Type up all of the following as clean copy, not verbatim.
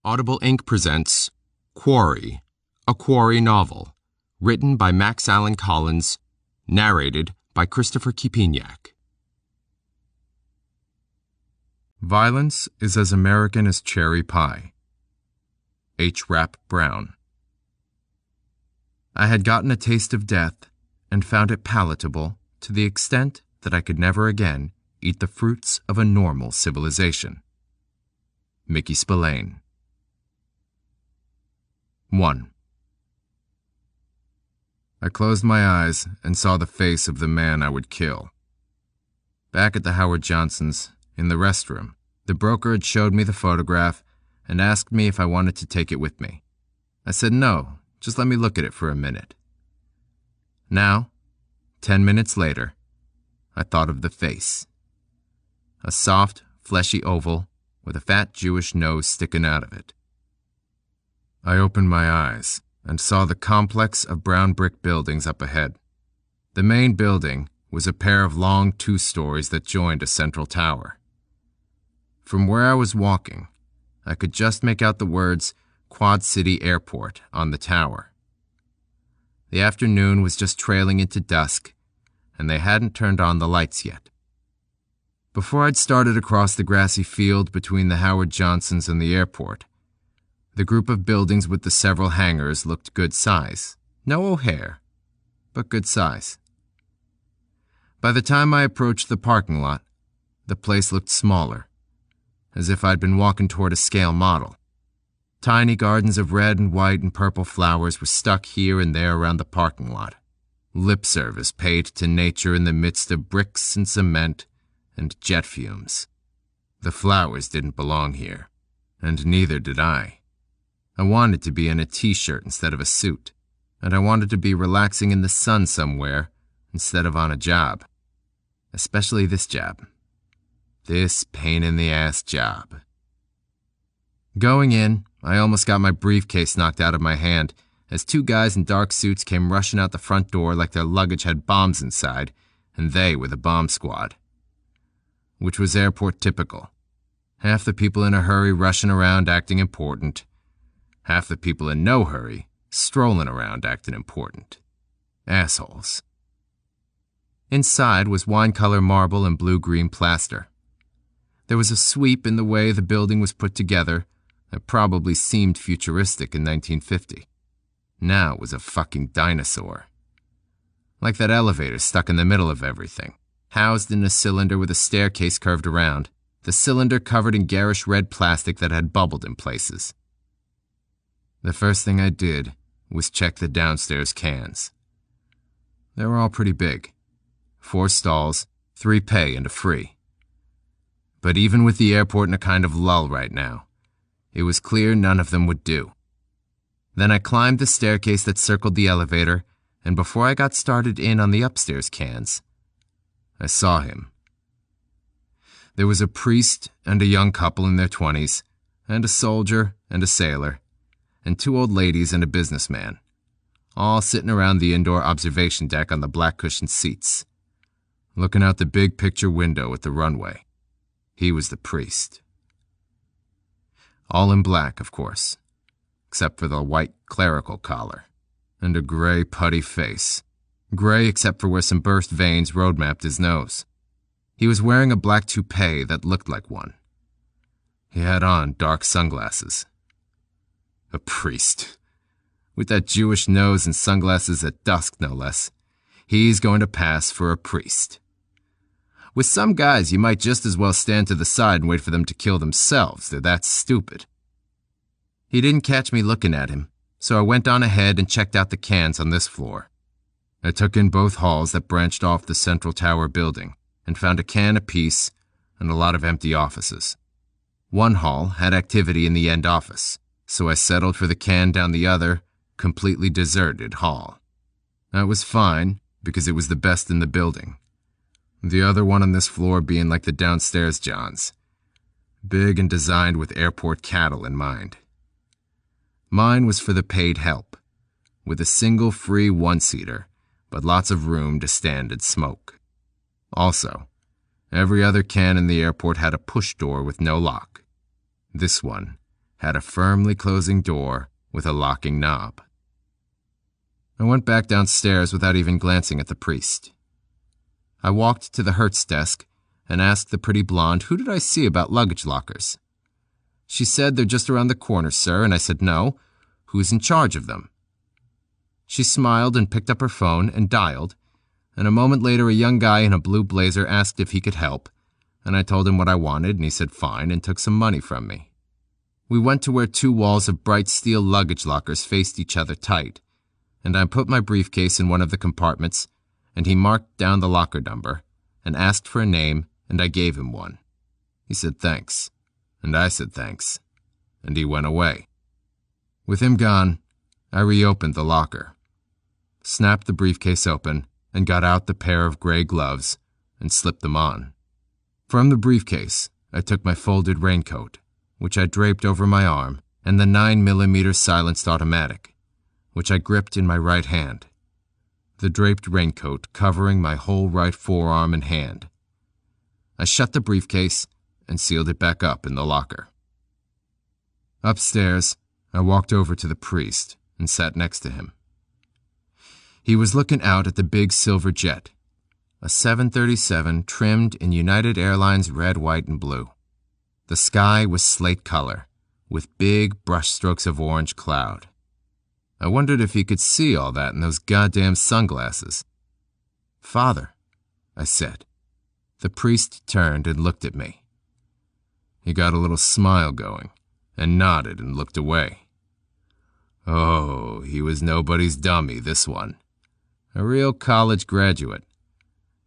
Audible Inc. presents Quarry, a Quarry novel, written by Max Allan Collins, narrated by Christopher Kipiniak. Violence is as American as cherry pie. H. Rap Brown. I had gotten a taste of death and found it palatable to the extent that I could never again eat the fruits of a normal civilization. Mickey Spillane. 1. I closed my eyes and saw the face of the man I would kill. Back at the Howard Johnsons, in the restroom, the broker had showed me the photograph and asked me if I wanted to take it with me. I said no, just let me look at it for a minute. Now, 10 minutes later, I thought of the face. A soft, fleshy oval with a fat Jewish nose sticking out of it. I opened my eyes and saw the complex of brown brick buildings up ahead. The main building was a pair of long 2 stories that joined a central tower. From where I was walking, I could just make out the words Quad City Airport on the tower. The afternoon was just trailing into dusk, and they hadn't turned on the lights yet. Before I'd started across the grassy field between the Howard Johnsons and the airport, the group of buildings with the several hangars looked good size. No O'Hare, but good size. By the time I approached the parking lot, the place looked smaller, as if I'd been walking toward a scale model. Tiny gardens of red and white and purple flowers were stuck here and there around the parking lot. Lip service paid to nature in the midst of bricks and cement and jet fumes. The flowers didn't belong here, and neither did I. I wanted to be in a t-shirt instead of a suit, and I wanted to be relaxing in the sun somewhere instead of on a job. Especially this job. This pain-in-the-ass job. Going in, I almost got my briefcase knocked out of my hand as 2 guys in dark suits came rushing out the front door like their luggage had bombs inside, and they were the bomb squad. Which was airport typical. Half the people in a hurry rushing around acting important. Half the people in no hurry strolling around acting important. Assholes. Inside was wine-color marble and blue-green plaster. There was a sweep in the way the building was put together that probably seemed futuristic in 1950. Now it was a fucking dinosaur. Like that elevator stuck in the middle of everything, housed in a cylinder with a staircase curved around, the cylinder covered in garish red plastic that had bubbled in places. The first thing I did was check the downstairs cans. They were all pretty big. 4 stalls, 3 pay and a free. But even with the airport in a kind of lull right now, it was clear none of them would do. Then I climbed the staircase that circled the elevator, and before I got started in on the upstairs cans, I saw him. There was a priest and a young couple in their 20s, and a soldier and a sailor, and 2 old ladies and a businessman, all sitting around the indoor observation deck on the black cushioned seats, looking out the big picture window at the runway. He was the priest. All in black, of course, except for the white clerical collar, and a gray putty face, gray except for where some burst veins road-mapped his nose. He was wearing a black toupee that looked like one. He had on dark sunglasses. A priest. With that Jewish nose and sunglasses at dusk, no less. He's going to pass for a priest. With some guys, you might just as well stand to the side and wait for them to kill themselves. They're that stupid. He didn't catch me looking at him, so I went on ahead and checked out the cans on this floor. I took in both halls that branched off the central tower building and found a can apiece and a lot of empty offices. One hall had activity in the end office, so I settled for the can down the other, completely deserted hall. That was fine, because it was the best in the building. The other one on this floor being like the downstairs Johns, big and designed with airport cattle in mind. Mine was for the paid help, with a single free 1-seater, but lots of room to stand and smoke. Also, every other can in the airport had a push door with no lock. This one had a firmly closing door with a locking knob. I went back downstairs without even glancing at the priest. I walked to the Hertz desk and asked the pretty blonde, "Who did I see about luggage lockers?" She said, "They're just around the corner, sir," and I said, "No, who's in charge of them?" She smiled and picked up her phone and dialed, and a moment later a young guy in a blue blazer asked if he could help, and I told him what I wanted, and he said fine and took some money from me. We went to where two walls of bright steel luggage lockers faced each other tight, and I put my briefcase in one of the compartments, and he marked down the locker number and asked for a name, and I gave him one. He said thanks, and I said thanks, and he went away. With him gone, I reopened the locker, snapped the briefcase open, and got out the pair of gray gloves and slipped them on. From the briefcase, I took my folded raincoat, which I draped over my arm, and the 9mm silenced automatic, which I gripped in my right hand, the draped raincoat covering my whole right forearm and hand. I shut the briefcase and sealed it back up in the locker. Upstairs, I walked over to the priest and sat next to him. He was looking out at the big silver jet, a 737 trimmed in United Airlines red, white, and blue. The sky was slate color, with big brushstrokes of orange cloud. I wondered if he could see all that in those goddamn sunglasses. "Father," I said. The priest turned and looked at me. He got a little smile going, and nodded and looked away. Oh, he was nobody's dummy, this one. A real college graduate.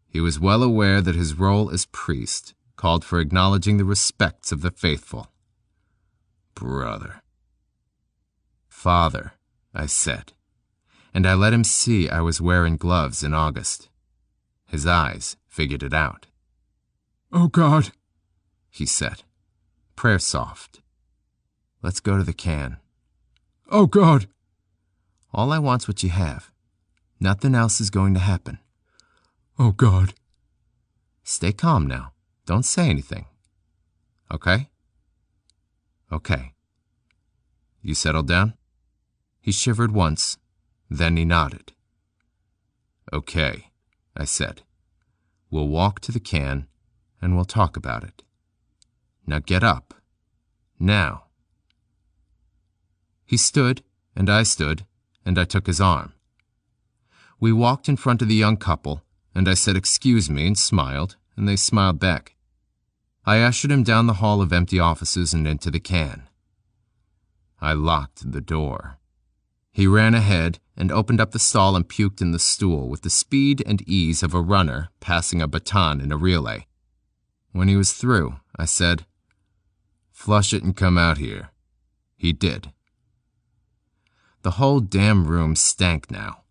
He was well aware that his role as priest called for acknowledging the respects of the faithful. Brother. "Father," I said, and I let him see I was wearing gloves in August. His eyes figured it out. "Oh, God," he said, prayer soft. "Let's go to the can." "Oh, God." "All I want's what you have. Nothing else is going to happen." "Oh, God." "Stay calm now. Don't say anything. Okay?" "Okay." "You settled down?" He shivered once, then he nodded. "Okay," I said. "We'll walk to the can, and we'll talk about it. Now get up. Now." He stood, and I took his arm. We walked in front of the young couple, and I said excuse me and smiled, and they smiled back. I ushered him down the hall of empty offices and into the can. I locked the door. He ran ahead and opened up the stall and puked in the stool with the speed and ease of a runner passing a baton in a relay. When he was through, I said, "Flush it and come out here." He did. The whole damn room stank now,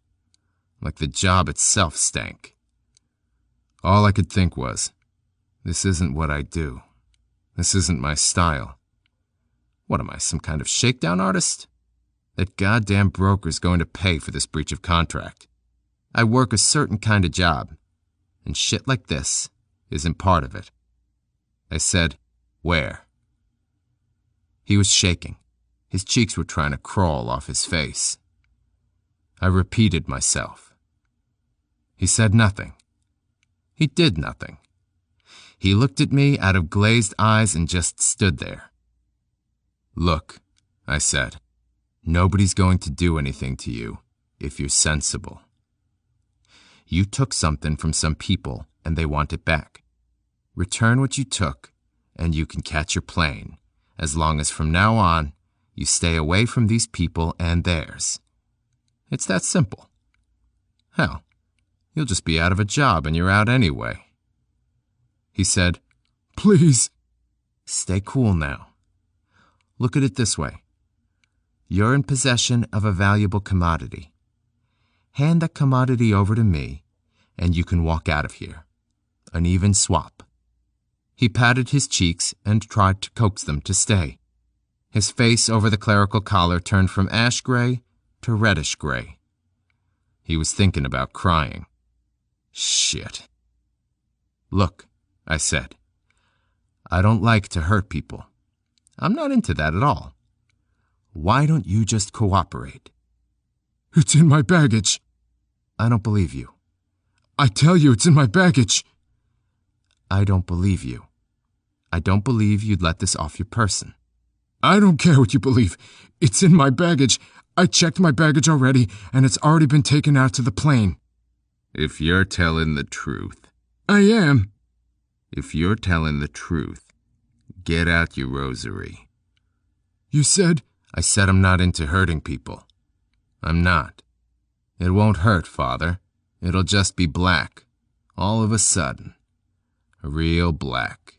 like the job itself stank. All I could think was, this isn't what I do. This isn't my style. What am I, some kind of shakedown artist? That goddamn broker's going to pay for this breach of contract. I work a certain kind of job, and shit like this isn't part of it. I said, "Where?" He was shaking. His cheeks were trying to crawl off his face. I repeated myself. He said nothing. He did nothing. He looked at me out of glazed eyes and just stood there. "Look," I said, "nobody's going to do anything to you if you're sensible. You took something from some people and they want it back. Return what you took and you can catch your plane, as long as from now on you stay away from these people and theirs. It's that simple. Hell, you'll just be out of a job and you're out anyway." He said, "Please." "Stay cool now. Look at it this way. You're in possession of a valuable commodity. Hand that commodity over to me, and you can walk out of here. An even swap." He patted his cheeks and tried to coax them to stay. His face over the clerical collar turned from ash gray to reddish gray. He was thinking about crying. Shit. "Look," I said, "I don't like to hurt people. I'm not into that at all. Why don't you just cooperate? It's in my baggage. I don't believe you. I tell you, it's in my baggage. I don't believe you. I don't believe you'd let this off your person. I don't care what you believe. It's in my baggage. I checked my baggage already, and it's already been taken out to the plane. If you're telling the truth. I am. If you're telling the truth, get out your rosary. You said? I said I'm not into hurting people. I'm not. It won't hurt, Father. It'll just be black. All of a sudden. Real black.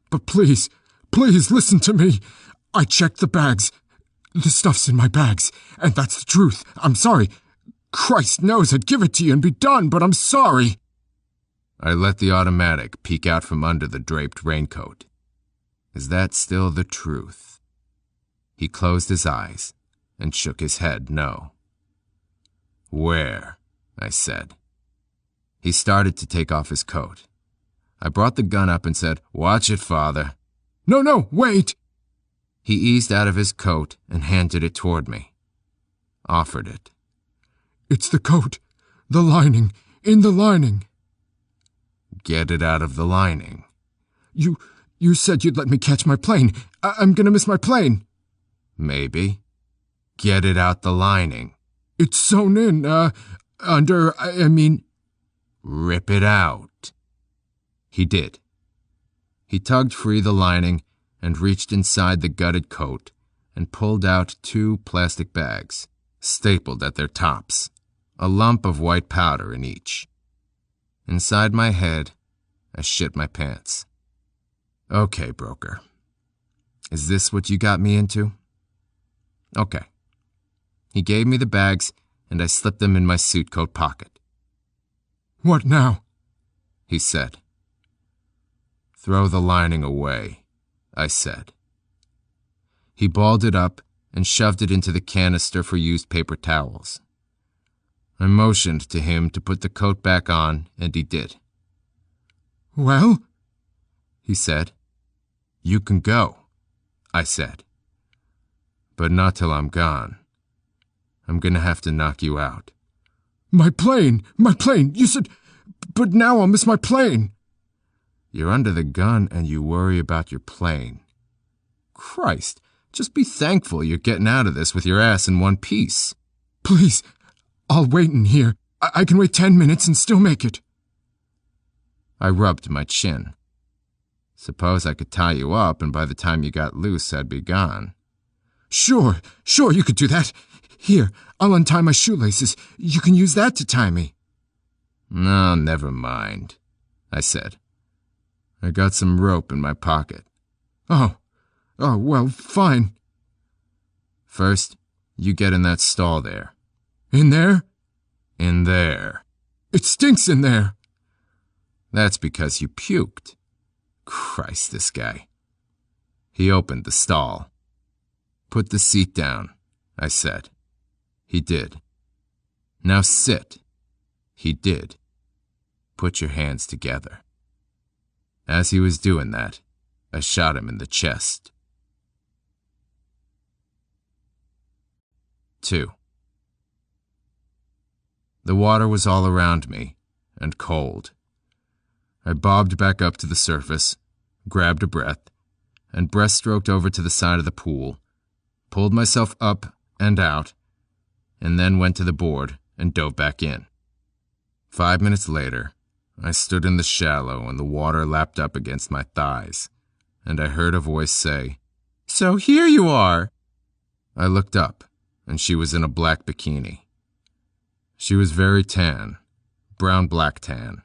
But please, please listen to me. I checked the bags. The stuff's in my bags, and that's the truth. I'm sorry. Christ knows I'd give it to you and be done, but I'm sorry. I let the automatic peek out from under the draped raincoat. Is that still the truth? He closed his eyes and shook his head no. Where? I said. He started to take off his coat. I brought the gun up and said, "Watch it, Father." No, wait! He eased out of his coat and handed it toward me. Offered it. It's the coat. The lining. In the lining. Get it out of the lining. You said you'd let me catch my plane. I'm gonna miss my plane. Maybe. Get it out the lining. It's sewn in, under, I mean... Rip it out. He did. He tugged free the lining and reached inside the gutted coat and pulled out 2 plastic bags, stapled at their tops, a lump of white powder in each. Inside my head, I shit my pants. Okay, broker. Is this what you got me into? Okay. He gave me the bags, and I slipped them in my suit coat pocket. What now? He said. Throw the lining away, I said. He balled it up and shoved it into the canister for used paper towels. I motioned to him to put the coat back on, and he did. Well? He said. You can go, I said. But not till I'm gone. I'm gonna have to knock you out. My plane! You said... But now I'll miss my plane. You're under the gun and you worry about your plane. Christ, just be thankful you're getting out of this with your ass in one piece. Please, I'll wait in here. I can wait 10 minutes and still make it. I rubbed my chin. Suppose I could tie you up and by the time you got loose I'd be gone. Sure, you could do that. Here, I'll untie my shoelaces. You can use that to tie me. No, never mind, I said. I got some rope in my pocket. Oh, well, fine. First, you get in that stall there. In there? In there. It stinks in there. That's because you puked. Christ, this guy. He opened the stall. Put the seat down, I said. He did. Now sit. He did. Put your hands together. As he was doing that, I shot him in the chest. 2. The water was all around me, and cold. I bobbed back up to the surface, grabbed a breath, and breaststroked over to the side of the pool, pulled myself up and out, and then went to the board and dove back in. 5 minutes later, I stood in the shallow and the water lapped up against my thighs, and I heard a voice say, "So here you are!" I looked up, and she was in a black bikini. She was very tan, brown-black tan,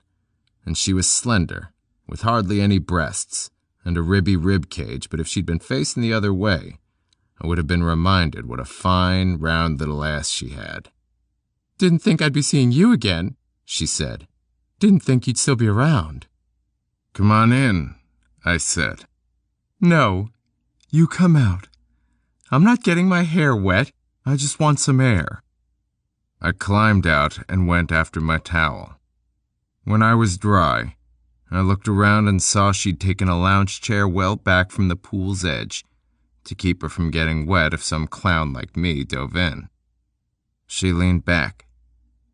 and she was slender, with hardly any breasts, and a ribby rib cage, but if she'd been facing the other way, I would have been reminded what a fine, round little ass she had. "Didn't think I'd be seeing you again," she said. "Didn't think you'd still be around." "Come on in," I said. "No, you come out. I'm not getting my hair wet. I just want some air." I climbed out and went after my towel. When I was dry, I looked around and saw she'd taken a lounge chair well back from the pool's edge, to keep her from getting wet if some clown like me dove in. She leaned back,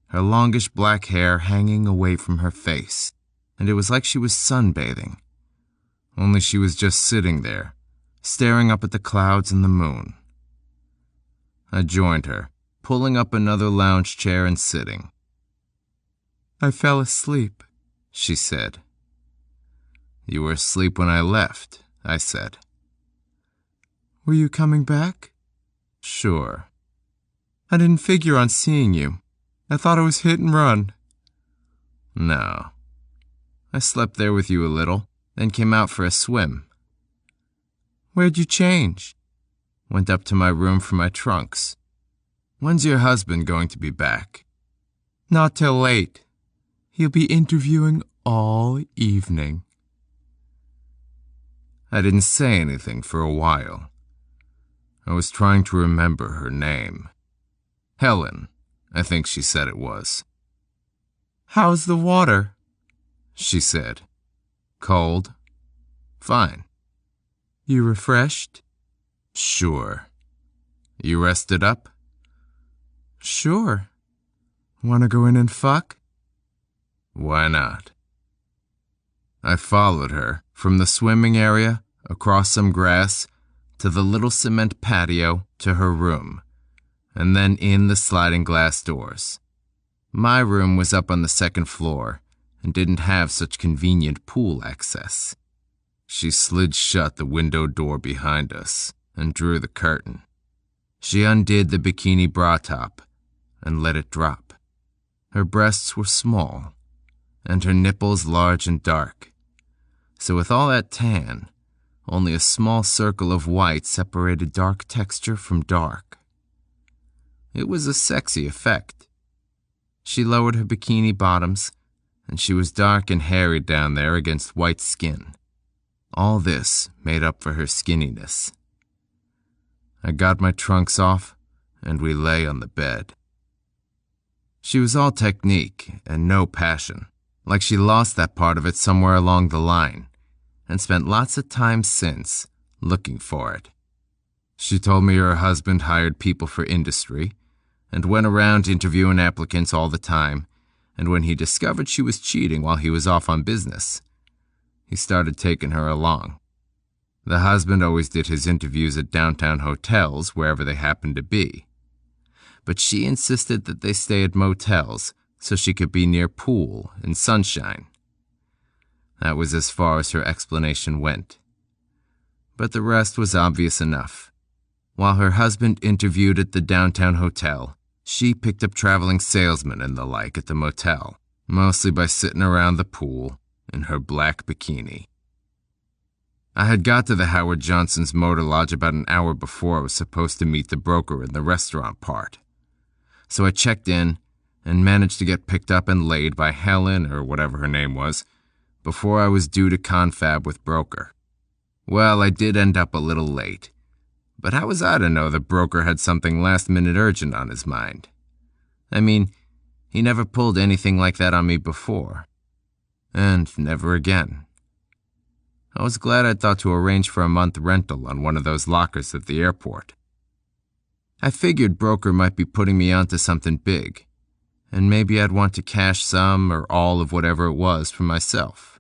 her longish black hair hanging away from her face, and it was like she was sunbathing. Only she was just sitting there, staring up at the clouds and the moon. I joined her, pulling up another lounge chair and sitting. "I fell asleep," she said. "You were asleep when I left," I said. "Were you coming back?" "Sure." "I didn't figure on seeing you. I thought it was hit and run." "No. I slept there with you a little, then came out for a swim." "Where'd you change?" "Went up to my room for my trunks." "When's your husband going to be back?" "Not till late. He'll be interviewing all evening." I didn't say anything for a while. I was trying to remember her name. Helen, I think she said it was. "How's the water?" she said. "Cold? Fine." "You refreshed?" "Sure." "You rested up?" "Sure. Wanna go in and fuck?" "Why not?" I followed her from the swimming area, across some grass, to the little cement patio, to her room, and then in the sliding glass doors. My room was up on the second floor and didn't have such convenient pool access. She slid shut the window door behind us and drew the curtain. She undid the bikini bra top and let it drop. Her breasts were small, and her nipples large and dark. So with all that tan, only a small circle of white separated dark texture from dark. It was a sexy effect. She lowered her bikini bottoms, and she was dark and hairy down there against white skin. All this made up for her skinniness. I got my trunks off, and we lay on the bed. She was all technique and no passion, like she lost that part of it somewhere along the line, and spent lots of time since looking for it. She told me her husband hired people for industry, and went around interviewing applicants all the time, and when he discovered she was cheating while he was off on business, he started taking her along. The husband always did his interviews at downtown hotels, wherever they happened to be. But she insisted that they stay at motels so she could be near pool and sunshine. That was as far as her explanation went. But the rest was obvious enough. While her husband interviewed at the downtown hotel, she picked up traveling salesmen and the like at the motel, mostly by sitting around the pool in her black bikini. I had got to the Howard Johnson's motor lodge about an hour before I was supposed to meet the broker in the restaurant part. So I checked in and managed to get picked up and laid by Helen, or whatever her name was, before I was due to confab with broker. Well, I did end up a little late, but how was I to know the broker had something last-minute urgent on his mind? I mean, he never pulled anything like that on me before. And never again. I was glad I'd thought to arrange for a month rental on one of those lockers at the airport. I figured broker might be putting me onto something big, and maybe I'd want to cash some or all of whatever it was for myself.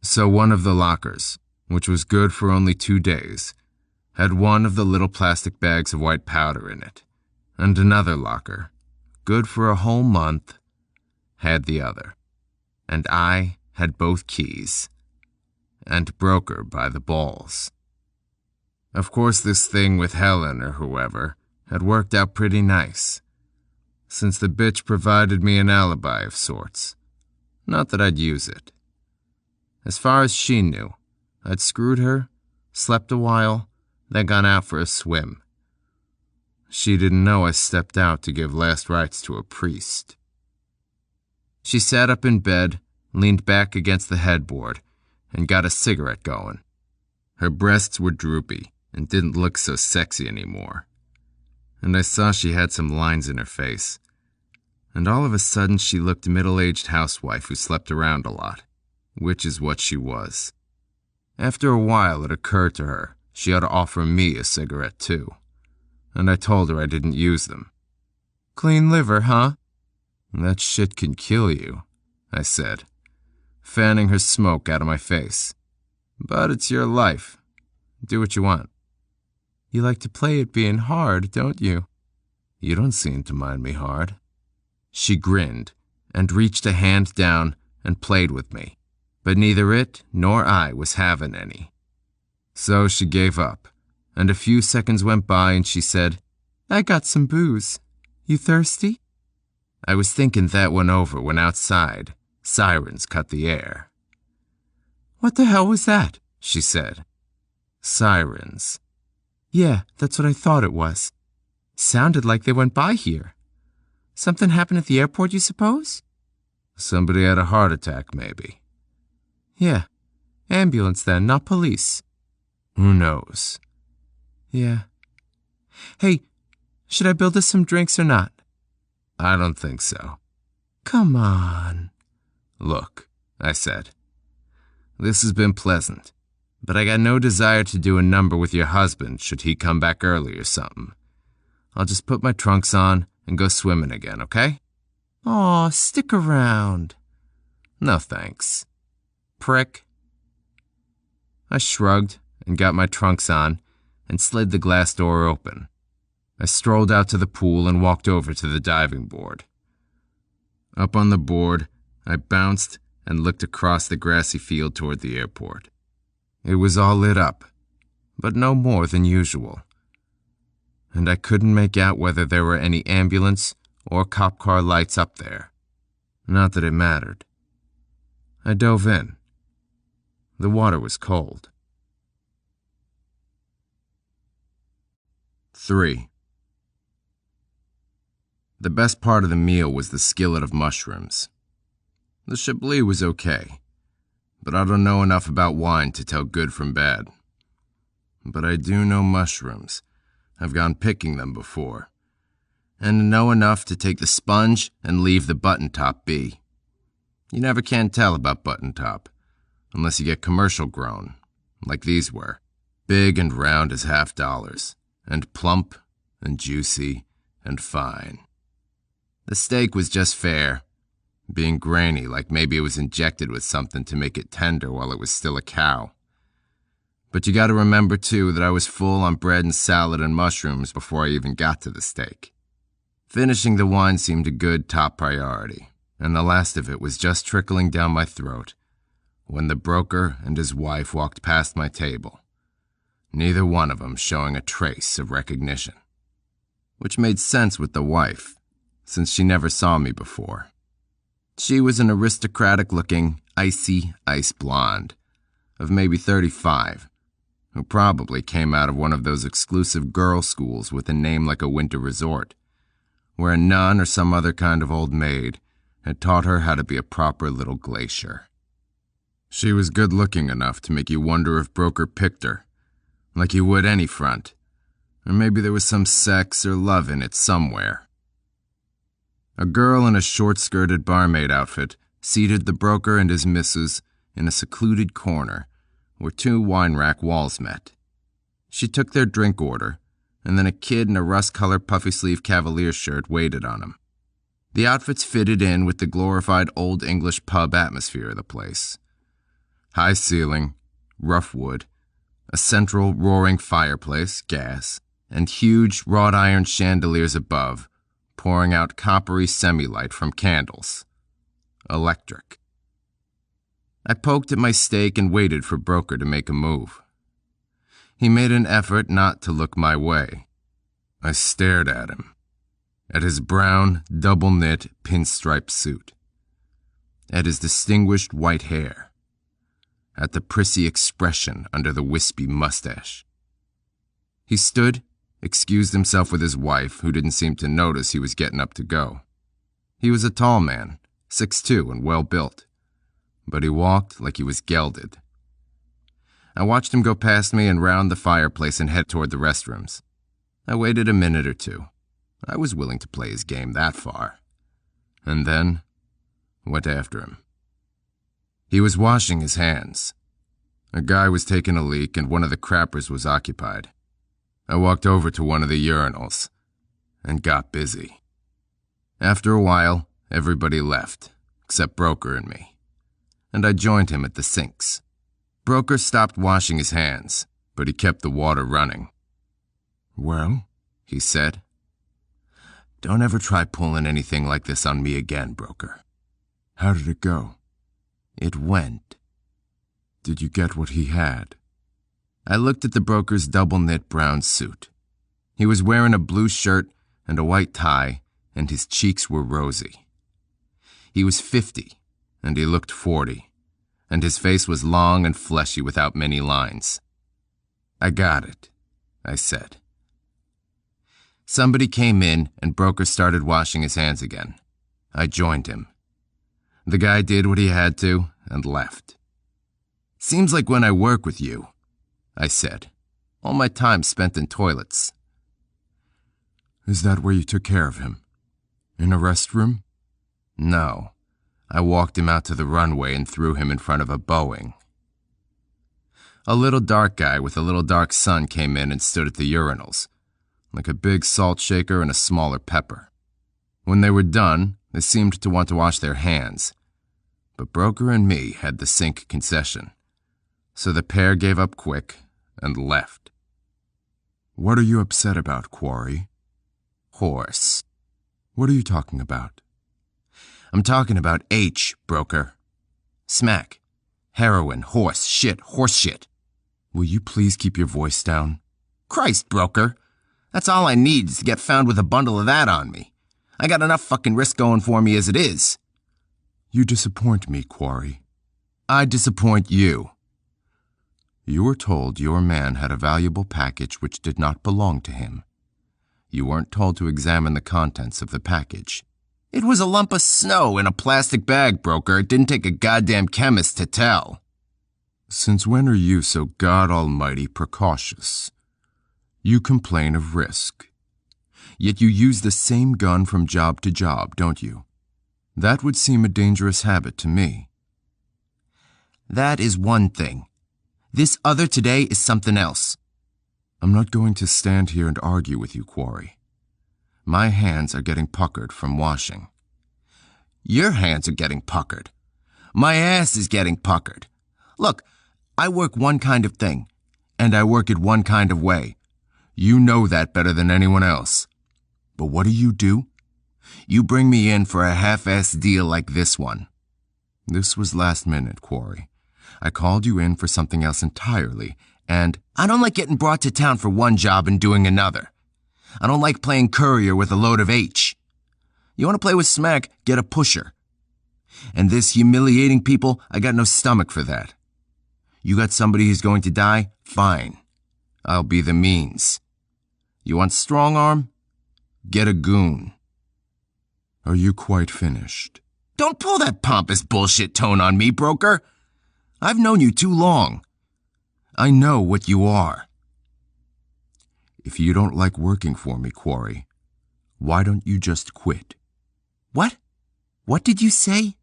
So one of the lockers, which was good for only 2 days, had one of the little plastic bags of white powder in it, and another locker, good for a whole month, had the other. And I had both keys, and broker by the balls. Of course, this thing with Helen or whoever had worked out pretty nice, since the bitch provided me an alibi of sorts. Not that I'd use it. As far as she knew, I'd screwed her, slept a while, then gone out for a swim. She didn't know I stepped out to give last rites to a priest. She sat up in bed, leaned back against the headboard, and got a cigarette going. Her breasts were droopy and didn't look so sexy anymore. And I saw she had some lines in her face. And all of a sudden she looked middle-aged housewife who slept around a lot, which is what she was. After a while it occurred to her She ought to offer me a cigarette too. And I told her I didn't use them. Clean liver, huh? That shit can kill you, I said, fanning her smoke out of my face. But it's your life. Do what you want. You like to play it being hard, don't you? You don't seem to mind me hard. She grinned and reached a hand down and played with me, but neither it nor I was having any. So she gave up, and a few seconds went by and she said, I got some booze. You thirsty? I was thinking that one over when outside, sirens cut the air. What the hell was that? She said. Sirens. Yeah, that's what I thought it was. Sounded like they went by here. Something happened at the airport, you suppose? Somebody had a heart attack, maybe. Yeah, ambulance then, not police. Who knows? Yeah. Hey, should I build us some drinks or not? I don't think so. Come on. Look, I said. This has been pleasant, but I got no desire to do a number with your husband should he come back early or something. I'll just put my trunks on and go swimming again, okay? Aw, stick around. No thanks. Prick. I shrugged and got my trunks on and slid the glass door open. I strolled out to the pool and walked over to the diving board. Up on the board, I bounced and looked across the grassy field toward the airport. It was all lit up, but no more than usual. And I couldn't make out whether there were any ambulance or cop car lights up there. Not that it mattered. I dove in. The water was cold. 3. The best part of the meal was the skillet of mushrooms. The Chablis was okay, but I don't know enough about wine to tell good from bad. But I do know mushrooms. I've gone picking them before, and know enough to take the sponge and leave the button top be. You never can tell about button top, unless you get commercial grown, like these were, big and round as $50, and plump and juicy and fine. The steak was just fair, being grainy like maybe it was injected with something to make it tender while it was still a cow. But you gotta remember too that I was full on bread and salad and mushrooms before I even got to the steak. Finishing the wine seemed a good top priority, and the last of it was just trickling down my throat when the broker and his wife walked past my table, neither one of them showing a trace of recognition. Which made sense with the wife, since she never saw me before. She was an aristocratic-looking, icy ice blonde of maybe 35, who probably came out of one of those exclusive girl schools with a name like a winter resort, where a nun or some other kind of old maid had taught her how to be a proper little glacier. She was good-looking enough to make you wonder if Broker picked her, like you would any front, or maybe there was some sex or love in it somewhere. A girl in a short-skirted barmaid outfit seated the broker and his missus in a secluded corner where 2 wine rack walls met. She took their drink order, and then a kid in a rust-colored puffy-sleeve cavalier shirt waited on him. The outfits fitted in with the glorified old English pub atmosphere of the place. High ceiling, rough wood, a central roaring fireplace, gas, and huge wrought iron chandeliers above, pouring out coppery semi-light from candles. Electric. I poked at my steak and waited for Broker to make a move. He made an effort not to look my way. I stared at him, at his brown, double-knit, pinstripe suit, at his distinguished white hair, at the prissy expression under the wispy mustache. He stood, excused himself with his wife, who didn't seem to notice he was getting up to go. He was a tall man, 6'2" and well-built, but he walked like he was gelded. I watched him go past me and round the fireplace and head toward the restrooms. I waited a minute or two. I was willing to play his game that far. And then went after him. He was washing his hands. A guy was taking a leak and one of the crappers was occupied. I walked over to one of the urinals and got busy. After a while, everybody left, except Broker and me, and I joined him at the sinks. Broker stopped washing his hands, but he kept the water running. Well? He said. Don't ever try pulling anything like this on me again, Broker. How did it go? It went. Did you get what he had? I looked at the broker's double-knit brown suit. He was wearing a blue shirt and a white tie, and his cheeks were rosy. He was 50, and he looked 40, and his face was long and fleshy without many lines. I got it, I said. Somebody came in, and Broker started washing his hands again. I joined him. The guy did what he had to and left. Seems like when I work with you, I said. All my time spent in toilets. Is that where you took care of him? In a restroom? No. I walked him out to the runway and threw him in front of a Boeing. A little dark guy with a little dark son came in and stood at the urinals, like a big salt shaker and a smaller pepper. When they were done, they seemed to want to wash their hands, but Broker and me had the sink concession, so the pair gave up quick and left. What are you upset about, Quarry? Horse. What are you talking about? I'm talking about H, Broker. Smack. Heroin, horse, shit, horse shit. Will you please keep your voice down? Christ, Broker. That's all I need is to get found with a bundle of that on me. I got enough fucking risk going for me as it is. You disappoint me, Quarry. I disappoint you. You were told your man had a valuable package which did not belong to him. You weren't told to examine the contents of the package. It was a lump of snow in a plastic bag, Broker. It didn't take a goddamn chemist to tell. Since when are you so God Almighty precautious? You complain of risk. Yet you use the same gun from job to job, don't you? That would seem a dangerous habit to me. That is one thing. This other today is something else. I'm not going to stand here and argue with you, Quarry. My hands are getting puckered from washing. Your hands are getting puckered. My ass is getting puckered. Look, I work one kind of thing, and I work it one kind of way. You know that better than anyone else. But what do? You bring me in for a half-assed deal like this one. This was last minute, Quarry. I called you in for something else entirely, and I don't like getting brought to town for one job and doing another. I don't like playing courier with a load of H. You want to play with smack, get a pusher. And this humiliating people, I got no stomach for that. You got somebody who's going to die? Fine. I'll be the means. You want strong arm? Get a goon. Are you quite finished? Don't pull that pompous bullshit tone on me, Broker. I've known you too long. I know what you are. If you don't like working for me, Quarry, why don't you just quit? What? What did you say?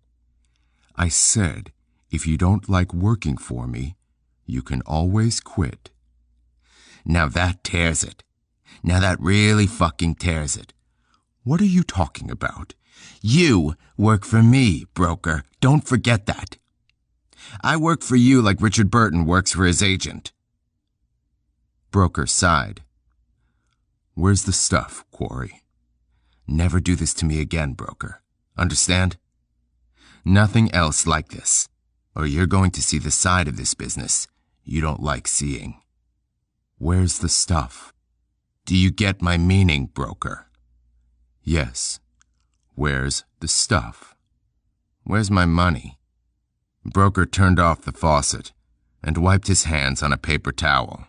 I said, if you don't like working for me, you can always quit. Now that tears it. Now that really fucking tears it. What are you talking about? You work for me, Broker. Don't forget that. I work for you like Richard Burton works for his agent. Broker sighed. Where's the stuff, Quarry? Never do this to me again, Broker. Understand? Nothing else like this, or you're going to see the side of this business you don't like seeing. Where's the stuff? Do you get my meaning, Broker? Yes. Where's the stuff? Where's my money? Broker turned off the faucet and wiped his hands on a paper towel.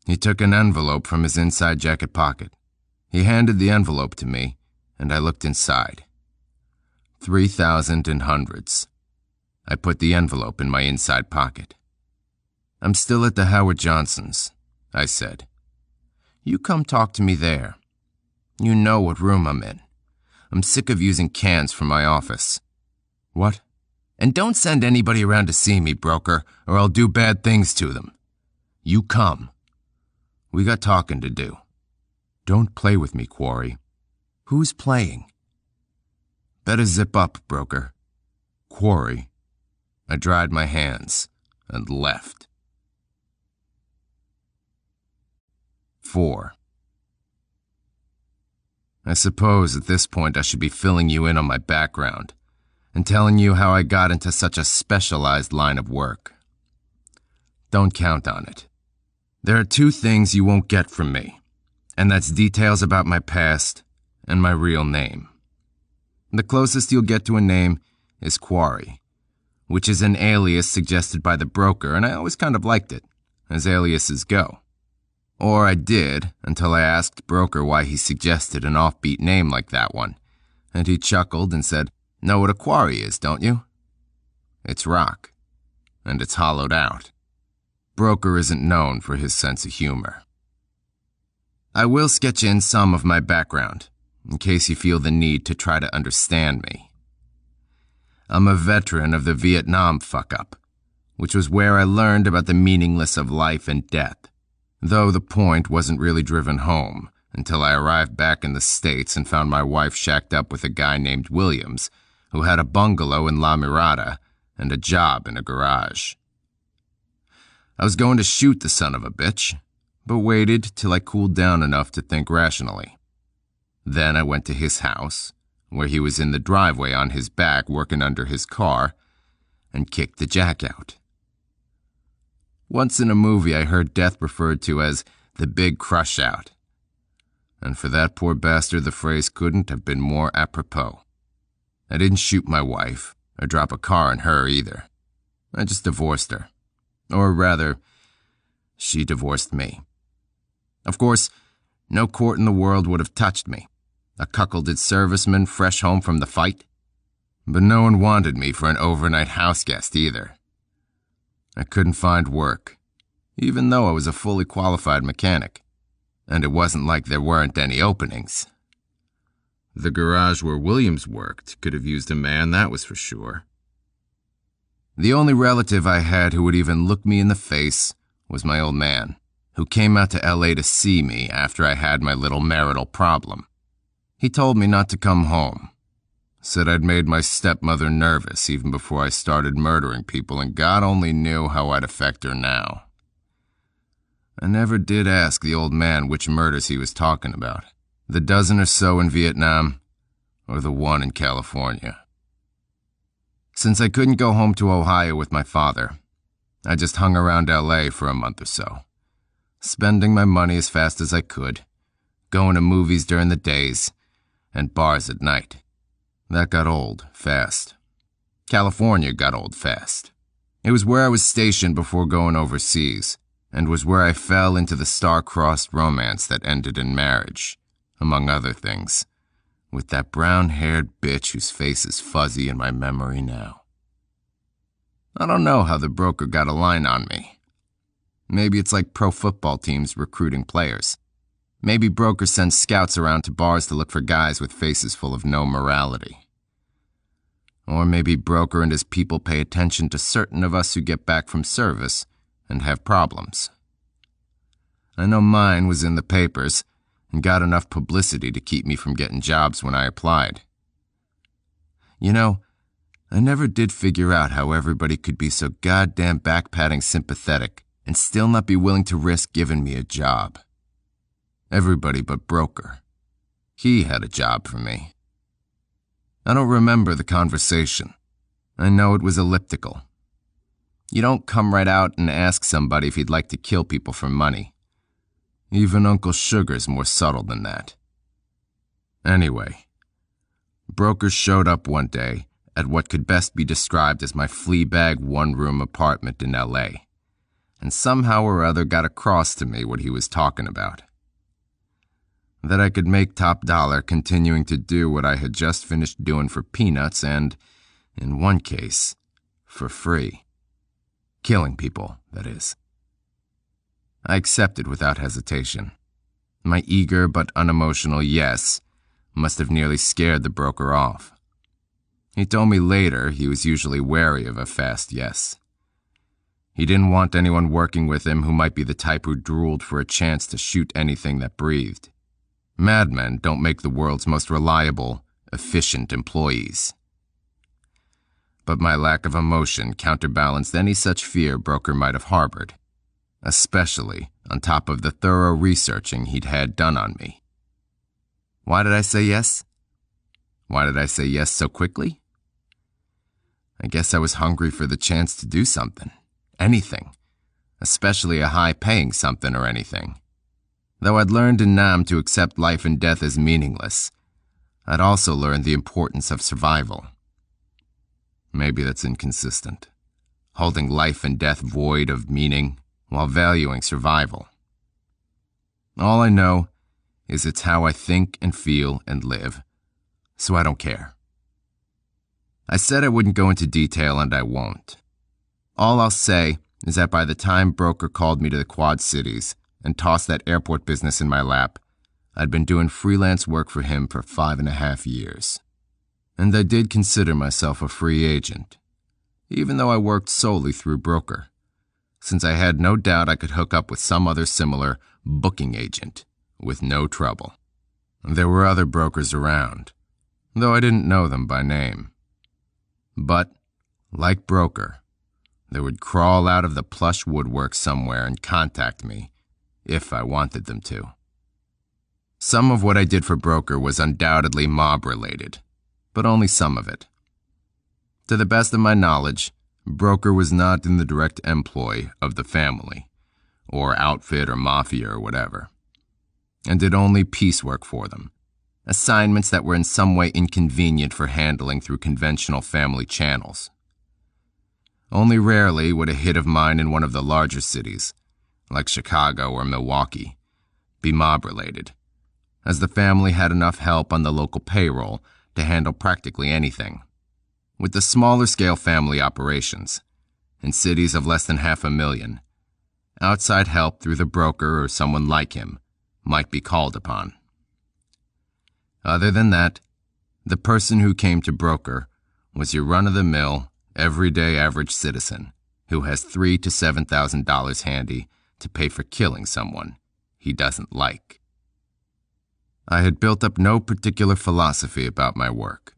He took an envelope from his inside jacket pocket. He handed the envelope to me, and I looked inside. 3,000 in hundreds. I put the envelope in my inside pocket. I'm still at the Howard Johnsons, I said. You come talk to me there. You know what room I'm in. I'm sick of using cans from my office. What? And don't send anybody around to see me, broker, or I'll do bad things to them. You come. We got talking to do. Don't play with me, Quarry. Who's playing? Better zip up, broker. Quarry. I dried my hands and left. 4. I suppose at this point I should be filling you in on my background and telling you how I got into such a specialized line of work. Don't count on it. There are 2 things you won't get from me, and that's details about my past and my real name. The closest you'll get to a name is Quarry, which is an alias suggested by the broker, and I always kind of liked it, as aliases go. Or I did, until I asked broker why he suggested an offbeat name like that one, and he chuckled and said, "Know what a quarry is, don't you? It's rock, and it's hollowed out." Broker isn't known for his sense of humor. I will sketch in some of my background, in case you feel the need to try to understand me. I'm a veteran of the Vietnam fuck-up, which was where I learned about the meaningless of life and death, though the point wasn't really driven home until I arrived back in the States and found my wife shacked up with a guy named Williams, who had a bungalow in La Mirada and a job in a garage. I was going to shoot the son of a bitch, but waited till I cooled down enough to think rationally. Then I went to his house, where he was in the driveway on his back working under his car, and kicked the jack out. Once in a movie I heard death referred to as the big crush out, and for that poor bastard the phrase couldn't have been more apropos. I didn't shoot my wife, or drop a car on her either. I just divorced her. Or rather, she divorced me. Of course, no court in the world would have touched me, a cuckolded serviceman fresh home from the fight. But no one wanted me for an overnight house guest either. I couldn't find work, even though I was a fully qualified mechanic, and it wasn't like there weren't any openings. The garage where Williams worked could have used a man, that was for sure. The only relative I had who would even look me in the face was my old man, who came out to LA to see me after I had my little marital problem. He told me not to come home, said I'd made my stepmother nervous even before I started murdering people, and God only knew how I'd affect her now. I never did ask the old man which murders he was talking about, the dozen or so in Vietnam, or the one in California. Since I couldn't go home to Ohio with my father, I just hung around LA for a month or so, spending my money as fast as I could, going to movies during the days, and bars at night. That got old fast. California got old fast. It was where I was stationed before going overseas, and was where I fell into the star-crossed romance that ended in marriage, among other things, with that brown-haired bitch whose face is fuzzy in my memory now. I don't know how the broker got a line on me. Maybe it's like pro football teams recruiting players. Maybe broker sends scouts around to bars to look for guys with faces full of no morality. Or maybe broker and his people pay attention to certain of us who get back from service and have problems. I know mine was in the papers and got enough publicity to keep me from getting jobs when I applied. You know, I never did figure out how everybody could be so goddamn back-patting sympathetic and still not be willing to risk giving me a job. Everybody but broker. He had a job for me. I don't remember the conversation. I know it was elliptical. You don't come right out and ask somebody if he'd like to kill people for money. Even Uncle Sugar's more subtle than that. Anyway, broker showed up one day at what could best be described as my flea-bag one-room apartment in LA, and somehow or other got across to me what he was talking about. That I could make top dollar continuing to do what I had just finished doing for peanuts and, in one case, for free. Killing people, that is. I accepted without hesitation. My eager but unemotional yes must have nearly scared the broker off. He told me later he was usually wary of a fast yes. He didn't want anyone working with him who might be the type who drooled for a chance to shoot anything that breathed. Madmen don't make the world's most reliable, efficient employees. But my lack of emotion counterbalanced any such fear Broker might have harbored, especially on top of the thorough researching he'd had done on me. Why did I say yes? Why did I say yes so quickly? I guess I was hungry for the chance to do something. Anything. Especially a high-paying something or anything. Though I'd learned in Nam to accept life and death as meaningless, I'd also learned the importance of survival. Maybe that's inconsistent. Holding life and death void of meaning while valuing survival. All I know is it's how I think and feel and live, so I don't care. I said I wouldn't go into detail, and I won't. All I'll say is that by the time Broker called me to the Quad Cities and tossed that airport business in my lap, I'd been doing freelance work for him for 5.5 years. And I did consider myself a free agent, even though I worked solely through Broker, since I had no doubt I could hook up with some other similar booking agent with no trouble. There were other brokers around, though I didn't know them by name. But, like Broker, they would crawl out of the plush woodwork somewhere and contact me, if I wanted them to. Some of what I did for Broker was undoubtedly mob-related, but only some of it. To the best of my knowledge, Broker was not in the direct employ of the family, or outfit or mafia or whatever, and did only piecework for them, assignments that were in some way inconvenient for handling through conventional family channels. Only rarely would a hit of mine in one of the larger cities, like Chicago or Milwaukee, be mob-related, as the family had enough help on the local payroll to handle practically anything. With the smaller-scale family operations, in cities of less than 500,000, outside help through the broker or someone like him might be called upon. Other than that, the person who came to Broker was your run-of-the-mill, everyday average citizen who has $3,000 to $7,000 handy to pay for killing someone he doesn't like. I had built up no particular philosophy about my work,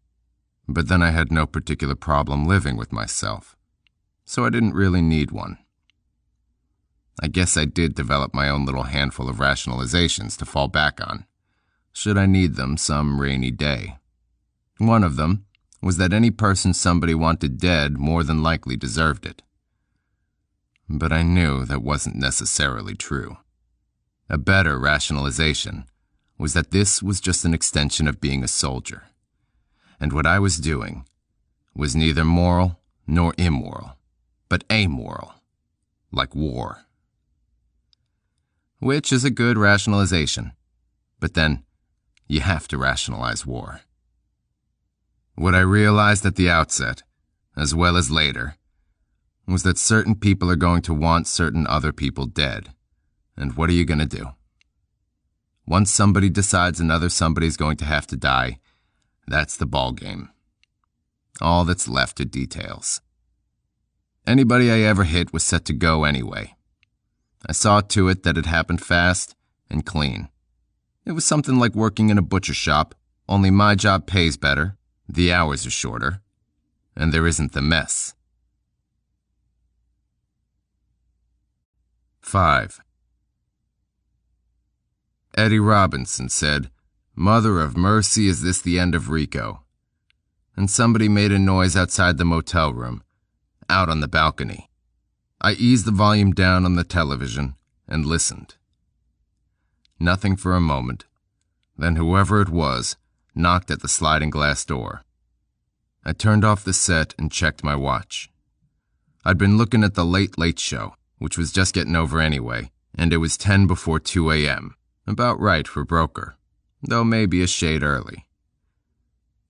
but then I had no particular problem living with myself, so I didn't really need one. I guess I did develop my own little handful of rationalizations to fall back on, should I need them some rainy day. One of them was that any person somebody wanted dead more than likely deserved it. But I knew that wasn't necessarily true. A better rationalization was that this was just an extension of being a soldier, and what I was doing was neither moral nor immoral, but amoral, like war. Which is a good rationalization, but then you have to rationalize war. What I realized at the outset, as well as later, was that certain people are going to want certain other people dead, and what are you going to do? Once somebody decides another somebody's going to have to die, that's the ball game. All that's left are details. Anybody I ever hit was set to go anyway. I saw to it that it happened fast and clean. It was something like working in a butcher shop, only my job pays better, the hours are shorter, and there isn't the mess. 5. Eddie Robinson said, "Mother of mercy, is this the end of Rico?" And somebody made a noise outside the motel room, out on the balcony. I eased the volume down on the television and listened. Nothing for a moment. Then whoever it was knocked at the sliding glass door. I turned off the set and checked my watch. I'd been looking at the Late Late Show, which was just getting over anyway, and it was 10 before 2 a.m., about right for Broker, though maybe a shade early.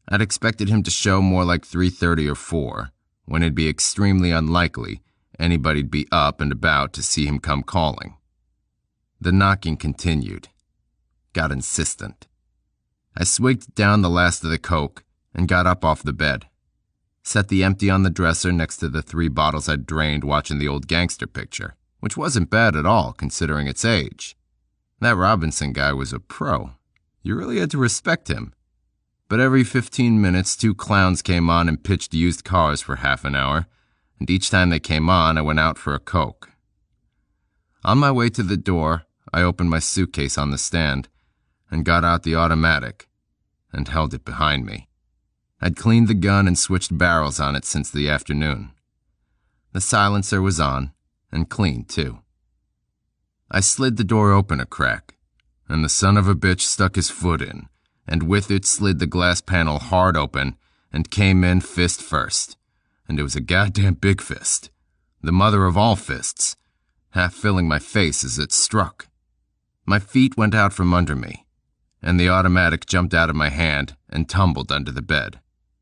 I'd expected him to show more like 3:30 or 4, when it'd be extremely unlikely anybody'd be up and about to see him come calling. The knocking continued. Got insistent. I swigged down the last of the coke and got up off the bed. set the empty on the dresser next to the 3 bottles I'd drained watching the old gangster picture, which wasn't bad at all considering its age. That Robinson guy was a pro. You really had to respect him. But every 15 minutes, 2 clowns came on and pitched used cars for half an hour, and each time they came on, I went out for a Coke. On my way to the door, I opened my suitcase on the stand and got out the automatic and held it behind me. I'd cleaned the gun and switched barrels on it since the afternoon. The silencer was on, and clean, too. I slid the door open a crack, and the son of a bitch stuck his foot in, and with it slid the glass panel hard open and came in fist first. And it was a goddamn big fist, the mother of all fists, half filling my face as it struck. My feet went out from under me, and the automatic jumped out of my hand and tumbled under the bed.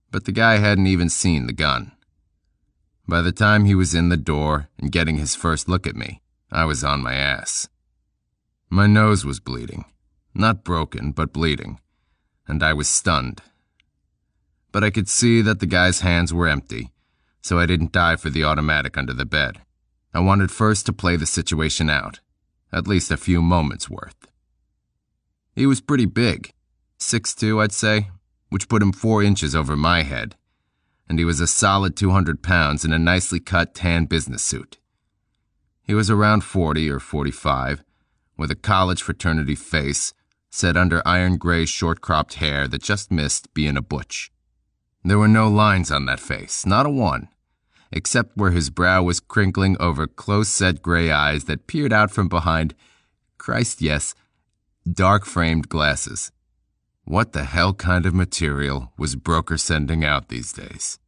But the guy hadn't even seen the gun. By the time he was in the door and getting his first look at me, I was on my ass. My nose was bleeding. Not broken, but bleeding. And I was stunned. But I could see that the guy's hands were empty, so I didn't dive for the automatic under the bed. I wanted first to play the situation out, at least a few moments worth. He was pretty big, 6'2", I'd say, which put him 4 inches over my head, and he was a solid 200 pounds in a nicely cut tan business suit. He was around 40 or 45, with a college fraternity face set under iron gray short-cropped hair that just missed being a butch. There were no lines on that face, not a one, except where his brow was crinkling over close-set gray eyes that peered out from behind, Christ yes, dark-framed glasses. What the hell kind of material was Broker sending out these days?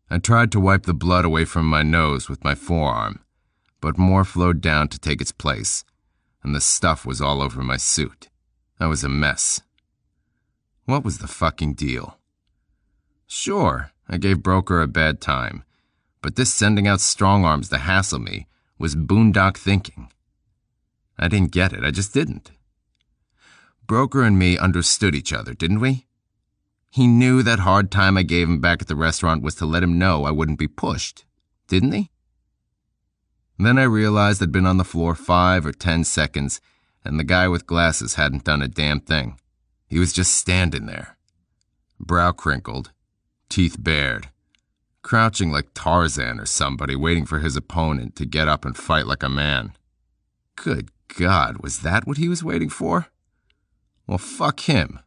I tried to wipe the blood away from my nose with my forearm, but more flowed down to take its place, and the stuff was all over my suit. I was a mess. What was the fucking deal? Sure, I gave Broker a bad time, but this sending out strong arms to hassle me was boondock thinking. I didn't get it, I just didn't. Broker and me understood each other, didn't we? He knew that hard time I gave him back at the restaurant was to let him know I wouldn't be pushed, didn't he? Then I realized I'd been on the floor 5 or 10 seconds, and the guy with glasses hadn't done a damn thing. He was just standing there, brow crinkled, teeth bared, crouching like Tarzan or somebody waiting for his opponent to get up and fight like a man. Good God, was that what he was waiting for? Well, fuck him.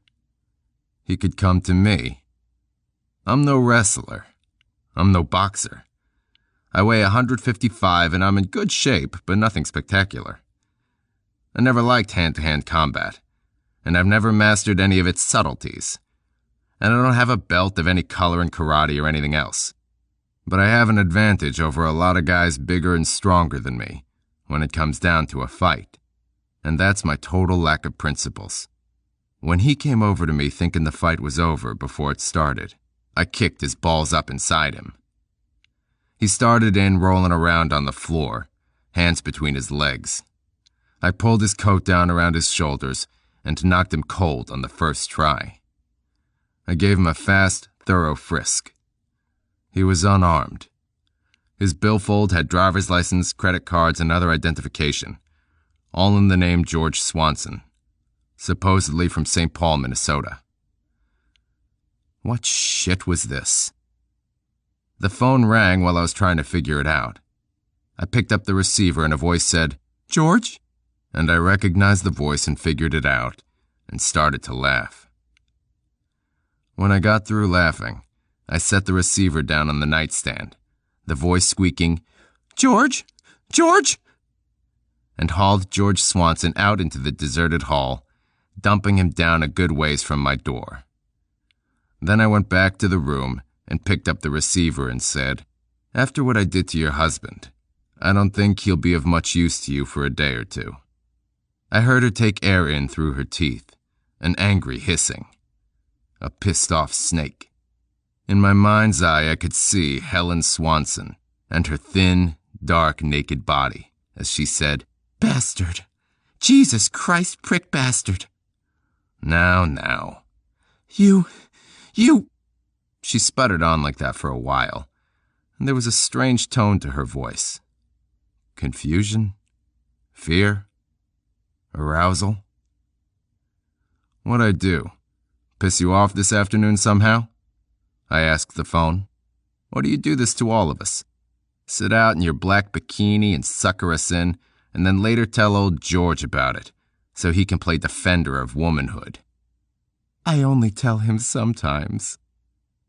He could come to me. I'm no wrestler. I'm no boxer. I weigh 155 and I'm in good shape, but nothing spectacular. I never liked hand-to-hand combat, and I've never mastered any of its subtleties. And I don't have a belt of any color in karate or anything else. But I have an advantage over a lot of guys bigger and stronger than me when it comes down to a fight. And that's my total lack of principles. When he came over to me thinking the fight was over before it started, I kicked his balls up inside him. He started in rolling around on the floor, hands between his legs. I pulled his coat down around his shoulders and knocked him cold on the first try. I gave him a fast, thorough frisk. He was unarmed. His billfold had driver's license, credit cards, and other identification, all in the name George Swanson, supposedly from St. Paul, Minnesota. What shit was this? The phone rang while I was trying to figure it out. I picked up the receiver and a voice said, "George?" And I recognized the voice and figured it out and started to laugh. When I got through laughing, I set the receiver down on the nightstand, the voice squeaking, "George? George?" and hauled George Swanson out into the deserted hall, dumping him down a good ways from my door. Then I went back to the room and picked up the receiver and said, "After what I did to your husband, I don't think he'll be of much use to you for a day or two." I heard her take air in through her teeth, an angry hissing. A pissed-off snake. In my mind's eye, I could see Helen Swanson and her thin, dark, naked body as she said, "Bastard! Jesus Christ, prick bastard!" Now. You... She sputtered on like that for a while, and there was a strange tone to her voice. Confusion? Fear? Arousal? What'd I do? Piss you off this afternoon somehow? I asked the phone. Or do you do this to all of us? Sit out in your black bikini and sucker us in, and then later tell old George about it, so he can play defender of womanhood. I only tell him sometimes.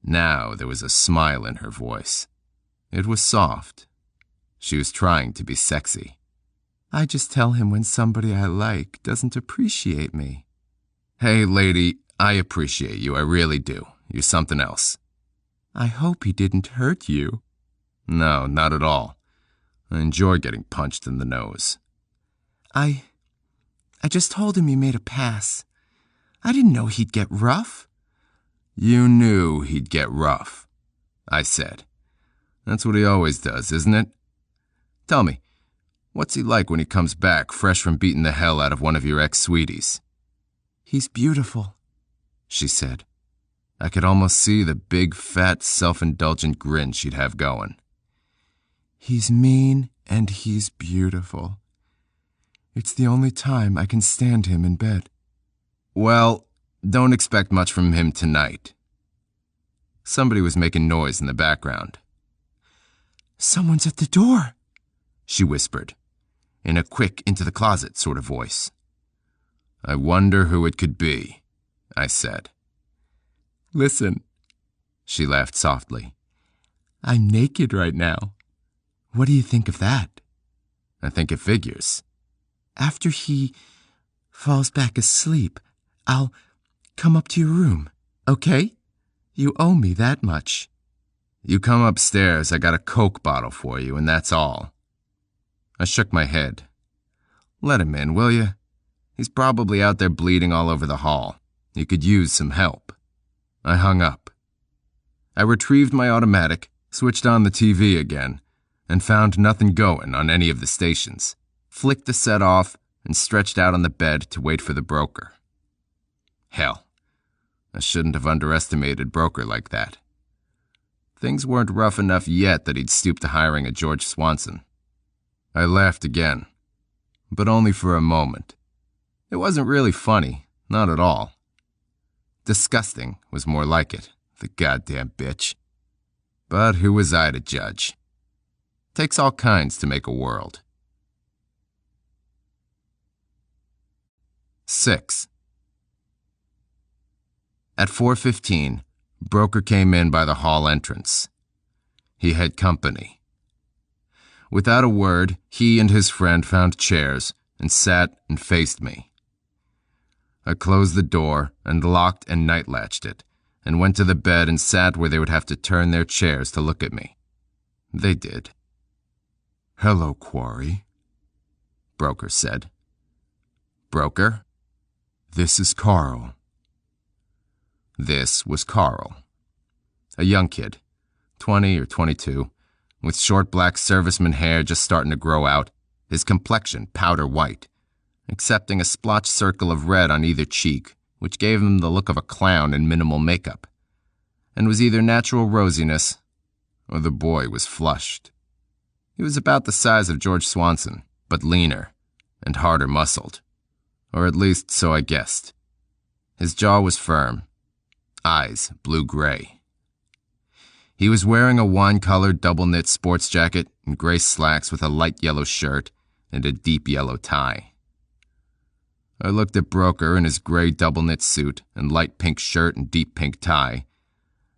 Now there was a smile in her voice. It was soft. She was trying to be sexy. I just tell him when somebody I like doesn't appreciate me. Hey, lady, I appreciate you, I really do. You're something else. I hope he didn't hurt you. No, not at all. I enjoy getting punched in the nose. I just told him you made a pass. I didn't know he'd get rough. You knew he'd get rough, I said. That's what he always does, isn't it? Tell me, what's he like when he comes back fresh from beating the hell out of one of your ex-sweeties? He's beautiful, she said. I could almost see the big, fat, self-indulgent grin she'd have going. He's mean and he's beautiful. It's the only time I can stand him in bed. Well, don't expect much from him tonight. Somebody was making noise in the background. Someone's at the door, she whispered, in a quick into-the-closet sort of voice. I wonder who it could be, I said. Listen, she laughed softly. I'm naked right now. What do you think of that? I think it figures. After he falls back asleep, I'll come up to your room, okay? You owe me that much. You come upstairs, I got a Coke bottle for you, and that's all. I shook my head. Let him in, will you? He's probably out there bleeding all over the hall. He could use some help. I hung up. I retrieved my automatic, switched on the TV again, and found nothing going on any of the stations, flicked the set off, and stretched out on the bed to wait for the broker. Hell, I shouldn't have underestimated Broker like that. Things weren't rough enough yet that he'd stoop to hiring a George Swanson. I laughed again, but only for a moment. It wasn't really funny, not at all. Disgusting was more like it, the goddamn bitch. But who was I to judge? Takes all kinds to make a world. 6. At 4:15, Broker came in by the hall entrance. He had company. Without a word, he and his friend found chairs and sat and faced me. I closed the door and locked and night-latched it, and went to the bed and sat where they would have to turn their chairs to look at me. They did. Hello, Quarry, Broker said. Broker? This is Carl. This was Carl. A young kid, 20 or 22, with short black serviceman hair just starting to grow out, his complexion powder white, excepting a splotched circle of red on either cheek, which gave him the look of a clown in minimal makeup, and was either natural rosiness or the boy was flushed. He was about the size of George Swanson, but leaner and harder muscled, or at least so I guessed. His jaw was firm, eyes blue-gray. He was wearing a wine-colored double-knit sports jacket and gray slacks with a light yellow shirt and a deep yellow tie. I looked at Broker in his gray double-knit suit and light pink shirt and deep pink tie,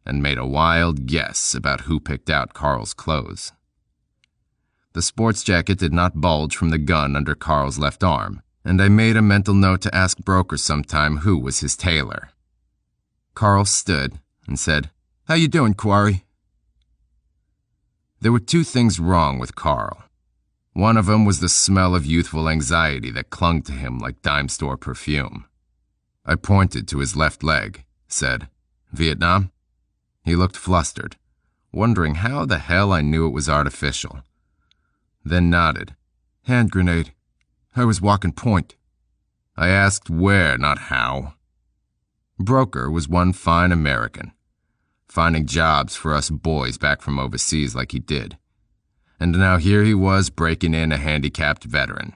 and made a wild guess about who picked out Carl's clothes. The sports jacket did not bulge from the gun under Carl's left arm, and I made a mental note to ask Broker sometime who was his tailor. Carl stood and said, "How you doing, Quarry?" There were two things wrong with Carl. One of them was the smell of youthful anxiety that clung to him like dime store perfume. I pointed to his left leg, said, "Vietnam?" He looked flustered, wondering how the hell I knew it was artificial. Then nodded. "Hand grenade. I was walking point." I asked where, not how. Broker was one fine American. finding jobs for us boys back from overseas like he did. And now here he was breaking in a handicapped veteran.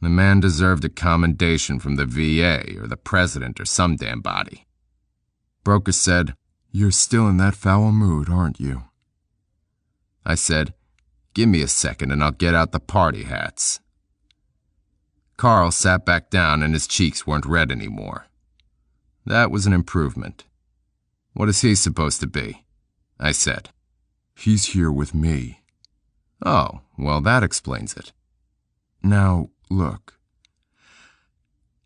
The man deserved a commendation from the VA or the president or some damn body. Broker said, "You're still in that foul mood, aren't you?" I said, "Give me a second and I'll get out the party hats." Carl sat back down and his cheeks weren't red anymore. That was an improvement. "What is he supposed to be?" I said. "He's here with me." "Oh, well, that explains it." "Now, look.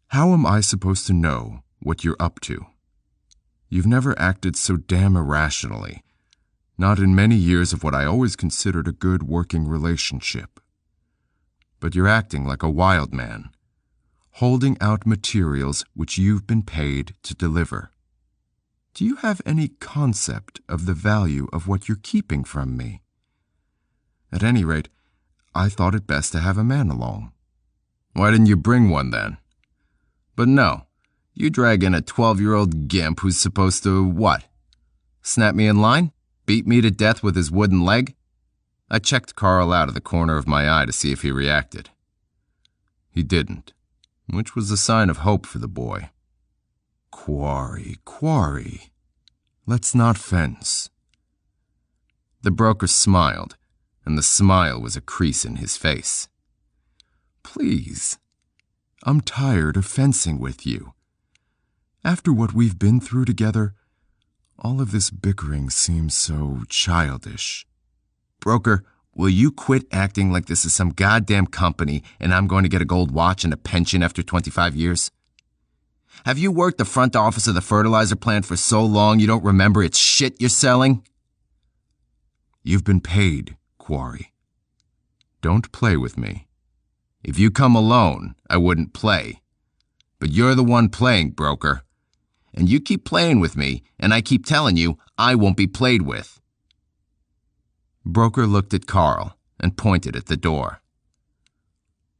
How am I supposed to know what you're up to? You've never acted so damn irrationally, not in many years of what I always considered a good working relationship. But you're acting like a wild man, holding out materials which you've been paid to deliver. Do you have any concept of the value of what you're keeping from me? At any rate, I thought it best to have a man along." "Why didn't you bring one then?" "But no, you drag in a 12-year-old gimp who's supposed to what? Snap me in line? Beat me to death with his wooden leg?" I checked Carl out of the corner of my eye to see if he reacted. He didn't, which was a sign of hope for the boy. Quarry. Let's not fence." The broker smiled, and the smile was a crease in his face. "Please, I'm tired of fencing with you. After what we've been through together, all of this bickering seems so childish." "Broker, will you quit acting like this is some goddamn company and I'm going to get a gold watch and a pension after 25 years? Have you worked the front office of the fertilizer plant for so long you don't remember it's shit you're selling?" "You've been paid, Quarry. Don't play with me." "If you come alone, I wouldn't play. But you're the one playing, broker. And you keep playing with me, and I keep telling you I won't be played with." Broker looked at Carl and pointed at the door.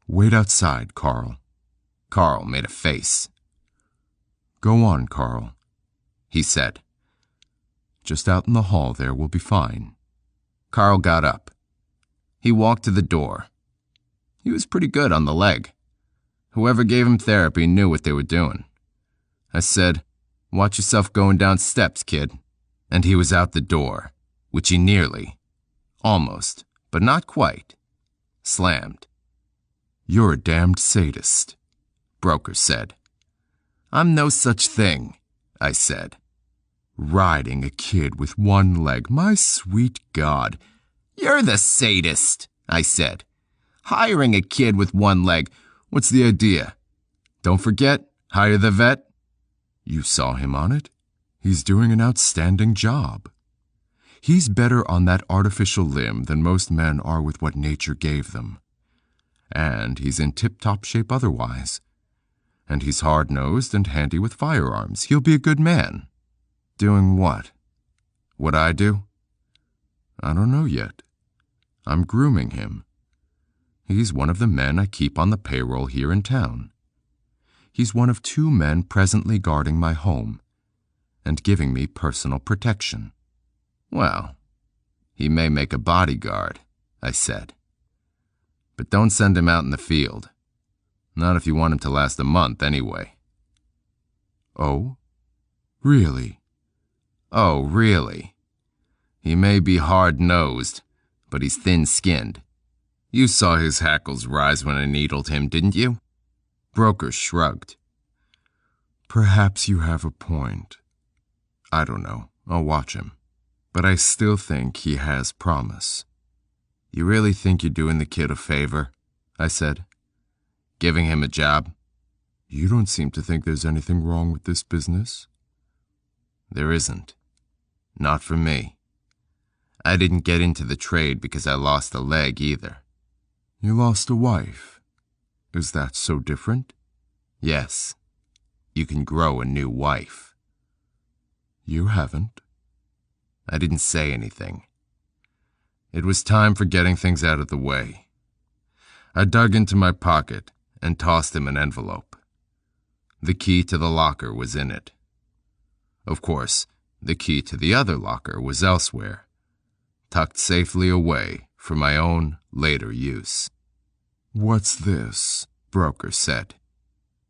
"Wait outside, Carl." Carl made a face. "Go on, Carl," he said. "Just out in the hall there will be fine." Carl got up. He walked to the door. He was pretty good on the leg. Whoever gave him therapy knew what they were doing. I said, "Watch yourself going down steps, kid." And he was out the door, which he nearly, almost, but not quite, slammed. "You're a damned sadist," Broker said. "I'm no such thing," I said. "Riding a kid with one leg, my sweet God." "You're the sadist," I said. "Hiring a kid with one leg, what's the idea? Don't forget, hire the vet." "You saw him on it. He's doing an outstanding job. He's better on that artificial limb than most men are with what nature gave them. And he's in tip-top shape otherwise. And he's hard-nosed and handy with firearms. He'll be a good man." "Doing what? What I do?" "I don't know yet. I'm grooming him. He's one of the men I keep on the payroll here in town. He's one of 2 men presently guarding my home and giving me personal protection." "Well, he may make a bodyguard," I said. "But don't send him out in the field. Not if you want him to last a month, anyway." "Oh? Really?" "Oh, really. He may be hard-nosed, but he's thin-skinned. You saw his hackles rise when I needled him, didn't you?" Broker shrugged. "Perhaps you have a point. I don't know. I'll watch him. But I still think he has promise." "You really think you're doing the kid a favor?" I said. "Giving him a job?" "You don't seem to think there's anything wrong with this business." "There isn't. Not for me. I didn't get into the trade because I lost a leg either." "You lost a wife. Is that so different?" "Yes. You can grow a new wife." "You haven't." I didn't say anything. It was time for getting things out of the way. I dug into my pocket and tossed him an envelope. The key to the locker was in it. Of course, the key to the other locker was elsewhere, tucked safely away for my own later use. "What's this?" Broker said.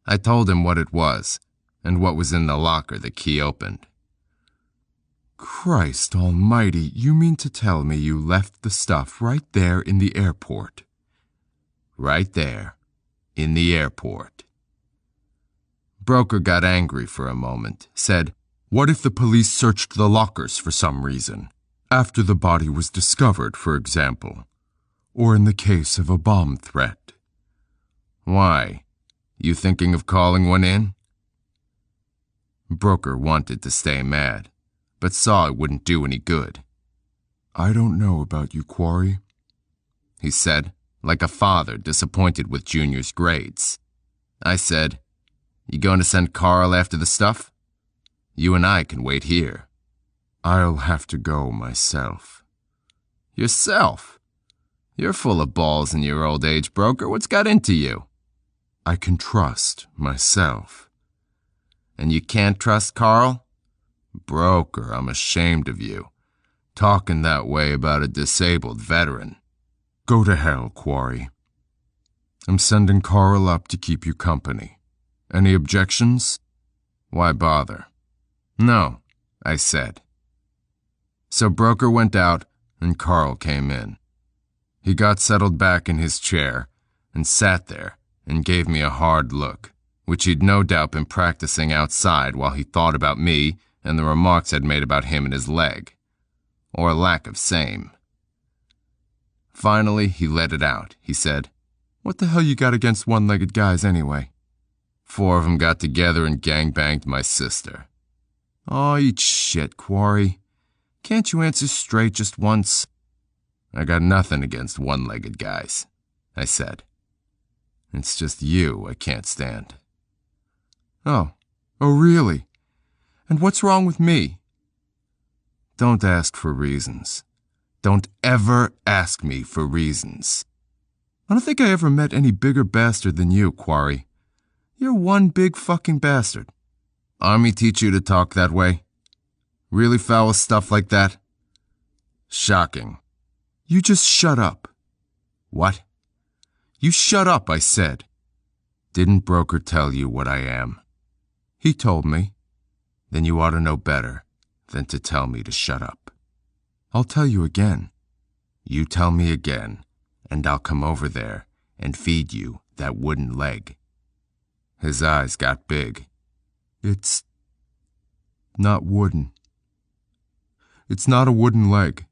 I told him what it was and what was in the locker the key opened. "Christ almighty, you mean to tell me you left the stuff right there in the airport?" Right there, in the airport. Broker got angry for a moment, said, "What if the police searched the lockers for some reason? After the body was discovered, for example. Or in the case of a bomb threat." Why? You thinking of calling one in? Broker wanted to stay mad, but saw it wouldn't do any good. "I don't know about you, Quarry," he said, like a father disappointed with Junior's grades. I said, "You going to send Carl after the stuff? You and I can wait here." "I'll have to go myself." Yourself? You're full of balls in your old age, Broker. What's got into you? I can trust myself. And you can't trust Carl? Broker, I'm ashamed of you. Talking that way about a disabled veteran. Go to hell, Quarry. I'm sending Carl up to keep you company. Any objections? Why bother? No, I said. So Broker went out and Carl came in. He got settled back in his chair and sat there and gave me a hard look, which he'd no doubt been practicing outside while he thought about me and the remarks I'd made about him and his leg, or lack of same. Finally, he let it out. He said, "What the hell you got against one-legged guys anyway?" 4 of them got together and gangbanged my sister. Oh, eat shit, Quarry. Can't you answer straight just once? I got nothing against one-legged guys, I said. It's just you I can't stand. Oh really? And what's wrong with me? Don't ask for reasons. Don't ever ask me for reasons. I don't think I ever met any bigger bastard than you, Quarry. You're one big fucking bastard. Army teach you to talk that way? Really foul stuff like that? Shocking. You just shut up. What? You shut up, I said. Didn't Broker tell you what I am? He told me. Then you ought to know better than to tell me to shut up. I'll tell you again. You tell me again, and I'll come over there and feed you that wooden leg. His eyes got big. It's not wooden. It's not a wooden leg.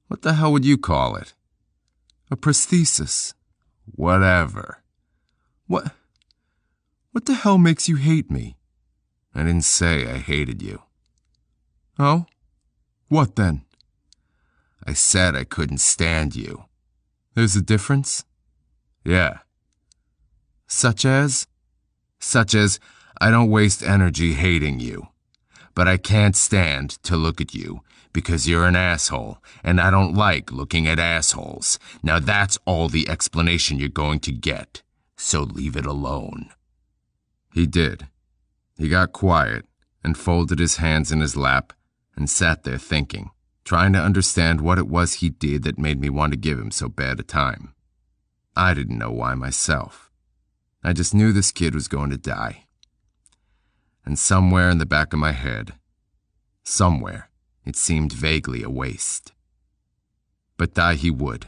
What the hell would you call it? A prosthesis. Whatever. What the hell makes you hate me? I didn't say I hated you. Oh? What then? I said I couldn't stand you. There's a difference? Yeah. Such as? Such as I don't waste energy hating you. But I can't stand to look at you because you're an asshole, and I don't like looking at assholes. Now that's all the explanation you're going to get, so leave it alone. He did. He got quiet and folded his hands in his lap and sat there thinking, trying to understand what it was he did that made me want to give him so bad a time. I didn't know why myself. I just knew this kid was going to die. And somewhere in the back of my head, somewhere, it seemed vaguely a waste. But die he would.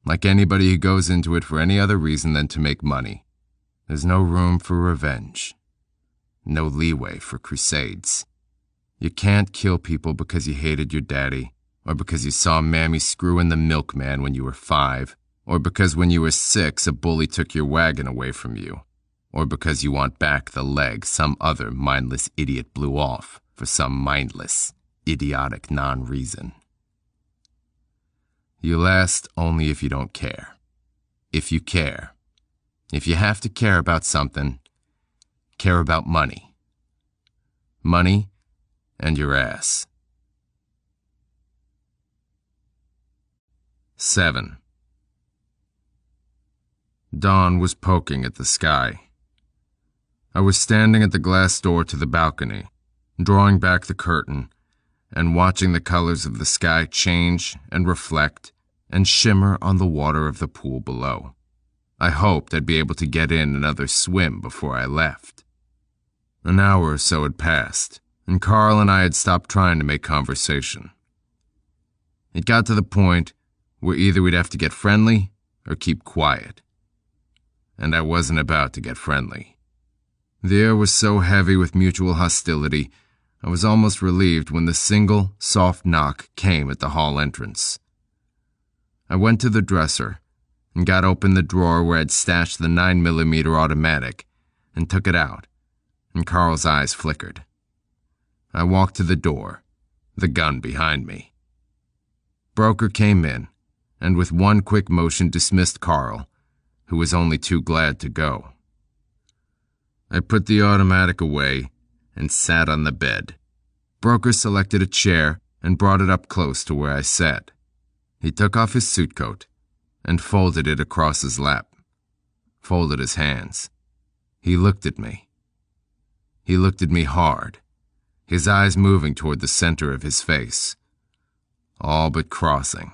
Like anybody who goes into it for any other reason than to make money. There's no room for revenge. No leeway for crusades. You can't kill people because you hated your daddy, or because you saw Mammy screwing the milkman when you were 5, or because when you were 6 a bully took your wagon away from you, or because you want back the leg some other mindless idiot blew off for some mindless, idiotic non-reason. You last only if you don't care. If you care. If you have to care about something, care about money. Money and your ass. 7. Dawn was poking at the sky. I was standing at the glass door to the balcony, drawing back the curtain and watching the colors of the sky change and reflect and shimmer on the water of the pool below. I hoped I'd be able to get in another swim before I left. An hour or so had passed, and Carl and I had stopped trying to make conversation. It got to the point where either we'd have to get friendly or keep quiet. And I wasn't about to get friendly. The air was so heavy with mutual hostility, I was almost relieved when the single, soft knock came at the hall entrance. I went to the dresser and got open the drawer where I'd stashed the 9mm automatic and took it out, and Carl's eyes flickered. I walked to the door, the gun behind me. Broker came in, and with one quick motion dismissed Carl, who was only too glad to go. I put the automatic away and sat on the bed. Broker selected a chair and brought it up close to where I sat. He took off his suit coat and folded it across his lap, folded his hands. He looked at me. He looked at me hard, his eyes moving toward the center of his face, all but crossing.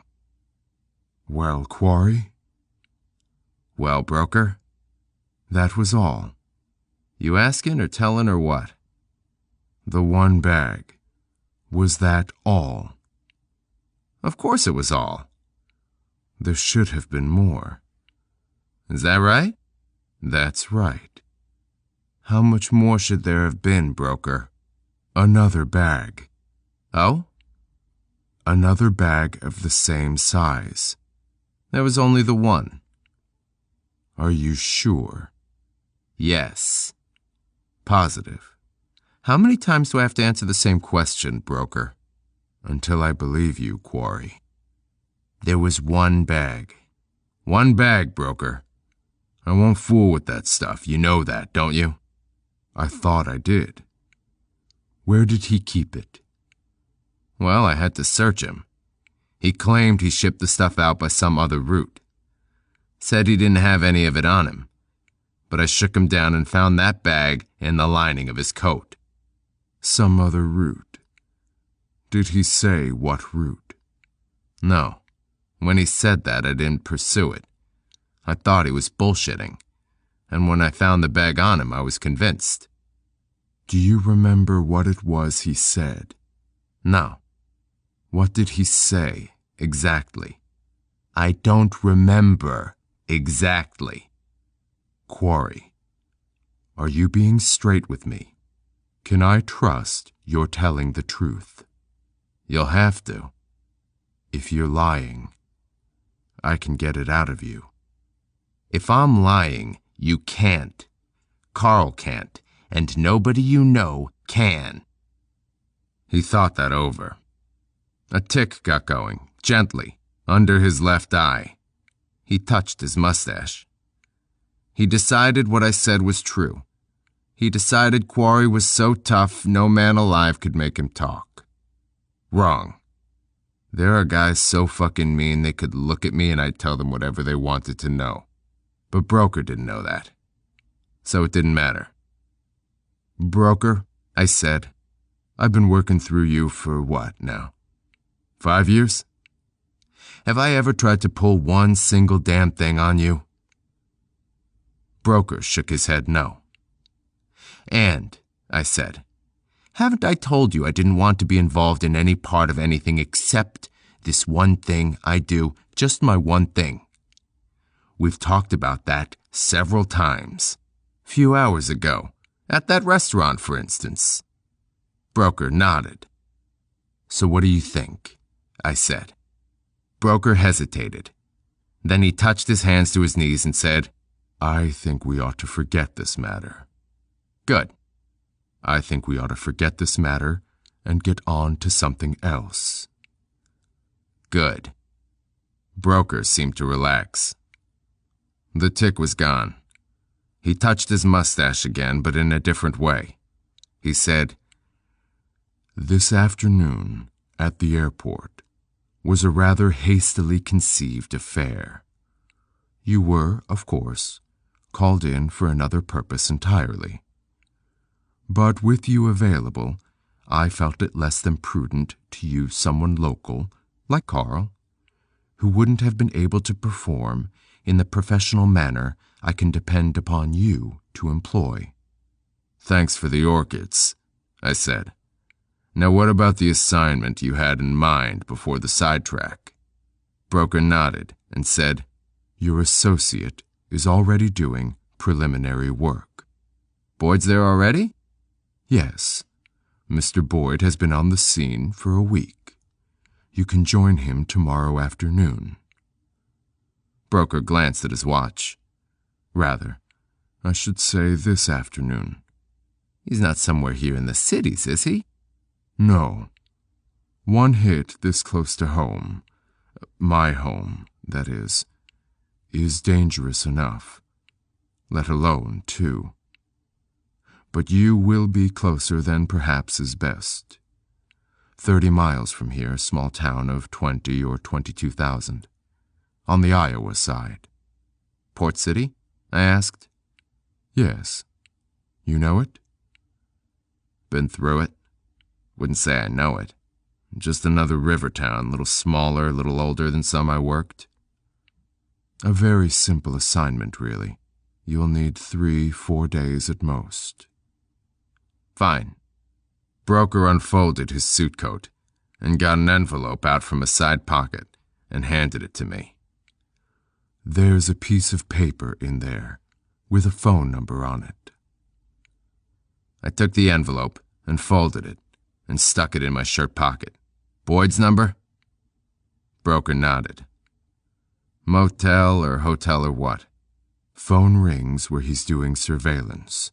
Well, Quarry? Well, Broker? That was all. You asking or telling or what? The one bag. Was that all? Of course it was all. There should have been more. Is that right? That's right. How much more should there have been, Broker? Another bag. Oh? Another bag of the same size. There was only the one. Are you sure? Yes. Positive. How many times do I have to answer the same question, Broker? Until I believe you, Quarry. There was one bag. One bag, Broker. I won't fool with that stuff. You know that, don't you? I thought I did. Where did he keep it? Well, I had to search him. He claimed he shipped the stuff out by some other route. Said he didn't have any of it on him. But I shook him down and found that bag in the lining of his coat. Some other route. Did he say what route? No. When he said that, I didn't pursue it. I thought he was bullshitting. And when I found the bag on him, I was convinced. Do you remember what it was he said? No. What did he say exactly? I don't remember exactly. Quarry, are you being straight with me? Can I trust you're telling the truth? You'll have to. If you're lying, I can get it out of you. If I'm lying, you can't. Carl can't, and nobody you know can. He thought that over. A tick got going, gently, under his left eye. He touched his mustache. He decided what I said was true. He decided Quarry was so tough no man alive could make him talk. Wrong. There are guys so fucking mean they could look at me and I'd tell them whatever they wanted to know. But Broker didn't know that. So it didn't matter. Broker, I said, I've been working through you for what now? 5 years? Have I ever tried to pull one single damn thing on you? Broker shook his head no. And, I said, haven't I told you I didn't want to be involved in any part of anything except this one thing I do, just my one thing? We've talked about that several times. Few hours ago, at that restaurant, for instance. Broker nodded. So what do you think? I said. Broker hesitated. Then he touched his hands to his knees and said, I think we ought to forget this matter. Good. I think we ought to forget this matter and get on to something else. Good. Broker seemed to relax. The tick was gone. He touched his mustache again, but in a different way. He said, This afternoon, at the airport, was a rather hastily conceived affair. You were, of course, called in for another purpose entirely. But with you available, I felt it less than prudent to use someone local, like Carl, who wouldn't have been able to perform in the professional manner I can depend upon you to employ. Thanks for the orchids, I said. Now what about the assignment you had in mind before the sidetrack? Broker nodded and said, Your associate is already doing preliminary work. Boyd's there already? Yes. Mr. Boyd has been on the scene for a week. You can join him tomorrow afternoon. Broker glanced at his watch. Rather, I should say this afternoon. He's not somewhere here in the cities, is he? No. One hit this close to home, my home, that is dangerous enough, let alone two. But you will be closer than perhaps is best. 30 miles from here, a small town of 20 or 22,000, on the Iowa side. Port City? I asked. Yes. You know it? Been through it. Wouldn't say I know it. Just another river town, little smaller, little older than some I worked. A very simple assignment, really. You'll need 3-4 days at most. Fine. Broker unfolded his suit coat and got an envelope out from a side pocket and handed it to me. There's a piece of paper in there with a phone number on it. I took the envelope and folded it and stuck it in my shirt pocket. Boyd's number? Broker nodded. Motel or hotel or what? Phone rings where he's doing surveillance.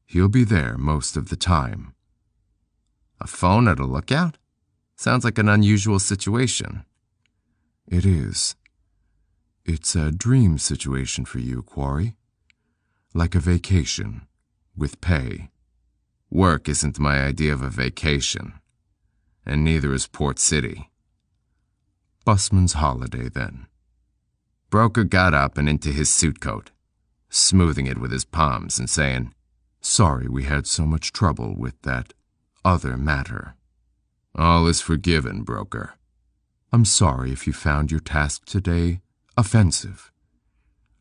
He'll be there most of the time. A phone at a lookout? Sounds like an unusual situation. It is. It's a dream situation for you, Quarry. Like a vacation, with pay. Work isn't my idea of a vacation, and neither is Port City. Busman's holiday, then. Broker got up and into his suit coat, smoothing it with his palms and saying, Sorry we had so much trouble with that other matter. All is forgiven, Broker. I'm sorry if you found your task today offensive.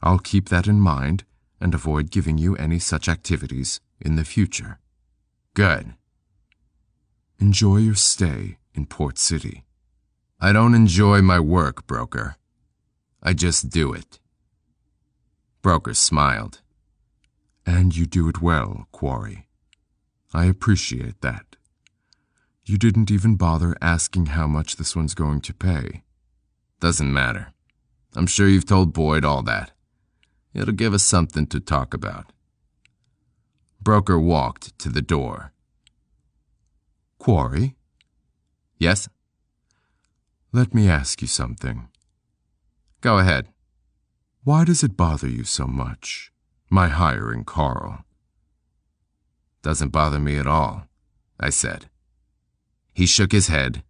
I'll keep that in mind and avoid giving you any such activities in the future. Good. Enjoy your stay in Port City. I don't enjoy my work, Broker. I just do it. Broker smiled. And you do it well, Quarry. I appreciate that. You didn't even bother asking how much this one's going to pay. Doesn't matter. I'm sure you've told Boyd all that. It'll give us something to talk about. Broker walked to the door. Quarry? Yes? Let me ask you something. Go ahead. Why does it bother you so much, my hiring Carl? Doesn't bother me at all, I said. He shook his head,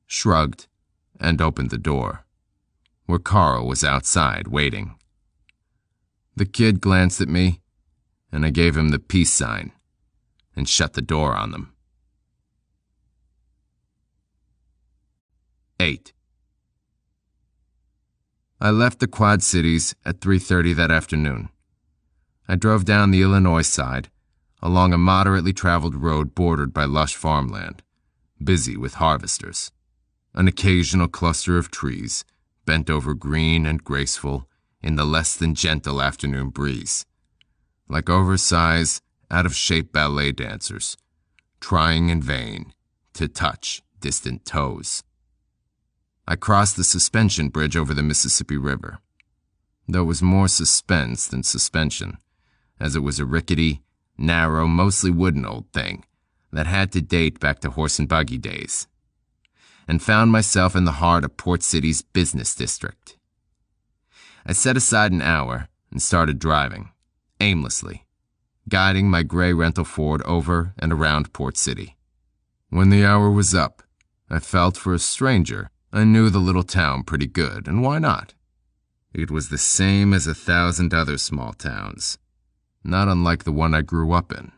shrugged, and opened the door, where Carl was outside waiting. The kid glanced at me, and I gave him the peace sign and shut the door on them. 8. I left the Quad Cities at 3:30 that afternoon. I drove down the Illinois side, along a moderately traveled road bordered by lush farmland, busy with harvesters. An occasional cluster of trees, bent over green and graceful in the less than gentle afternoon breeze, like oversized, out-of-shape ballet dancers, trying in vain to touch distant toes. I crossed the suspension bridge over the Mississippi River. There was more suspense than suspension, as it was a rickety, narrow, mostly wooden old thing that had to date back to horse and buggy days, and found myself in the heart of Port City's business district. I set aside an hour and started driving, aimlessly, guiding my gray rental Ford over and around Port City. When the hour was up, I felt for a stranger I knew the little town pretty good, and why not? It was the same as 1,000 other small towns, not unlike the one I grew up in.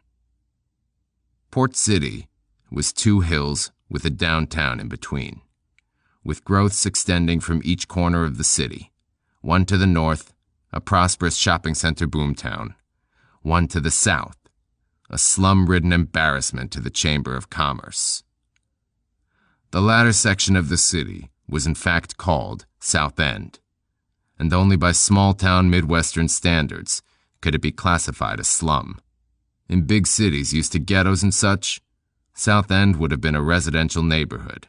Port City, was two hills with a downtown in between, with growths extending from each corner of the city. One to the north, a prosperous shopping center boomtown. One to the south, a slum-ridden embarrassment to the Chamber of Commerce. The latter section of the city was in fact called South End, and only by small-town Midwestern standards could it be classified as slum. In big cities used to ghettos and such, South End would have been a residential neighborhood.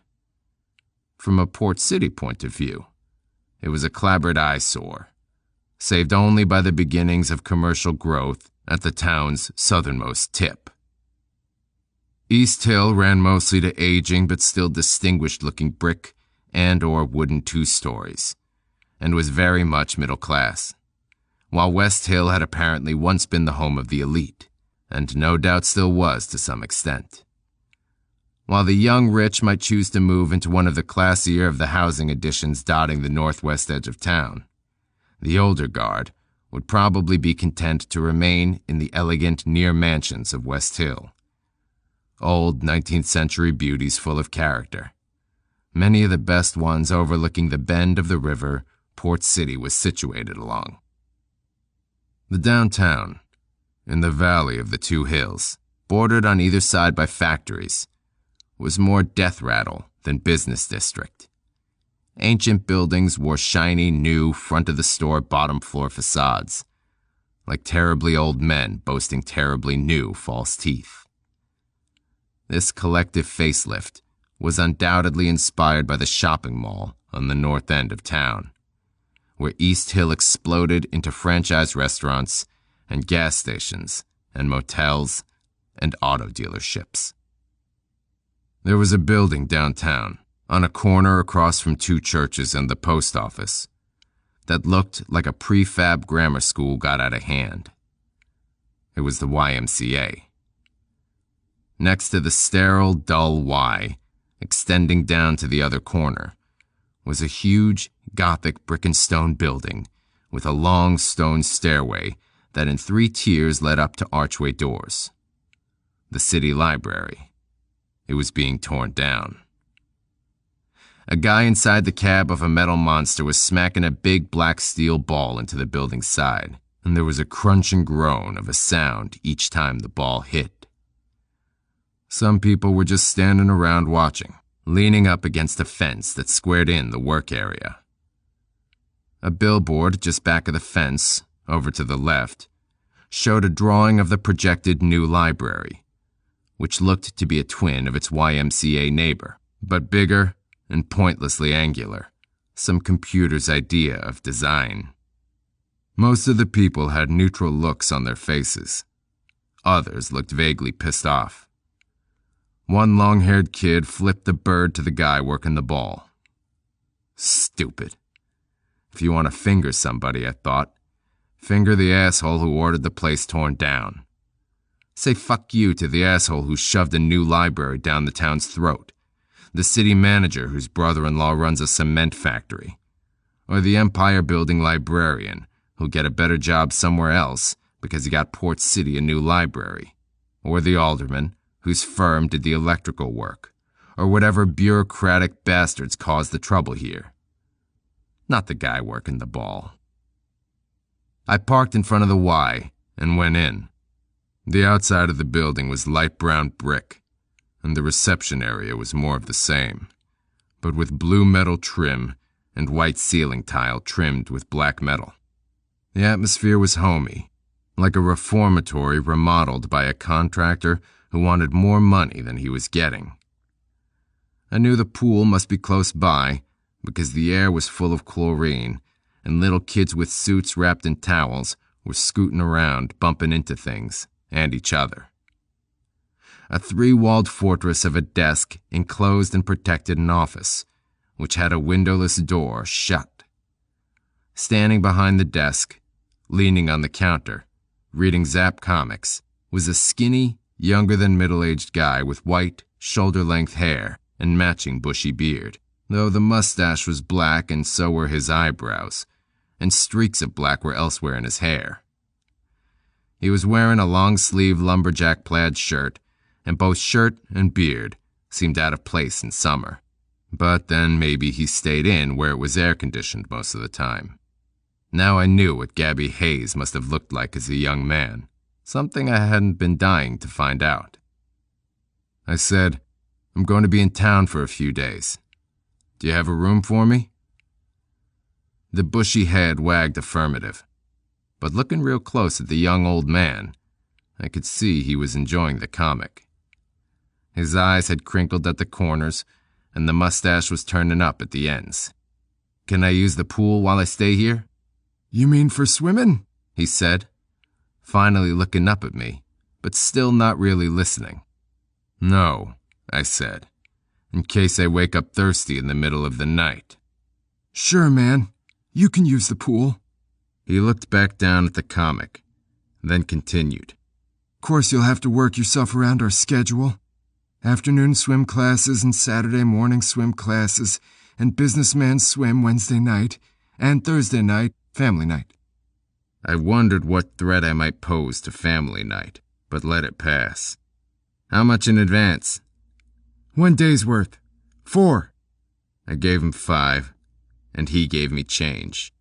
From a Port City point of view, it was a clabbered eyesore, saved only by the beginnings of commercial growth at the town's southernmost tip. East Hill ran mostly to aging but still distinguished-looking brick and or wooden two-stories, and was very much middle class, while West Hill had apparently once been the home of the elite, and no doubt still was to some extent. While the young rich might choose to move into one of the classier of the housing additions dotting the northwest edge of town, the older guard would probably be content to remain in the elegant near mansions of West Hill. Old 19th century beauties full of character, many of the best ones overlooking the bend of the river Port City was situated along. The downtown, in the valley of the two hills, bordered on either side by factories, was more death rattle than business district. Ancient buildings wore shiny, new, front-of-the-store bottom-floor facades, like terribly old men boasting terribly new false teeth. This collective facelift was undoubtedly inspired by the shopping mall on the north end of town, where East Hill exploded into franchise restaurants and gas stations and motels and auto dealerships. There was a building downtown, on a corner across from two churches and the post office, that looked like a prefab grammar school got out of hand. It was the YMCA. Next to the sterile, dull Y, extending down to the other corner, was a huge, Gothic brick and stone building with a long stone stairway that in 3 tiers led up to archway doors. The city library. It was being torn down. A guy inside the cab of a metal monster was smacking a big black steel ball into the building's side, and there was a crunch and groan of a sound each time the ball hit. Some people were just standing around watching, leaning up against a fence that squared in the work area. A billboard just back of the fence, over to the left, showed a drawing of the projected new library, which looked to be a twin of its YMCA neighbor, but bigger and pointlessly angular, some computer's idea of design. Most of the people had neutral looks on their faces. Others looked vaguely pissed off. One long-haired kid flipped the bird to the guy working the ball. Stupid. If you want to finger somebody, I thought, finger the asshole who ordered the place torn down. Say fuck you to the asshole who shoved a new library down the town's throat, the city manager whose brother-in-law runs a cement factory, or the empire-building librarian who'll get a better job somewhere else because he got Port City a new library, or the alderman whose firm did the electrical work, or whatever bureaucratic bastards caused the trouble here. Not the guy working the ball. I parked in front of the Y and went in. The outside of the building was light brown brick, and the reception area was more of the same, but with blue metal trim and white ceiling tile trimmed with black metal. The atmosphere was homey, like a reformatory remodeled by a contractor who wanted more money than he was getting. I knew the pool must be close by because the air was full of chlorine, and little kids with suits wrapped in towels were scooting around, bumping into things and each other. A 3-walled fortress of a desk enclosed and protected an office, which had a windowless door shut. Standing behind the desk, leaning on the counter, reading Zap comics, was a skinny, younger-than-middle-aged guy with white, shoulder-length hair and matching bushy beard, though the mustache was black and so were his eyebrows, and streaks of black were elsewhere in his hair. He was wearing a long-sleeved lumberjack plaid shirt and both shirt and beard seemed out of place in summer. But then maybe he stayed in where it was air-conditioned most of the time. Now I knew what Gabby Hayes must have looked like as a young man, something I hadn't been dying to find out. I said, "I'm going to be in town for a few days. Do you have a room for me?" The bushy head wagged affirmative, but looking real close at the young old man, I could see he was enjoying the comic. His eyes had crinkled at the corners, and the mustache was turning up at the ends. "Can I use the pool while I stay here?" You mean for swimming? He said, finally looking up at me, but still not really listening. "No," I said, "in case I wake up thirsty in the middle of the night." Sure, man. You can use the pool. He looked back down at the comic, then continued. Of course, you'll have to work yourself around our schedule. Afternoon swim classes and Saturday morning swim classes, and businessman swim Wednesday night, and Thursday night, family night. I wondered what threat I might pose to family night, but let it pass. "How much in advance?" 1 day's worth. 4. I gave him 5, and he gave me change.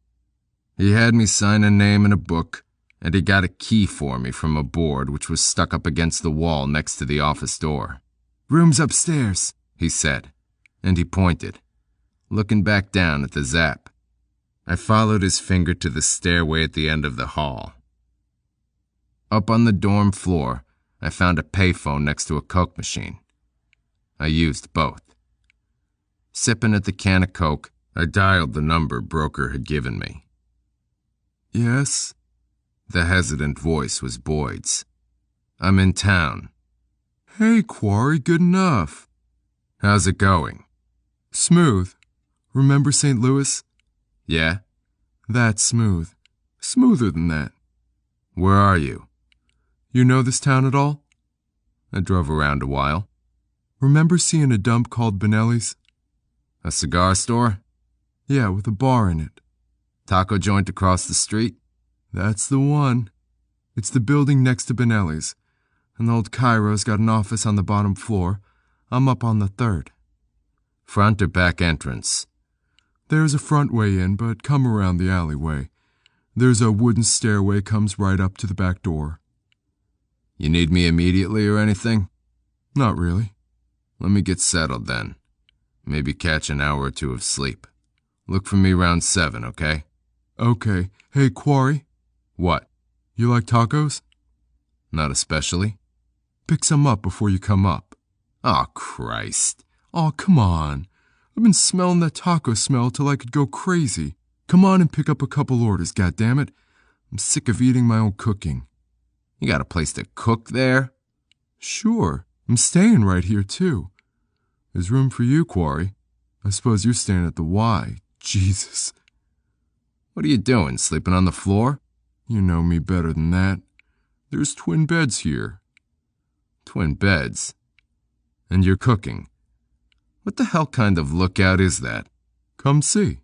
He had me sign a name in a book, and he got a key for me from a board which was stuck up against the wall next to the office door. Room's upstairs, he said, and he pointed, looking back down at the zap. I followed his finger to the stairway at the end of the hall. Up on the dorm floor, I found a payphone next to a Coke machine. I used both. Sipping at the can of Coke, I dialed the number broker had given me. Yes? The hesitant voice was Boyd's. "I'm in town." Hey, Quarry, good enough. "How's it going?" Smooth. Remember St. Louis? "Yeah? That's smooth. Smoother than that. Where are you?" You know this town at all? I drove around a while. Remember seeing a dump called Benelli's? A cigar store? Yeah, with a bar in it. Taco joint across the street? That's the one. It's the building next to Benelli's, and old Cairo's got an office on the bottom floor. I'm up on the 3rd. Front or back entrance? There's a front way in, but come around the alleyway. There's a wooden stairway comes right up to the back door. You need me immediately or anything? Not really. Let me get settled then. Maybe catch an hour or 2 of sleep. Look for me around 7, okay? Okay. Hey, Quarry. What? You like tacos? Not especially. Pick some up before you come up. Oh, Christ. Oh, come on. I've been smelling that taco smell till I could go crazy. Come on and pick up a couple orders, goddammit. I'm sick of eating my own cooking. You got a place to cook there? Sure. I'm staying right here, too. There's room for you, Quarry. I suppose you're staying at the Y. Jesus. What are you doing, sleeping on the floor? You know me better than that. There's twin beds here. Twin beds? And you're cooking? What the hell kind of lookout is that? Come see.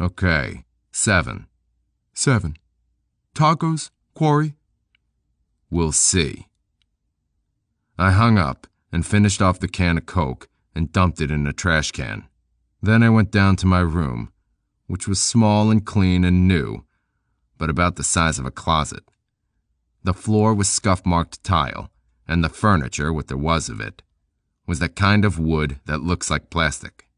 Okay. 7. 7. Tacos, Quarry? We'll see. I hung up and finished off the can of Coke and dumped it in a trash can. Then I went down to my room, which was small and clean and new, but about the size of a closet. The floor was scuff-marked tile, and the furniture, what there was of it, was that kind of wood that looks like plastic.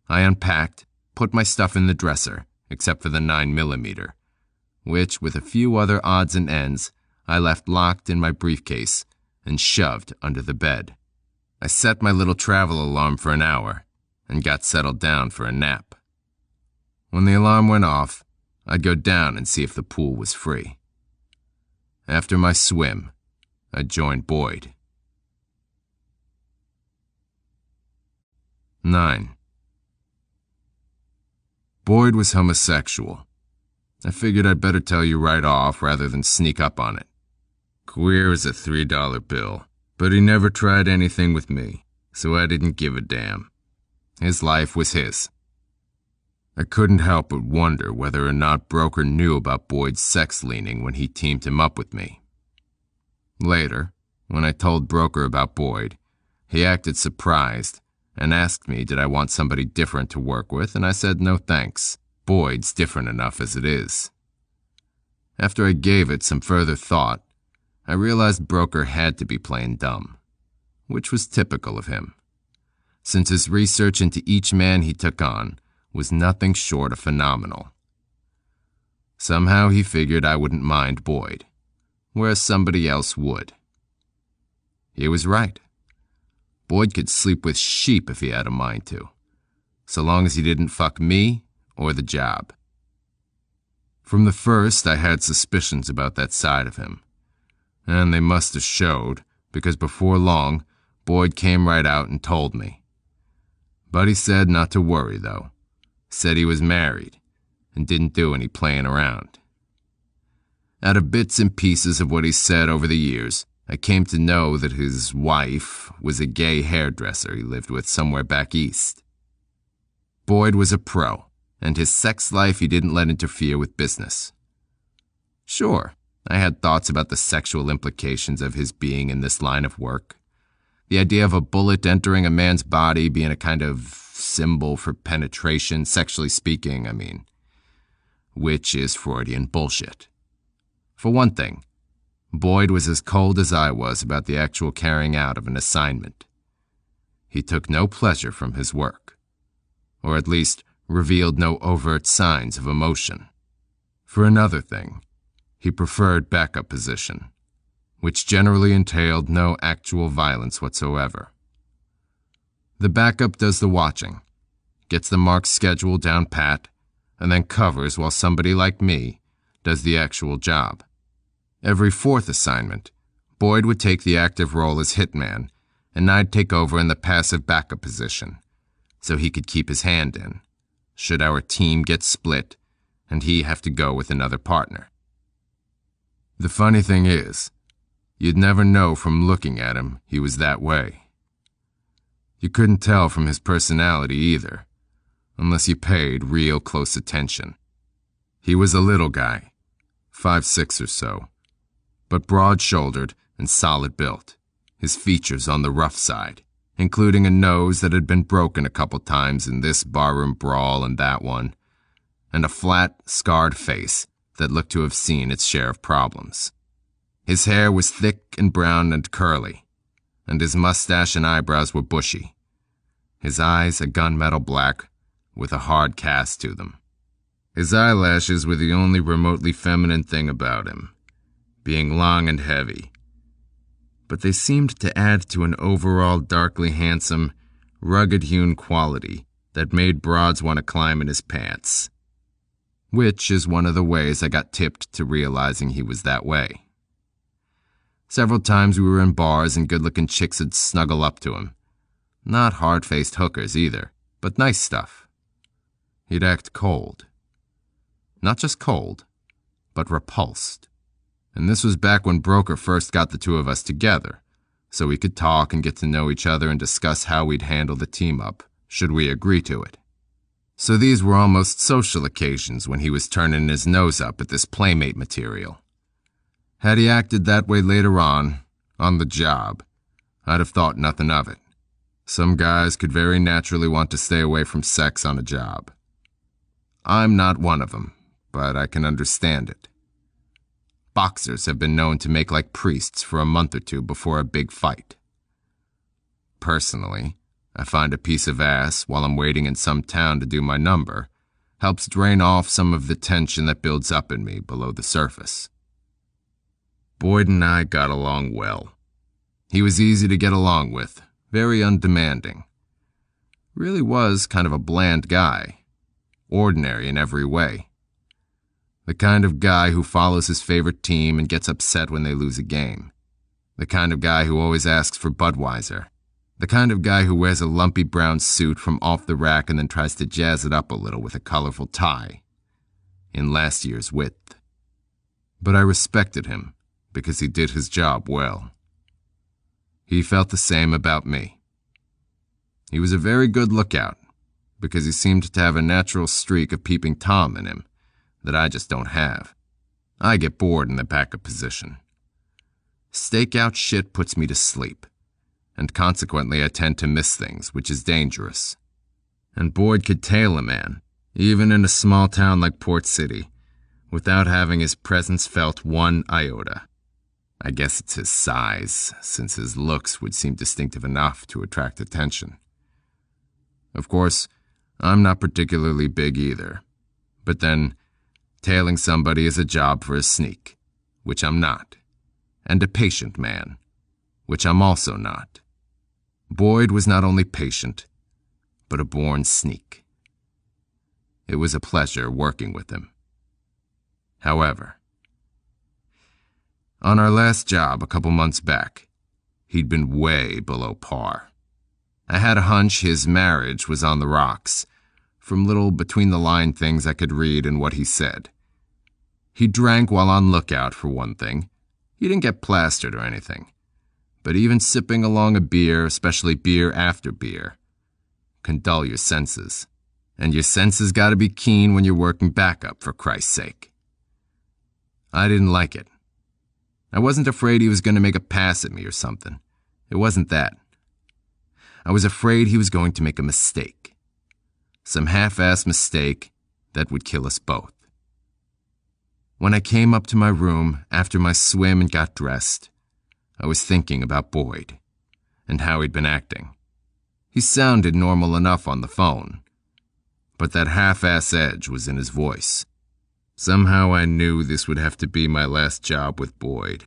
I unpacked, put my stuff in the dresser, except for the 9mm, which, with a few other odds and ends, I left locked in my briefcase and shoved under the bed. I set my little travel alarm for an hour and got settled down for a nap. When the alarm went off, I'd go down and see if the pool was free. After my swim, I'd join Boyd. 9. Boyd was homosexual. I figured I'd better tell you right off rather than sneak up on it. Queer as a $3 bill, but he never tried anything with me, so I didn't give a damn. His life was his. I couldn't help but wonder whether or not Broker knew about Boyd's sex leaning when he teamed him up with me. Later, When I told Broker about Boyd, he acted surprised and asked me did I want somebody different to work with, and I said no thanks. Boyd's different enough as it is. After I gave it some further thought, I realized Broker had to be playing dumb, which was typical of him, since his research into each man he took on was nothing short of phenomenal. Somehow he figured I wouldn't mind Boyd, whereas somebody else would. He was right. Boyd could sleep with sheep if he had a mind to, so long as he didn't fuck me or the job. From the first, I had suspicions about that side of him, and they must have showed, because before long, Boyd came right out and told me. But he said not to worry, though. Said he was married and didn't do any playing around. Out of bits and pieces of what he said over the years, I came to know that his wife was a gay hairdresser he lived with somewhere back east. Boyd was a pro, and his sex life he didn't let interfere with business. Sure, I had thoughts about the sexual implications of his being in this line of work. The idea of a bullet entering a man's body being a kind of symbol for penetration, sexually speaking, I mean, which is Freudian bullshit. For one thing, Boyd was as cold as I was about the actual carrying out of an assignment. He took no pleasure from his work, or at least revealed no overt signs of emotion. For another thing, he preferred backup position, which generally entailed no actual violence whatsoever. The backup does the watching, gets the marked schedule down pat, and then covers while somebody like me does the actual job. Every fourth assignment, Boyd would take the active role as hitman, and I'd take over in the passive backup position, so he could keep his hand in, should our team get split and he have to go with another partner. The funny thing is, you'd never know from looking at him he was that way. You couldn't tell from his personality either, unless you paid real close attention. He was a little guy, 5'6" or so, but broad-shouldered and solid built, his features on the rough side, including a nose that had been broken a couple times in this barroom brawl and that one, and a flat, scarred face that looked to have seen its share of problems. His hair was thick and brown and curly, and his mustache and eyebrows were bushy. His eyes a gunmetal black with a hard cast to them. His eyelashes were the only remotely feminine thing about him, being long and heavy, but they seemed to add to an overall darkly handsome, rugged-hewn quality that made broads want to climb in his pants, which is one of the ways I got tipped to realizing he was that way. Several times we were in bars and good-looking chicks would snuggle up to him. Not hard-faced hookers either, but nice stuff. He'd act cold. Not just cold, but repulsed. And this was back when Broker first got the two of us together, so we could talk and get to know each other and discuss how we'd handle the team up, should we agree to it. So these were almost social occasions when he was turning his nose up at this playmate material. Had he acted that way later on the job, I'd have thought nothing of it. Some guys could very naturally want to stay away from sex on a job. I'm not one of them, but I can understand it. Boxers have been known to make like priests for a month or two before a big fight. Personally, I find a piece of ass while I'm waiting in some town to do my number helps drain off some of the tension that builds up in me below the surface. Boyd and I got along well. He was easy to get along with, very undemanding. Really was kind of a bland guy, ordinary in every way. The kind of guy who follows his favorite team and gets upset when they lose a game. The kind of guy who always asks for Budweiser. The kind of guy who wears a lumpy brown suit from off the rack and then tries to jazz it up a little with a colorful tie. In last year's width. But I respected him because he did his job well. He felt the same about me. He was a very good lookout because he seemed to have a natural streak of peeping Tom in him that I just don't have. I get bored in the backup position. Stakeout shit puts me to sleep, and consequently I tend to miss things, which is dangerous. And Boyd could tail a man, even in a small town like Port City, without having his presence felt one iota. I guess it's his size, since his looks would seem distinctive enough to attract attention. Of course, I'm not particularly big either, but then, tailing somebody is a job for a sneak, which I'm not, and a patient man, which I'm also not. Boyd was not only patient, but a born sneak. It was a pleasure working with him. However, on our last job a couple months back, he'd been way below par. I had a hunch his marriage was on the rocks, from little between-the-line things I could read in what he said. He drank while on lookout, for one thing. He didn't get plastered or anything. But even sipping along a beer, especially beer after beer, can dull your senses. And your senses gotta be keen when you're working backup, for Christ's sake. I didn't like it. I wasn't afraid he was going to make a pass at me or something. It wasn't that. I was afraid he was going to make a mistake. Some half-assed mistake that would kill us both. When I came up to my room after my swim and got dressed, I was thinking about Boyd and how he'd been acting. He sounded normal enough on the phone, but that half-ass edge was in his voice. Somehow I knew this would have to be my last job with Boyd.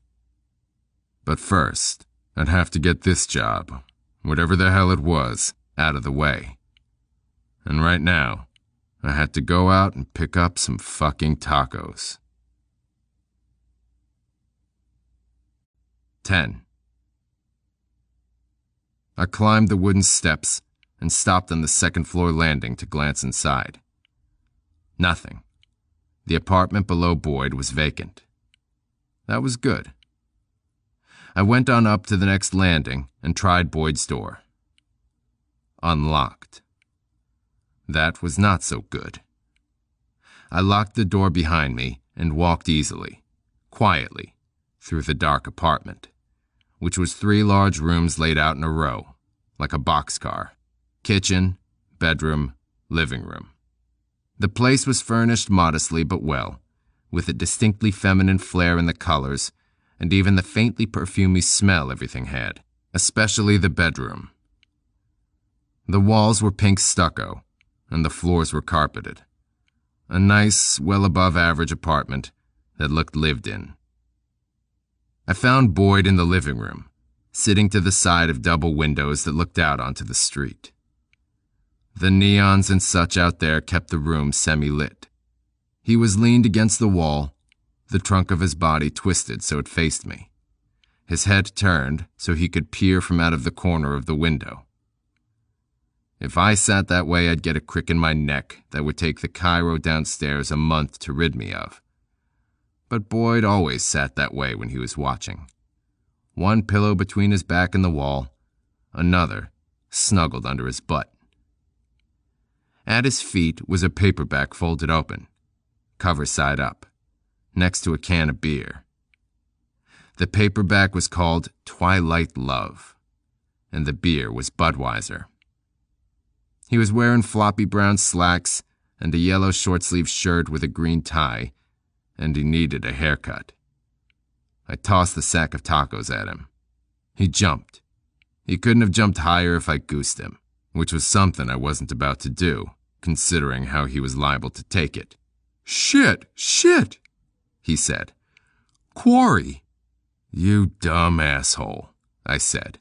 But first, I'd have to get this job, whatever the hell it was, out of the way. And right now, I had to go out and pick up some fucking tacos. 10. I climbed the wooden steps and stopped on the second-floor landing to glance inside. Nothing. The apartment below Boyd was vacant. That was good. I went on up to the next landing and tried Boyd's door. Unlocked. That was not so good. I locked the door behind me and walked easily, quietly, through the dark apartment, which was 3 large rooms laid out in a row, like a boxcar. Kitchen, bedroom, living room. The place was furnished modestly but well, with a distinctly feminine flair in the colors and even the faintly perfumey smell everything had, especially the bedroom. The walls were pink stucco, and the floors were carpeted. A nice, well-above-average apartment that looked lived in. I found Boyd in the living room, sitting to the side of double windows that looked out onto the street. The neons and such out there kept the room semi-lit. He was leaned against the wall, the trunk of his body twisted so it faced me. His head turned so he could peer from out of the corner of the window. If I sat that way, I'd get a crick in my neck that would take the Cairo downstairs a month to rid me of. But Boyd always sat that way when he was watching. One pillow between his back and the wall, another snuggled under his butt. At his feet was a paperback folded open, cover side up, next to a can of beer. The paperback was called Twilight Love, and the beer was Budweiser. He was wearing floppy brown slacks and a yellow short-sleeved shirt with a green tie, and he needed a haircut. I tossed the sack of tacos at him. He jumped. He couldn't have jumped higher if I goosed him, which was something I wasn't about to do, considering how he was liable to take it. "Shit, he said. "Quarry." "You dumb asshole," I said.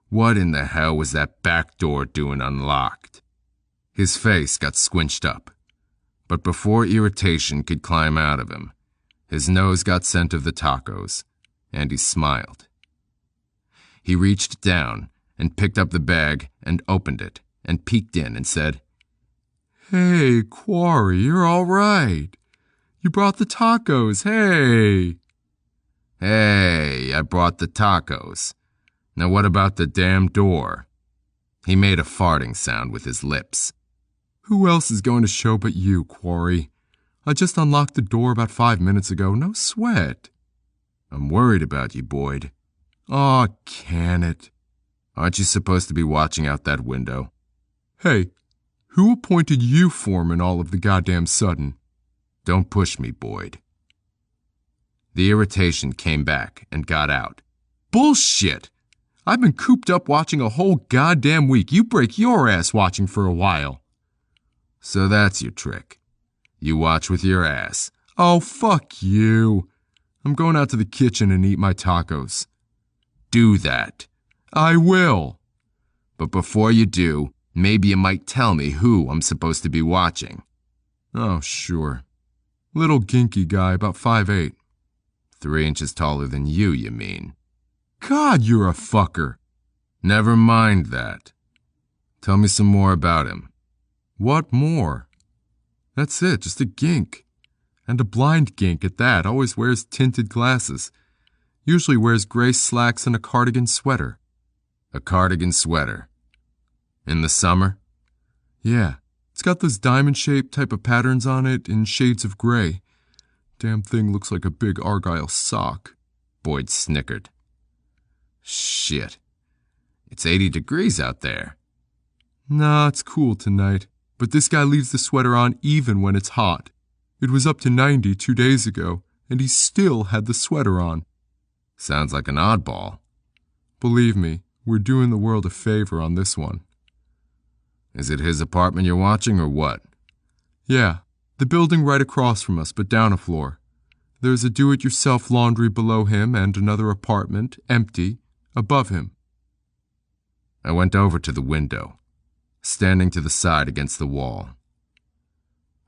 "What in the hell was that back door doing unlocked?" His face got squinched up, but before irritation could climb out of him, his nose got scent of the tacos, and he smiled. He reached down and picked up the bag and opened it and peeked in and said, "Hey, Quarry, you're all right. You brought the tacos, hey." "Hey, I brought the tacos. Now what about the damn door?" He made a farting sound with his lips. "Who else is going to show but you, Quarry? I just unlocked the door about 5 minutes ago, no sweat." I'm worried about you, Boyd. Aw, can it? Aren't you supposed to be watching out that window? Hey, who appointed you foreman all of the goddamn sudden? Don't push me, Boyd. The irritation came back and got out. Bullshit! I've been cooped up watching a whole goddamn week. You break your ass watching for a while. So that's your trick. You watch with your ass. Oh, fuck you. I'm going out to the kitchen and eat my tacos. Do that. I will. But before you do, maybe you might tell me who I'm supposed to be watching. Oh, sure. Little ginky guy, about 5'8". 3 inches taller than you mean. God, you're a fucker. Never mind that. Tell me some more about him. What more? That's it, just a gink. And a blind gink at that, always wears tinted glasses. Usually wears gray slacks and a cardigan sweater. A cardigan sweater? In the summer? Yeah, it's got those diamond-shaped type of patterns on it in shades of gray. Damn thing looks like a big Argyle sock. Boyd snickered. Shit. It's 80 degrees out there. Nah, it's cool tonight. But this guy leaves the sweater on even when it's hot. It was up to 90 2 days ago, and he still had the sweater on. Sounds like an oddball. Believe me, we're doing the world a favor on this one. Is it his apartment you're watching, or what? Yeah, the building right across from us, but down a floor. There's a do-it-yourself laundry below him and another apartment, empty, above him. I went over to the window, standing to the side against the wall.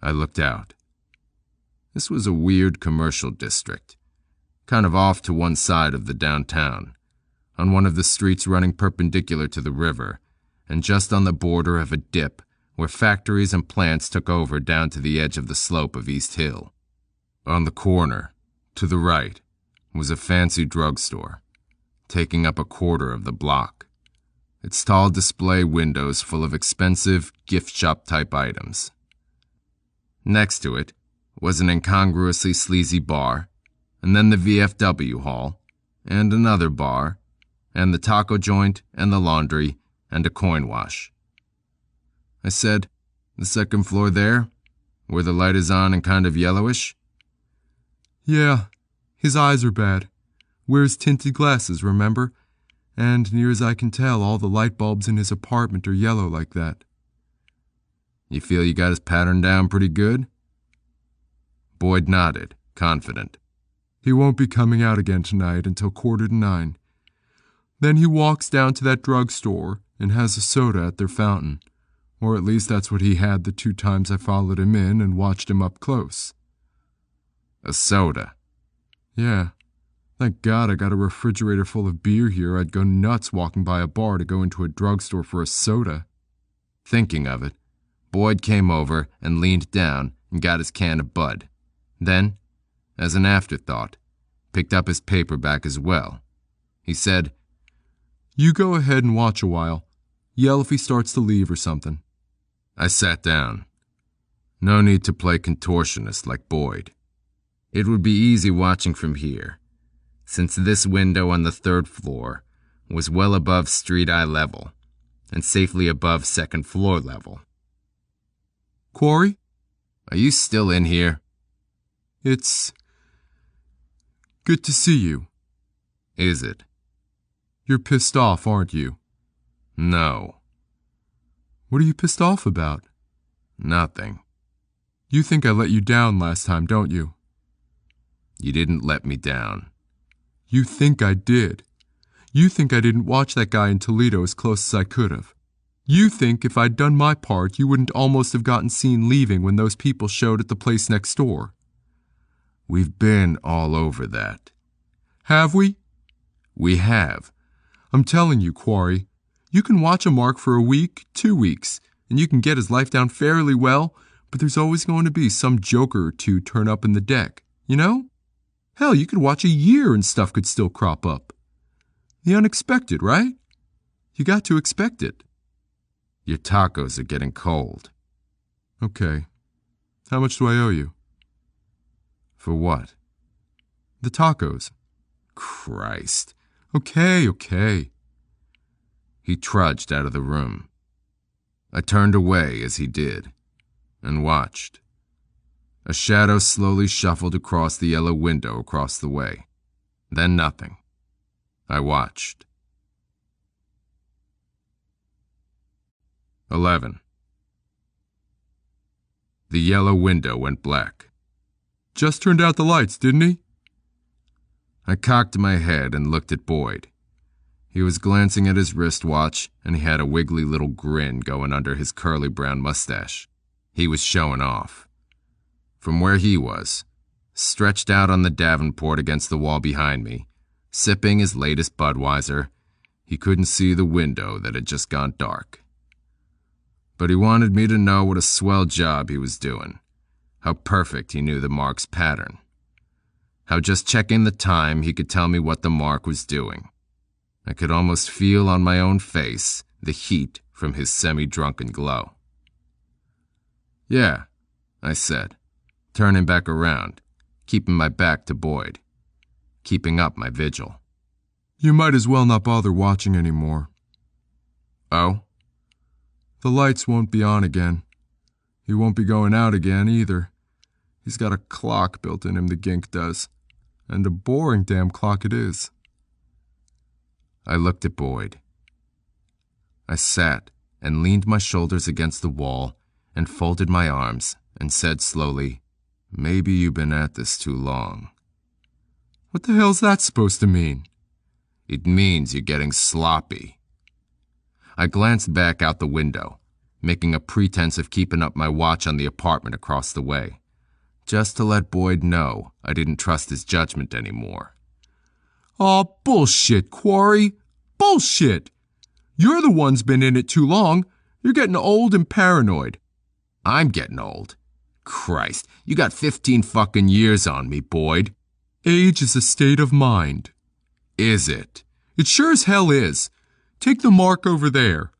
I looked out. This was a weird commercial district, kind of off to one side of the downtown, on one of the streets running perpendicular to the river, and just on the border of a dip where factories and plants took over down to the edge of the slope of East Hill. On the corner, to the right, was a fancy drugstore, taking up a quarter of the block. Its tall display windows full of expensive gift shop-type items. Next to it was an incongruously sleazy bar, and then the VFW hall, and another bar, and the taco joint, and the laundry, and a coin wash. I said, "The second floor there, where the light is on and kind of yellowish?" Yeah, his eyes are bad. Wears tinted glasses, remember? And near as I can tell, all the light bulbs in his apartment are yellow like that. You feel you got his pattern down pretty good? Boyd nodded, confident. He won't be coming out again tonight until 8:45. Then he walks down to that drugstore and has a soda at their fountain. Or at least that's what he had the 2 times I followed him in and watched him up close. A soda? Yeah. Thank God I got a refrigerator full of beer here. I'd go nuts walking by a bar to go into a drugstore for a soda. Thinking of it, Boyd came over and leaned down and got his can of Bud. Then, as an afterthought, picked up his paperback as well. He said, "You go ahead and watch a while. Yell if he starts to leave or something." I sat down. No need to play contortionist like Boyd. It would be easy watching from here, since this window on the 3rd floor was well above street eye level and safely above 2nd floor level. "Quarry? Are you still in here?" It's good to see you." "Is it?" "You're pissed off, aren't you?" "No." "What are you pissed off about?" "Nothing." "You think I let you down last time, don't you?" "You didn't let me down." "You think I did. You think I didn't watch that guy in Toledo as close as I could have. You think if I'd done my part, you wouldn't almost have gotten seen leaving when those people showed at the place next door." "We've been all over that." "Have we?" "We have." "I'm telling you, Quarry, you can watch a mark for a week, 2 weeks, and you can get his life down fairly well, but there's always going to be some joker or two turn up in the deck, you know? Hell, you could watch a year and stuff could still crop up. The unexpected, right? You got to expect it." "Your tacos are getting cold." "Okay. How much do I owe you?" "For what?" "The tacos. Christ. Okay. He trudged out of the room. I turned away as he did, and watched. A shadow slowly shuffled across the yellow window across the way. Then nothing. I watched. 11. The yellow window went black. Just turned out the lights, didn't he? I cocked my head and looked at Boyd. He was glancing at his wristwatch, and he had a wiggly little grin going under his curly brown mustache. He was showing off. From where he was, stretched out on the Davenport against the wall behind me, sipping his latest Budweiser, he couldn't see the window that had just gone dark. But he wanted me to know what a swell job he was doing, how perfect he knew the mark's pattern, how just checking the time he could tell me what the mark was doing. I could almost feel on my own face the heat from his semi-drunken glow. Yeah, I said, turning back around, keeping my back to Boyd, keeping up my vigil. You might as well not bother watching anymore. Oh? The lights won't be on again. He won't be going out again either. He's got a clock built in him, the gink does. And a boring damn clock it is. I looked at Boyd. I sat and leaned my shoulders against the wall and folded my arms and said slowly, Maybe you've been at this too long. What the hell's that supposed to mean? It means you're getting sloppy. I glanced back out the window, making a pretense of keeping up my watch on the apartment across the way, just to let Boyd know I didn't trust his judgment anymore. Aw, bullshit, Quarry. Bullshit. You're the one's been in it too long. You're getting old and paranoid. I'm getting old. Christ, you got 15 fucking years on me, Boyd. Age is a state of mind. Is it? It sure as hell is. Take the mark over there,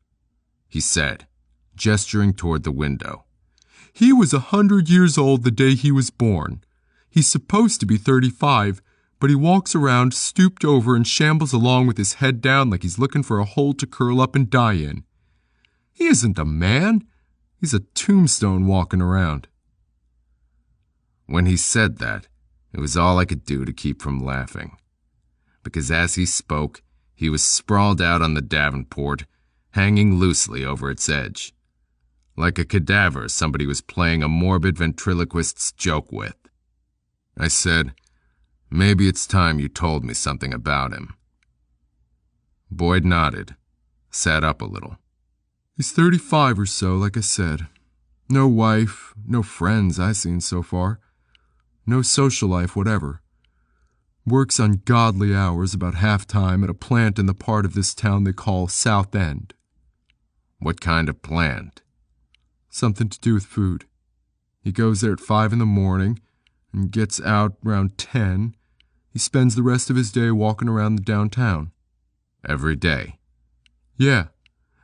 he said, gesturing toward the window. He was 100 years old the day he was born. He's supposed to be 35, but he walks around stooped over and shambles along with his head down like he's looking for a hole to curl up and die in. He isn't a man. He's a tombstone walking around. When he said that, it was all I could do to keep from laughing. Because as he spoke, he was sprawled out on the Davenport, hanging loosely over its edge. Like a cadaver somebody was playing a morbid ventriloquist's joke with. I said, Maybe it's time you told me something about him. Boyd nodded, sat up a little. He's 35 or so, like I said. No wife, no friends I've seen so far. No social life, whatever. Works ungodly hours about half-time at a plant in the part of this town they call South End. What kind of plant? Something to do with food. He goes there at 5 in the morning and gets out around 10. He spends the rest of his day walking around the downtown. Every day? Yeah.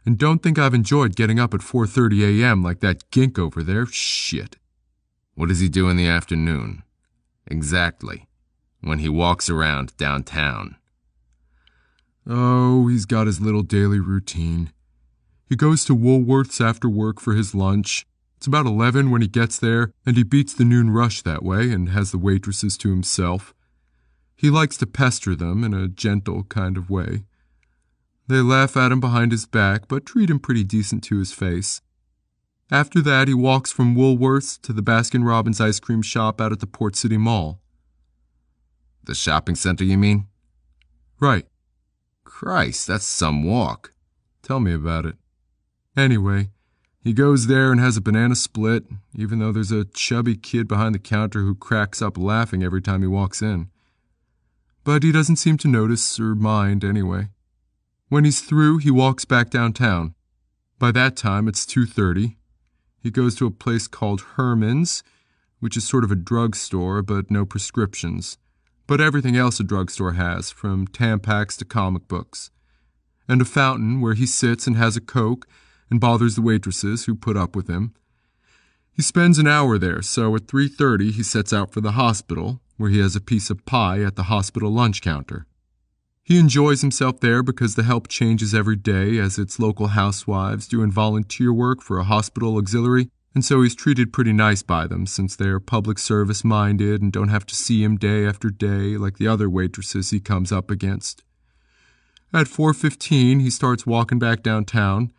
And don't think I've enjoyed getting up at 4:30 a.m. like that gink over there. Shit. What does he do in the afternoon? Exactly. When he walks around downtown. Oh, he's got his little daily routine. He goes to Woolworth's after work for his lunch. It's about 11 when he gets there, and he beats the noon rush that way and has the waitresses to himself. He likes to pester them in a gentle kind of way. They laugh at him behind his back, but treat him pretty decent to his face. After that, he walks from Woolworth's to the Baskin-Robbins ice cream shop out at the Port City Mall. The shopping center, you mean? Right. Christ, that's some walk. Tell me about it. Anyway, he goes there and has a banana split, even though there's a chubby kid behind the counter who cracks up laughing every time he walks in. But he doesn't seem to notice or mind anyway. When he's through, he walks back downtown. By that time, it's 2:30. He goes to a place called Herman's, which is sort of a drugstore, but no prescriptions. But everything else a drugstore has, from Tampax to comic books. And a fountain where he sits and has a Coke and bothers the waitresses who put up with him. He spends an hour there, so at 3:30 he sets out for the hospital, where he has a piece of pie at the hospital lunch counter. He enjoys himself there because the help changes every day as its local housewives doing volunteer work for a hospital auxiliary, and so he's treated pretty nice by them since they're public service minded and don't have to see him day after day like the other waitresses he comes up against. At 4:15, he starts walking back downtown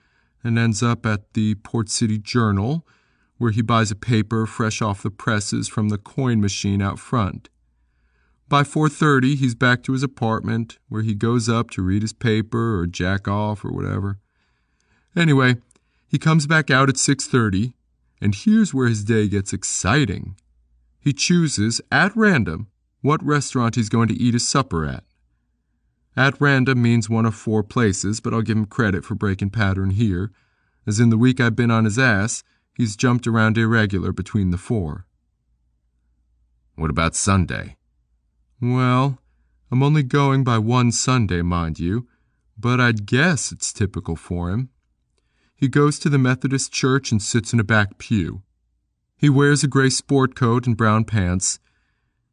and ends up at the Port City Journal, where he buys a paper fresh off the presses from the coin machine out front. By 4:30, he's back to his apartment, where he goes up to read his paper or jack off or whatever. Anyway, he comes back out at 6:30, and here's where his day gets exciting. He chooses, at random, what restaurant he's going to eat his supper at. At random means one of 4 places, but I'll give him credit for breaking pattern here, as in the week I've been on his ass, he's jumped around irregular between the 4. What about Sunday? Well, I'm only going by one Sunday, mind you, but I'd guess it's typical for him. He goes to the Methodist church and sits in a back pew. He wears a gray sport coat and brown pants.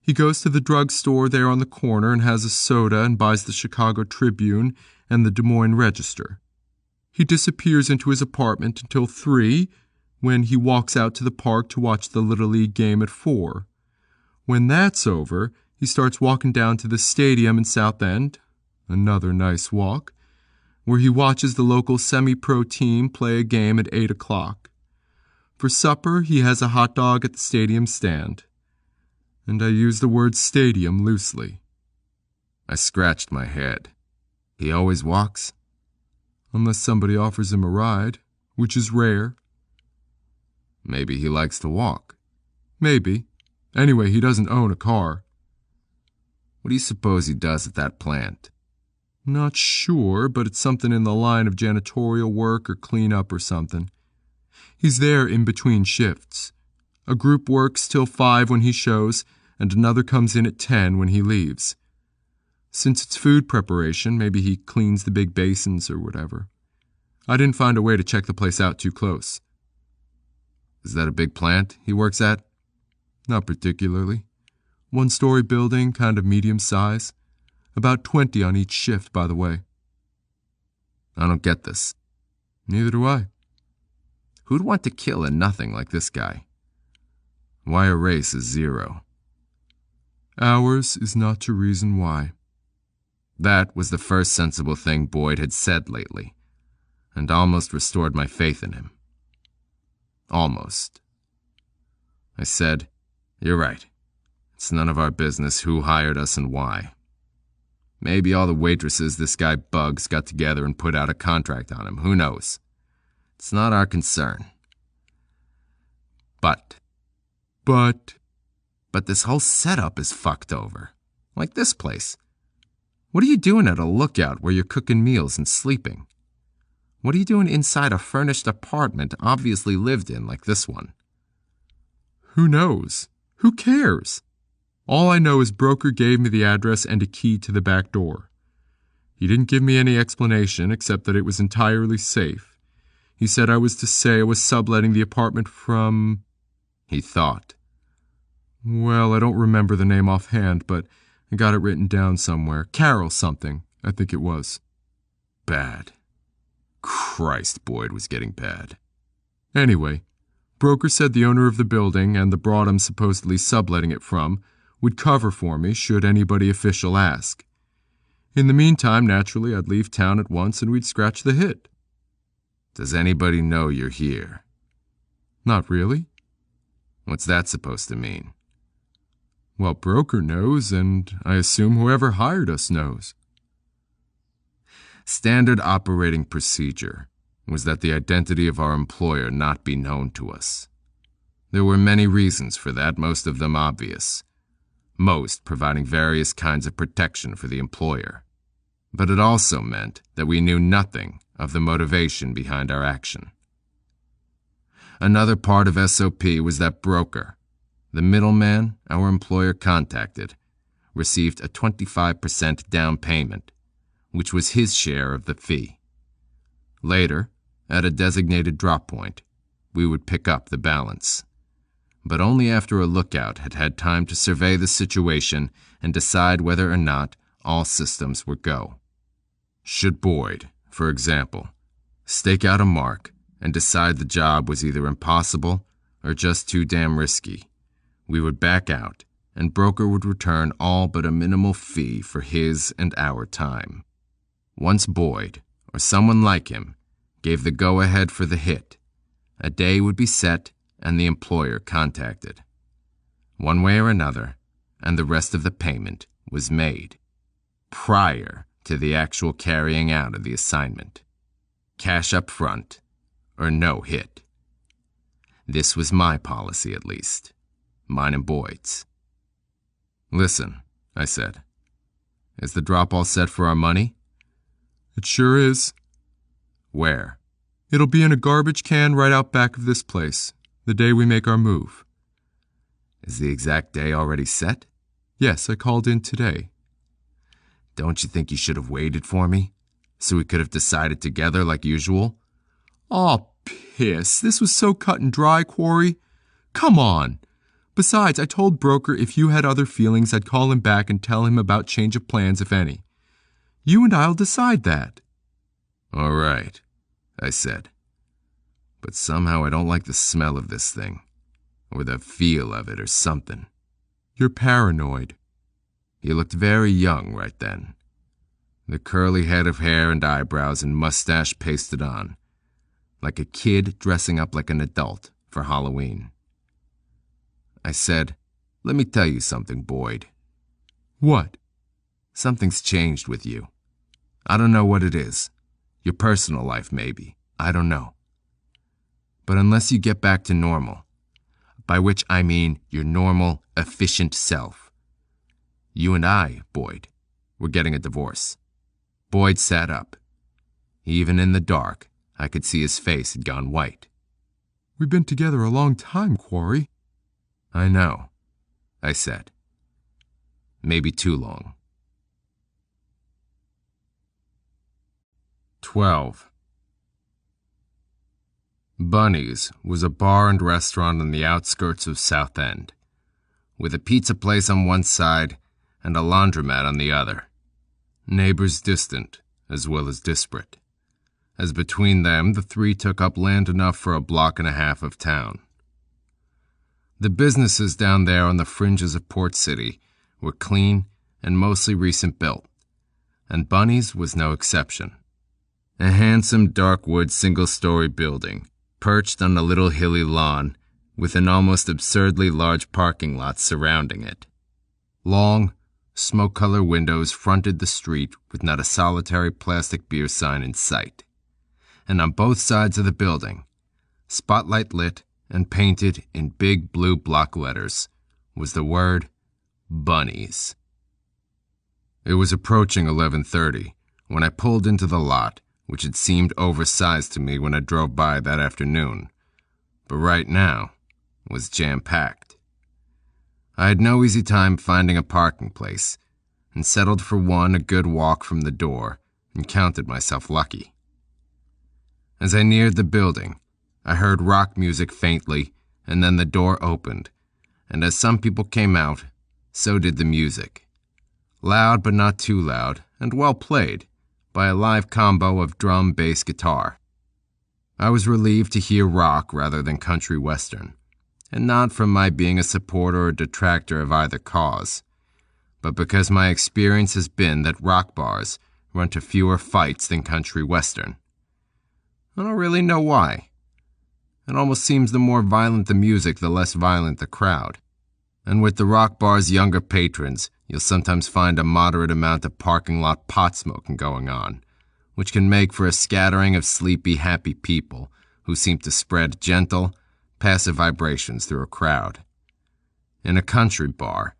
He goes to the drugstore there on the corner and has a soda and buys the Chicago Tribune and the Des Moines Register. He disappears into his apartment until 3, when he walks out to the park to watch the Little League game at 4. When that's over, he starts walking down to the stadium in South End, another nice walk, where he watches the local semi-pro team play a game at 8 o'clock. For supper, he has a hot dog at the stadium stand. And I use the word stadium loosely. I scratched my head. He always walks? Unless somebody offers him a ride, which is rare. Maybe he likes to walk. Maybe. Anyway, he doesn't own a car. What do you suppose he does at that plant? Not sure, but it's something in the line of janitorial work or cleanup or something. He's there in between shifts. A group works till 5 when he shows, and another comes in at 10 when he leaves. Since it's food preparation, maybe he cleans the big basins or whatever. I didn't find a way to check the place out too close. Is that a big plant he works at? Not particularly. 1-story building, kind of medium size. About 20 on each shift, by the way. I don't get this. Neither do I. Who'd want to kill a nothing like this guy? Why a race is 0? Ours is not to reason why. That was the first sensible thing Boyd had said lately, and almost restored my faith in him. Almost. I said, "You're right. It's none of our business who hired us and why. Maybe all the waitresses this guy bugs got together and put out a contract on him. Who knows? It's not our concern. But this whole setup is fucked over. Like this place. What are you doing at a lookout where you're cooking meals and sleeping? What are you doing inside a furnished apartment obviously lived in like this one? Who knows? Who cares? All I know is broker gave me the address and a key to the back door. He didn't give me any explanation except that it was entirely safe. He said I was to say I was subletting the apartment from... He thought. Well, I don't remember the name offhand, but I got it written down somewhere. Carol something, I think it was. Bad. Christ, Boyd was getting bad. Anyway, broker said the owner of the building and the broad I'm supposedly subletting it from would cover for me should anybody official ask. In the meantime, naturally, I'd leave town at once and we'd scratch the hit. Does anybody know you're here? Not really. What's that supposed to mean? Well, broker knows, and I assume whoever hired us knows. Standard operating procedure was that the identity of our employer not be known to us. There were many reasons for that, most of them obvious. Most providing various kinds of protection for the employer. But it also meant that we knew nothing of the motivation behind our action. Another part of SOP was that broker, the middleman our employer contacted, received a 25% down payment, which was his share of the fee. Later, at a designated drop point, we would pick up the balance. but only after a lookout had had time to survey the situation and decide whether or not all systems were go. Should Boyd, for example, stake out a mark and decide the job was either impossible or just too damn risky, we would back out, and broker would return all but a minimal fee for his and our time. Once Boyd, or someone like him, gave the go-ahead for the hit, a day would be set and the employer contacted. One way or another, and the rest of the payment was made, prior to the actual carrying out of the assignment. Cash up front, or no hit. This was my policy, at least. Mine and Boyd's. "Listen," I said. "Is the drop all set for our money?" "It sure is." "Where?" "It'll be in a garbage can right out back of this place, the day we make our move." "Is the exact day already set?" "Yes, I called in today." "Don't you think you should have waited for me, so we could have decided together like usual?" Aw, piss. This was so cut and dry, Quarry. Come on. Besides, I told Broker if you had other feelings, I'd call him back and tell him about change of plans, if any. You and I'll decide that. "All right," I said. "But somehow I don't like the smell of this thing, or the feel of it or something." "You're paranoid." He looked very young right then. The curly head of hair and eyebrows and mustache pasted on, like a kid dressing up like an adult for Halloween. I said, "Let me tell you something, Boyd." "What?" "Something's changed with you. I don't know what it is. Your personal life, maybe. I don't know. But unless you get back to normal, by which I mean your normal, efficient self, you and I, Boyd, we're getting a divorce." Boyd sat up. Even in the dark, I could see his face had gone white. "We've been together a long time, Quarry." "I know," I said. "Maybe too long." 12. Bunny's was a bar and restaurant on the outskirts of South End, with a pizza place on one side and a laundromat on the other. Neighbors distant, as well as disparate, as between them the three took up land enough for a block and a half of town. The businesses down there on the fringes of Port City were clean and mostly recent built, and Bunny's was no exception. A handsome dark wood single-story building, perched on a little hilly lawn, with an almost absurdly large parking lot surrounding it. Long, smoke-colored windows fronted the street with not a solitary plastic beer sign in sight, and on both sides of the building, spotlight lit and painted in big blue block letters, was the word Bunny's. It was approaching 11:30 when I pulled into the lot, which had seemed oversized to me when I drove by that afternoon, but right now was jam-packed. I had no easy time finding a parking place, and settled for one a good walk from the door, and counted myself lucky. As I neared the building, I heard rock music faintly, and then the door opened, and as some people came out, so did the music. Loud but not too loud, and well played, by a live combo of drum, bass, guitar. I was relieved to hear rock rather than country western, and not from my being a supporter or detractor of either cause, but because my experience has been that rock bars run to fewer fights than country western. I don't really know why. It almost seems the more violent the music, the less violent the crowd. And with the rock bar's younger patrons, you'll sometimes find a moderate amount of parking lot pot smoking going on, which can make for a scattering of sleepy, happy people who seem to spread gentle, passive vibrations through a crowd. In a country bar,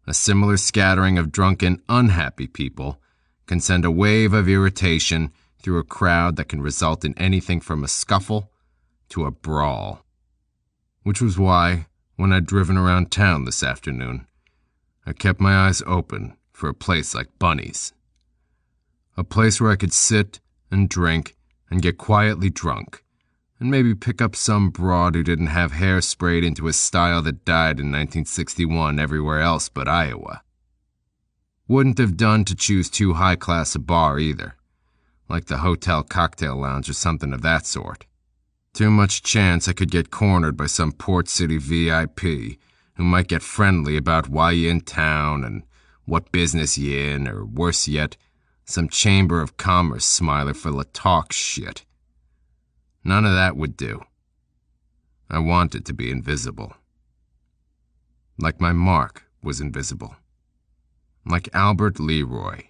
a similar scattering of drunken, unhappy people can send a wave of irritation through a crowd that can result in anything from a scuffle to a brawl. Which was why, when I'd driven around town this afternoon, I kept my eyes open for a place like Bunny's. A place where I could sit and drink and get quietly drunk, and maybe pick up some broad who didn't have hair sprayed into a style that died in 1961 everywhere else but Iowa. Wouldn't have done to choose too high-class a bar either, like the Hotel Cocktail Lounge or something of that sort. Too much chance I could get cornered by some Port City VIP who might get friendly about why you in town and what business you in, or worse yet, some Chamber of Commerce smiler full of talk shit. None of that would do. I wanted to be invisible. Like my mark was invisible. Like Albert Leroy.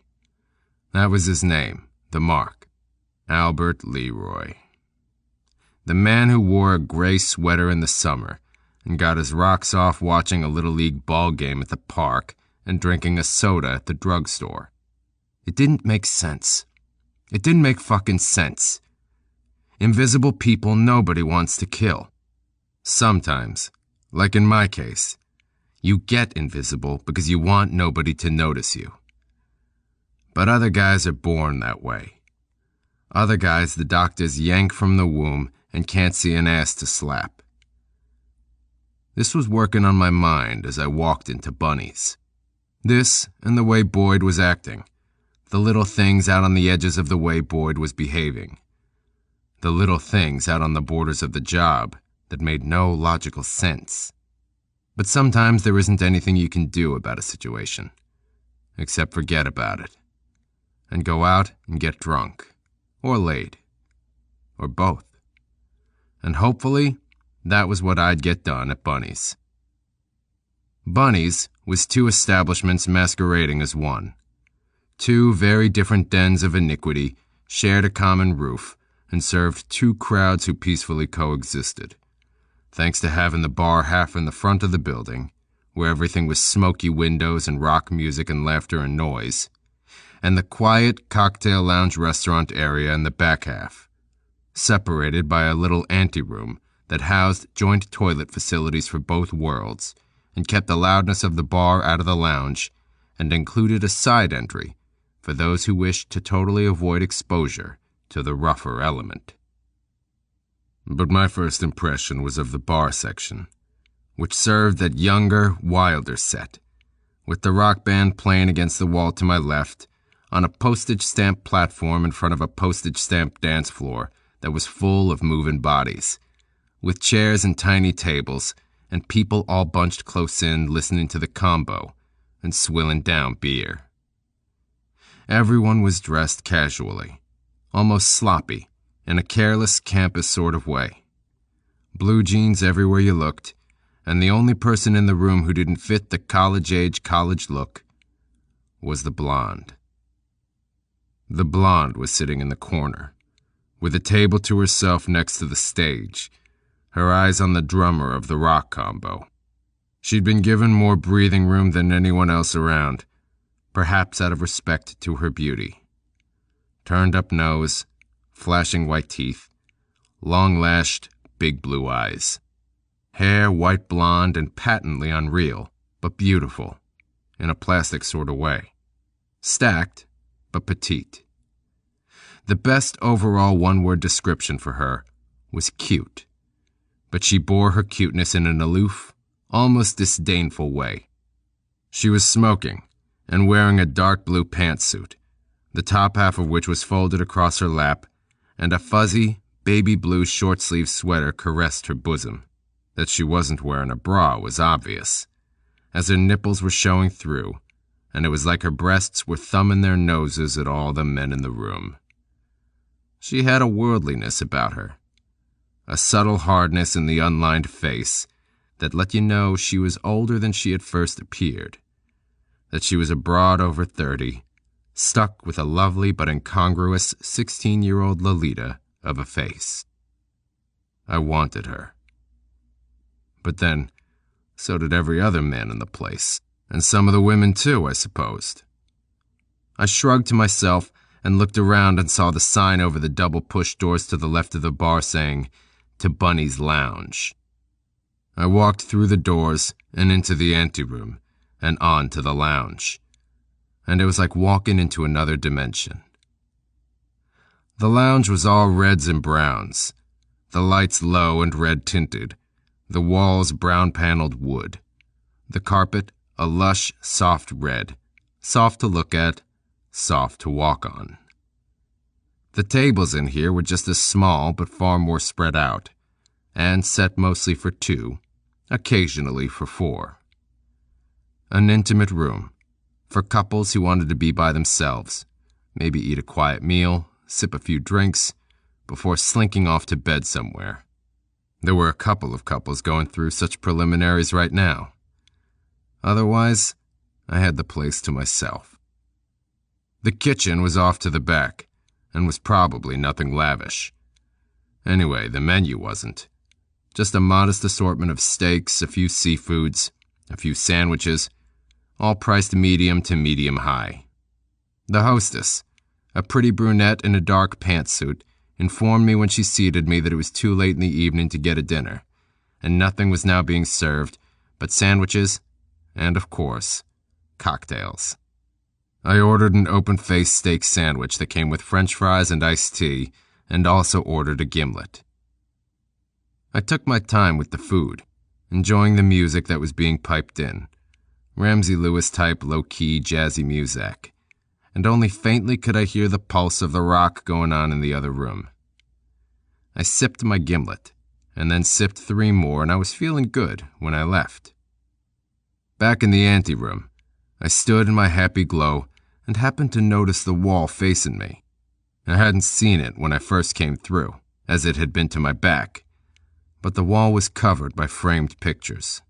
That was his name, the mark. Albert Leroy. The man who wore a gray sweater in the summer and got his rocks off watching a Little League ball game at the park and drinking a soda at the drugstore. It didn't make sense. It didn't make fucking sense. Invisible people nobody wants to kill. Sometimes, like in my case, you get invisible because you want nobody to notice you. But other guys are born that way. Other guys the doctors yank from the womb and can't see an ass to slap. This was working on my mind as I walked into Bunny's. This and the way Boyd was acting. The little things out on the edges of the way Boyd was behaving. The little things out on the borders of the job that made no logical sense. But sometimes there isn't anything you can do about a situation, except forget about it, and go out and get drunk, or laid, or both. And hopefully, that was what I'd get done at Bunny's. Bunny's was two establishments masquerading as one. Two very different dens of iniquity shared a common roof and served two crowds who peacefully coexisted, thanks to having the bar half in the front of the building, where everything was smoky windows and rock music and laughter and noise, and the quiet cocktail lounge restaurant area in the back half, separated by a little anteroom that housed joint toilet facilities for both worlds and kept the loudness of the bar out of the lounge and included a side entry for those who wished to totally avoid exposure to the rougher element. But my first impression was of the bar section, which served that younger, wilder set, with the rock band playing against the wall to my left, on a postage stamp platform in front of a postage stamp dance floor that was full of moving bodies, with chairs and tiny tables, and people all bunched close in listening to the combo and swilling down beer. Everyone was dressed casually, almost sloppy, in a careless campus sort of way. Blue jeans everywhere you looked, and the only person in the room who didn't fit the college-age college look was the blonde. The blonde was sitting in the corner, with a table to herself next to the stage, her eyes on the drummer of the rock combo. She'd been given more breathing room than anyone else around, perhaps out of respect to her beauty. Turned-up nose, flashing white teeth, long-lashed, big blue eyes. Hair white blonde and patently unreal, but beautiful, in a plastic sort of way. Stacked, but petite. The best overall one-word description for her was cute, but she bore her cuteness in an aloof, almost disdainful way. She was smoking and wearing a dark blue pantsuit, the top half of which was folded across her lap, and a fuzzy, baby blue short-sleeved sweater caressed her bosom. That she wasn't wearing a bra was obvious, as her nipples were showing through, and it was like her breasts were thumbing their noses at all the men in the room. She had a worldliness about her, a subtle hardness in the unlined face that let you know she was older than she had first appeared, that she was a broad over 30, stuck with a lovely but incongruous 16-year-old Lolita of a face. I wanted her. But then, so did every other man in the place, and some of the women too, I supposed. I shrugged to myself and looked around and saw the sign over the double-push doors to the left of the bar saying, "To Bunny's Lounge." I walked through the doors and into the anteroom and on to the lounge, and it was like walking into another dimension. The lounge was all reds and browns, the lights low and red-tinted, the walls brown-paneled wood, the carpet a lush, soft red, soft to look at, soft to walk on. The tables in here were just as small but far more spread out, and set mostly for two, occasionally for four. An intimate room, for couples who wanted to be by themselves, maybe eat a quiet meal, sip a few drinks, before slinking off to bed somewhere. There were a couple of couples going through such preliminaries right now. Otherwise, I had the place to myself. The kitchen was off to the back, and was probably nothing lavish. Anyway, the menu wasn't. Just a modest assortment of steaks, a few seafoods, a few sandwiches, all priced medium to medium high. The hostess, a pretty brunette in a dark pantsuit, informed me when she seated me that it was too late in the evening to get a dinner, and nothing was now being served but sandwiches and, of course, cocktails. I ordered an open-faced steak sandwich that came with French fries and iced tea, and also ordered a gimlet. I took my time with the food, enjoying the music that was being piped in, Ramsey Lewis-type low-key jazzy music, and only faintly could I hear the pulse of the rock going on in the other room. I sipped my gimlet, and then sipped 3 more, and I was feeling good when I left. Back in the anteroom, I stood in my happy glow and happened to notice the wall facing me. I hadn't seen it when I first came through, as it had been to my back, but the wall was covered by framed pictures.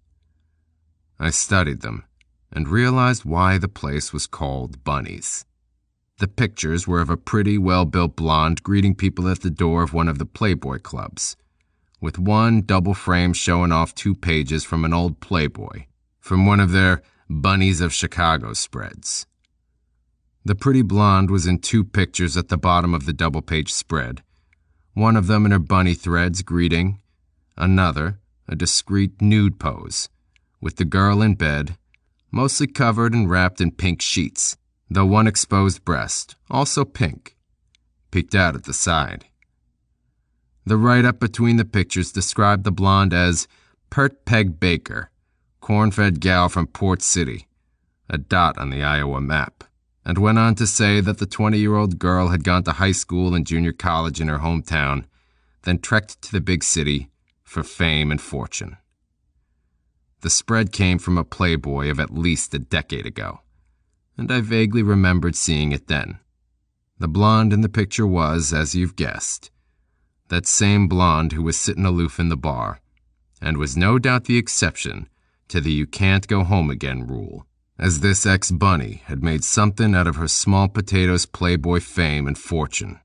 I studied them and realized why the place was called Bunny's. The pictures were of a pretty, well-built blonde greeting people at the door of one of the Playboy clubs, with one double frame showing off 2 pages from an old Playboy, from one of their Bunnies of Chicago spreads. The pretty blonde was in 2 pictures at the bottom of the double-page spread, one of them in her bunny threads greeting, another, a discreet nude pose, with the girl in bed, mostly covered and wrapped in pink sheets, though one exposed breast, also pink, peeked out at the side. The write-up between the pictures described the blonde as Pert Peg Baker, corn-fed gal from Port City, a dot on the Iowa map, and went on to say that the 20-year-old girl had gone to high school and junior college in her hometown, then trekked to the big city for fame and fortune. The spread came from a Playboy of at least a decade ago, and I vaguely remembered seeing it then. The blonde in the picture was, as you've guessed, that same blonde who was sitting aloof in the bar, and was no doubt the exception to the you can't go home again rule, as this ex-bunny had made something out of her small potatoes Playboy fame and fortune.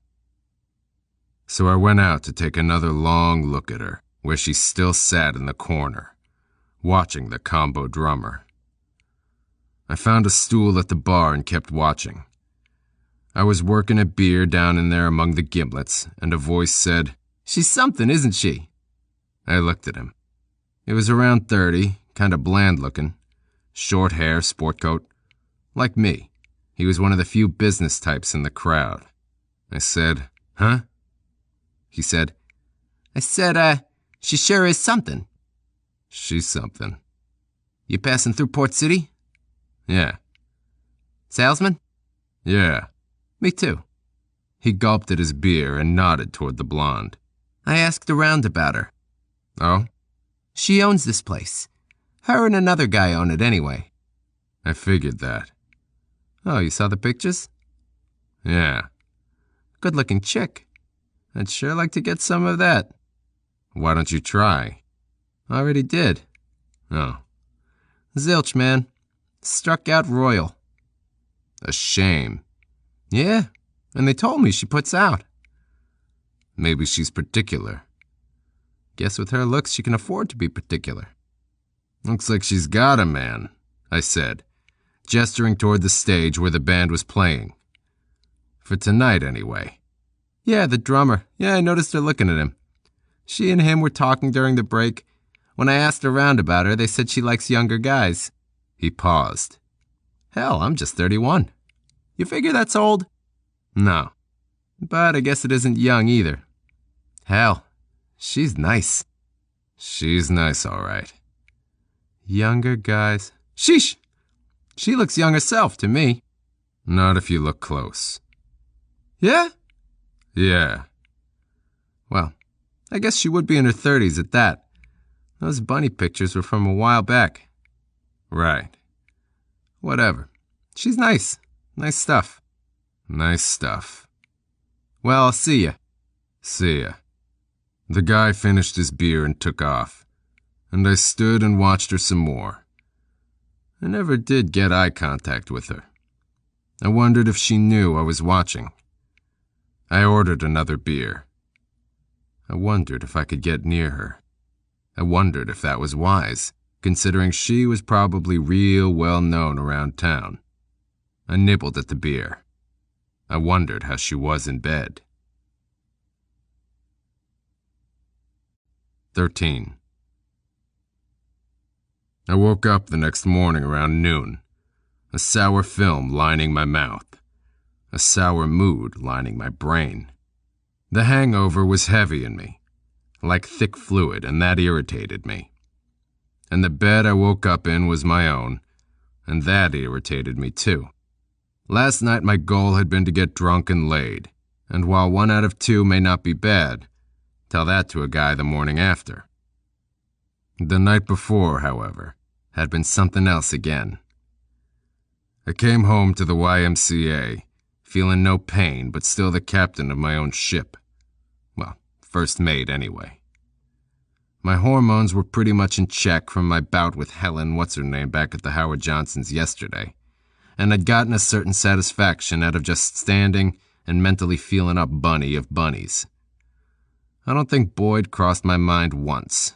So I went out to take another long look at her, where she still sat in the corner, watching the combo drummer. I found a stool at the bar and kept watching. I was working a beer down in there among the gimlets, and a voice said, "She's something, isn't she?" I looked at him. He was around 30, kind of bland looking. Short hair, sport coat. Like me, he was one of the few business types in the crowd. I said, "Huh?" He said, I said, she sure is something." "She's something." "You passing through Port City?" "Yeah." "Salesman?" "Yeah." "Me too." He gulped at his beer and nodded toward the blonde. "I asked around about her." "Oh?" "She owns this place. Her and another guy own it anyway." "I figured that." "Oh, you saw the pictures?" "Yeah." "Good-looking chick. I'd sure like to get some of that." "Why don't you try?" "Already did." "Oh." "Zilch, man. Struck out royal." "A shame." "Yeah, and they told me she puts out." "Maybe she's particular." "Guess with her looks she can afford to be particular." "Looks like she's got a man," I said, gesturing toward the stage where the band was playing. "For tonight, anyway." "Yeah, the drummer. Yeah, I noticed her looking at him. She and him were talking during the break. When I asked around about her, they said she likes younger guys." He paused. "Hell, I'm just 31. You figure that's old?" "No." "But I guess it isn't young either." "Hell, She's nice. She's nice, all right. Younger guys? Sheesh! She looks young herself to me. Not if you look close. Yeah? Yeah. Well, I guess she would be in her 30s at that. Those bunny pictures were from a while back. Right. Whatever. She's nice. Nice stuff. Nice stuff. Well, I'll see ya. See ya. The guy finished his beer and took off, and I stood and watched her some more. I never did get eye contact with her. I wondered if she knew I was watching. I ordered another beer. I wondered if I could get near her. I wondered if that was wise, considering she was probably real well known around town. I nibbled at the beer. I wondered how she was in bed. 13. I woke up the next morning around noon, a sour film lining my mouth, a sour mood lining my brain. The hangover was heavy in me, like thick fluid, and that irritated me. And the bed I woke up in was my own, and that irritated me too. Last night my goal had been to get drunk and laid, and while 1 out of 2 may not be bad, tell that to a guy the morning after. The night before, however, had been something else again. I came home to the YMCA, feeling no pain but still the captain of my own ship. Well, first mate anyway. My hormones were pretty much in check from my bout with Helen what's-her-name back at the Howard Johnsons yesterday, and I'd gotten a certain satisfaction out of just standing and mentally feeling up Bunny of bunnies. I don't think Boyd crossed my mind once.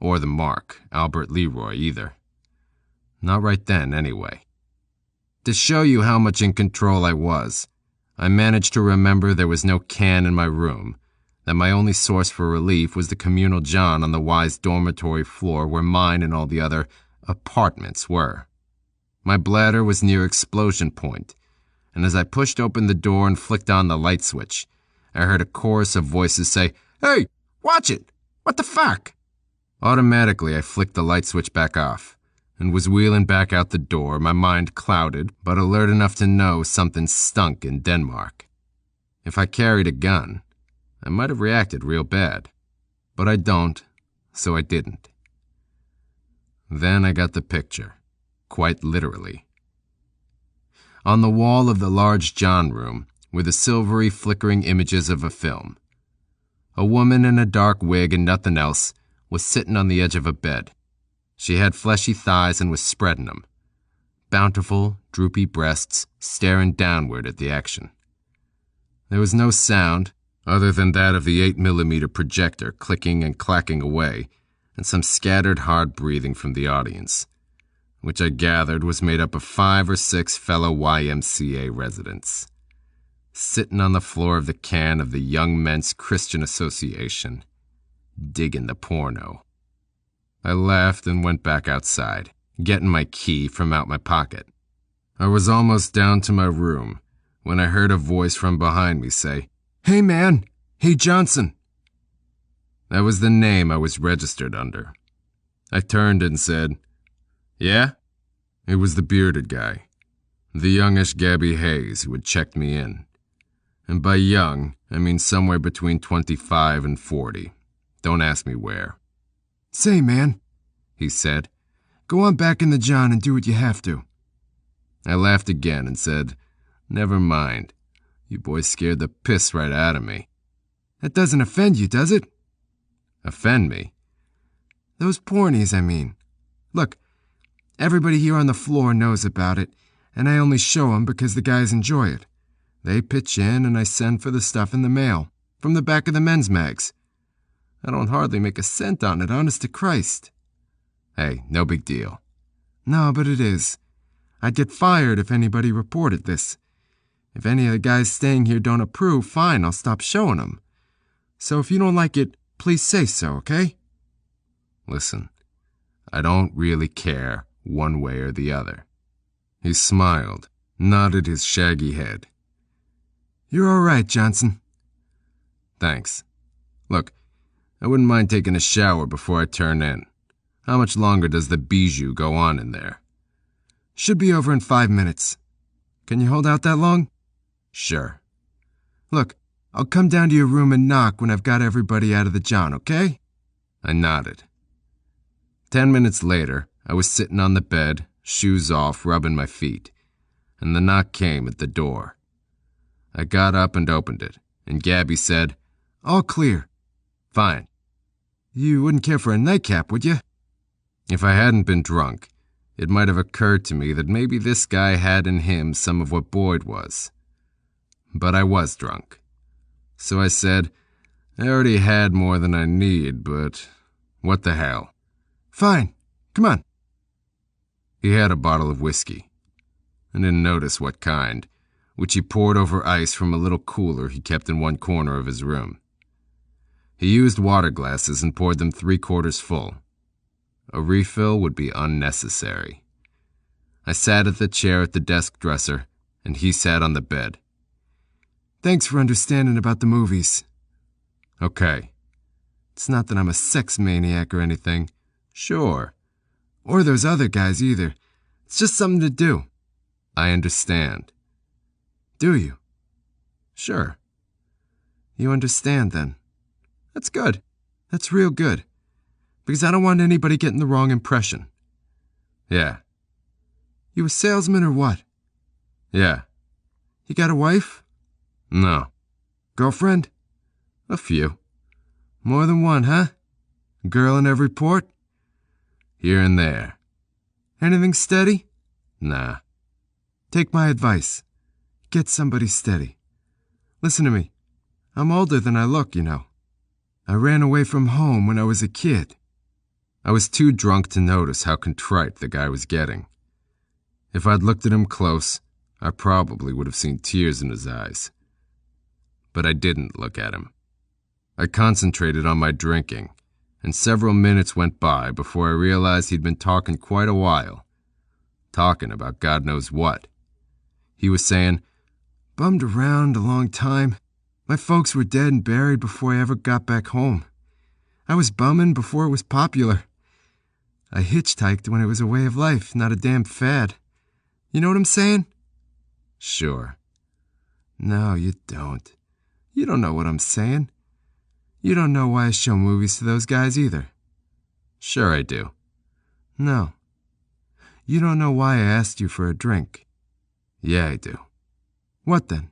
Or the Mark, Albert Leroy, either. Not right then, anyway. To show you how much in control I was, I managed to remember there was no can in my room, that my only source for relief was the communal john on the Y's dormitory floor where mine and all the other apartments were. My bladder was near explosion point, and as I pushed open the door and flicked on the light switch, I heard a chorus of voices say, "Hey, watch it! What the fuck?" Automatically, I flicked the light switch back off, and was wheeling back out the door, my mind clouded, but alert enough to know something stunk in Denmark. If I carried a gun, I might have reacted real bad. But I don't, so I didn't. Then I got the picture, quite literally. On the wall of the large John room were the silvery, flickering images of a film. A woman in a dark wig and nothing else was sitting on the edge of a bed. She had fleshy thighs and was spreading them. Bountiful, droopy breasts staring downward at the action. There was no sound, other than that of the 8mm projector clicking and clacking away, and some scattered hard breathing from the audience, which I gathered was made up of 5 or 6 fellow YMCA residents, sitting on the floor of the can of the Young Men's Christian Association, digging the porno. I laughed and went back outside, getting my key from out my pocket. I was almost down to my room when I heard a voice from behind me say, "Hey man, hey Johnson." That was the name I was registered under. I turned and said, "Yeah?" It was the bearded guy, the youngish Gabby Hayes who had checked me in. And by young, I mean somewhere between 25 and 40. Don't ask me where. "Say, man," he said, "go on back in the John and do what you have to." I laughed again and said, "Never mind. You boys scared the piss right out of me." "That doesn't offend you, does it?" "Offend me?" "Those pornies, I mean. Look, everybody here on the floor knows about it, and I only show 'em because the guys enjoy it. They pitch in and I send for the stuff in the mail, from the back of the men's mags. I don't hardly make a cent on it, honest to Christ." "Hey, no big deal." "No, but it is. I'd get fired if anybody reported this. If any of the guys staying here don't approve, fine, I'll stop showing 'em. So if you don't like it, please say so, okay?" "Listen, I don't really care one way or the other." He smiled, nodded his shaggy head. "You're all right, Johnson." "Thanks. Look, I wouldn't mind taking a shower before I turn in. How much longer does the bijou go on in there? Should be over in 5 minutes. Can you hold out that long? Sure. Look, I'll come down to your room and knock when I've got everybody out of the john, okay? I nodded. 10 minutes later, I was sitting on the bed, shoes off, rubbing my feet, and the knock came at the door. I got up and opened it, and Gabby said, "All clear." "Fine." "You wouldn't care for a nightcap, would you?" If I hadn't been drunk, it might have occurred to me that maybe this guy had in him some of what Boyd was. But I was drunk. So I said, "I already had more than I need, but what the hell?" "Fine. Come on." He had a bottle of whiskey. I didn't notice what kind, which he poured over ice from a little cooler he kept in one corner of his room. He used water glasses and poured them 3/4 full. A refill would be unnecessary. I sat at the chair at the desk dresser, and he sat on the bed. "Thanks for understanding about the movies." "Okay." "It's not that I'm a sex maniac or anything." "Sure." "Or those other guys either. It's just something to do." "I understand." "Do you?" "Sure." "You understand, then. That's good. That's real good. Because I don't want anybody getting the wrong impression." "Yeah." "You a salesman or what?" "Yeah." "You got a wife?" "No." "Girlfriend?" "A few." "More than one, huh? Girl in every port?" "Here and there." "Anything steady?" "Nah." "Take my advice. Get somebody steady. Listen to me. I'm older than I look, you know. I ran away from home when I was a kid." I was too drunk to notice how contrite the guy was getting. If I'd looked at him close, I probably would have seen tears in his eyes. But I didn't look at him. I concentrated on my drinking, and several minutes went by before I realized he'd been talking quite a while. Talking about God knows what. He was saying, "Bummed around a long time. My folks were dead and buried before I ever got back home. I was bumming before it was popular. I hitchhiked when it was a way of life, not a damn fad. You know what I'm saying?" "Sure." "No, you don't. You don't know what I'm saying. You don't know why I show movies to those guys either." "Sure I do." "No. You don't know why I asked you for a drink." "Yeah, I do." "What then?"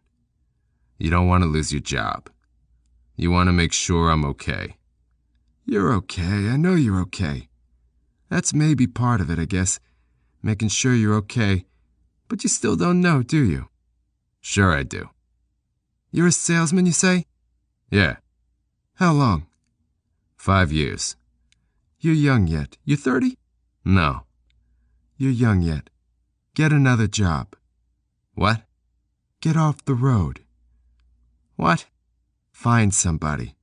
"You don't want to lose your job. You want to make sure I'm okay." "You're okay. I know you're okay. That's maybe part of it, I guess. Making sure you're okay. But you still don't know, do you?" "Sure I do." "You're a salesman, you say?" "Yeah." "How long?" 5 years. "You're young yet. You 30? No. "You're young yet. Get another job." What? "Get off the road." What? "Find somebody."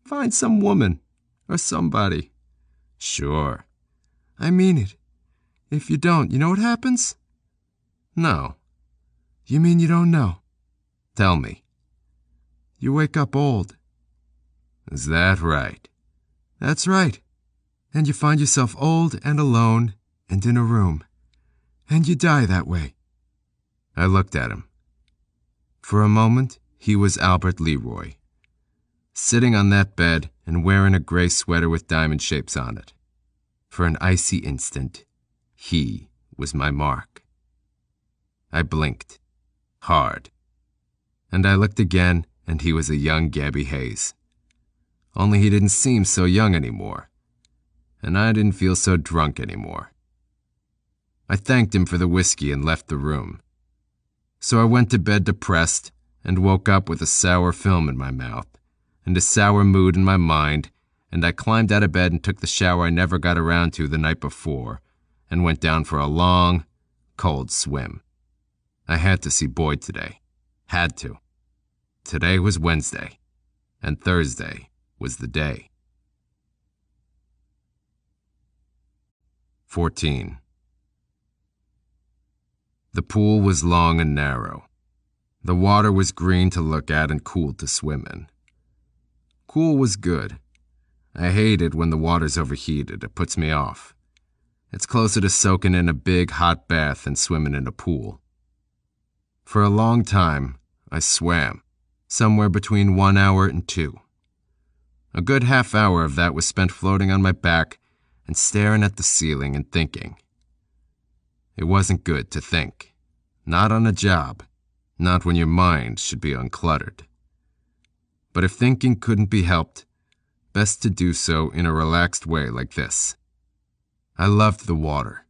Find some woman. Or somebody. Sure. "I mean it. If you don't, you know what happens?" No. "You mean you don't know?" Tell me. "You wake up old." Is that right? "That's right. And you find yourself old and alone and in a room. And you die that way." I looked at him. For a moment, he was Albert Leroy, sitting on that bed and wearing a gray sweater with diamond shapes on it. For an icy instant, he was my mark. I blinked. Hard. And I looked again, and he was a young Gabby Hayes. Only he didn't seem so young anymore. And I didn't feel so drunk anymore. I thanked him for the whiskey and left the room. So I went to bed depressed and woke up with a sour film in my mouth and a sour mood in my mind, and I climbed out of bed and took the shower I never got around to the night before and went down for a long, cold swim. I had to see Boyd today. Had to. Today was Wednesday, and Thursday was the day. 14. The pool was long and narrow. The water was green to look at and cool to swim in. Cool was good. I hate it when the water's overheated. It puts me off. It's closer to soaking in a big hot bath than swimming in a pool. For a long time, I swam, somewhere between 1 hour and 2. A good half hour of that was spent floating on my back and staring at the ceiling and thinking. It wasn't good to think. Not on a job. Not when your mind should be uncluttered. But if thinking couldn't be helped, best to do so in a relaxed way like this. I loved the water.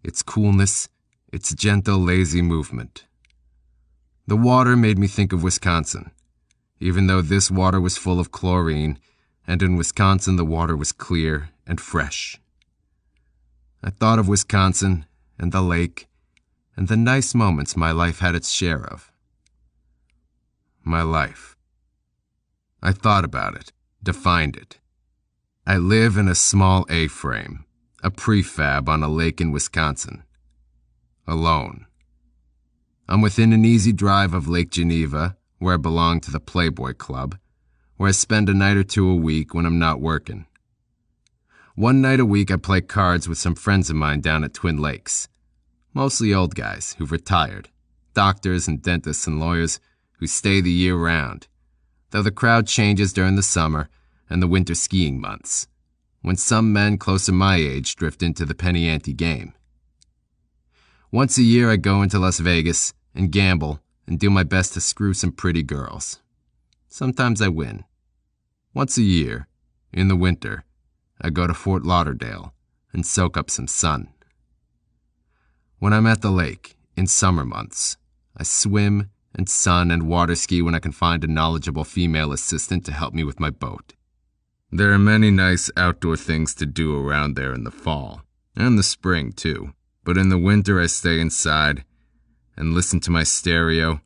Its coolness, its gentle, lazy movement. The water made me think of Wisconsin, even though this water was full of chlorine, and in Wisconsin the water was clear and fresh. I thought of Wisconsin and the lake and the nice moments my life had its share of. My life. I thought about it, defined it. I live in a small A-frame, a prefab on a lake in Wisconsin. Alone. I'm within an easy drive of Lake Geneva, where I belong to the Playboy Club, where I spend a night or two a week when I'm not working. One night a week I play cards with some friends of mine down at Twin Lakes. Mostly old guys who've retired, doctors and dentists and lawyers who stay the year round, though the crowd changes during the summer and the winter skiing months, when some men close to my age drift into the penny ante game. Once a year I go into Las Vegas and gamble and do my best to screw some pretty girls. Sometimes I win. Once a year, in the winter, I go to Fort Lauderdale and soak up some sun. When I'm at the lake, in summer months, I swim and sun and water ski when I can find a knowledgeable female assistant to help me with my boat. There are many nice outdoor things to do around there in the fall, and the spring too, but in the winter I stay inside and listen to my stereo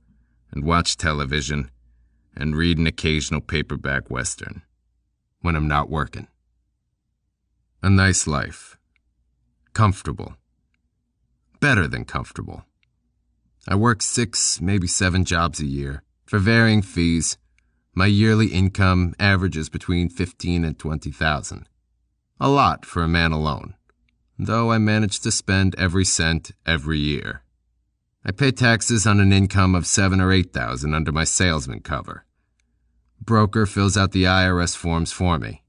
and watch television and read an occasional paperback western when I'm not working. A nice life. Comfortable. Better than comfortable. I work 6, maybe 7 jobs a year for varying fees. My yearly income averages between $15,000 and $20,000. A lot for a man alone, though I manage to spend every cent every year. I pay taxes on an income of $7,000 or $8,000 under my salesman cover. Broker fills out the IRS forms for me.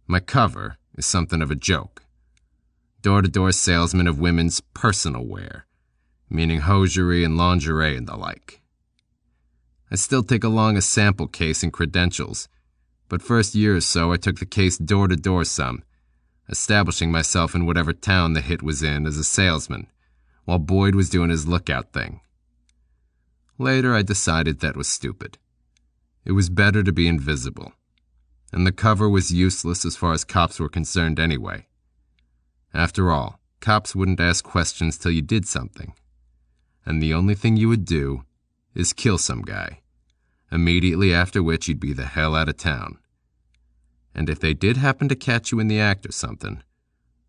My cover is something of a joke. Door-to-door salesman of women's personal wear, meaning hosiery and lingerie and the like. I still take along a sample case and credentials, but first year or so I took the case door-to-door some, establishing myself in whatever town the hit was in as a salesman, while Boyd was doing his lookout thing. Later I decided that was stupid. It was better to be invisible, and the cover was useless as far as cops were concerned anyway. After all, cops wouldn't ask questions till you did something. And the only thing you would do is kill some guy, immediately after which you'd be the hell out of town. And if they did happen to catch you in the act or something,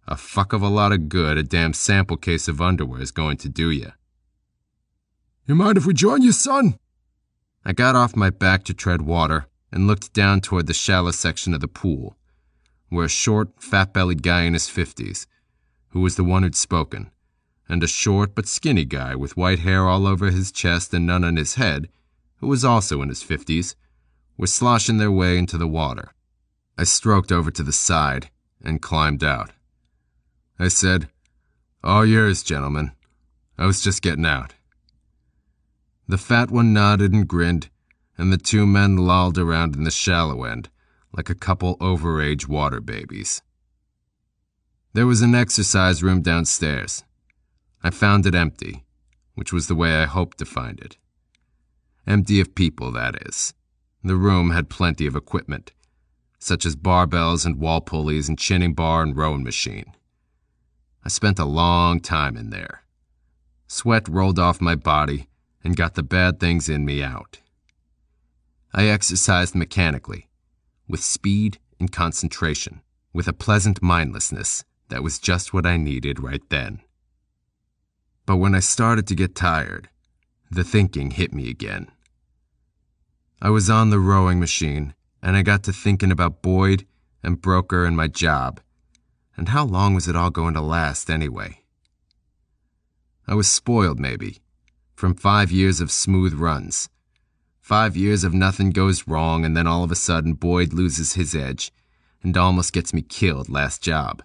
a fuck of a lot of good a damn sample case of underwear is going to do you. You mind if we join you, son? I got off my back to tread water and looked down toward the shallow section of the pool, where a short, fat-bellied guy in his 50s, who was the one who'd spoken, and a short but skinny guy with white hair all over his chest and none on his head, who was also in his 50s, were sloshing their way into the water. I stroked over to the side and climbed out. I said, "All yours, gentlemen. I was just getting out." The fat one nodded and grinned, and the 2 men lolled around in the shallow end like a couple overage water babies. There was an exercise room downstairs. I found it empty, which was the way I hoped to find it. Empty of people, that is. The room had plenty of equipment, such as barbells and wall pulleys and chinning bar and rowing machine. I spent a long time in there. Sweat rolled off my body and got the bad things in me out. I exercised mechanically, with speed and concentration, with a pleasant mindlessness that was just what I needed right then. But when I started to get tired, the thinking hit me again. I was on the rowing machine And I got to thinking about Boyd and Broker and my job, and how long was it all going to last anyway? I was spoiled, maybe, from 5 years of smooth runs. 5 years of nothing goes wrong, and then all of a sudden Boyd loses his edge and almost gets me killed last job.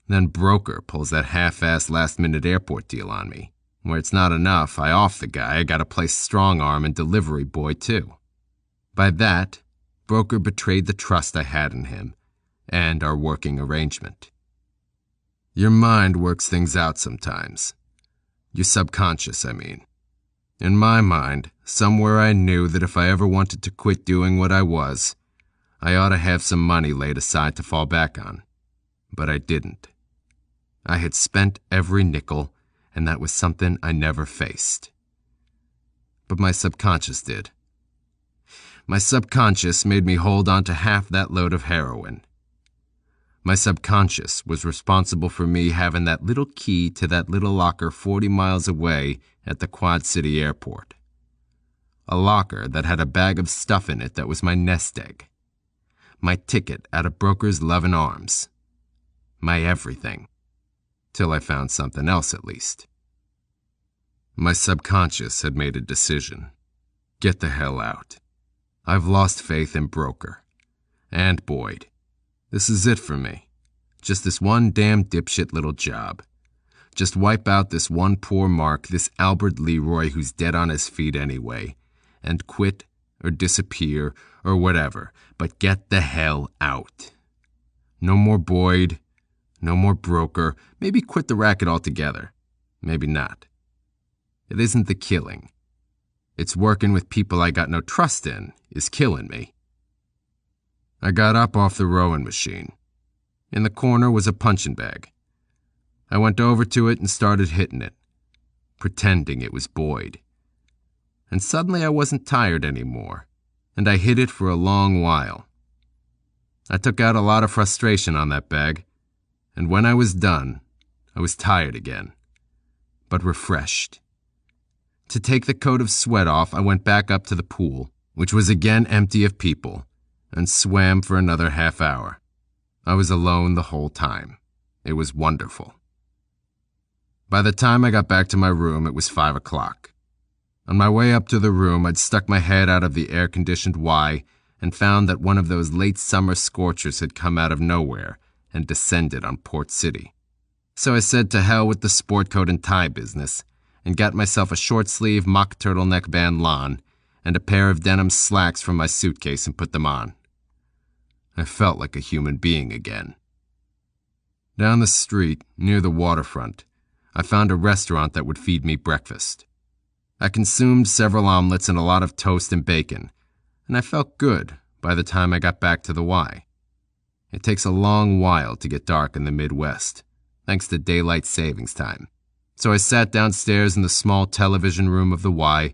Then Broker pulls that half-assed last-minute airport deal on me, where it's not enough I off the guy, I gotta play strong-arm and delivery boy too. By that, Broker betrayed the trust I had in him and our working arrangement. Your mind works things out sometimes. Your subconscious, I mean. In my mind, somewhere I knew that if I ever wanted to quit doing what I was, I ought to have some money laid aside to fall back on. But I didn't. I had spent every nickel, and that was something I never faced. But my subconscious did. My subconscious made me hold on to half that load of heroin. My subconscious was responsible for me having that little key to that little locker 40 miles away at the Quad City airport. A locker that had a bag of stuff in it that was my nest egg. My ticket out of Broker's loving arms. My everything. Till I found something else, at least. My subconscious had made a decision. Get the hell out. I've lost faith in Broker. And Boyd. This is it for me. Just this one damn dipshit little job. Just wipe out this one poor mark, this Albert Leroy who's dead on his feet anyway, and quit or disappear or whatever, but get the hell out. No more Boyd, no more Broker, maybe quit the racket altogether. Maybe not. It isn't the killing. It's working with people I got no trust in is killing me. I got up off the rowing machine. In the corner was a punching bag. I went over to it and started hitting it, pretending it was Boyd. And suddenly I wasn't tired anymore, and I hit it for a long while. I took out a lot of frustration on that bag, and when I was done, I was tired again, but refreshed. To take the coat of sweat off, I went back up to the pool, which was again empty of people, and swam for another half hour. I was alone the whole time. It was wonderful. By the time I got back to my room, it was 5 o'clock. On my way up to the room, I'd stuck my head out of the air-conditioned Y and found that one of those late summer scorchers had come out of nowhere and descended on Port City. So I said to hell with the sport coat and tie business and got myself a short-sleeve mock turtleneck bandolon and a pair of denim slacks from my suitcase and put them on. I felt like a human being again. Down the street, near the waterfront, I found a restaurant that would feed me breakfast. I consumed several omelets and a lot of toast and bacon, and I felt good by the time I got back to the Y. It takes a long while to get dark in the Midwest, thanks to daylight savings time. So I sat downstairs in the small television room of the Y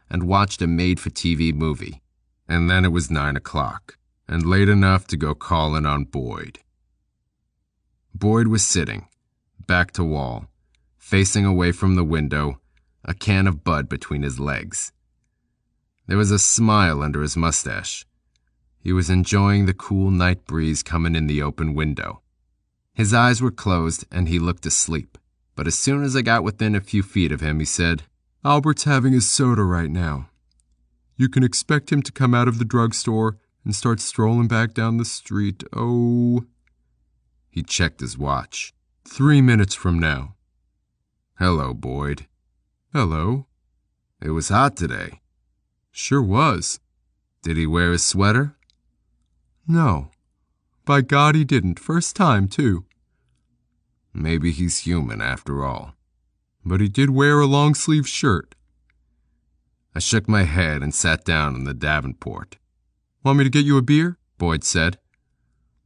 and watched a made-for-TV movie. And then it was 9 o'clock. And late enough to go calling on Boyd. Boyd was sitting, back to wall, facing away from the window, a can of Bud between his legs. There was a smile under his mustache. He was enjoying the cool night breeze coming in the open window. His eyes were closed and he looked asleep, but as soon as I got within a few feet of him, he said, "Albert's having his soda right now. You can expect him to come out of the drugstore and start strolling back down the street, He checked his watch. 3 minutes from now." "Hello, Boyd." "Hello." "It was hot today." "Sure was." "Did he wear his sweater?" "No. By God, he didn't. First time, too." "Maybe he's human after all." "But he did wear a long-sleeved shirt." I shook my head and sat down on the Davenport. "Want me to get you a beer?" Boyd said.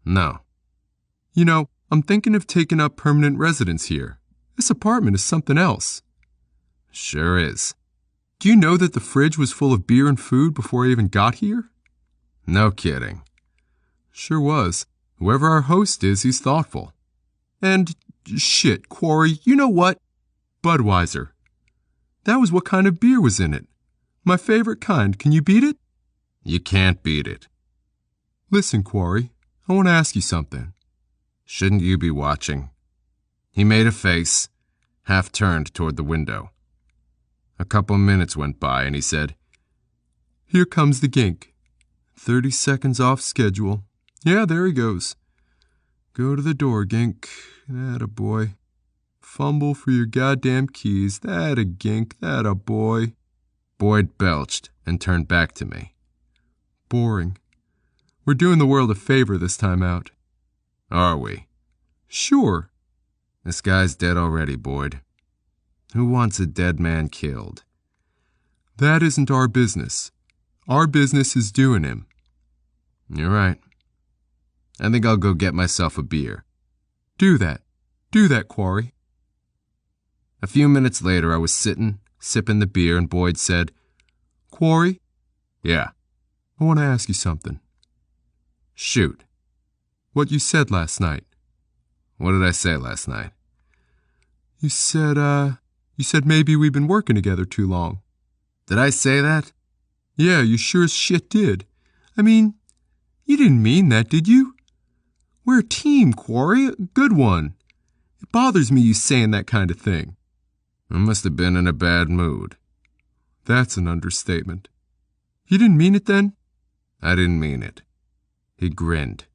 "No." "You know, I'm thinking of taking up permanent residence here. This apartment is something else." "Sure is." "Do you know that the fridge was full of beer and food before I even got here?" "No kidding." "Sure was. Whoever our host is, he's thoughtful. And, shit, Quarry, you know what? Budweiser. That was what kind of beer was in it. My favorite kind. Can you beat it?" "You can't beat it." Listen, Quarry, I want to ask you something. Shouldn't you be watching? He made a face, half turned toward the window. A couple minutes went by and he said, Here comes the gink. 30 seconds off schedule. Yeah, there he goes. Go to the door, gink. That a boy. Fumble for your goddamn keys. That a gink. That a boy. Boyd belched and turned back to me. Boring. We're doing the world a favor this time out. Are we? Sure. This guy's dead already, Boyd. Who wants a dead man killed? That isn't our business. Our business is doing him. You're right. I think I'll go get myself a beer. Do that. Do that, Quarry. A few minutes later, I was sitting, sipping the beer, and Boyd said, Quarry? Yeah. I want to ask you something. Shoot. What you said last night. What did I say last night? You said maybe we've been working together too long. Did I say that? Yeah, you sure as shit did. I mean, you didn't mean that, did you? We're a team, Quarry, a good one. It bothers me you saying that kind of thing. I must have been in a bad mood. That's an understatement. You didn't mean it then? I didn't mean it. He grinned.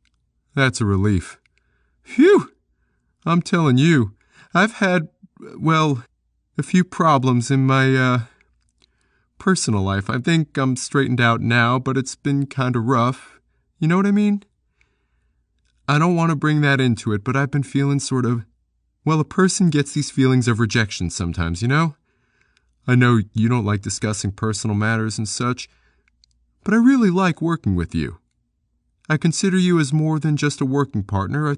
That's a relief. Phew! I'm telling you, I've had, well, a few problems in my, personal life. I think I'm straightened out now, but it's been kind of rough. You know what I mean? I don't want to bring that into it, but I've been feeling sort of, well, a person gets these feelings of rejection sometimes, you know? I know you don't like discussing personal matters and such, but I really like working with you. I consider you as more than just a working partner. I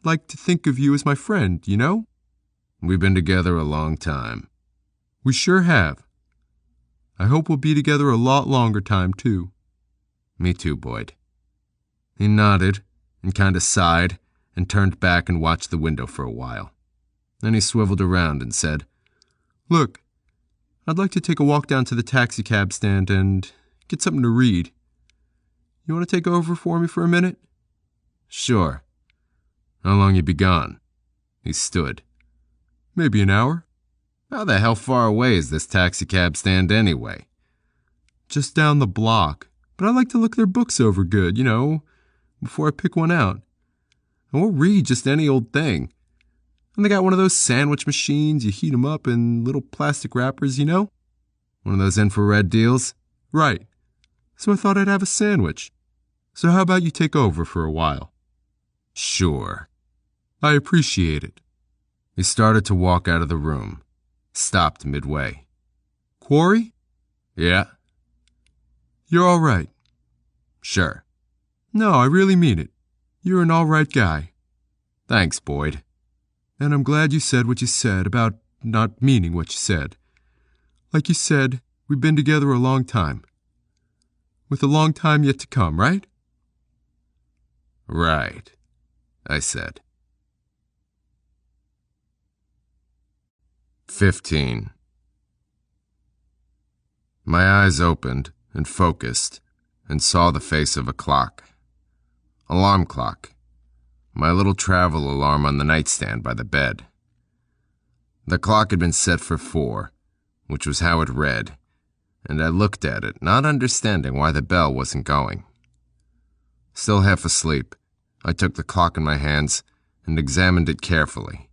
like to think of you as my friend, you know? We've been together a long time. We sure have. I hope we'll be together a lot longer time, too. Me too, Boyd. He nodded and kind of sighed and turned back and watched the window for a while. Then he swiveled around and said, Look, I'd like to take a walk down to the taxicab stand and get something to read. You want to take over for me for a minute? Sure. How long you be gone? He stood. Maybe an hour. How the hell far away is this taxicab stand anyway? Just down the block. But I like to look their books over good, you know, before I pick one out. I won't read just any old thing. And they got one of those sandwich machines, you heat them up in little plastic wrappers, you know? One of those infrared deals? Right. So I thought I'd have a sandwich. So how about you take over for a while? Sure. I appreciate it. He started to walk out of the room. Stopped midway. Quarry? Yeah? You're all right. Sure. No, I really mean it. You're an all right guy. Thanks, Boyd. And I'm glad you said what you said about not meaning what you said. Like you said, we've been together a long time. With a long time yet to come, right? Right, I said. 15. My eyes opened and focused and saw the face of a clock. Alarm clock. My little travel alarm on the nightstand by the bed. The clock had been set for 4, which was how it read, and I looked at it, not understanding why the bell wasn't going. Still half asleep, I took the clock in my hands and examined it carefully.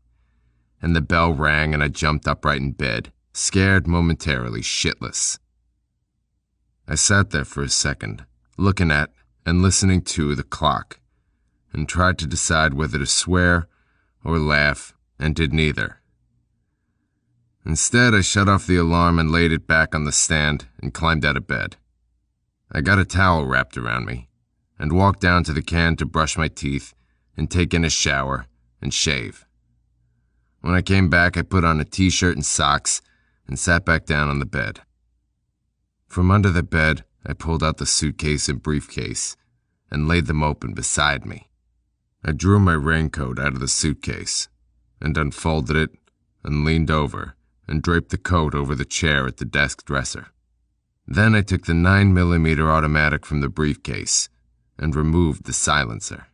And the bell rang and I jumped upright in bed, scared momentarily shitless. I sat there for a second, looking at and listening to the clock, and tried to decide whether to swear or laugh, and did neither. Instead, I shut off the alarm and laid it back on the stand and climbed out of bed. I got a towel wrapped around me and walked down to the can to brush my teeth and take in a shower and shave. When I came back, I put on a t-shirt and socks and sat back down on the bed. From under the bed, I pulled out the suitcase and briefcase and laid them open beside me. I drew my raincoat out of the suitcase and unfolded it and leaned over and draped the coat over the chair at the desk dresser. Then I took the 9mm automatic from the briefcase and removed the silencer.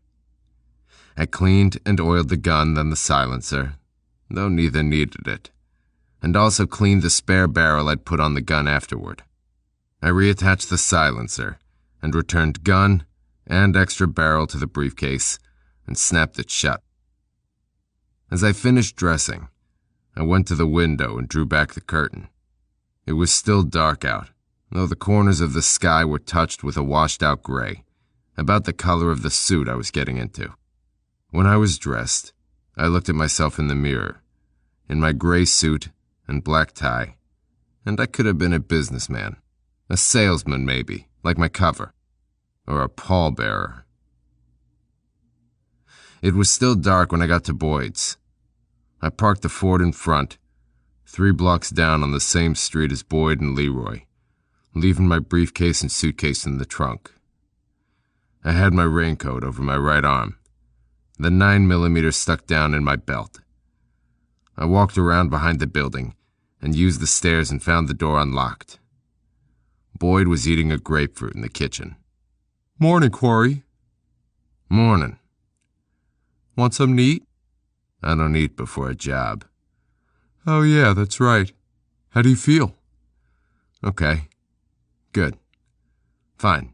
I cleaned and oiled the gun, then the silencer, though neither needed it, and also cleaned the spare barrel I'd put on the gun afterward. I reattached the silencer and returned gun and extra barrel to the briefcase and snapped it shut. As I finished dressing, I went to the window and drew back the curtain. It was still dark out, though the corners of the sky were touched with a washed-out gray, about the color of the suit I was getting into. When I was dressed, I looked at myself in the mirror, in my gray suit and black tie, and I could have been a businessman, a salesman maybe, like my cover, or a pallbearer. It was still dark when I got to Boyd's. I parked the Ford in front, 3 blocks down on the same street as Boyd and Leroy, leaving my briefcase and suitcase in the trunk. I had my raincoat over my right arm, the 9mm stuck down in my belt. I walked around behind the building and used the stairs and found the door unlocked. Boyd was eating a grapefruit in the kitchen. Morning, Quarry. Morning. Want some neat? I don't eat before a job. Oh yeah, that's right. How do you feel? Okay. Good. Fine.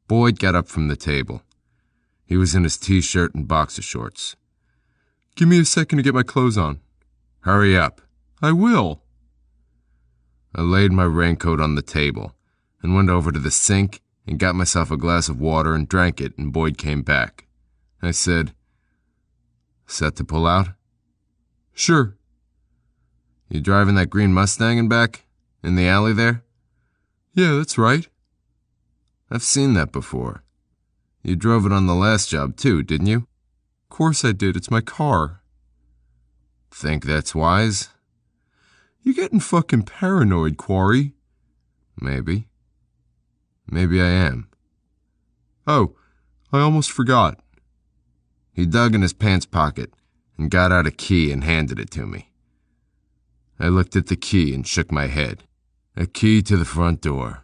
Boyd got up from the table. He was in his t-shirt and boxer shorts. Give me a second to get my clothes on. Hurry up. I will. I laid my raincoat on the table and went over to the sink and got myself a glass of water and drank it, and Boyd came back. I said, "Set to pull out?" Sure. You driving that green Mustang in back? In the alley there? Yeah, that's right. I've seen that before. You drove it on the last job too, didn't you? Of course I did. It's my car. Think that's wise? You're getting fucking paranoid, Quarry. Maybe. Maybe I am. Oh, I almost forgot. He dug in his pants pocket and got out a key and handed it to me. I looked at the key and shook my head. A key to the front door.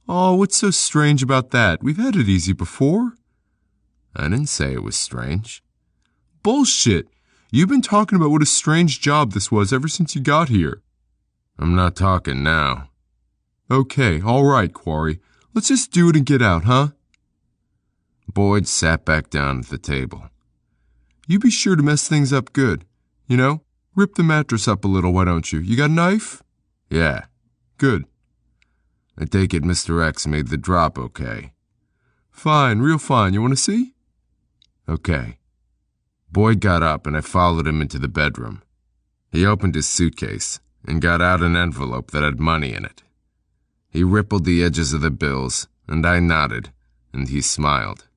Oh, what's so strange about that? We've had it easy before. I didn't say it was strange. Bullshit. You've been talking about what a strange job this was ever since you got here. I'm not talking now. Okay, all right, Quarry. Let's just do it and get out, huh? Boyd sat back down at the table. You be sure to mess things up good. You know, rip the mattress up a little, why don't you? You got a knife? Yeah. Good. I take it Mr. X made the drop okay. Fine, real fine. You want to see? Okay. Boyd got up and I followed him into the bedroom. He opened his suitcase and got out an envelope that had money in it. He rippled the edges of the bills, and I nodded, and he smiled.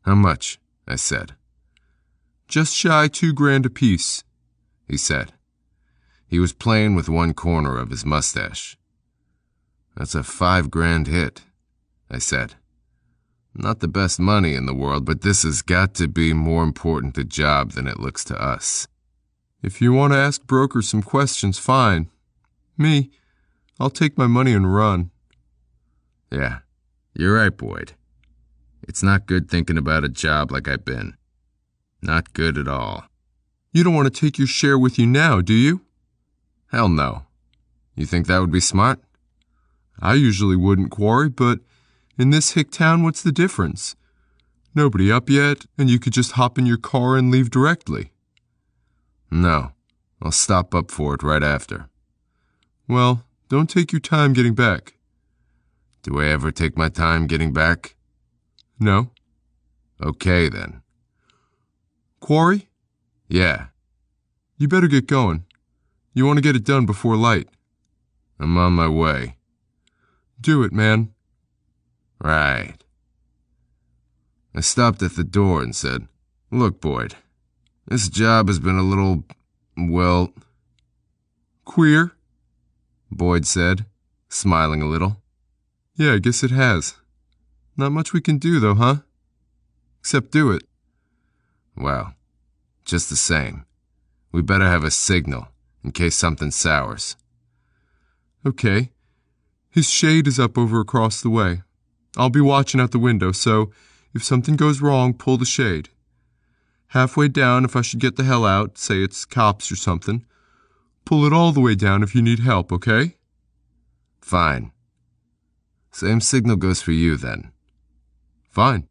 How much? I said. Just shy $2,000 apiece, he said. He was playing with one corner of his mustache. That's a $5,000 hit, I said. Not the best money in the world, but this has got to be more important a job than it looks to us. If you want to ask brokers some questions, fine. Me, I'll take my money and run. Yeah, you're right, Boyd. It's not good thinking about a job like I've been. Not good at all. You don't want to take your share with you now, do you? Hell no. You think that would be smart? I usually wouldn't, Quarry, but in this hick town, what's the difference? Nobody up yet, and you could just hop in your car and leave directly. No, I'll stop up for it right after. Well, don't take your time getting back. Do I ever take my time getting back? No. Okay, then. Quarry? Yeah. You better get going. You want to get it done before light. I'm on my way. Do it, man. Right. I stopped at the door and said, "Look, Boyd, this job has been a little, well..." "Queer?" Boyd said, smiling a little. "Yeah, I guess it has. Not much we can do, though, huh? Except do it." "Well, just the same, we better have a signal in case something sours." "Okay. His shade is up over across the way. I'll be watching out the window, so if something goes wrong, pull the shade. Halfway down if I should get the hell out, say it's cops or something. Pull it all the way down if you need help, okay? Fine. Same signal goes for you, then. Fine.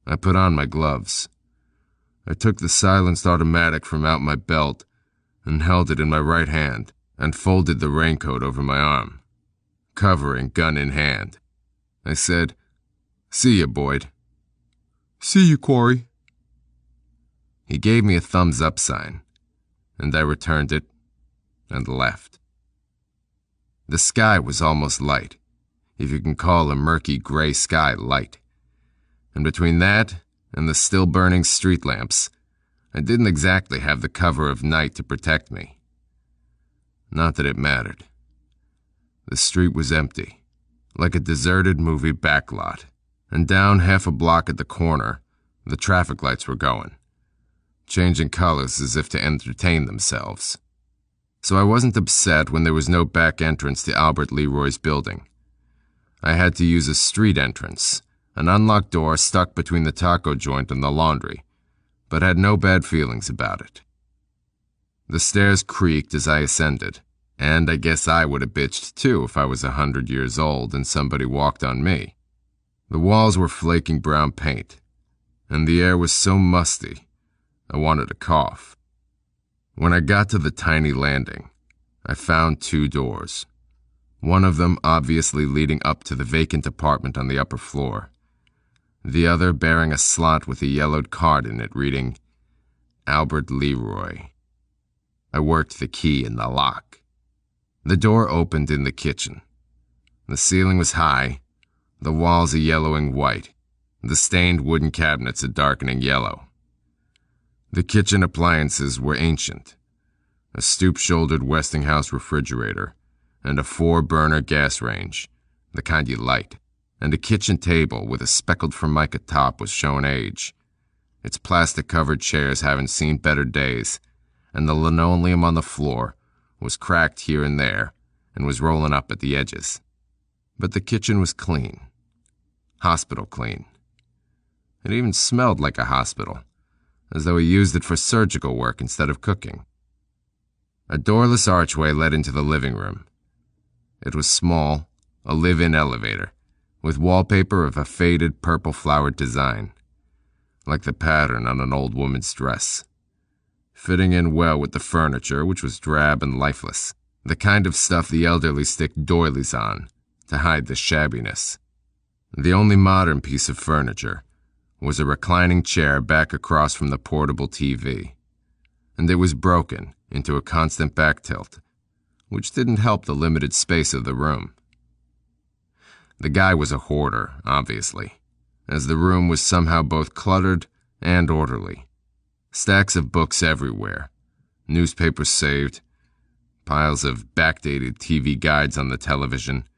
I put on my gloves. I took the silenced automatic from out my belt and held it in my right hand and folded the raincoat over my arm, covering gun in hand. I said, "See ya, Boyd." See you, Quarry. He gave me a thumbs-up sign, and I returned it and left. The sky was almost light, if you can call a murky gray sky light. And between that and the still-burning street lamps, I didn't exactly have the cover of night to protect me. Not that it mattered. The street was empty, like a deserted movie backlot, and down half a block at the corner, the traffic lights were going, changing colors as if to entertain themselves. So I wasn't upset when there was no back entrance to Albert Leroy's building. I had to use a street entrance, an unlocked door stuck between the taco joint and the laundry, but had no bad feelings about it. The stairs creaked as I ascended, and I guess I would have bitched too if I was 100 years old and somebody walked on me. The walls were flaking brown paint, and the air was so musty, I wanted to cough. When I got to the tiny landing, I found 2 doors, one of them obviously leading up to the vacant apartment on the upper floor, the other bearing a slot with a yellowed card in it reading, Albert Leroy. I worked the key in the lock. The door opened in the kitchen. The ceiling was high, the walls a yellowing white, the stained wooden cabinets a darkening yellow. The kitchen appliances were ancient, a stoop-shouldered Westinghouse refrigerator, and a 4-burner gas range, the kind you light, and a kitchen table with a speckled formica top was showing age. Its plastic-covered chairs haven't seen better days, and the linoleum on the floor was cracked here and there and was rolling up at the edges. But the kitchen was clean. Hospital clean. It even smelled like a hospital, as though he used it for surgical work instead of cooking. A doorless archway led into the living room. It was small, a live-in elevator, with wallpaper of a faded purple-flowered design, like the pattern on an old woman's dress, fitting in well with the furniture, which was drab and lifeless, the kind of stuff the elderly stick doilies on to hide the shabbiness. The only modern piece of furniture was a reclining chair back across from the portable TV, and it was broken into a constant back tilt, which didn't help the limited space of the room. The guy was a hoarder, obviously, as the room was somehow both cluttered and orderly. Stacks of books everywhere, newspapers saved, piles of backdated TV guides on the television,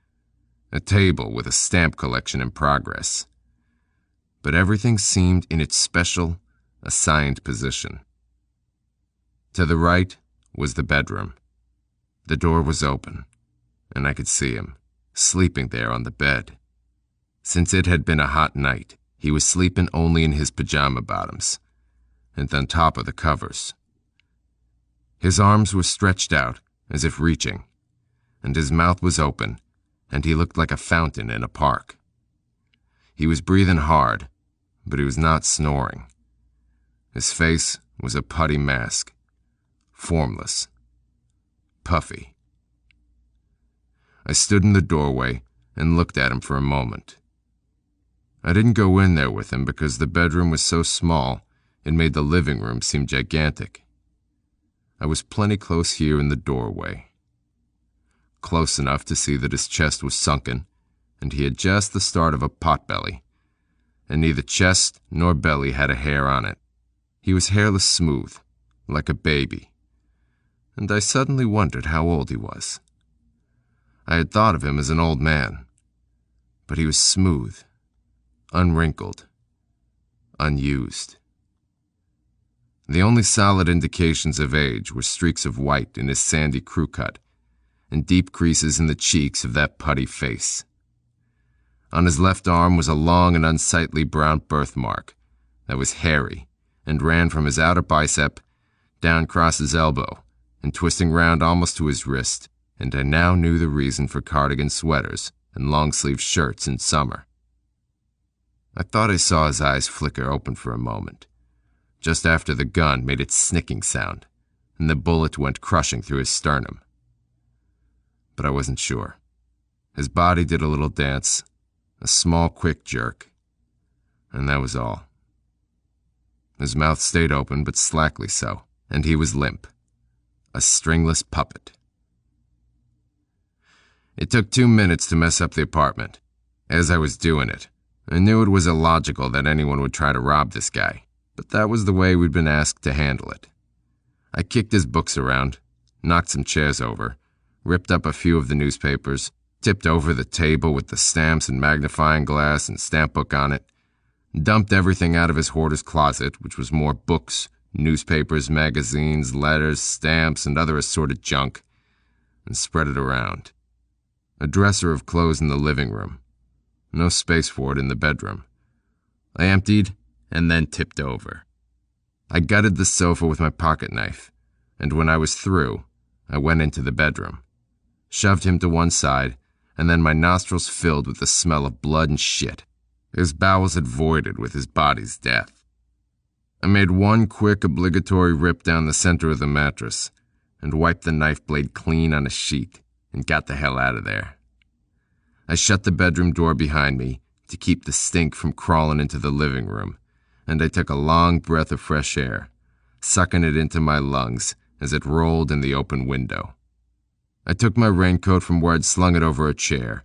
a table with a stamp collection in progress. But everything seemed in its special, assigned position. To the right was the bedroom. The door was open, and I could see him, sleeping there on the bed. Since it had been a hot night, he was sleeping only in his pajama bottoms, and on top of the covers. His arms were stretched out, as if reaching, and his mouth was open, and he looked like a fountain in a park. He was breathing hard, but he was not snoring. His face was a putty mask, formless, puffy. I stood in the doorway and looked at him for a moment. I didn't go in there with him because the bedroom was so small it made the living room seem gigantic. I was plenty close here in the doorway. Close enough to see that his chest was sunken, and he had just the start of a potbelly, and neither chest nor belly had a hair on it. He was hairless smooth, like a baby, and I suddenly wondered how old he was. I had thought of him as an old man, but he was smooth, unwrinkled, unused. The only solid indications of age were streaks of white in his sandy crew cut and deep creases in the cheeks of that putty face. On his left arm was a long and unsightly brown birthmark that was hairy and ran from his outer bicep down across his elbow and twisting round almost to his wrist, and I now knew the reason for cardigan sweaters and long-sleeve shirts in summer. I thought I saw his eyes flicker open for a moment, just after the gun made its snicking sound and the bullet went crushing through his sternum. But I wasn't sure. His body did a little dance, a small quick jerk, and that was all. His mouth stayed open, but slackly so, and he was limp, a stringless puppet. It took 2 minutes to mess up the apartment. As I was doing it, I knew it was illogical that anyone would try to rob this guy, but that was the way we'd been asked to handle it. I kicked his books around, knocked some chairs over, ripped up a few of the newspapers, tipped over the table with the stamps and magnifying glass and stamp book on it, dumped everything out of his hoarder's closet, which was more books, newspapers, magazines, letters, stamps, and other assorted junk, and spread it around. A dresser of clothes in the living room. No space for it in the bedroom. I emptied and then tipped over. I gutted the sofa with my pocket knife, and when I was through, I went into the bedroom, shoved him to one side, and then my nostrils filled with the smell of blood and shit. His bowels had voided with his body's death. I made one quick obligatory rip down the center of the mattress and wiped the knife blade clean on a sheet and got the hell out of there. I shut the bedroom door behind me to keep the stink from crawling into the living room, and I took a long breath of fresh air, sucking it into my lungs as it rolled in the open window. I took my raincoat from where I'd slung it over a chair,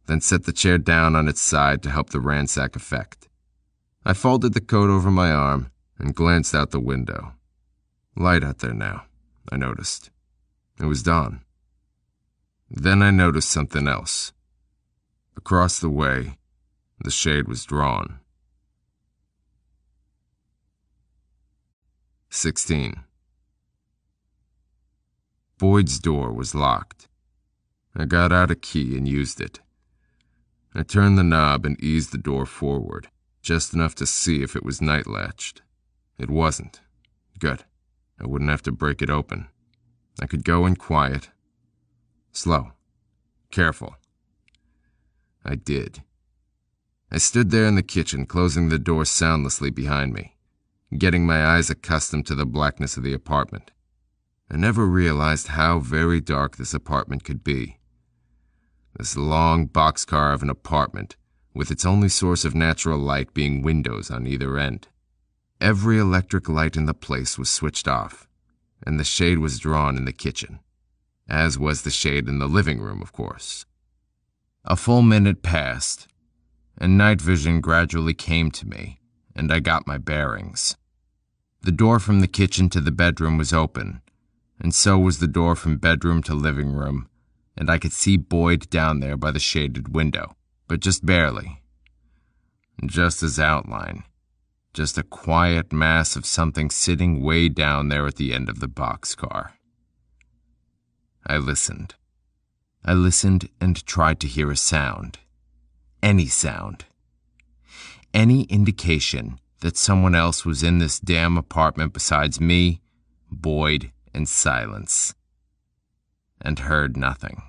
then set the chair down on its side to help the ransack effect. I folded the coat over my arm and glanced out the window. Light out there now, I noticed. It was dawn. Then I noticed something else. Across the way, the shade was drawn. 16. Boyd's door was locked. I got out a key and used it. I turned the knob and eased the door forward, just enough to see if it was night-latched. It wasn't. Good. I wouldn't have to break it open. I could go in quiet. Slow. Careful. I did. I stood there in the kitchen, closing the door soundlessly behind me, getting my eyes accustomed to the blackness of the apartment. I never realized how very dark this apartment could be. This long boxcar of an apartment, with its only source of natural light being windows on either end. Every electric light in the place was switched off, and the shade was drawn in the kitchen, as was the shade in the living room, of course. A full minute passed, and night vision gradually came to me, and I got my bearings. The door from the kitchen to the bedroom was open, and so was the door from bedroom to living room, and I could see Boyd down there by the shaded window, but just barely. Just his outline, just a quiet mass of something sitting way down there at the end of the boxcar. I listened. I listened and tried to hear a sound. Any sound. Any indication that someone else was in this damn apartment besides me, Boyd, and silence. And heard nothing.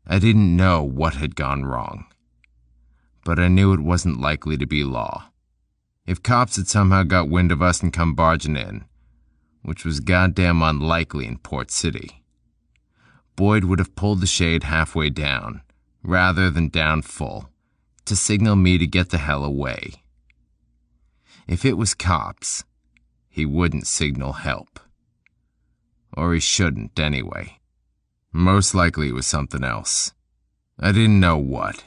I didn't know what had gone wrong, but I knew it wasn't likely to be law. If cops had somehow got wind of us and come barging in, which was goddamn unlikely in Port City, Boyd would have pulled the shade halfway down, rather than down full, to signal me to get the hell away. If it was cops, he wouldn't signal help. Or he shouldn't, anyway. Most likely it was something else. I didn't know what,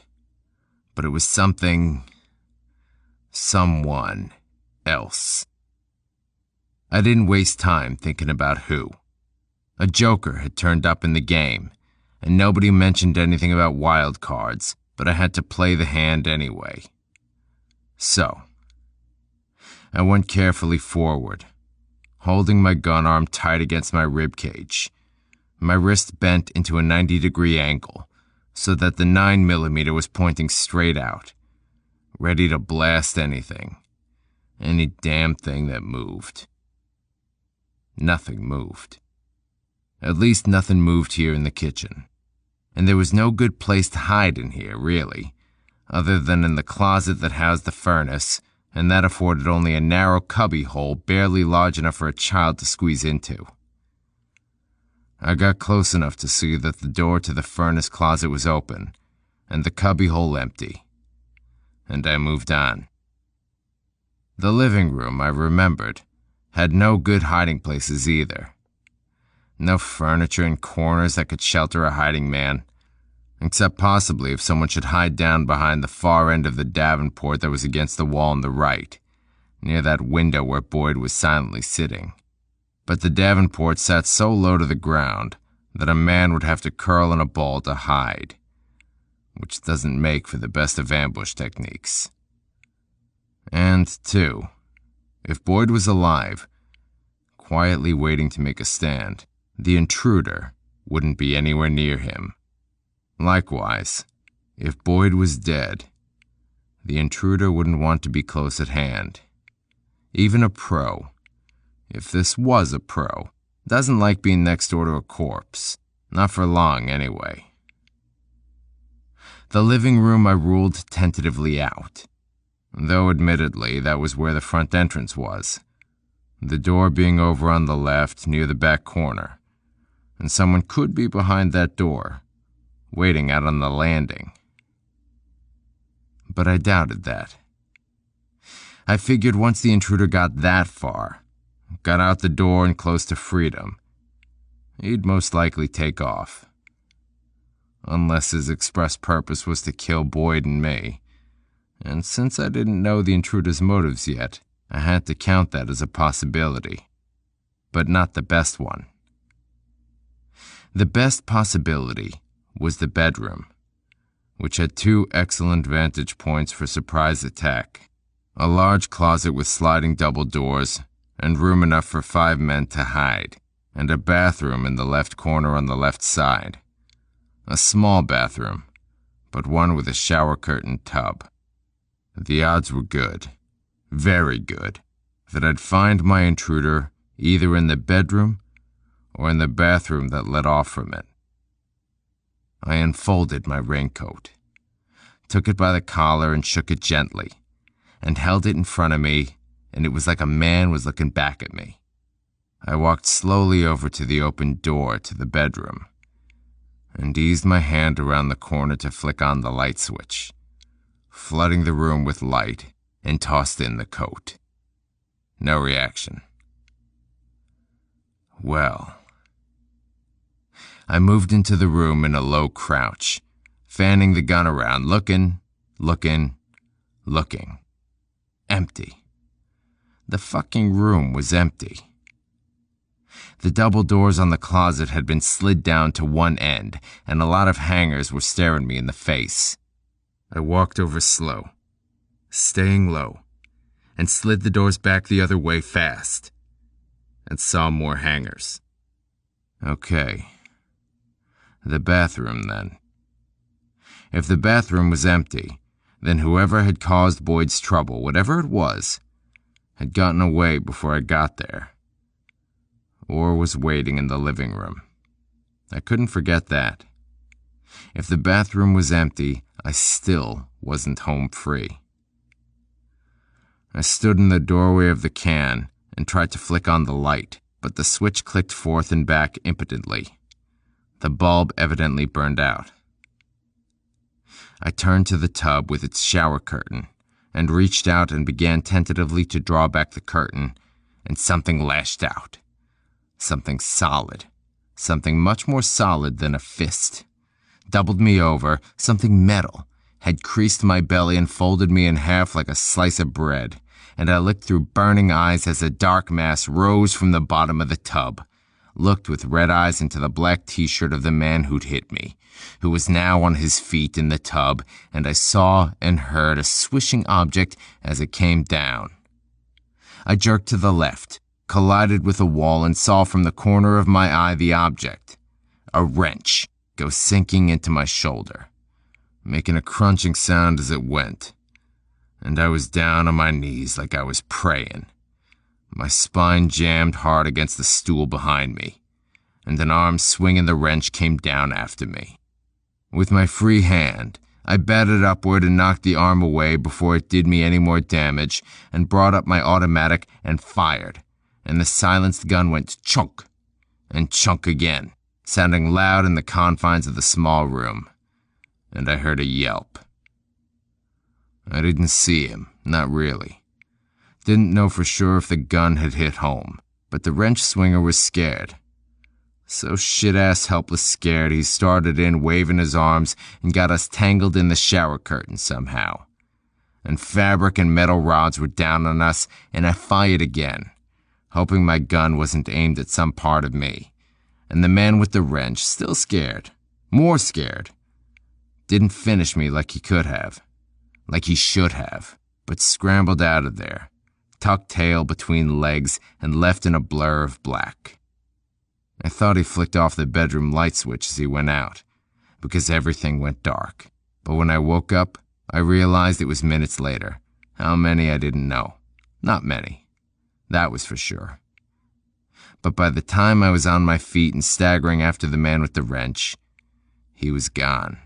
but it was someone else. I didn't waste time thinking about who. A joker had turned up in the game, and nobody mentioned anything about wild cards, but I had to play the hand anyway. So, I went carefully forward, holding my gun arm tight against my rib cage, my wrist bent into a 90-degree angle, so that the 9mm was pointing straight out, ready to blast anything, any damn thing that moved. Nothing moved. At least nothing moved here in the kitchen. And there was no good place to hide in here, really, other than in the closet that housed the furnace, and that afforded only a narrow cubby hole barely large enough for a child to squeeze into. I got close enough to see that the door to the furnace closet was open, and the cubby hole empty, and I moved on. The living room, I remembered, had no good hiding places either. No furniture in corners that could shelter a hiding man, except possibly if someone should hide down behind the far end of the davenport that was against the wall on the right, near that window where Boyd was silently sitting. But the davenport sat so low to the ground that a man would have to curl in a ball to hide, which doesn't make for the best of ambush techniques. And, two, if Boyd was alive, quietly waiting to make a stand, the intruder wouldn't be anywhere near him. Likewise, if Boyd was dead, the intruder wouldn't want to be close at hand. Even a pro, if this was a pro, doesn't like being next door to a corpse. Not for long, anyway. The living room I ruled tentatively out, though admittedly that was where the front entrance was, the door being over on the left near the back corner, and someone could be behind that door, waiting out on the landing. But I doubted that. I figured once the intruder got that far, got out the door and close to freedom, he'd most likely take off. Unless his express purpose was to kill Boyd and me. And since I didn't know the intruder's motives yet, I had to count that as a possibility. But not the best one. The best possibility was the bedroom, which had two excellent vantage points for surprise attack. A large closet with sliding double doors, and room enough for 5 men to hide, and a bathroom in the left corner on the left side. A small bathroom, but one with a shower curtain tub. The odds were good, very good, that I'd find my intruder either in the bedroom or in the bathroom that led off from it. I unfolded my raincoat, took it by the collar and shook it gently, and held it in front of me, and it was like a man was looking back at me. I walked slowly over to the open door to the bedroom, and eased my hand around the corner to flick on the light switch, flooding the room with light, and tossed in the coat. No reaction. Well, I moved into the room in a low crouch, fanning the gun around, looking. Empty. The fucking room was empty. The double doors on the closet had been slid down to one end, and a lot of hangers were staring me in the face. I walked over slow, staying low, and slid the doors back the other way fast, and saw more hangers. Okay. The bathroom, then. If the bathroom was empty, then whoever had caused Boyd's trouble, whatever it was, had gotten away before I got there, or was waiting in the living room. I couldn't forget that. If the bathroom was empty, I still wasn't home free. I stood in the doorway of the can and tried to flick on the light, but the switch clicked forth and back impotently. The bulb evidently burned out. I turned to the tub with its shower curtain and reached out and began tentatively to draw back the curtain, and something lashed out. Something solid. Something much more solid than a fist. Doubled me over, something metal, had creased my belly and folded me in half like a slice of bread, and I looked through burning eyes as a dark mass rose from the bottom of the tub, looked with red eyes into the black t-shirt of the man who'd hit me, who was now on his feet in the tub, and I saw and heard a swishing object as it came down. I jerked to the left, collided with a wall, and saw from the corner of my eye the object. A wrench, go sinking into my shoulder, making a crunching sound as it went, and I was down on my knees like I was praying, my spine jammed hard against the stool behind me, and an arm swinging the wrench came down after me. With my free hand, I batted upward and knocked the arm away before it did me any more damage, and brought up my automatic and fired, and the silenced gun went chunk, and chunk again, sounding loud in the confines of the small room, and I heard a yelp. I didn't see him, not really. Didn't know for sure if the gun had hit home, but the wrench swinger was scared. So shit-ass helpless scared, he started in waving his arms and got us tangled in the shower curtain somehow. And fabric and metal rods were down on us, and I fired again, hoping my gun wasn't aimed at some part of me. And the man with the wrench, still scared, more scared, didn't finish me like he could have, like he should have, but scrambled out of there, tucked tail between legs and left in a blur of black. I thought he flicked off the bedroom light switch as he went out, because everything went dark. But when I woke up, I realized it was minutes later. How many I didn't know. Not many. That was for sure. But by the time I was on my feet and staggering after the man with the wrench, he was gone.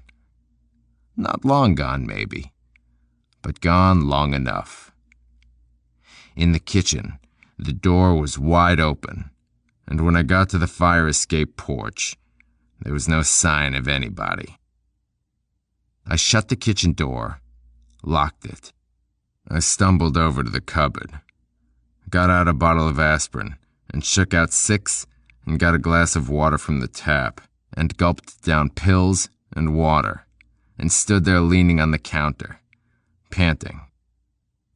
Not long gone, maybe, but gone long enough. In the kitchen, the door was wide open, and when I got to the fire escape porch, there was no sign of anybody. I shut the kitchen door, locked it. I stumbled over to the cupboard, got out a bottle of aspirin, and shook out 6 and got a glass of water from the tap, and gulped down pills and water, and stood there leaning on the counter, panting.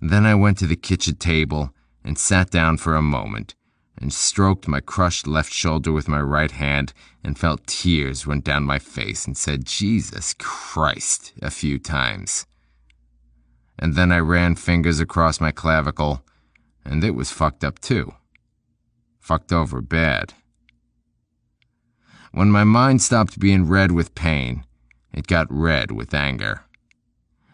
Then I went to the kitchen table and sat down for a moment, and stroked my crushed left shoulder with my right hand and felt tears run down my face and said, "Jesus Christ," a few times. And then I ran fingers across my clavicle, and it was fucked up too. Fucked over bad. When my mind stopped being red with pain, it got red with anger.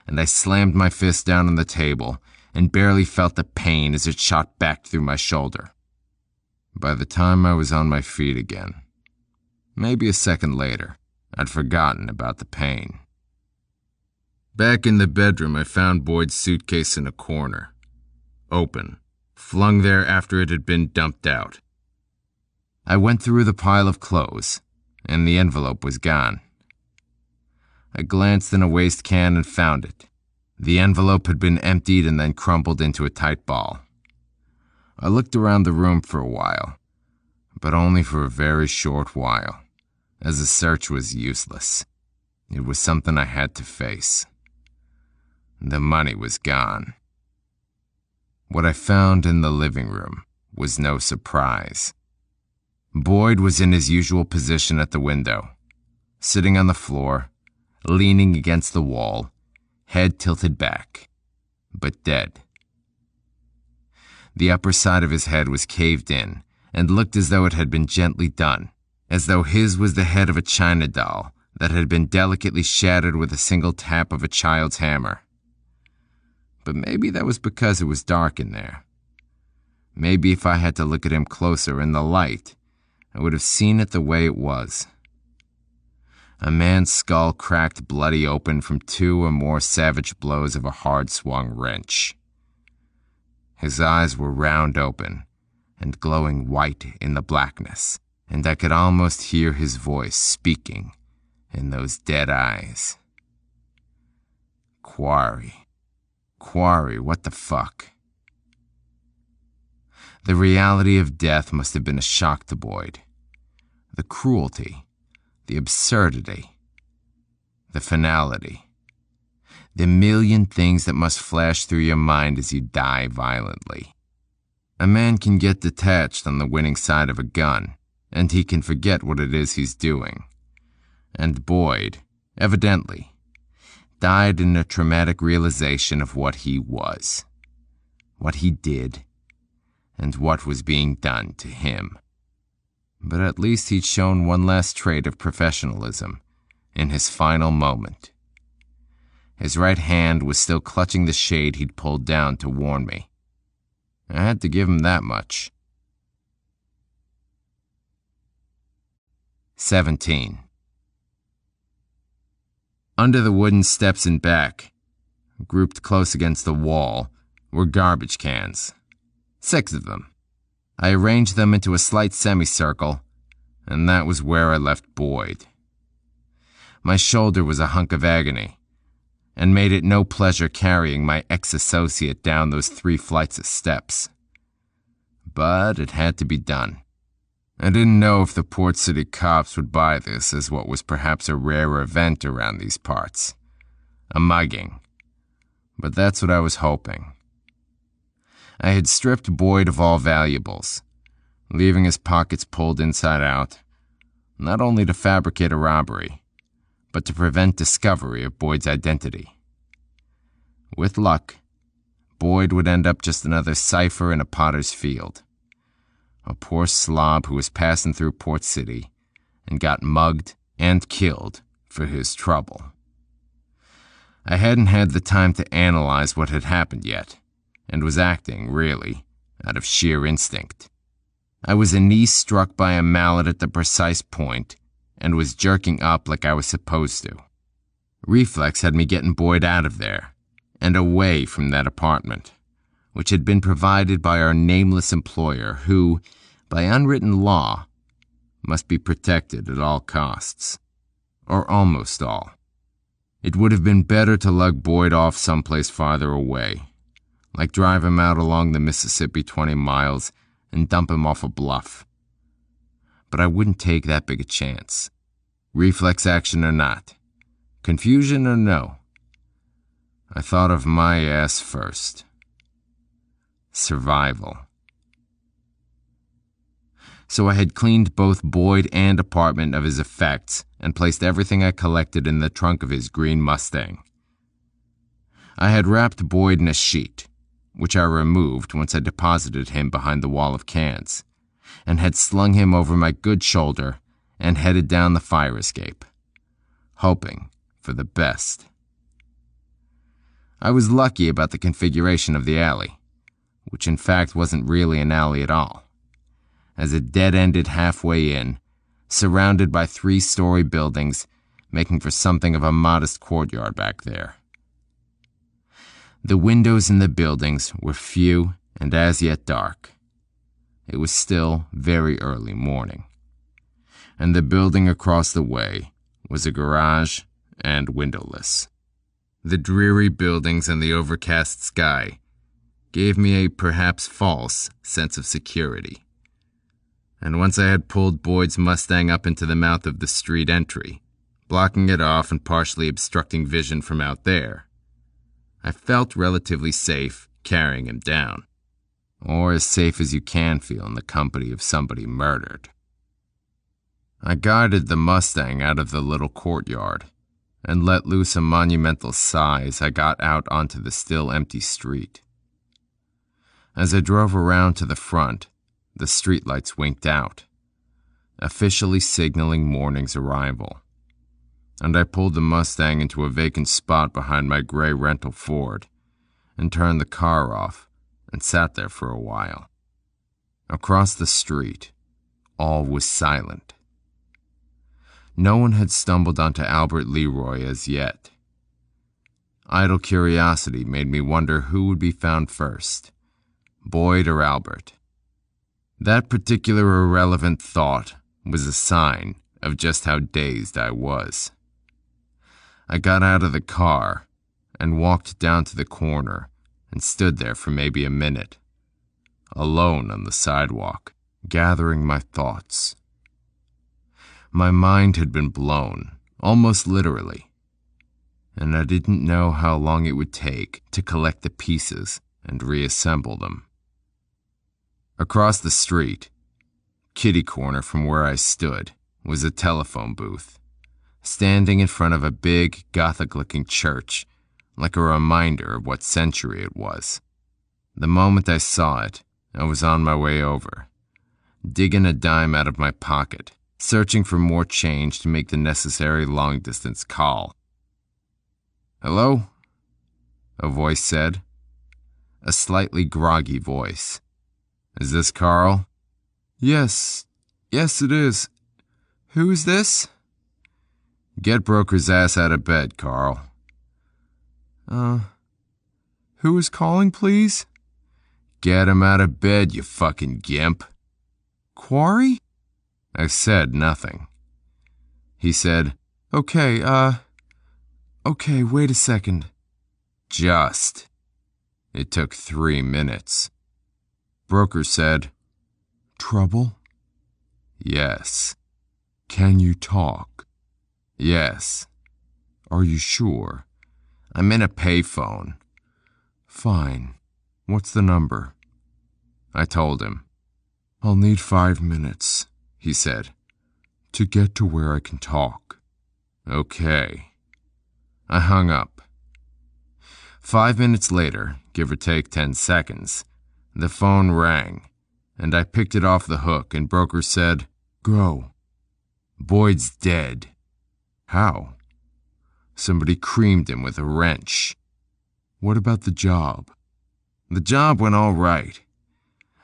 And I slammed my fist down on the table and barely felt the pain as it shot back through my shoulder. By the time I was on my feet again, maybe a second later, I'd forgotten about the pain. Back in the bedroom, I found Boyd's suitcase in a corner, open, flung there after it had been dumped out. I went through the pile of clothes, and the envelope was gone. I glanced in a waste can and found it. The envelope had been emptied and then crumpled into a tight ball. I looked around the room for a while, but only for a very short while, as the search was useless. It was something I had to face. The money was gone. What I found in the living room was no surprise. Boyd was in his usual position at the window, sitting on the floor, leaning against the wall, head tilted back, but dead. The upper side of his head was caved in and looked as though it had been gently done, as though his was the head of a china doll that had been delicately shattered with a single tap of a child's hammer. But maybe that was because it was dark in there. Maybe if I had to look at him closer in the light, I would have seen it the way it was. A man's skull cracked bloody open from 2 or more savage blows of a hard-swung wrench. His eyes were round open and glowing white in the blackness, and I could almost hear his voice speaking in those dead eyes. Quarry. Quarry, what the fuck? The reality of death must have been a shock to Boyd. The cruelty, the absurdity, the finality. The million things that must flash through your mind as you die violently. A man can get detached on the winning side of a gun, and he can forget what it is he's doing. And Boyd, evidently, died in a traumatic realization of what he was, what he did, and what was being done to him. But at least he'd shown one last trait of professionalism in his final moment. His right hand was still clutching the shade he'd pulled down to warn me. I had to give him that much. 17. Under the wooden steps in back, grouped close against the wall, were garbage cans. 6 of them. I arranged them into a slight semicircle, and that was where I left Boyd. My shoulder was a hunk of agony, and made it no pleasure carrying my ex-associate down those 3 flights of steps. But it had to be done. I didn't know if the Port City cops would buy this as what was perhaps a rare event around these parts. A mugging. But that's what I was hoping. I had stripped Boyd of all valuables, leaving his pockets pulled inside out, not only to fabricate a robbery, but to prevent discovery of Boyd's identity. With luck, Boyd would end up just another cipher in a potter's field. A poor slob who was passing through Port City and got mugged and killed for his trouble. I hadn't had the time to analyze what had happened yet, and was acting, really, out of sheer instinct. I was a knee struck by a mallet at the precise point, and was jerking up like I was supposed to. Reflex had me getting Boyd out of there, and away from that apartment, which had been provided by our nameless employer who, by unwritten law, must be protected at all costs. Or almost all. It would have been better to lug Boyd off someplace farther away, like drive him out along the Mississippi 20 miles and dump him off a bluff. But I wouldn't take that big a chance. Reflex action or not. Confusion or no. I thought of my ass first. Survival. So I had cleaned both Boyd and apartment of his effects and placed everything I collected in the trunk of his green Mustang. I had wrapped Boyd in a sheet, which I removed once I deposited him behind the wall of cans, and had slung him over my good shoulder and headed down the fire escape, hoping for the best. I was lucky about the configuration of the alley, which in fact wasn't really an alley at all, as it dead-ended halfway in, surrounded by 3-story buildings, making for something of a modest courtyard back there. The windows in the buildings were few and as yet dark. It was still very early morning, and the building across the way was a garage and windowless. The dreary buildings and the overcast sky gave me a perhaps false sense of security. And once I had pulled Boyd's Mustang up into the mouth of the street entry, blocking it off and partially obstructing vision from out there, I felt relatively safe carrying him down, or as safe as you can feel in the company of somebody murdered. I guided the Mustang out of the little courtyard and let loose a monumental sigh as I got out onto the still empty street. As I drove around to the front, the streetlights winked out, officially signaling morning's arrival, and I pulled the Mustang into a vacant spot behind my gray rental Ford and turned the car off and sat there for a while. Across the street, all was silent. No one had stumbled onto Albert Leroy as yet. Idle curiosity made me wonder who would be found first, Boyd or Albert. That particular irrelevant thought was a sign of just how dazed I was. I got out of the car and walked down to the corner and stood there for maybe a minute, alone on the sidewalk, gathering my thoughts. My mind had been blown, almost literally, and I didn't know how long it would take to collect the pieces and reassemble them. Across the street, kitty corner from where I stood, was a telephone booth, standing in front of a big, Gothic-looking church, like a reminder of what century it was. The moment I saw it, I was on my way over, digging a dime out of my pocket searching for more change to make the necessary long-distance call. "Hello?" a voice said. A slightly groggy voice. "Is this Carl?" Yes, it is. Who is this?" "Get Broker's ass out of bed, Carl." Who is calling, please?" "Get him out of bed, you fucking gimp." Quarry? I said nothing. He said, Okay, wait a second. "Just." It took 3 minutes. Broker said, Trouble? "Yes." Can you talk? "Yes." Are you sure? "I'm in a payphone." Fine. What's the number? I told him. I'll need 5 minutes, He said, to get to where I can talk. "Okay." I hung up. 5 minutes later, give or take 10 seconds, the phone rang, and I picked it off the hook, and Broker said, Go. "Boyd's dead." How? Somebody creamed him with a wrench. What about the job? The job went all right.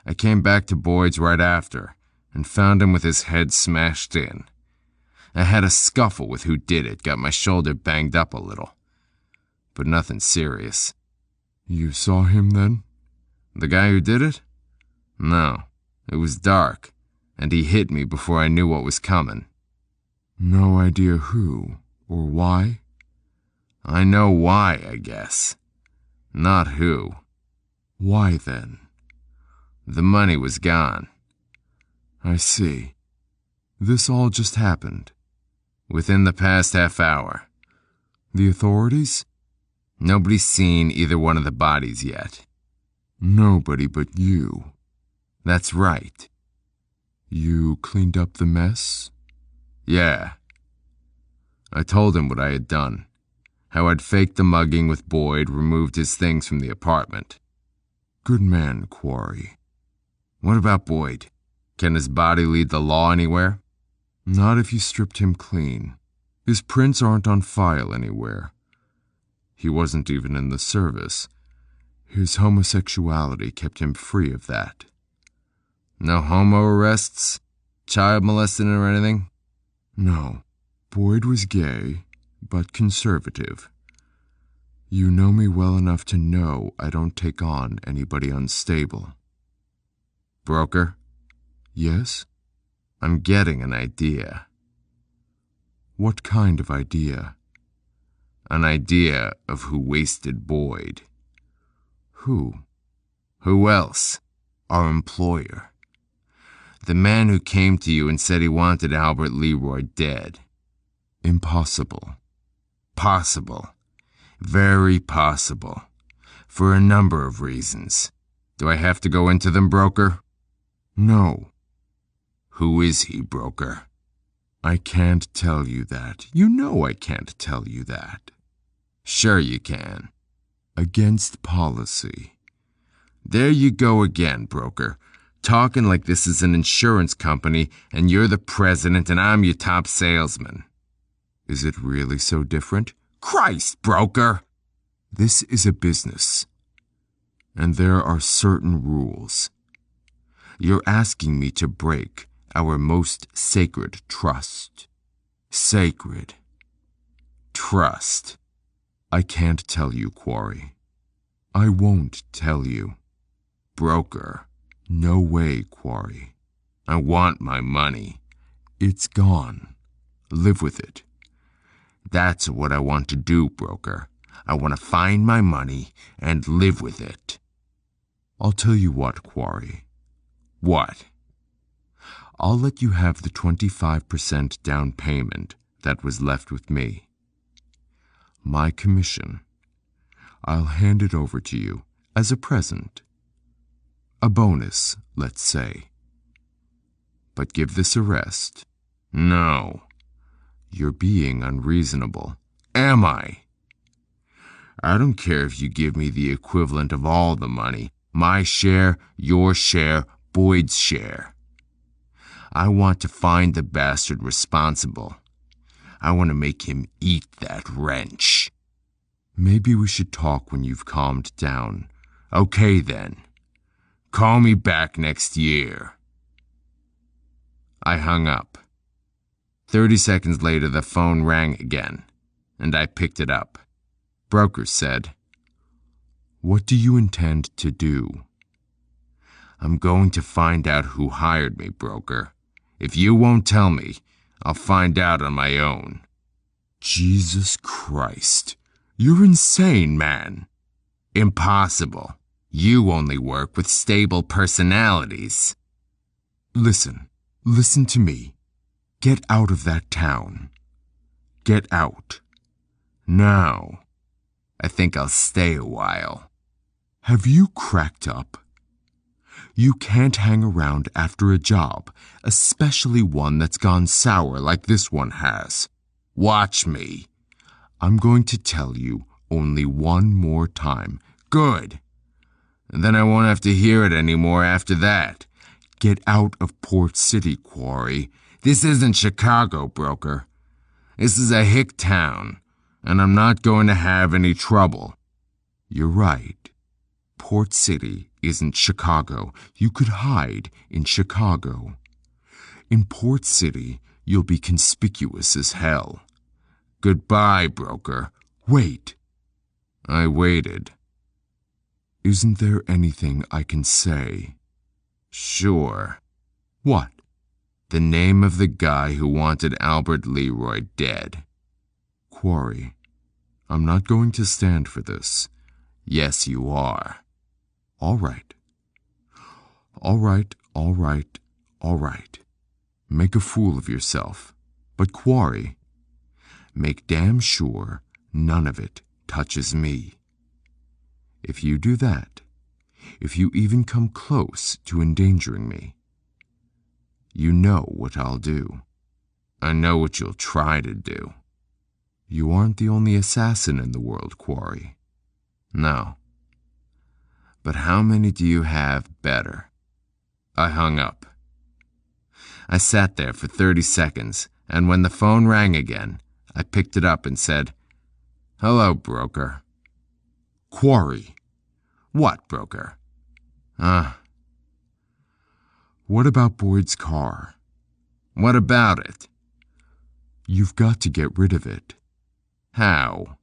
I came back to Boyd's right after and found him with his head smashed in. I had a scuffle with who did it, got my shoulder banged up a little, but nothing serious. You saw him then? The guy who did it? No, it was dark, and he hit me before I knew what was coming. No idea who or why? I know why, I guess. Not who. Why then? The money was gone. I see. This all just happened. Within the past half hour. The authorities? Nobody's seen either one of the bodies yet. Nobody but you. That's right. You cleaned up the mess? Yeah. I told him what I had done. How I'd faked the mugging with Boyd, removed his things from the apartment. Good man, Quarry. What about Boyd? Can his body lead the law anywhere? Not if you stripped him clean. His prints aren't on file anywhere. He wasn't even in the service. His homosexuality kept him free of that. No homo arrests? Child molesting or anything? No. Boyd was gay, but conservative. You know me well enough to know I don't take on anybody unstable. Broker? Yes? I'm getting an idea. What kind of idea? An idea of who wasted Boyd. Who? Who else? Our employer. The man who came to you and said he wanted Albert Leroy dead. Impossible. Possible. Very possible. For a number of reasons. Do I have to go into them, Broker? No. Who is he, Broker? I can't tell you that. You know I can't tell you that. Sure you can. Against policy. There you go again, Broker. Talking like this is an insurance company and you're the president and I'm your top salesman. Is it really so different? Christ, Broker! This is a business, and there are certain rules. You're asking me to break our most sacred trust. Sacred. Trust. I can't tell you, Quarry. I won't tell you. Broker. No way, Quarry. I want my money. It's gone. Live with it. That's what I want to do, Broker. I want to find my money and live with it. I'll tell you what, Quarry. What? I'll let you have the 25% down payment that was left with me. My commission. I'll hand it over to you as a present. A bonus, let's say. But give this a rest. No. You're being unreasonable. Am I? I don't care if you give me the equivalent of all the money. My share, your share, Boyd's share. I want to find the bastard responsible. I want to make him eat that wrench. Maybe we should talk when you've calmed down. Okay then. Call me back next year. I hung up. 30 seconds later, the phone rang again, and I picked it up. Broker said, "What do you intend to do?" "I'm going to find out who hired me, broker. If you won't tell me, I'll find out on my own." Jesus Christ. You're insane, man. Impossible. You only work with stable personalities. Listen to me. Get out of that town. Get out. No. I think I'll stay a while. Have you cracked up? You can't hang around after a job, especially one that's gone sour like this one has. Watch me. I'm going to tell you only one more time. Good. And then I won't have to hear it anymore after that. Get out of Port City, Quarry. This isn't Chicago, broker. This is a hick town, and I'm not going to have any trouble. You're right. Port City isn't Chicago. You could hide in Chicago. In Port City, you'll be conspicuous as hell. Goodbye, broker. Wait. I waited. Isn't there anything I can say? Sure. What? The name of the guy who wanted Albert Leroy dead. Quarry, I'm not going to stand for this. Yes, you are. All right. All right, all right, all right. Make a fool of yourself. But Quarry, make damn sure none of it touches me. If you do that, if you even come close to endangering me, you know what I'll do. I know what you'll try to do. You aren't the only assassin in the world, Quarry. No. But how many do you have better? I hung up. I sat there for 30 seconds, and when the phone rang again, I picked it up and said, "Hello, broker." Quarry. What, broker? What about Boyd's car? What about it? You've got to get rid of it. How?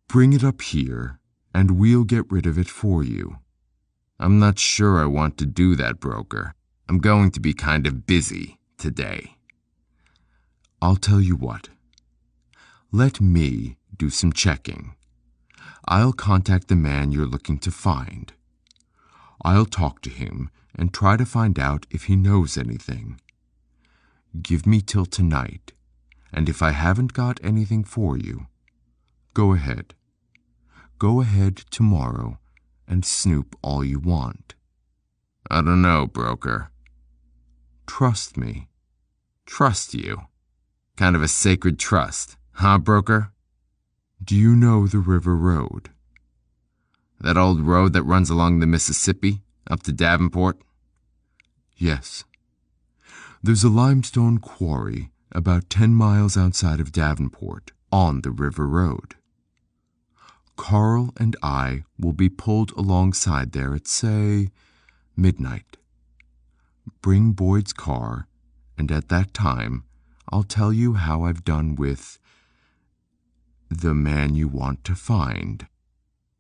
Bring it up here, and we'll get rid of it for you. I'm not sure I want to do that, broker. I'm going to be kind of busy today. I'll tell you what. Let me do some checking. I'll contact the man you're looking to find. I'll talk to him and try to find out if he knows anything. Give me till tonight, and if I haven't got anything for you, go ahead. Go ahead tomorrow and snoop all you want. I don't know, broker. Trust me. Trust you. Kind of a sacred trust, huh, broker? Do you know the River Road? That old road that runs along the Mississippi, up to Davenport? Yes. There's a limestone quarry about 10 miles outside of Davenport on the River Road. Carl and I will be pulled alongside there at, say, midnight. Bring Boyd's car, and at that time, I'll tell you how I've done with the man you want to find.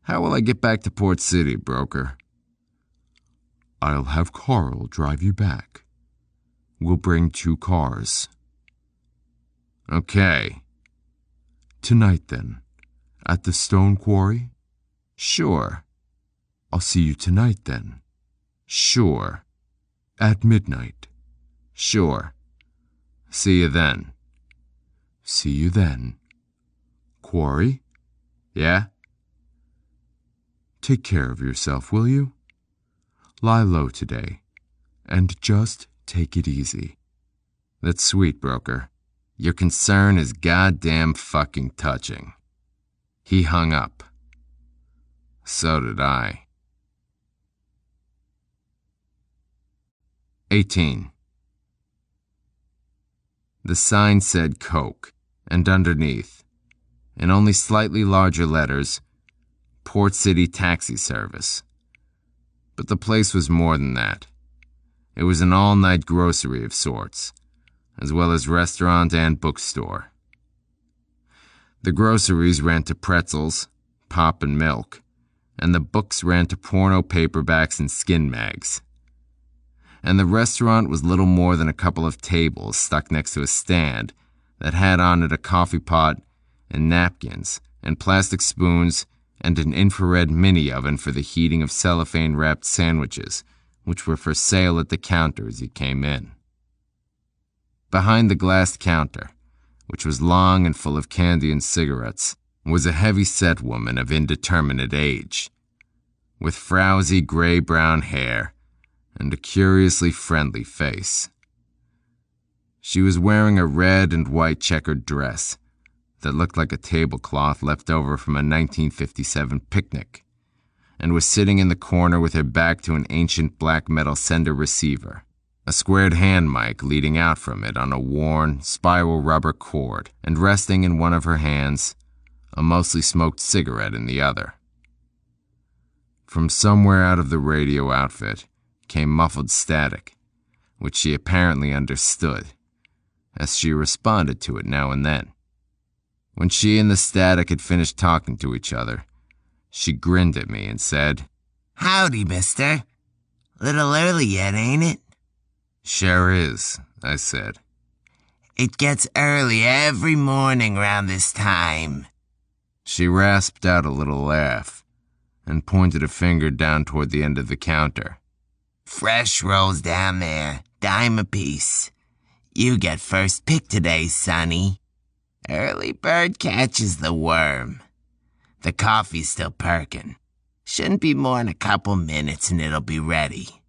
How will I get back to Port City, broker? I'll have Carl drive you back. We'll bring 2 cars. Okay. Tonight, then, at the stone quarry? Sure. I'll see you tonight, then. Sure. At midnight? Sure. See you then. See you then. Quarry? Yeah? Take care of yourself, will you? Lie low today, and just take it easy. That's sweet, broker. Your concern is goddamn fucking touching. He hung up. So did I. 18. The sign said Coke, and underneath, in only slightly larger letters, Port City Taxi Service. But the place was more than that. It was an all-night grocery of sorts, as well as restaurant and bookstore. The groceries ran to pretzels, pop and milk, and the books ran to porno paperbacks and skin mags. And the restaurant was little more than a couple of tables stuck next to a stand that had on it a coffee pot and napkins and plastic spoons and an infrared mini-oven for the heating of cellophane-wrapped sandwiches, which were for sale at the counter as you came in. Behind the glassed counter, which was long and full of candy and cigarettes, was a heavy-set woman of indeterminate age, with frowsy gray-brown hair and a curiously friendly face. She was wearing a red and white checkered dress that looked like a tablecloth left over from a 1957 picnic, and was sitting in the corner with her back to an ancient black metal sender receiver, a squared hand mic leading out from it on a worn, spiral rubber cord, and resting in one of her hands, a mostly smoked cigarette in the other. From somewhere out of the radio outfit came muffled static, which she apparently understood, as she responded to it now and then. When she and the static had finished talking to each other, she grinned at me and said, "Howdy, mister. Little early yet, ain't it?" "Sure is," I said. "It gets early every morning round this time." She rasped out a little laugh and pointed a finger down toward the end of the counter. "Fresh rolls down there, dime apiece. You get first pick today, sonny. Early bird catches the worm. The coffee's still perkin'. Shouldn't be more'n a couple minutes and it'll be ready.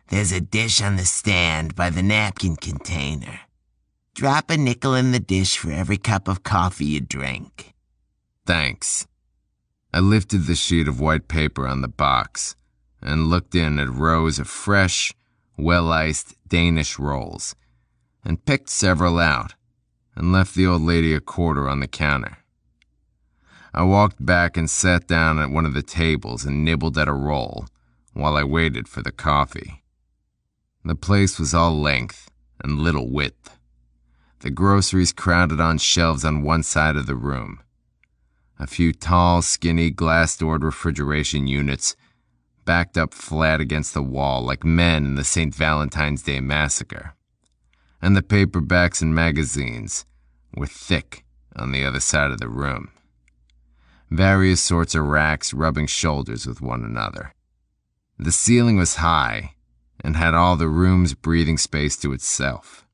There's a dish on the stand by the napkin container. Drop a nickel in the dish for every cup of coffee you drink." "Thanks." I lifted the sheet of white paper on the box and looked in at rows of fresh, well-iced Danish rolls, and picked several out, and left the old lady a quarter on the counter. I walked back and sat down at one of the tables and nibbled at a roll while I waited for the coffee. The place was all length and little width. The groceries crowded on shelves on one side of the room. A few tall, skinny, glass-doored refrigeration units backed up flat against the wall like men in the St. Valentine's Day Massacre. And the paperbacks and magazines were thick on the other side of the room. Various sorts of racks rubbing shoulders with one another. The ceiling was high and had all the room's breathing space to itself.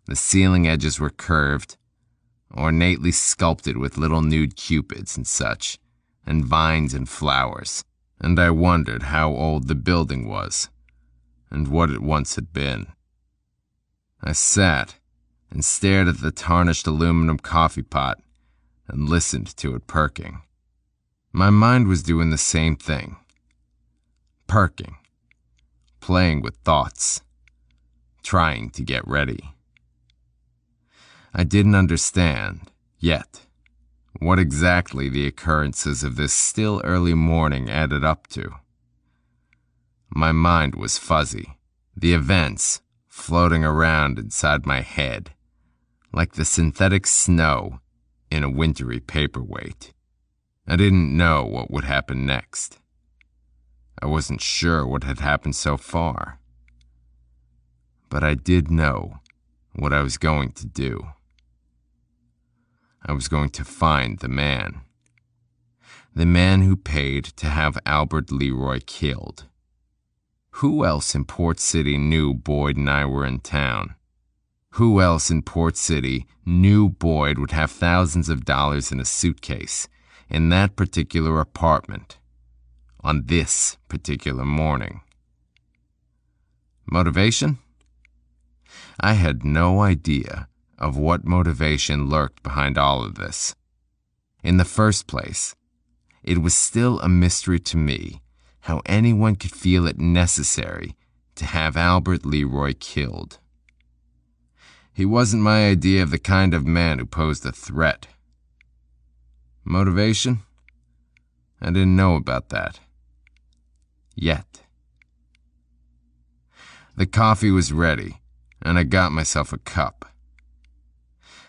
The ceiling edges were curved, ornately sculpted with little nude cupids and such, and vines and flowers, and I wondered how old the building was, and what it once had been. I sat and stared at the tarnished aluminum coffee pot and listened to it perking. My mind was doing the same thing. Perking. Playing with thoughts. Trying to get ready. I didn't understand, yet, what exactly the occurrences of this still early morning added up to. My mind was fuzzy. The events floating around inside my head, like the synthetic snow in a wintry paperweight. I didn't know what would happen next. I wasn't sure what had happened so far. But I did know what I was going to do. I was going to find the man. The man who paid to have Albert Leroy killed. Who else in Port City knew Boyd and I were in town? Who else in Port City knew Boyd would have thousands of dollars in a suitcase in that particular apartment on this particular morning? Motivation? I had no idea of what motivation lurked behind all of this. In the first place, it was still a mystery to me how anyone could feel it necessary to have Albert Leroy killed. He wasn't my idea of the kind of man who posed a threat. Motivation? I didn't know about that. Yet. The coffee was ready, and I got myself a cup.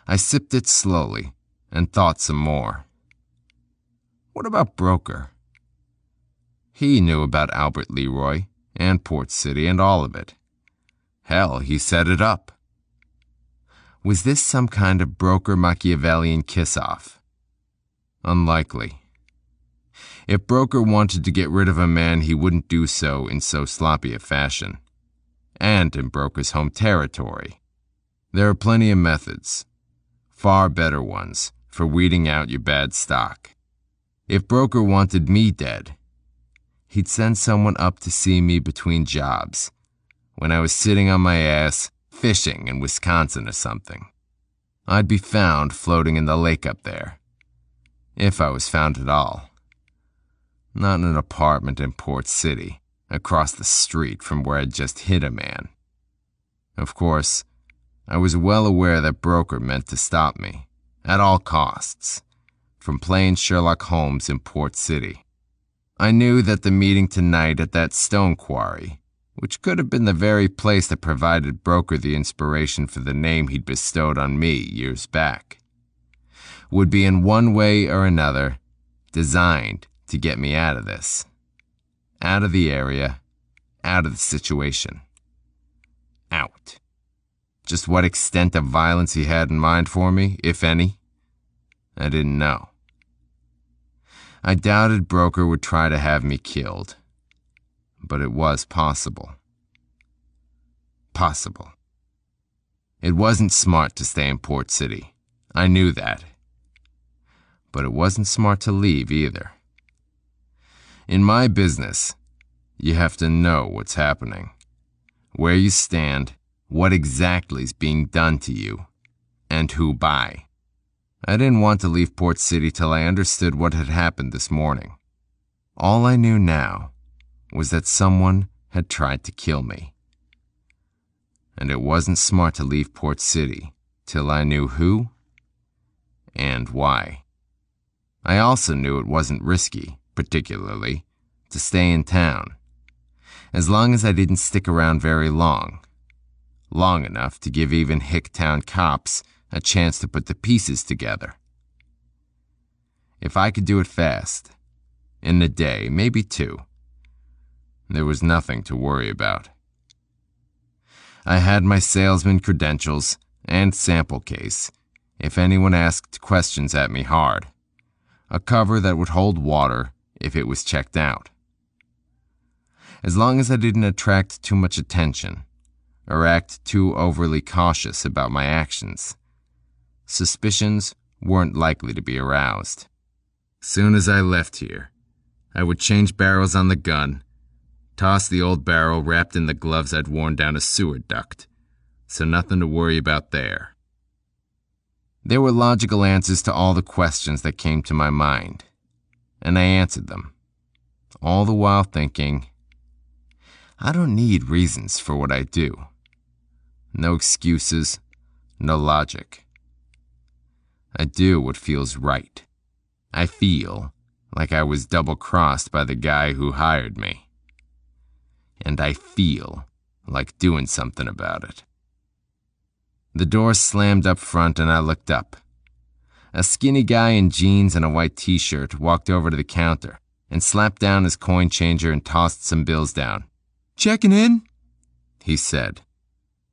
I sipped it slowly and thought some more. What about Broker? He knew about Albert Leroy and Port City and all of it. Hell, he set it up. Was this some kind of broker Machiavellian kiss-off? Unlikely. If Broker wanted to get rid of a man, he wouldn't do so in so sloppy a fashion. And in Broker's home territory. There are plenty of methods, far better ones, for weeding out your bad stock. If Broker wanted me dead, he'd send someone up to see me between jobs, when I was sitting on my ass fishing in Wisconsin or something. I'd be found floating in the lake up there, if I was found at all. Not in an apartment in Port City, across the street from where I'd just hit a man. Of course, I was well aware that Broker meant to stop me, at all costs, from playing Sherlock Holmes in Port City. I knew that the meeting tonight at that stone quarry, which could have been the very place that provided Broker the inspiration for the name he'd bestowed on me years back, would be in one way or another designed to get me out of this. Out of the area, out of the situation. Out. Just what extent of violence he had in mind for me, if any, I didn't know. I doubted Broker would try to have me killed, but it was possible. Possible. It wasn't smart to stay in Port City. I knew that. But it wasn't smart to leave either. In my business, you have to know what's happening, where you stand, what exactly is being done to you, and who by. I didn't want to leave Port City till I understood what had happened this morning. All I knew now was that someone had tried to kill me. And it wasn't smart to leave Port City till I knew who and why. I also knew it wasn't risky, particularly, to stay in town, as long as I didn't stick around very long enough to give even Hicktown cops a chance to put the pieces together. If I could do it fast, in a day, maybe two, there was nothing to worry about. I had my salesman credentials and sample case, if anyone asked questions at me hard, a cover that would hold water if it was checked out. As long as I didn't attract too much attention, or act too overly cautious about my actions, suspicions weren't likely to be aroused. Soon as I left here, I would change barrels on the gun, toss the old barrel wrapped in the gloves I'd worn down a sewer duct, so nothing to worry about there. There were logical answers to all the questions that came to my mind, and I answered them, all the while thinking, I don't need reasons for what I do. No excuses, no logic. I do what feels right. I feel like I was double-crossed by the guy who hired me. And I feel like doing something about it. The door slammed up front and I looked up. A skinny guy in jeans and a white t-shirt walked over to the counter and slapped down his coin changer and tossed some bills down. "Checking in?" he said.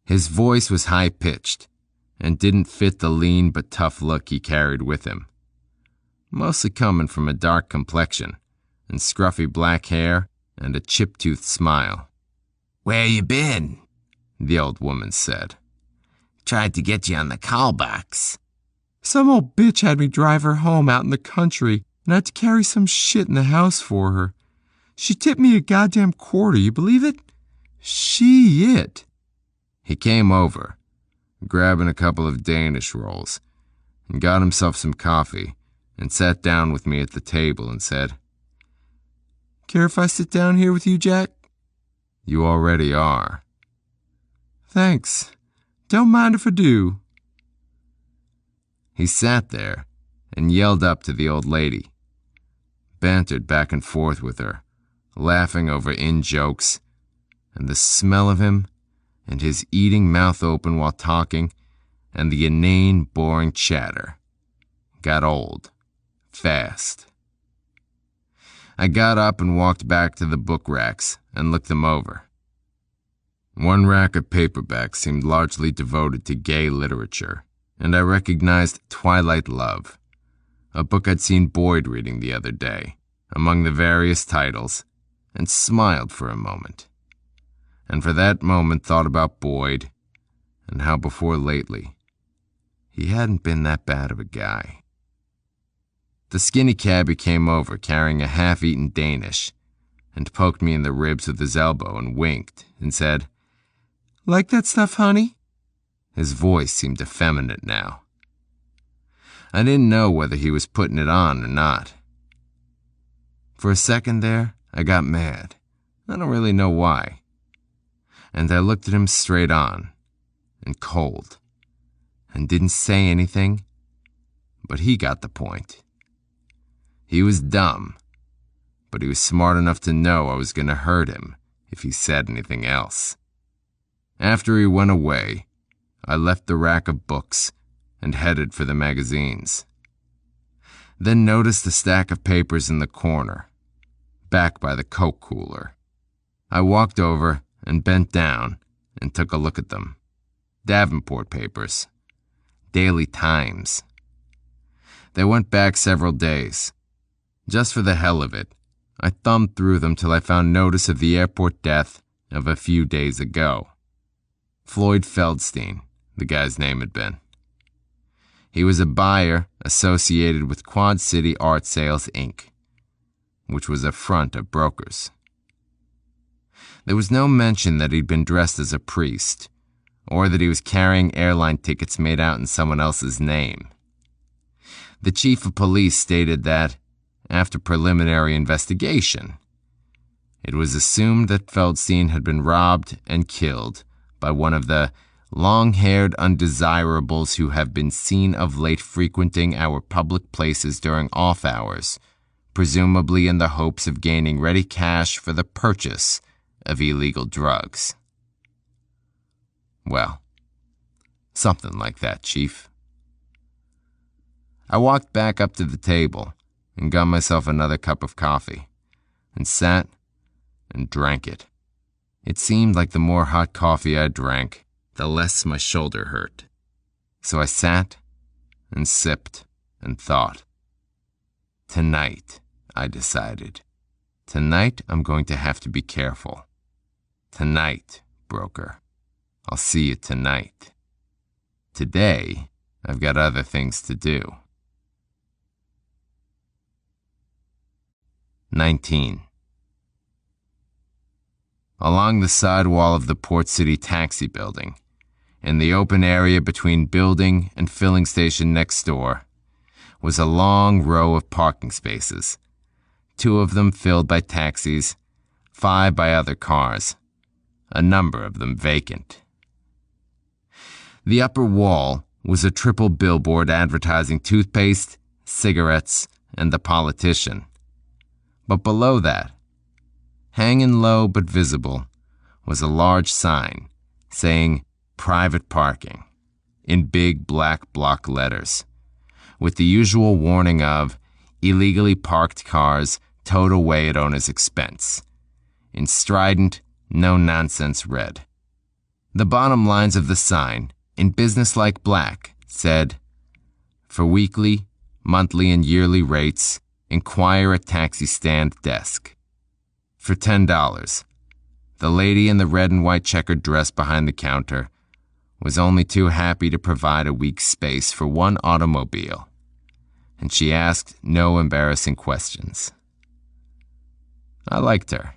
His voice was high-pitched and didn't fit the lean but tough look he carried with him, mostly coming from a dark complexion and scruffy black hair and a chip-toothed smile. Where you been? The old woman said. Tried to get you on the call box. Some old bitch had me drive her home out in the country, and I had to carry some shit in the house for her. She tipped me a goddamn quarter, you believe it? Shit. He came over, grabbing a couple of Danish rolls, and got himself some coffee, and sat down with me at the table and said, Care if I sit down here with you, Jack? You already are. Thanks. Don't mind if I do. He sat there and yelled up to the old lady, bantered back and forth with her, laughing over in-jokes, and the smell of him, and his eating mouth open while talking, and the inane, boring chatter got old, fast. I got up and walked back to the book racks and looked them over. One rack of paperbacks seemed largely devoted to gay literature, and I recognized Twilight Love, a book I'd seen Boyd reading the other day, among the various titles, and smiled for a moment. And for that moment thought about Boyd, and how before lately, he hadn't been that bad of a guy. The skinny cabbie came over carrying a half-eaten Danish, and poked me in the ribs with his elbow and winked, and said, "Like that stuff, honey?" His voice seemed effeminate now. I didn't know whether he was putting it on or not. For a second there, I got mad. I don't really know why. And I looked at him straight on, and cold, and didn't say anything, but he got the point. He was dumb, but he was smart enough to know I was going to hurt him if he said anything else. After he went away, I left the rack of books and headed for the magazines. Then noticed the stack of papers in the corner, back by the Coke cooler. I walked over and bent down and took a look at them. Davenport papers. Daily Times. They went back several days. Just for the hell of it, I thumbed through them till I found notice of the airport death of a few days ago. Floyd Feldstein, the guy's name had been. He was a buyer associated with Quad City Art Sales, Inc., which was a front of brokers. There was no mention that he'd been dressed as a priest, or that he was carrying airline tickets made out in someone else's name. The chief of police stated that, after preliminary investigation, it was assumed that Feldstein had been robbed and killed by one of the long-haired undesirables who have been seen of late frequenting our public places during off hours, presumably in the hopes of gaining ready cash for the purchase of illegal drugs. Well, something like that, Chief. I walked back up to the table and got myself another cup of coffee, and sat and drank it. It seemed like the more hot coffee I drank, the less my shoulder hurt. So I sat and sipped and thought. Tonight, I decided. Tonight, I'm going to have to be careful. Tonight, broker. I'll see you tonight. Today, I've got other things to do. 19. Along the side wall of the Port City taxi building, in the open area between building and filling station next door, was a long row of parking spaces, 2 of them filled by taxis, 5 by other cars, a number of them vacant. The upper wall was a triple billboard advertising toothpaste, cigarettes, and the politician. But below that, hanging low but visible, was a large sign saying private parking in big black block letters, with the usual warning of illegally parked cars towed away at owner's expense, in strident, no-nonsense red. The bottom lines of the sign, in businesslike black, said, "For weekly, monthly, and yearly rates, inquire at taxi stand desk." For $10, the lady in the red and white checkered dress behind the counter was only too happy to provide a week's space for one automobile, and she asked no embarrassing questions. I liked her.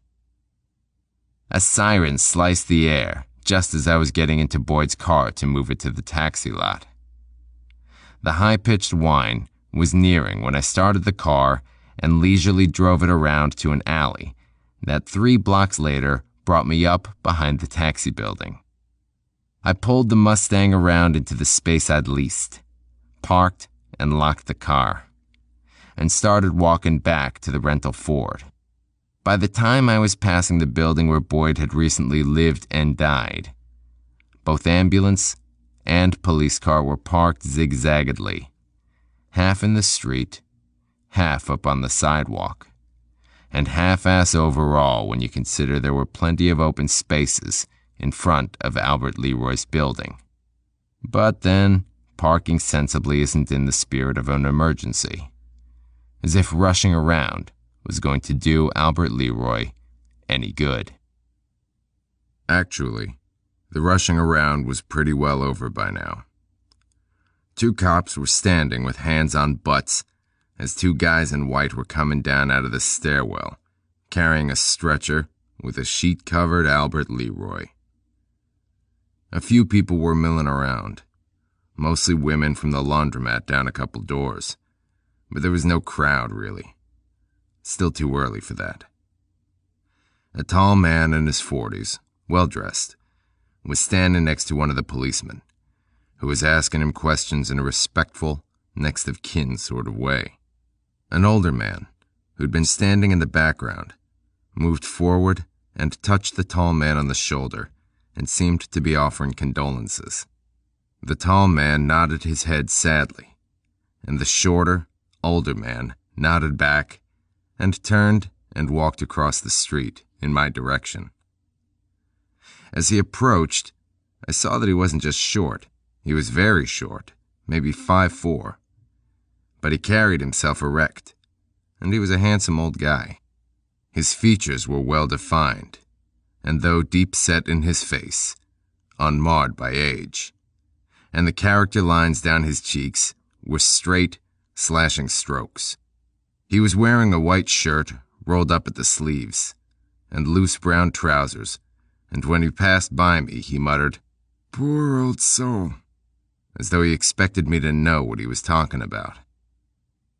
A siren sliced the air just as I was getting into Boyd's car to move it to the taxi lot. The high-pitched whine was nearing when I started the car and leisurely drove it around to an alley that 3 blocks later brought me up behind the taxi building. I pulled the Mustang around into the space I'd leased, parked and locked the car, and started walking back to the rental Ford. By the time I was passing the building where Boyd had recently lived and died, both ambulance and police car were parked zigzaggedly, half in the street, half up on the sidewalk, and half-ass overall when you consider there were plenty of open spaces in front of Albert Leroy's building. But then, parking sensibly isn't in the spirit of an emergency, as if rushing around was going to do Albert Leroy any good. Actually, the rushing around was pretty well over by now. 2 cops were standing with hands on butts as 2 guys in white were coming down out of the stairwell, carrying a stretcher with a sheet-covered Albert Leroy. A few people were milling around, mostly women from the laundromat down a couple doors, but there was no crowd really. Still too early for that. A tall man in his 40s, well-dressed, was standing next to one of the policemen, who was asking him questions in a respectful, next-of-kin sort of way. An older man, who'd been standing in the background, moved forward and touched the tall man on the shoulder and seemed to be offering condolences. The tall man nodded his head sadly, and the shorter, older man nodded back and turned and walked across the street in my direction. As he approached, I saw that he wasn't just short, he was very short, maybe 5'4", but he carried himself erect, and he was a handsome old guy. His features were well defined, and though deep set in his face, unmarred by age, and the character lines down his cheeks were straight, slashing strokes. He was wearing a white shirt rolled up at the sleeves, and loose brown trousers, and when he passed by me, he muttered, "Poor old soul," as though he expected me to know what he was talking about.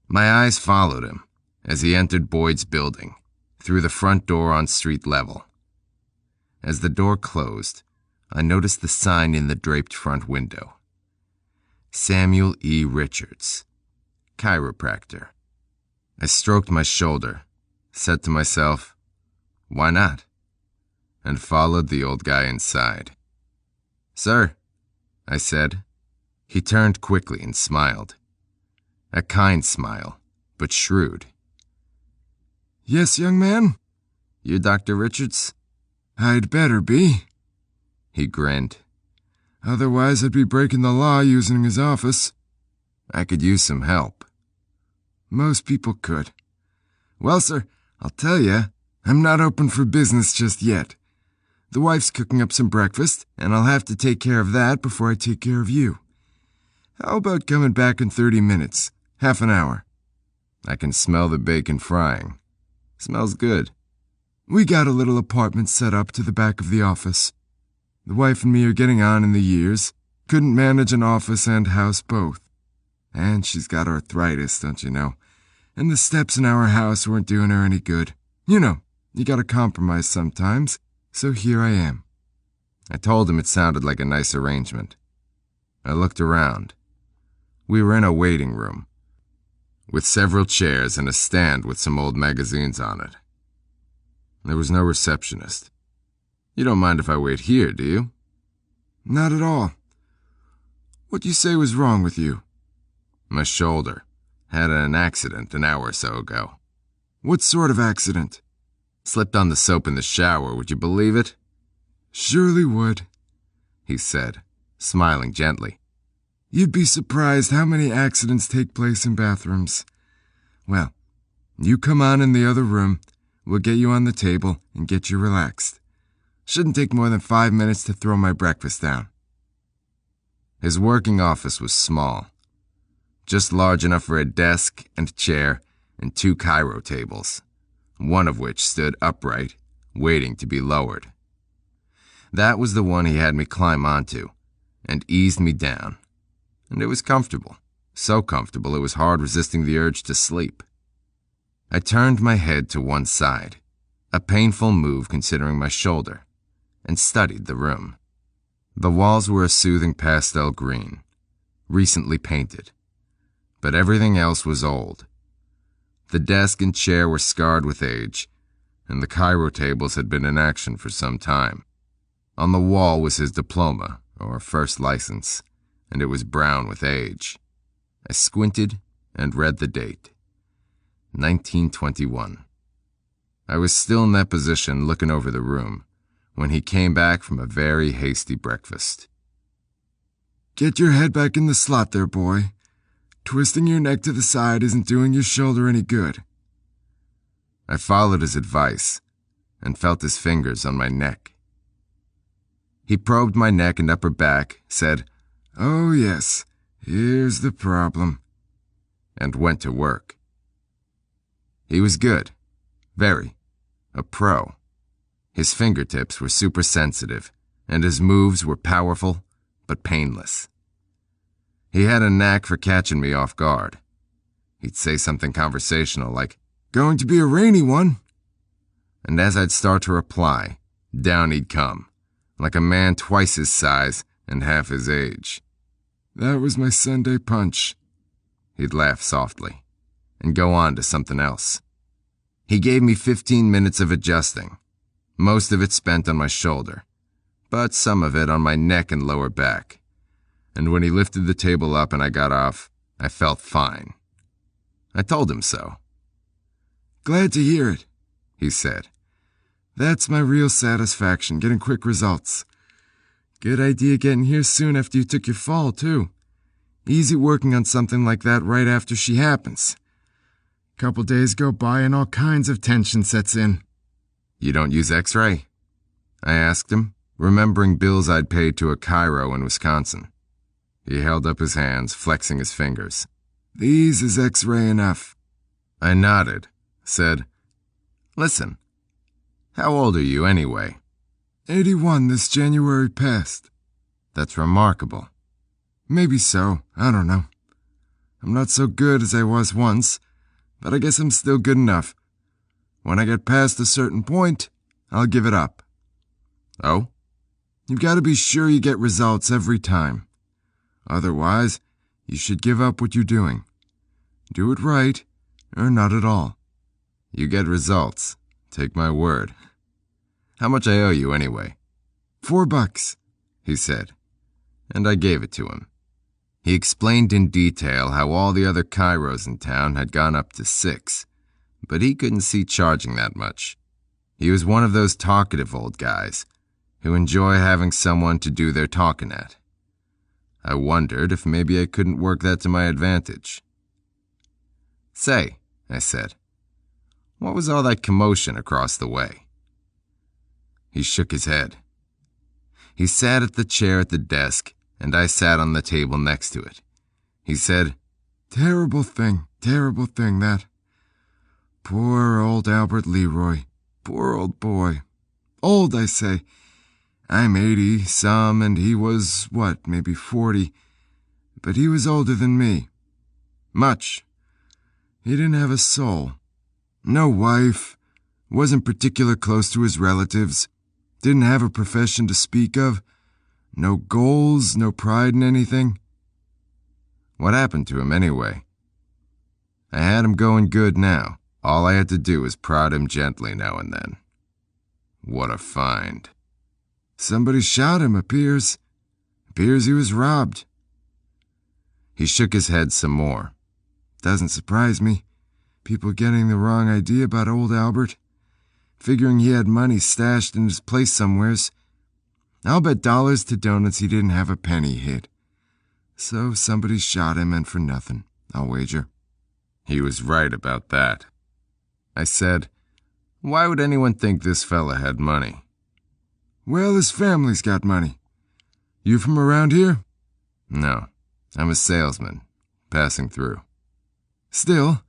My eyes followed him as he entered Boyd's building, through the front door on street level. As the door closed, I noticed the sign in the draped front window. Samuel E. Richards, chiropractor. I stroked my shoulder, said to myself, why not? And followed the old guy inside. "Sir," I said. He turned quickly and smiled. A kind smile, but shrewd. "Yes, young man? You Dr. Richards?" "I'd better be." He grinned. "Otherwise I'd be breaking the law using his office." "I could use some help." "Most people could. Well, sir, I'll tell you, I'm not open for business just yet. The wife's cooking up some breakfast, and I'll have to take care of that before I take care of you. How about coming back in 30 minutes, half an hour? I can smell the bacon frying. Smells good. We got a little apartment set up to the back of the office. The wife and me are getting on in the years. Couldn't manage an office and house both. And she's got arthritis, don't you know? And the steps in our house weren't doing her any good. You know, you gotta compromise sometimes, so here I am." I told him it sounded like a nice arrangement. I looked around. We were in a waiting room, with several chairs and a stand with some old magazines on it. There was no receptionist. "You don't mind if I wait here, do you?" "Not at all. What do you say was wrong with you?" "My shoulder. Had an accident an hour or so ago." "What sort of accident?" "Slipped on the soap in the shower, would you believe it?" "Surely would," he said, smiling gently. "You'd be surprised how many accidents take place in bathrooms. Well, you come on in the other room. We'll get you on the table and get you relaxed. Shouldn't take more than 5 minutes to throw my breakfast down." His working office was small, just large enough for a desk and chair and 2 chiro tables, one of which stood upright, waiting to be lowered. That was the one he had me climb onto, and eased me down. And it was comfortable, so comfortable it was hard resisting the urge to sleep. I turned my head to one side, a painful move considering my shoulder, and studied the room. The walls were a soothing pastel green, recently painted, but everything else was old. The desk and chair were scarred with age, and the Cairo tables had been in action for some time. On the wall was his diploma, or first license, and it was brown with age. I squinted and read the date. 1921. I was still in that position looking over the room when he came back from a very hasty breakfast. Get your head back in the slot there, boy. Twisting your neck to the side isn't doing your shoulder any good. I followed his advice and felt his fingers on my neck. He probed my neck and upper back, said, "Oh yes, here's the problem," and went to work. He was good. Very. A pro. His fingertips were super sensitive, and his moves were powerful but painless. He had a knack for catching me off guard. He'd say something conversational like, "Going to be a rainy one." And as I'd start to reply, down he'd come, like a man twice his size and half his age. "That was my Sunday punch." He'd laugh softly and go on to something else. He gave me 15 minutes of adjusting, most of it spent on my shoulder, but some of it on my neck and lower back. And when he lifted the table up and I got off, I felt fine. I told him so. "Glad to hear it," he said. "That's my real satisfaction, getting quick results. Good idea getting here soon after you took your fall, too. Easy working on something like that right after she happens. Couple days go by and all kinds of tension sets in." "You don't use X-ray?" I asked him, remembering bills I'd paid to a Cairo in Wisconsin. He held up his hands, flexing his fingers. "These is X-ray enough." I nodded, said, "Listen, how old are you anyway?" 81 this January past. "That's remarkable." "Maybe so, I don't know. I'm not so good as I was once, but I guess I'm still good enough. When I get past a certain point, I'll give it up." "Oh?" "You've got to be sure you get results every time. Otherwise, you should give up what you're doing. Do it right, or not at all." "You get results. Take my word. How much I owe you anyway?" $4, he said, and I gave it to him. He explained in detail how all the other Cairos in town had gone up to 6, but he couldn't see charging that much. He was one of those talkative old guys who enjoy having someone to do their talking at. I wondered if maybe I couldn't work that to my advantage. "Say," I said, "what was all that commotion across the way?" He shook his head. He sat at the chair at the desk, and I sat on the table next to it. He said, Terrible thing, that. Poor old Albert Leroy. Poor old boy. Old, I say. I'm 80-some, and he was, maybe 40. But he was older than me. Much. He didn't have a soul. No wife. Wasn't particular close to his relatives. Didn't have a profession to speak of. No goals, no pride in anything. "What happened to him anyway?" "I had him going good now. All I had to do was prod him gently now and then." "What a find." Somebody shot him, appears. Appears he was robbed." He shook his head some more. "Doesn't surprise me. People getting the wrong idea about old Albert. Figuring he had money stashed in his place somewheres. I'll bet dollars to donuts he didn't have a penny hid. So somebody shot him, and for nothing, I'll wager." He was right about that. I said, "Why would anyone think this fella had money?" "Well, his family's got money. You from around here?" "No, I'm a salesman, passing through." "Still,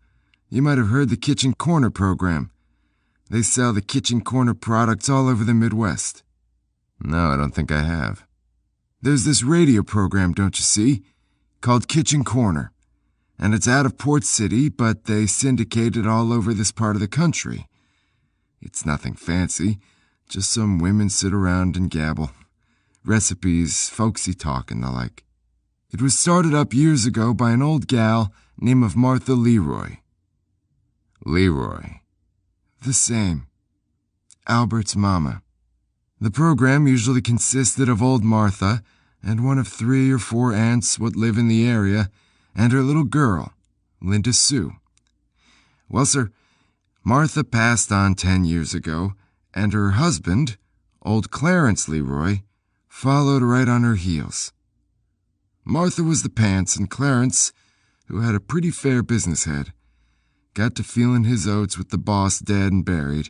you might have heard the Kitchen Corner program. They sell the Kitchen Corner products all over the Midwest." "No, I don't think I have." "There's this radio program, don't you see, called Kitchen Corner. And it's out of Port City, but they syndicate it all over this part of the country. It's nothing fancy, just some women sit around and gabble. recipes, folksy talk, and the like. It was started up years ago by an old gal named of Martha Leroy. Leroy. The same. Albert's mama. The program usually consisted of old Martha and one of 3 or 4 aunts what live in the area and her little girl, Linda Sue. Well, sir, Martha passed on 10 years ago, and her husband, old Clarence Leroy, followed right on her heels. Martha was the pants, and Clarence, who had a pretty fair business head, got to feeling his oats with the boss dead and buried,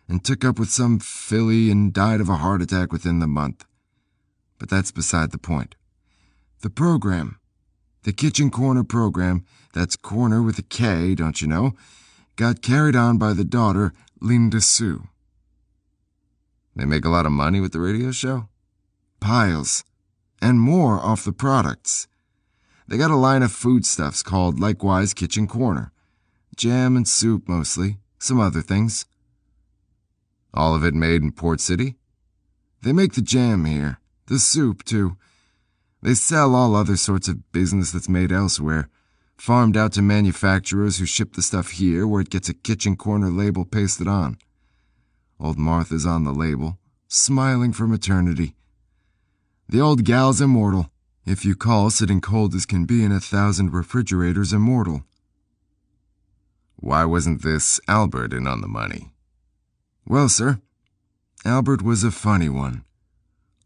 and took up with some filly and died of a heart attack within the month. But that's beside the point. The program, the Kitchen Corner program, that's corner with a K, don't you know, got carried on by the daughter, Linda Sue. They make a lot of money with the radio show? Piles. And more off the products. They got a line of foodstuffs called likewise Kitchen Corner. Jam and soup mostly, some other things. All of it made in Port City? They make the jam here, the soup too. They sell all other sorts of business that's made elsewhere, farmed out to manufacturers who ship the stuff here where it gets a Kitchen Corner label pasted on. Old Martha's on the label, smiling from eternity. The old gal's immortal, if you call sitting cold as can be in 1,000 refrigerators immortal. Why wasn't this Albert in on the money? Well, sir, Albert was a funny one.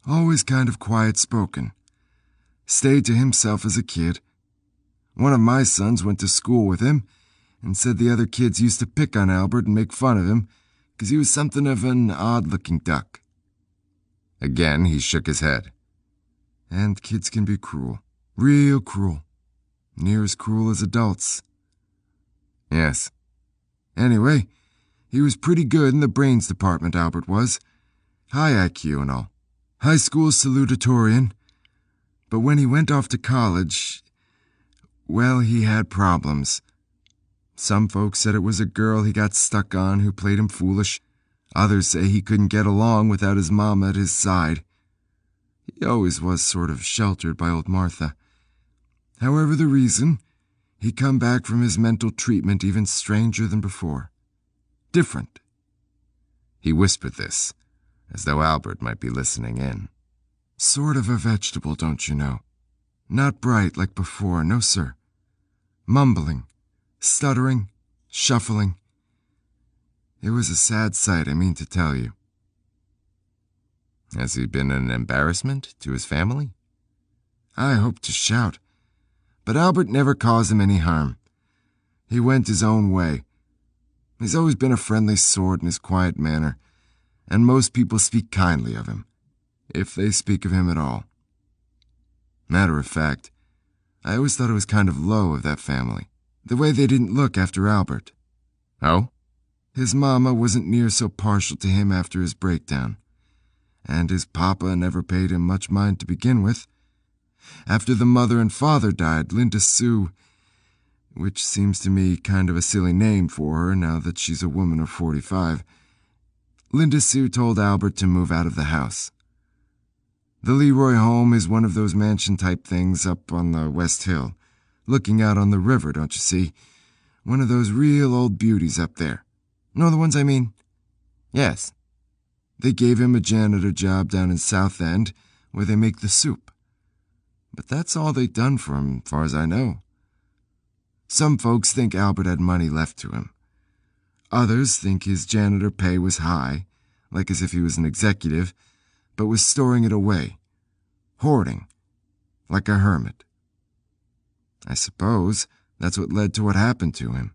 Always kind of quiet-spoken. Stayed to himself as a kid. One of my sons went to school with him and said the other kids used to pick on Albert and make fun of him because he was something of an odd-looking duck. Again, he shook his head. And kids can be cruel. Real cruel. Near as cruel as adults. Yes. Anyway, he was pretty good in the brains department, Albert was. High IQ and all. High school salutatorian. But when he went off to college, well, he had problems. Some folks said it was a girl he got stuck on who played him foolish. Others say he couldn't get along without his mama at his side. He always was sort of sheltered by old Martha. However the reason, he come back from his mental treatment even stranger than before. Different. He whispered this, as though Albert might be listening in. Sort of a vegetable, don't you know? Not bright like before, no sir. Mumbling, stuttering, shuffling. It was a sad sight, I mean to tell you. Has he been an embarrassment to his family? I hope to shout. But Albert never caused him any harm. He went his own way. He's always been a friendly sort in his quiet manner, and most people speak kindly of him, if they speak of him at all. Matter of fact, I always thought it was kind of low of that family, the way they didn't look after Albert. Oh? His mama wasn't near so partial to him after his breakdown, and his papa never paid him much mind to begin with. After the mother and father died, Linda Sue, which seems to me kind of a silly name for her now that she's a woman of 45, Linda Sue told Albert to move out of the house. The Leroy home is one of those mansion-type things up on the West Hill, looking out on the river, don't you see? One of those real old beauties up there. Know the ones I mean? Yes. They gave him a janitor job down in South End, where they make the soup. But that's all they've done for him, far as I know. Some folks think Albert had money left to him. Others think his janitor pay was high, like as if he was an executive, but was storing it away, hoarding, like a hermit. I suppose that's what led to what happened to him.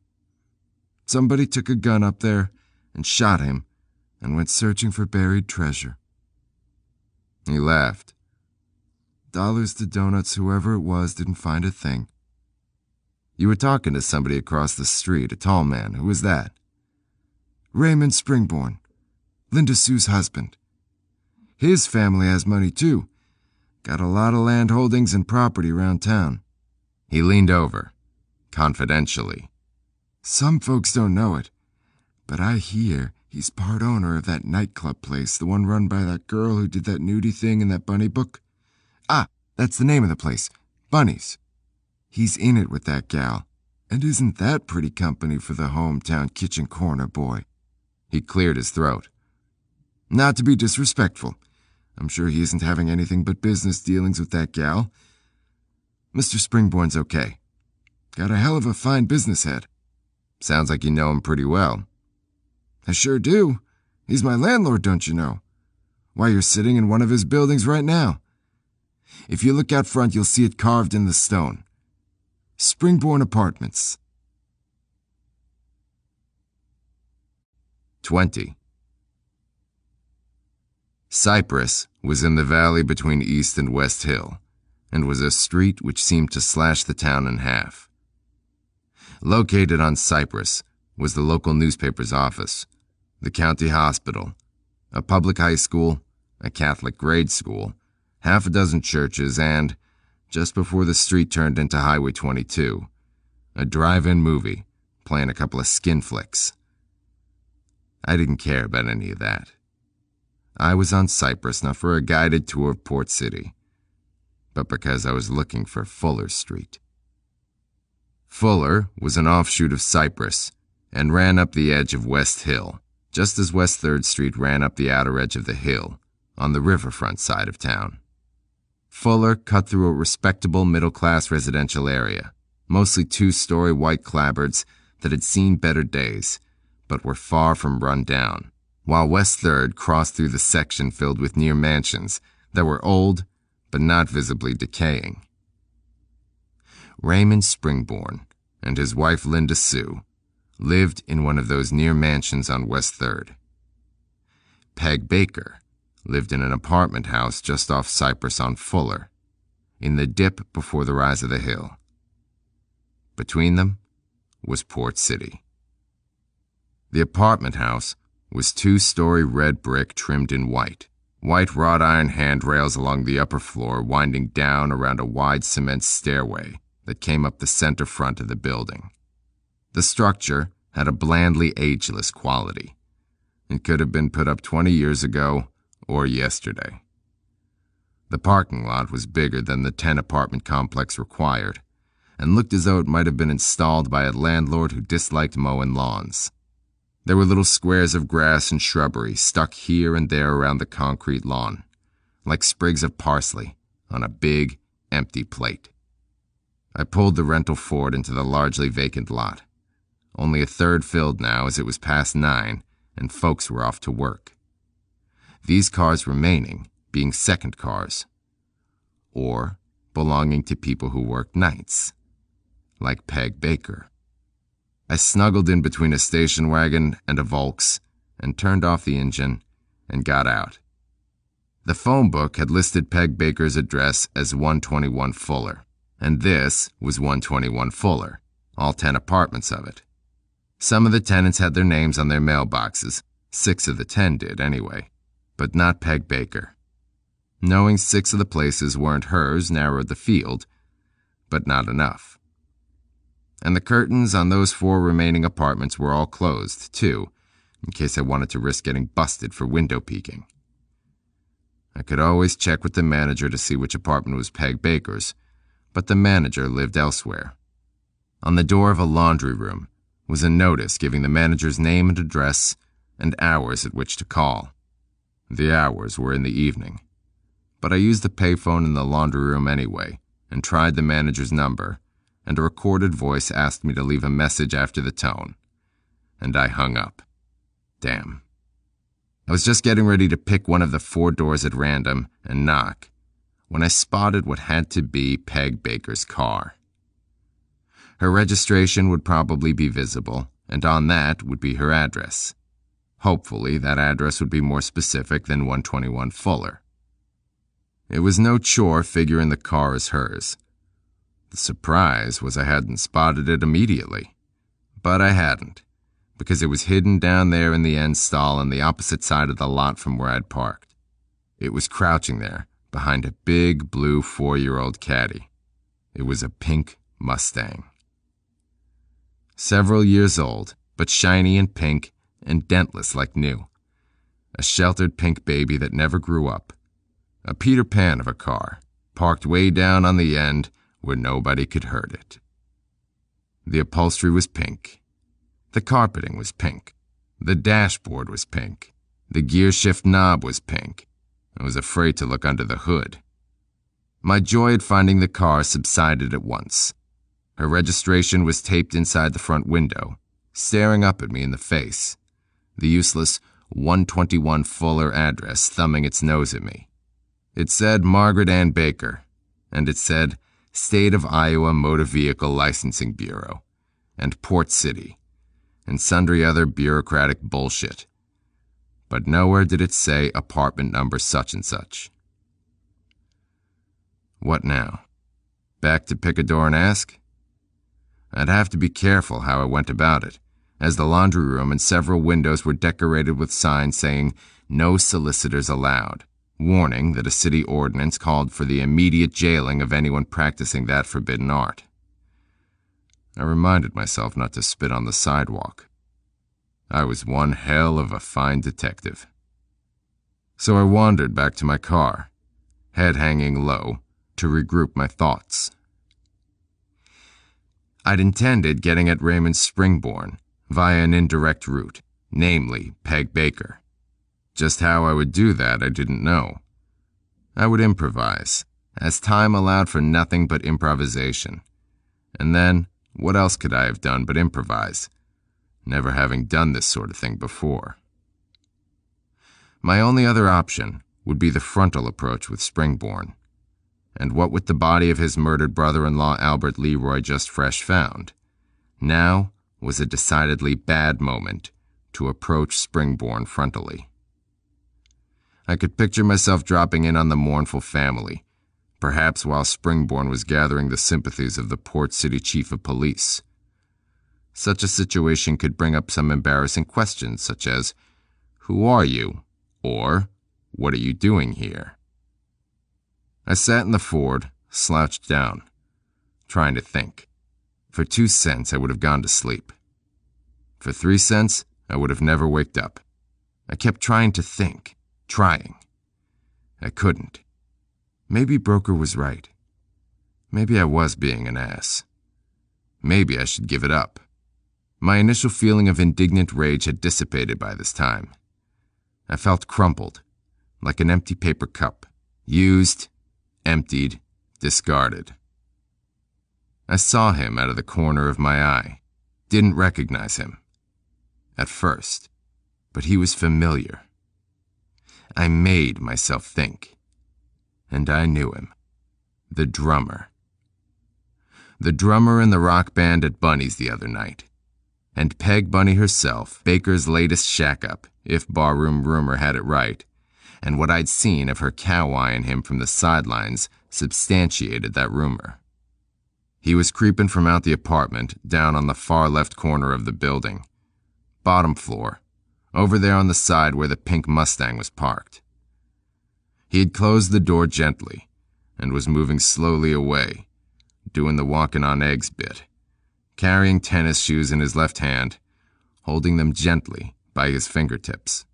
Somebody took a gun up there and shot him and went searching for buried treasure. He laughed. Dollars to donuts, whoever it was didn't find a thing. You were talking to somebody across the street, a tall man. Who was that? Raymond Springborn, Linda Sue's husband. His family has money, too. Got a lot of land holdings and property around town. He leaned over, confidentially. Some folks don't know it, but I hear He's part owner of that nightclub place, the one run by that girl who did that nudie thing in that bunny book. Ah, that's the name of the place. Bunnies. He's in it with that gal. And isn't that pretty company for the hometown kitchen corner boy? He cleared his throat. Not to be disrespectful. I'm sure he isn't having anything but business dealings with that gal. Mr. Springborn's okay. Got a hell of a fine business head. Sounds like you know him pretty well. I sure do. He's my landlord, don't you know? Why, you're sitting in one of his buildings right now. If you look out front, you'll see it carved in the stone. Springborn Apartments. 20. Cypress was in the valley between East and West Hill, and was a street which seemed to slash the town in half. Located on Cypress was the local newspaper's office, the county hospital, a public high school, a Catholic grade school, half a dozen churches, and, just before the street turned into Highway 22, a drive-in movie playing a couple of skin flicks. I didn't care about any of that. I was on Cypress not for a guided tour of Port City, but because I was looking for Fuller Street. Fuller was an offshoot of Cypress and ran up the edge of West Hill, just as West 3rd Street ran up the outer edge of the hill, on the riverfront side of town. Fuller cut through a respectable middle-class residential area, mostly two-story white clapboards that had seen better days, but were far from run down, while West 3rd crossed through the section filled with near mansions that were old but not visibly decaying. Raymond Springborn and his wife Linda Sue lived in one of those near mansions on West 3rd. Peg Baker lived in an apartment house just off Cypress on Fuller, in the dip before the rise of the hill. Between them was Port City. The apartment house was two-story red brick trimmed in white wrought iron handrails along the upper floor winding down around a wide cement stairway that came up the center front of the building. The structure had a blandly ageless quality. It could have been put up 20 years ago or yesterday. The parking lot was bigger than the 10-apartment complex required, and looked as though it might have been installed by a landlord who disliked mowing lawns. There were little squares of grass and shrubbery stuck here and there around the concrete lawn, like sprigs of parsley on a big, empty plate. I pulled the rental Ford into the largely vacant lot, only a third filled now as it was past 9 and folks were off to work. These cars remaining being second cars, or belonging to people who worked nights, like Peg Baker. I snuggled in between a station wagon and a Volks and turned off the engine and got out. The phone book had listed Peg Baker's address as 121 Fuller, and this was 121 Fuller, all 10 apartments of it. Some of the tenants had their names on their mailboxes, 6 of the 10 did anyway, but not Peg Baker. Knowing 6 of the places weren't hers narrowed the field, but not enough. And the curtains on those 4 remaining apartments were all closed, too, in case I wanted to risk getting busted for window peeking. I could always check with the manager to see which apartment was Peg Baker's, but the manager lived elsewhere. On the door of a laundry room was a notice giving the manager's name and address and hours at which to call. The hours were in the evening, but I used the payphone in the laundry room anyway and tried the manager's number, and a recorded voice asked me to leave a message after the tone, and I hung up. Damn. I was just getting ready to pick one of the 4 doors at random and knock when I spotted what had to be Peg Baker's car. Her registration would probably be visible, and on that would be her address. Hopefully, that address would be more specific than 121 Fuller. It was no chore figuring the car as hers. The surprise was I hadn't spotted it immediately. But I hadn't, because it was hidden down there in the end stall on the opposite side of the lot from where I'd parked. It was crouching there, behind a big blue 4-year-old caddy. It was a pink Mustang. Several years old, but shiny and pink and dentless like new. A sheltered pink baby that never grew up. A Peter Pan of a car, parked way down on the end where nobody could hurt it. The upholstery was pink. The carpeting was pink. The dashboard was pink. The gear shift knob was pink. I was afraid to look under the hood. My joy at finding the car subsided at once. Her registration was taped inside the front window, staring up at me in the face. The useless 121 Fuller address thumbing its nose at me. It said Margaret Ann Baker, and it said State of Iowa Motor Vehicle Licensing Bureau, and Port City, and sundry other bureaucratic bullshit. But nowhere did it say apartment number such and such. What now? Back to pick a door and ask? I'd have to be careful how I went about it, as the laundry room and several windows were decorated with signs saying, "No solicitors allowed," warning that a city ordinance called for the immediate jailing of anyone practicing that forbidden art. I reminded myself not to spit on the sidewalk. I was one hell of a fine detective. So I wandered back to my car, head hanging low, to regroup my thoughts. I'd intended getting at Raymond Springborn via an indirect route, namely Peg Baker. Just how I would do that I didn't know. I would improvise, as time allowed for nothing but improvisation. And then, what else could I have done but improvise, never having done this sort of thing before? My only other option would be the frontal approach with Springborn. And what with the body of his murdered brother-in-law Albert Leroy just fresh found, now was a decidedly bad moment to approach Springborn frontally. I could picture myself dropping in on the mournful family, perhaps while Springborn was gathering the sympathies of the Port City Chief of Police. Such a situation could bring up some embarrassing questions such as, "Who are you?" or "What are you doing here?" I sat in the Ford, slouched down, trying to think. For 2 cents, I would have gone to sleep. For 3 cents, I would have never waked up. I kept trying to think, trying. I couldn't. Maybe Broker was right. Maybe I was being an ass. Maybe I should give it up. My initial feeling of indignant rage had dissipated by this time. I felt crumpled, like an empty paper cup, used, emptied, discarded. I saw him out of the corner of my eye, didn't recognize him at first, but he was familiar. I made myself think, and I knew him. The drummer. The drummer in the rock band at Bunny's the other night. And Peg Bunny herself, Baker's latest shack-up, if barroom rumor had it right, and what I'd seen of her cow-eyeing him from the sidelines substantiated that rumor. He was creeping from out the apartment, down on the far left corner of the building. Bottom floor, over there on the side where the pink Mustang was parked. He had closed the door gently, and was moving slowly away, doing the walking on eggs bit, carrying tennis shoes in his left hand, holding them gently by his fingertips.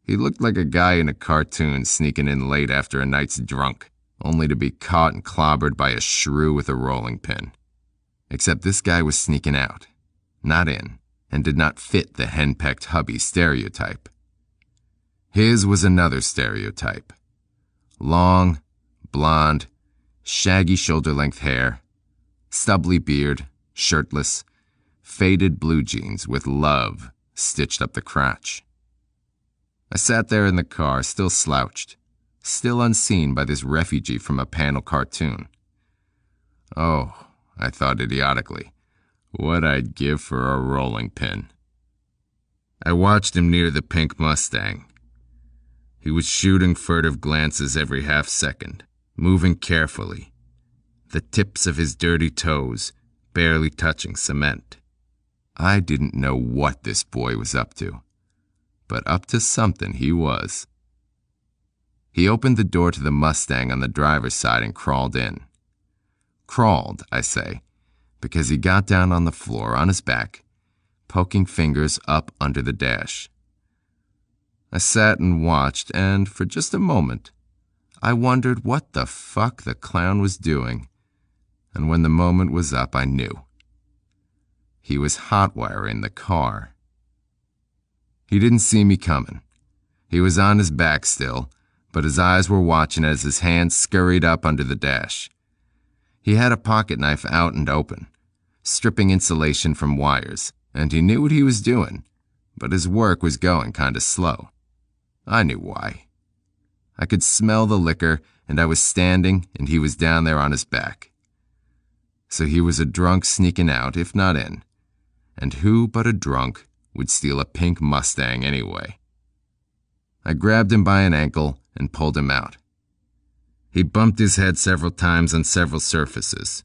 He looked like a guy in a cartoon sneaking in late after a night's drunk, only to be caught and clobbered by a shrew with a rolling pin. Except this guy was sneaking out, not in, and did not fit the henpecked hubby stereotype. His was another stereotype. Long, blonde, shaggy shoulder-length hair, stubbly beard, shirtless, faded blue jeans with love stitched up the crotch. I sat there in the car, still slouched, still unseen by this refugee from a panel cartoon. Oh, I thought idiotically, what I'd give for a rolling pin. I watched him near the pink Mustang. He was shooting furtive glances every half second, moving carefully, the tips of his dirty toes barely touching cement. I didn't know what this boy was up to, but up to something he was. He opened the door to the Mustang on the driver's side and crawled in. Crawled, I say, because he got down on the floor on his back, poking fingers up under the dash. I sat and watched, and for just a moment, I wondered what the fuck the clown was doing. And when the moment was up, I knew. He was hotwiring the car. He didn't see me coming. He was on his back still, but his eyes were watching as his hands scurried up under the dash. He had a pocket knife out and open, stripping insulation from wires, and he knew what he was doing, but his work was going kinda slow. I knew why. I could smell the liquor, and I was standing, and he was down there on his back. So he was a drunk sneaking out, if not in. And who but a drunk would steal a pink Mustang anyway? I grabbed him by an ankle and pulled him out. He bumped his head several times on several surfaces,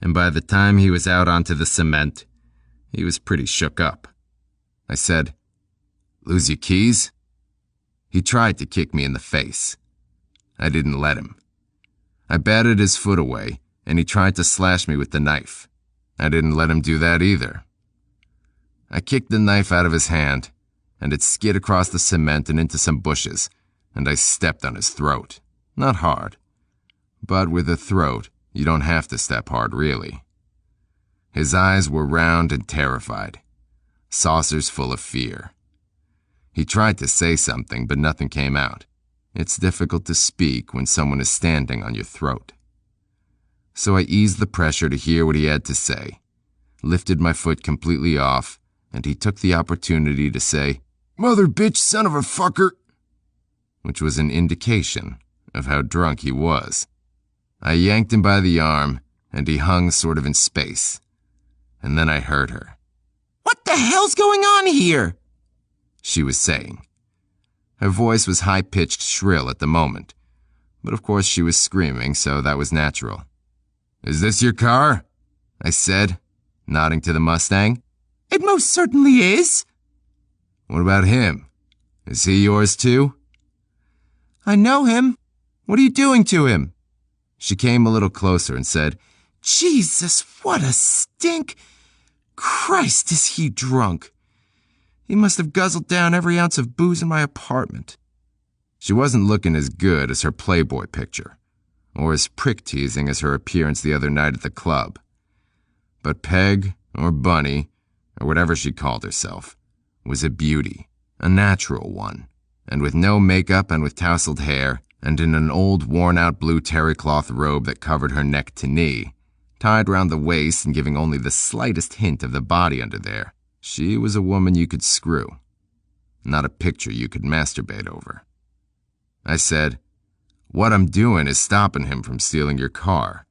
and by the time he was out onto the cement, he was pretty shook up. I said, "Lose your keys?" He tried to kick me in the face. I didn't let him. I batted his foot away, and he tried to slash me with the knife. I didn't let him do that either. I kicked the knife out of his hand, and it skid across the cement and into some bushes, and I stepped on his throat. Not hard. But with a throat, you don't have to step hard, really. His eyes were round and terrified, saucers full of fear. He tried to say something, but nothing came out. It's difficult to speak when someone is standing on your throat. So I eased the pressure to hear what he had to say, lifted my foot completely off, and he took the opportunity to say, "Mother bitch, son of a fucker," which was an indication of how drunk he was. I yanked him by the arm, and he hung sort of in space. And then I heard her. "What the hell's going on here?" she was saying. Her voice was high-pitched shrill at the moment, but of course she was screaming, so that was natural. "Is this your car?" I said, nodding to the Mustang. "It most certainly is." "What about him? Is he yours too?" "I know him. What are you doing to him?" She came a little closer and said, "Jesus, what a stink! Christ, is he drunk? He must have guzzled down every ounce of booze in my apartment." She wasn't looking as good as her Playboy picture, or as prick-teasing as her appearance the other night at the club. But Peg, or Bunny, or whatever she called herself, was a beauty, a natural one, and with no makeup and with tousled hair, and in an old worn-out blue terry cloth robe that covered her neck to knee, tied round the waist and giving only the slightest hint of the body under there. She was a woman you could screw, not a picture you could masturbate over. I said, "What I'm doing is stopping him from stealing your car."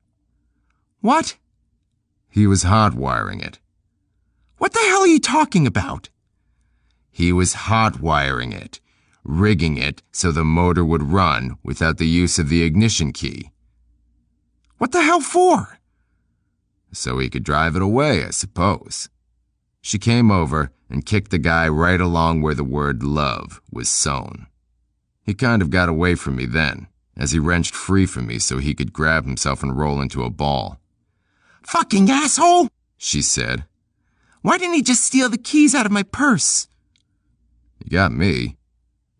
"What?" "He was hot-wiring it." "What the hell are you talking about?" "He was hot-wiring it, rigging it so the motor would run without the use of the ignition key." "What the hell for?" "So he could drive it away, I suppose." She came over and kicked the guy right along where the word love was sewn. He kind of got away from me then, as he wrenched free from me so he could grab himself and roll into a ball. "Fucking asshole," she said. "Why didn't he just steal the keys out of my purse?" "You got me.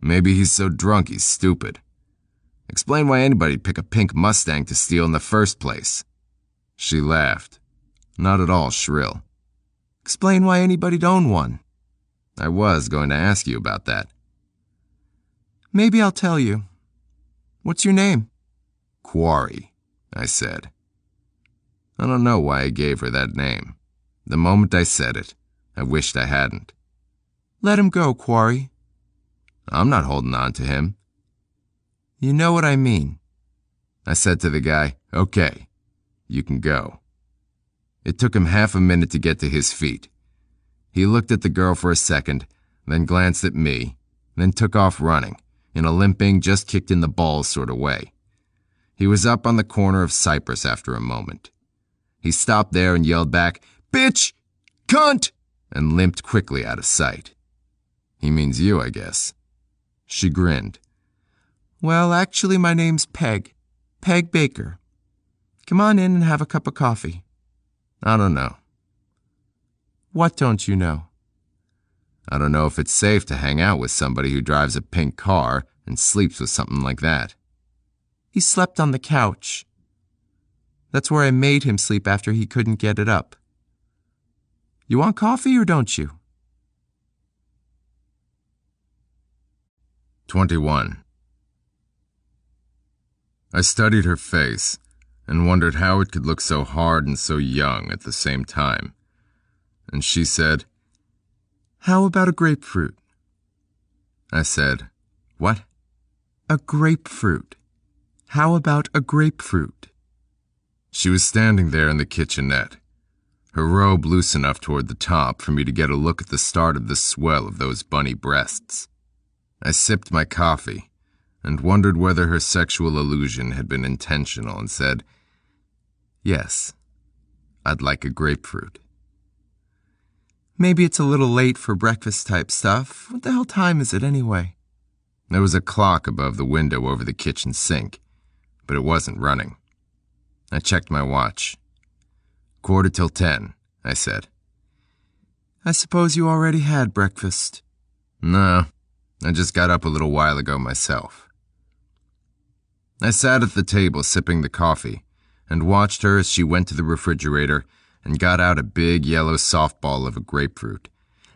Maybe he's so drunk he's stupid. Explain why anybody'd pick a pink Mustang to steal in the first place." She laughed, not at all shrill. "Explain why anybody'd own one." I was going to ask you about that. "Maybe I'll tell you. What's your name?" "Quarry," I said. I don't know why I gave her that name. The moment I said it, I wished I hadn't. "Let him go, Quarry." "I'm not holding on to him." "You know what I mean." I said to the guy, "Okay, you can go." It took him half a minute to get to his feet. He looked at the girl for a second, then glanced at me, then took off running, in a limping, just-kicked-in-the-balls sort of way. He was up on the corner of Cypress after a moment. He stopped there and yelled back, "Bitch! Cunt!" and limped quickly out of sight. He means you, I guess. She grinned. "Well, actually, my name's Peg. Peg Baker. Come on in and have a cup of coffee." "I don't know." "What don't you know?" I don't know if it's safe to hang out with somebody who drives a pink car and sleeps with something like that. He slept on the couch. That's where I made him sleep after he couldn't get it up. You want coffee or don't you? 21. I studied her face and wondered how it could look so hard and so young at the same time. And she said, How about a grapefruit? I said, What? A grapefruit. How about a grapefruit? She was standing there in the kitchenette, her robe loose enough toward the top for me to get a look at the start of the swell of those bunny breasts. I sipped my coffee and wondered whether her sexual illusion had been intentional and said, Yes, I'd like a grapefruit. Maybe it's a little late for breakfast type stuff. What the hell time is it anyway? There was a clock above the window over the kitchen sink, but it wasn't running. I checked my watch. 10:15, I said. I suppose you already had breakfast. No, I just got up a little while ago myself. I sat at the table sipping the coffee and watched her as she went to the refrigerator and got out a big yellow softball of a grapefruit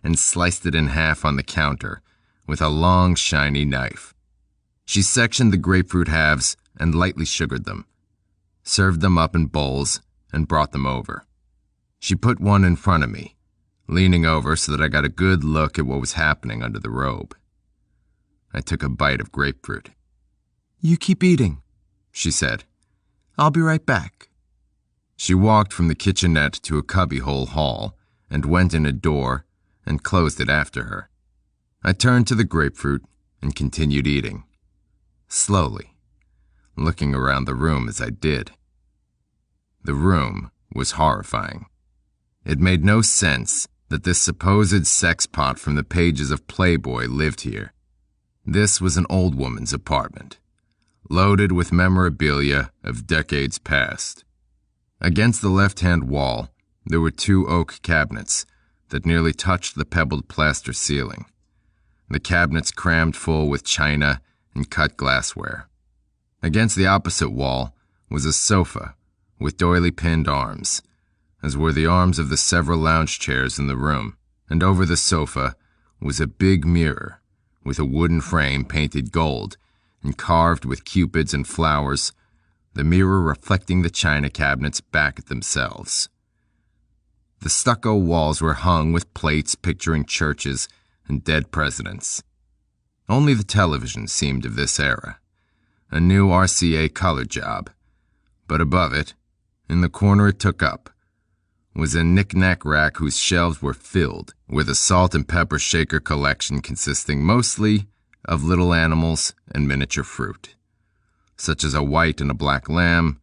and sliced it in half on the counter with a long, shiny knife. She sectioned the grapefruit halves and lightly sugared them, served them up in bowls, and brought them over. She put one in front of me, leaning over so that I got a good look at what was happening under the robe. I took a bite of grapefruit. You keep eating, she said. I'll be right back. She walked from the kitchenette to a cubbyhole hall and went in a door and closed it after her. I turned to the grapefruit and continued eating, slowly, looking around the room as I did. The room was horrifying. It made no sense that this supposed sex pot from the pages of Playboy lived here. This was an old woman's apartment, loaded with memorabilia of decades past. Against the left-hand wall, there were 2 oak cabinets that nearly touched the pebbled plaster ceiling. The cabinets crammed full with china and cut glassware. Against the opposite wall was a sofa with doily-pinned arms, as were the arms of the several lounge chairs in the room, and over the sofa was a big mirror with a wooden frame painted gold and carved with cupids and flowers, the mirror reflecting the china cabinets back at themselves. The stucco walls were hung with plates picturing churches and dead presidents. Only the television seemed of this era, a new RCA color job, but above it, in the corner it took up, was a knick-knack rack whose shelves were filled with a salt and pepper shaker collection consisting mostly of little animals and miniature fruit, such as a white and a black lamb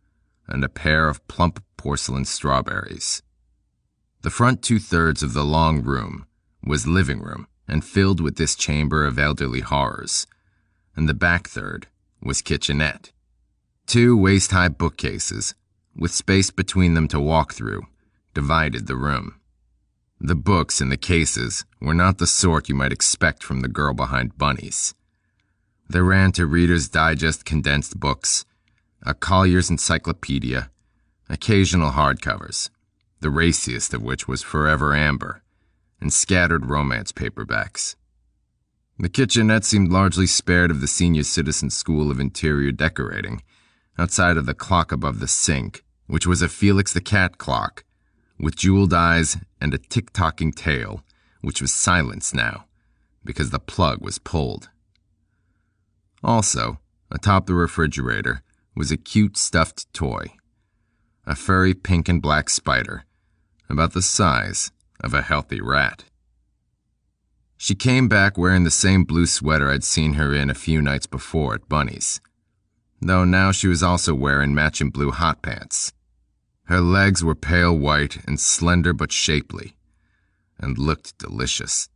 and a pair of plump porcelain strawberries. The front 2/3 of the long room was living room and filled with this chamber of elderly horrors, and the back third was kitchenette. 2 waist-high bookcases, with space between them to walk through, divided the room. The books in the cases were not the sort you might expect from the girl behind bunnies. They ran to Reader's Digest condensed books, a Collier's Encyclopedia, occasional hardcovers, the raciest of which was Forever Amber, and scattered romance paperbacks. The kitchenette seemed largely spared of the Senior Citizen School of Interior Decorating, outside of the clock above the sink, which was a Felix the Cat clock, with jeweled eyes and a tick-tocking tail, which was silenced now, because the plug was pulled. Also, atop the refrigerator was a cute stuffed toy, a furry pink and black spider, about the size of a healthy rat. She came back wearing the same blue sweater I'd seen her in a few nights before at Bunny's, though now she was also wearing matching blue hot pants. Her legs were pale white and slender but shapely, and looked delicious,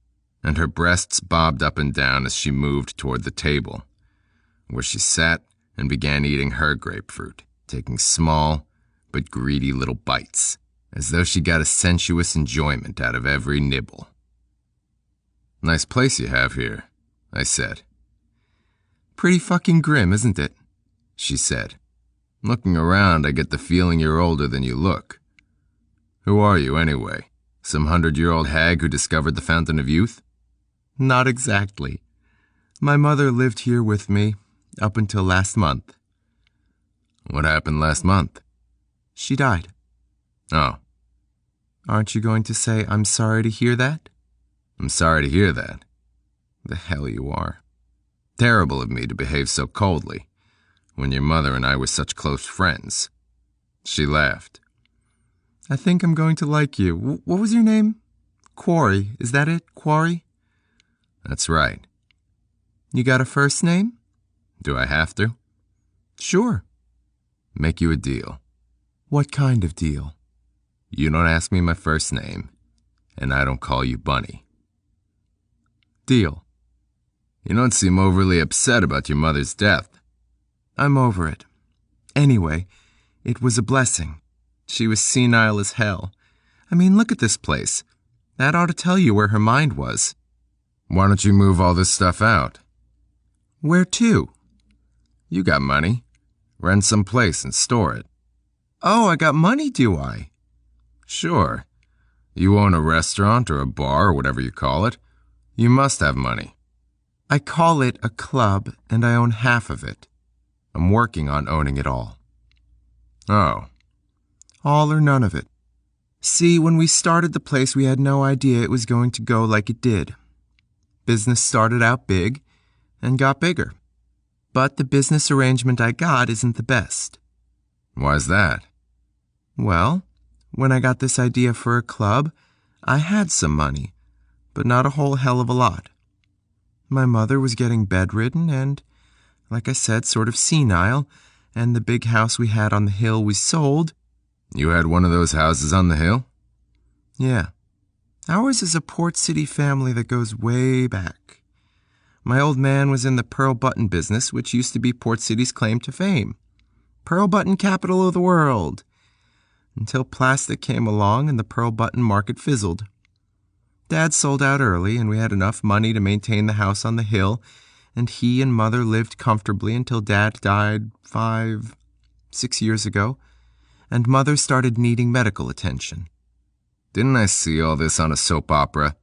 and her breasts bobbed up and down as she moved toward the table, where she sat and began eating her grapefruit, taking small but greedy little bites, as though she got a sensuous enjoyment out of every nibble. Nice place you have here, I said. Pretty fucking grim, isn't it? She said. Looking around, I get the feeling you're older than you look. Who are you, anyway? Some 100-year-old hag who discovered the Fountain of Youth? Not exactly. My mother lived here with me up until last month. What happened last month? She died. Oh. Aren't you going to say, I'm sorry to hear that? I'm sorry to hear that. The hell you are. Terrible of me to behave so coldly, when your mother and I were such close friends. She laughed. I think I'm going to like you. What was your name? Quarry, is that it? Quarry? That's right. You got a first name? Do I have to? Sure. Make you a deal. What kind of deal? You don't ask me my first name, and I don't call you Bunny. Deal. You don't seem overly upset about your mother's death. I'm over it. Anyway, it was a blessing. She was senile as hell. I mean, look at this place. That ought to tell you where her mind was. Why don't you move all this stuff out? Where to? You got money. Rent some place and store it. Oh, I got money, do I? Sure. You own a restaurant or a bar or whatever you call it. You must have money. I call it a club, and I own half of it. I'm working on owning it all. Oh. All or none of it. See, when we started the place, we had no idea it was going to go like it did. Business started out big and got bigger. But the business arrangement I got isn't the best. Why's that? Well, when I got this idea for a club, I had some money, but not a whole hell of a lot. My mother was getting bedridden and, like I said, sort of senile, and the big house we had on the hill we sold. You had one of those houses on the hill? Yeah. Ours is a Port City family that goes way back. My old man was in the pearl button business, which used to be Port City's claim to fame. Pearl button capital of the world. Until plastic came along and the pearl button market fizzled. Dad sold out early, and we had enough money to maintain the house on the hill, and he and Mother lived comfortably until Dad died 5, 6 years ago, and Mother started needing medical attention. Didn't I see all this on a soap opera?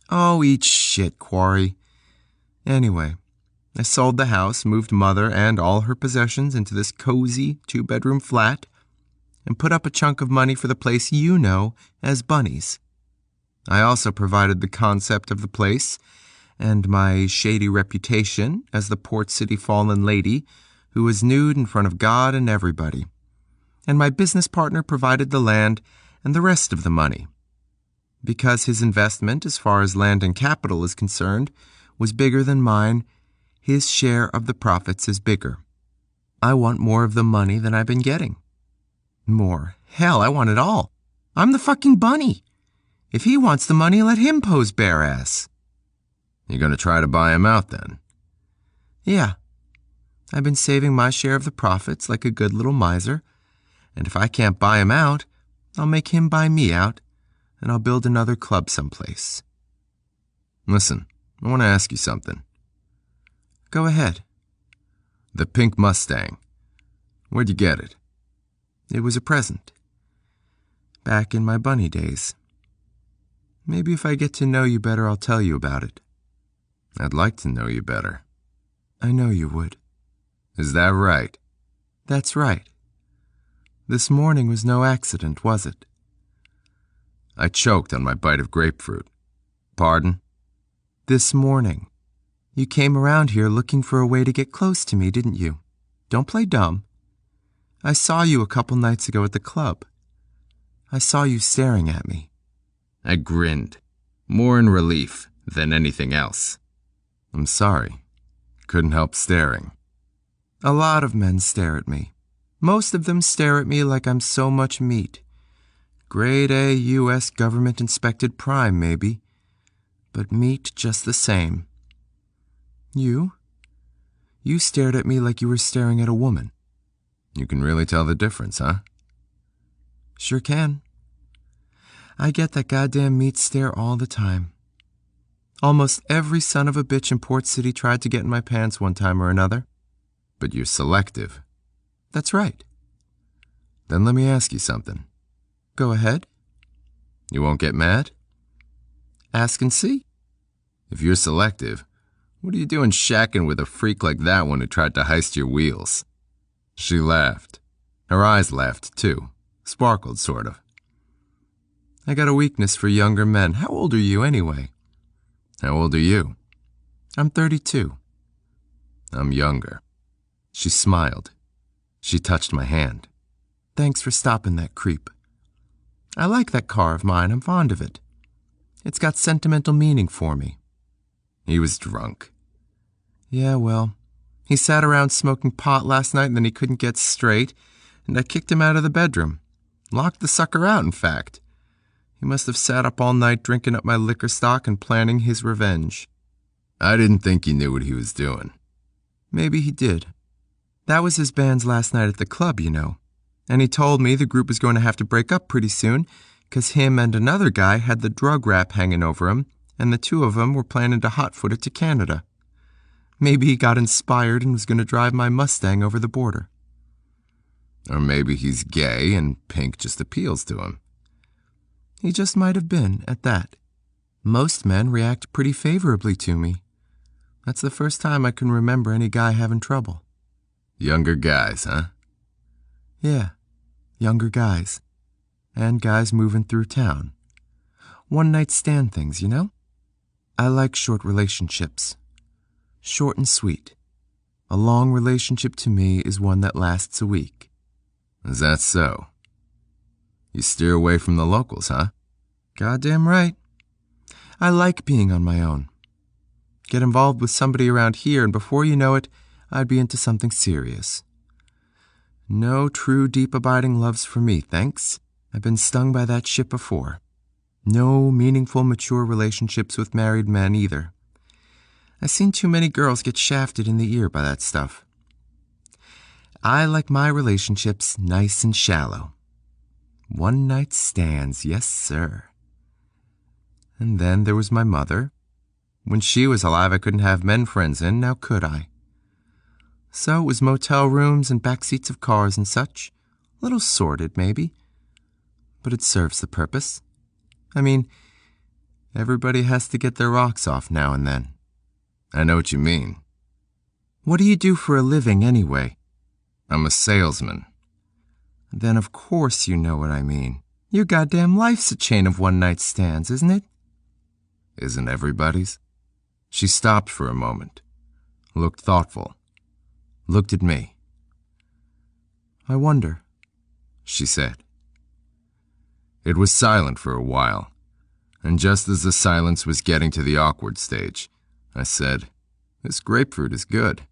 Oh, eat shit, Quarry. Anyway, I sold the house, moved Mother and all her possessions into this cozy 2-bedroom flat, and put up a chunk of money for the place you know as Bunny's. I also provided the concept of the place and my shady reputation as the Port City fallen lady who was nude in front of God and everybody. And my business partner provided the land and the rest of the money. Because his investment, as far as land and capital is concerned, was bigger than mine, his share of the profits is bigger. I want more of the money than I've been getting. More. Hell, I want it all. I'm the fucking Bunny. If he wants the money, let him pose bare ass. You're gonna try to buy him out then? Yeah. I've been saving my share of the profits like a good little miser, and if I can't buy him out, I'll make him buy me out, and I'll build another club someplace. Listen, I want to ask you something. Go ahead. The pink Mustang. Where'd you get it? It was a present. Back in my Bunny days. Maybe if I get to know you better, I'll tell you about it. I'd like to know you better. I know you would. Is that right? That's right. This morning was no accident, was it? I choked on my bite of grapefruit. Pardon? This morning. You came around here looking for a way to get close to me, didn't you? Don't play dumb. I saw you a couple nights ago at the club. I saw you staring at me. I grinned, more in relief than anything else. I'm sorry. Couldn't help staring. A lot of men stare at me. Most of them stare at me like I'm so much meat. Grade A U.S. government-inspected prime, maybe. But meat just the same. You stared at me like you were staring at a woman. You can really tell the difference, huh? Sure can. I get that goddamn meat stare all the time. Almost every son of a bitch in Port City tried to get in my pants one time or another. But you're selective. That's right. Then let me ask you something. Go ahead. You won't get mad? Ask and see. If you're selective, what are you doing shacking with a freak like that one who tried to heist your wheels? She laughed. Her eyes laughed, too. Sparkled, sort of. I got a weakness for younger men. How old are you, anyway? How old are you? I'm 32. I'm younger. She smiled. She touched my hand. Thanks for stopping that creep. I like that car of mine. I'm fond of it. It's got sentimental meaning for me. He was drunk. Yeah, well, he sat around smoking pot last night and then he couldn't get straight, and I kicked him out of the bedroom. Locked the sucker out, in fact. He must have sat up all night drinking up my liquor stock and planning his revenge. I didn't think he knew what he was doing. Maybe he did. That was his band's last night at the club, you know. And he told me the group was going to have to break up pretty soon, 'cause him and another guy had the drug rap hanging over him, and the two of them were planning to hotfoot it to Canada. Maybe he got inspired and was going to drive my Mustang over the border. Or maybe he's gay and pink just appeals to him. He just might have been, at that. Most men react pretty favorably to me. That's the first time I can remember any guy having trouble. Younger guys, huh? Yeah, younger guys. And guys moving through town. One-night stand things, you know? I like short relationships. Short and sweet. A long relationship to me is one that lasts a week. Is that so? You steer away from the locals, huh? Goddamn right. I like being on my own. Get involved with somebody around here, and before you know it, I'd be into something serious. No true, deep, abiding loves for me, thanks. I've been stung by that shit before. No meaningful, mature relationships with married men either. I've seen too many girls get shafted in the ear by that stuff. I like my relationships nice and shallow. One-night stands, yes, sir. And then there was my mother. When she was alive, I couldn't have men friends in, now could I? So it was motel rooms and back seats of cars and such. A little sordid, maybe. But it serves the purpose. I mean, everybody has to get their rocks off now and then. I know what you mean. What do you do for a living, anyway? I'm a salesman. Then of course you know what I mean. Your goddamn life's a chain of one-night stands, isn't it? Isn't everybody's? She stopped for a moment, looked thoughtful, looked at me. I wonder, she said. It was silent for a while, and just as the silence was getting to the awkward stage, I said, "This grapefruit is good."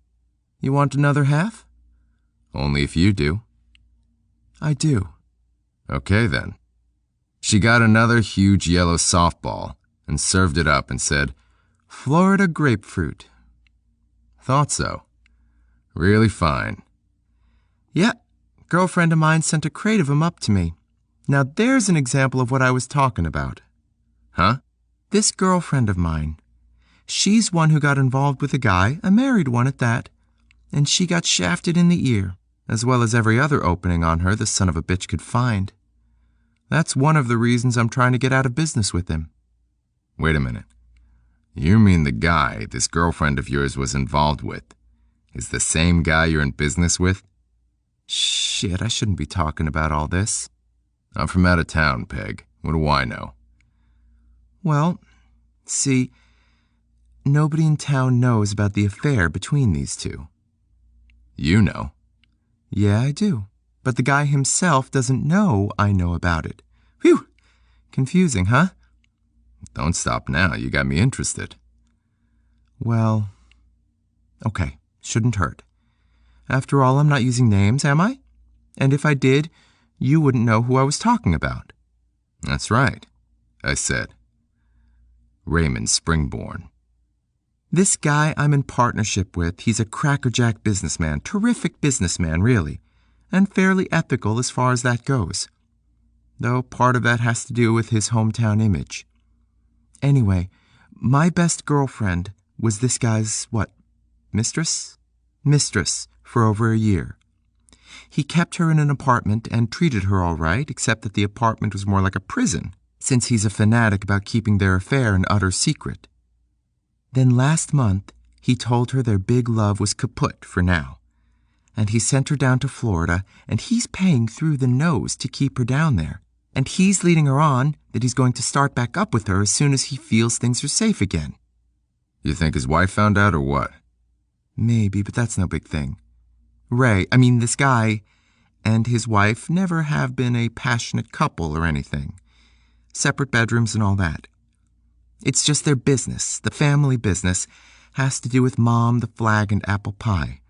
You want another half? Only if you do. I do. Okay, then. She got another huge yellow softball and served it up and said, Florida grapefruit. Thought so. Really fine. Yeah, girlfriend of mine sent a crate of 'em up to me. Now there's an example of what I was talking about. Huh? This girlfriend of mine. She's one who got involved with a guy, a married one at that, and she got shafted in the ear, as well as every other opening on her the son of a bitch could find. That's one of the reasons I'm trying to get out of business with him. Wait a minute. You mean the guy this girlfriend of yours was involved with is the same guy you're in business with? Shit, I shouldn't be talking about all this. I'm from out of town, Peg. What do I know? Well, see, nobody in town knows about the affair between these two. You know. Yeah, I do. But the guy himself doesn't know I know about it. Whew! Confusing, huh? Don't stop now. You got me interested. Well, okay. Shouldn't hurt. After all, I'm not using names, am I? And if I did, you wouldn't know who I was talking about. That's right, I said. Raymond Springborn. This guy I'm in partnership with, he's a crackerjack businessman, terrific businessman, really, and fairly ethical as far as that goes. Though part of that has to do with his hometown image. Anyway, My best girlfriend was this guy's, mistress? Mistress for over a year. He kept her in an apartment and treated her all right, except that the apartment was more like a prison, since he's a fanatic about keeping their affair an utter secret. Then last month, he told her their big love was kaput for now, and he sent her down to Florida, and he's paying through the nose to keep her down there, and he's leading her on that he's going to start back up with her as soon as he feels things are safe again. You think his wife found out or what? Maybe, but that's no big thing. This guy and his wife never have been a passionate couple or anything. Separate bedrooms and all that. It's just their business, the family business, has to do with mom, the flag, and apple pie.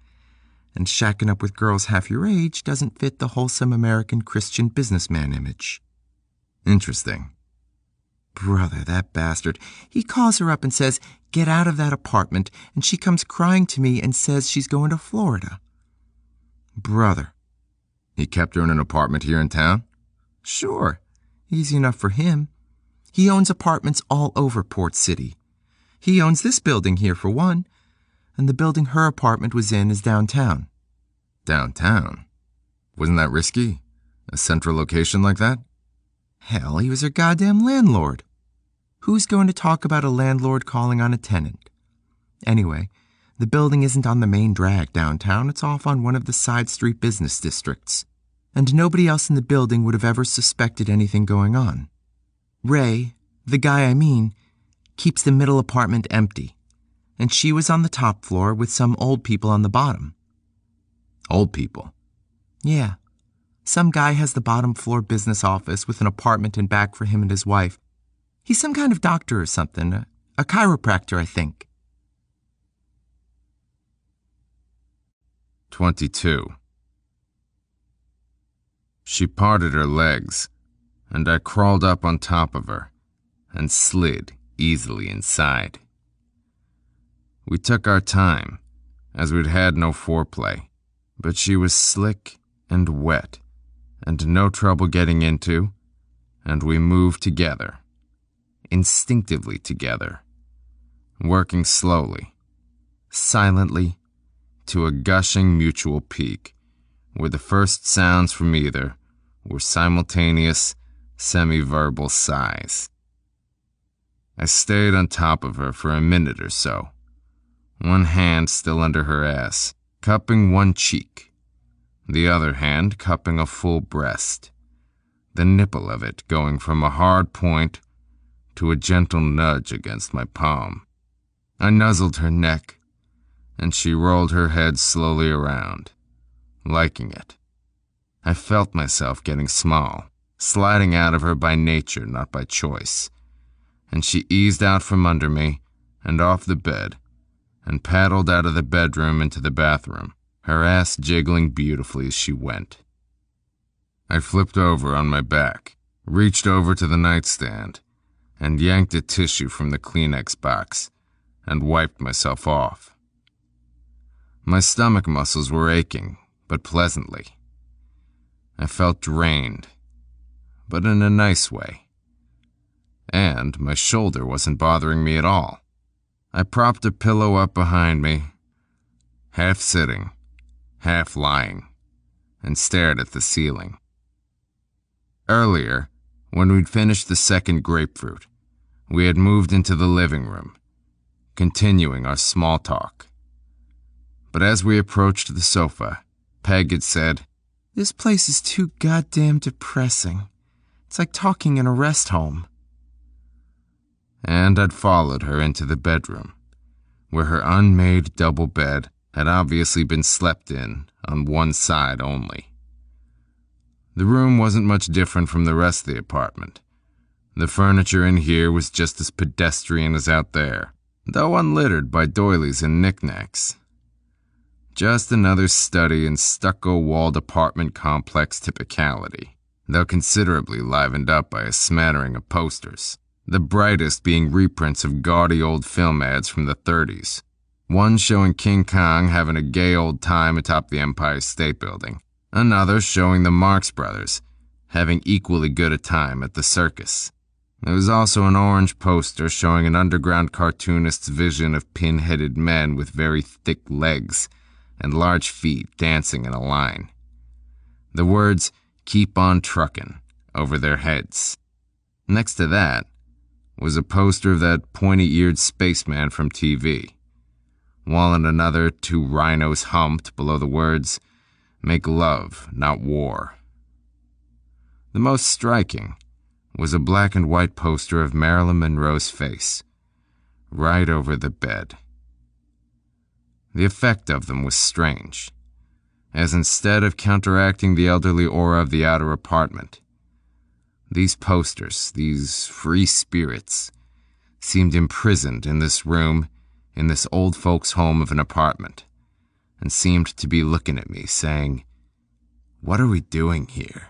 And shacking up with girls half your age doesn't fit the wholesome American Christian businessman image. Interesting. Brother, that bastard. He calls her up and says, "Get out of that apartment," and she comes crying to me and says she's going to Florida. Brother. He kept her in an apartment here in town? Sure. Easy enough for him. He owns apartments all over Port City. He owns this building here for one, and the building her apartment was in is downtown. Downtown? Wasn't that risky? A central location like that? Hell, he was her goddamn landlord. Who's going to talk about a landlord calling on a tenant? Anyway, the building isn't on the main drag downtown, it's off on one of the side street business districts, and nobody else in the building would have ever suspected anything going on. Ray, the guy I mean, keeps the middle apartment empty, and she was on the top floor with some old people on the bottom. Old people? Yeah. Some guy has the bottom floor business office with an apartment in back for him and his wife. He's some kind of doctor or something, a chiropractor, I think. 22. She parted her legs, and I crawled up on top of her and slid easily inside. We took our time, as we'd had no foreplay, but she was slick and wet, and no trouble getting into, and we moved together, instinctively together, working slowly, silently, to a gushing mutual peak, where the first sounds from either were simultaneous, semi-verbal sighs. I stayed on top of her for a minute or so, one hand still under her ass, cupping one cheek, the other hand cupping a full breast, the nipple of it going from a hard point to a gentle nudge against my palm. I nuzzled her neck, and she rolled her head slowly around, liking it. I felt myself getting small, sliding out of her by nature, not by choice, and she eased out from under me and off the bed and paddled out of the bedroom into the bathroom, her ass jiggling beautifully as she went. I flipped over on my back, reached over to the nightstand, and yanked a tissue from the Kleenex box and wiped myself off. My stomach muscles were aching, but pleasantly. I felt drained, but in a nice way. And my shoulder wasn't bothering me at all. I propped a pillow up behind me, half sitting, half lying, and stared at the ceiling. Earlier, when we'd finished the second grapefruit, we had moved into the living room, continuing our small talk. But as we approached the sofa, Peg had said, "This place is too goddamn depressing. It's like talking in a rest home." And I'd followed her into the bedroom, where her unmade double bed had obviously been slept in on one side only. The room wasn't much different from the rest of the apartment. The furniture in here was just as pedestrian as out there, though unlittered by doilies and knickknacks. Just another study in stucco-walled apartment complex typicality, though considerably livened up by a smattering of posters, the brightest being reprints of gaudy old film ads from the 30s, one showing King Kong having a gay old time atop the Empire State Building, another showing the Marx Brothers having equally good a time at the circus. There was also an orange poster showing an underground cartoonist's vision of pin-headed men with very thick legs and large feet dancing in a line. The words, "Keep on truckin'," over their heads. Next to that was a poster of that pointy-eared spaceman from TV, while in another, two rhinos humped below the words, "Make love, not war." The most striking was a black and white poster of Marilyn Monroe's face, right over the bed. The effect of them was strange, as instead of counteracting the elderly aura of the outer apartment, these posters, these free spirits, seemed imprisoned in this room, in this old folks' home of an apartment, and seemed to be looking at me, saying, "What are we doing here?"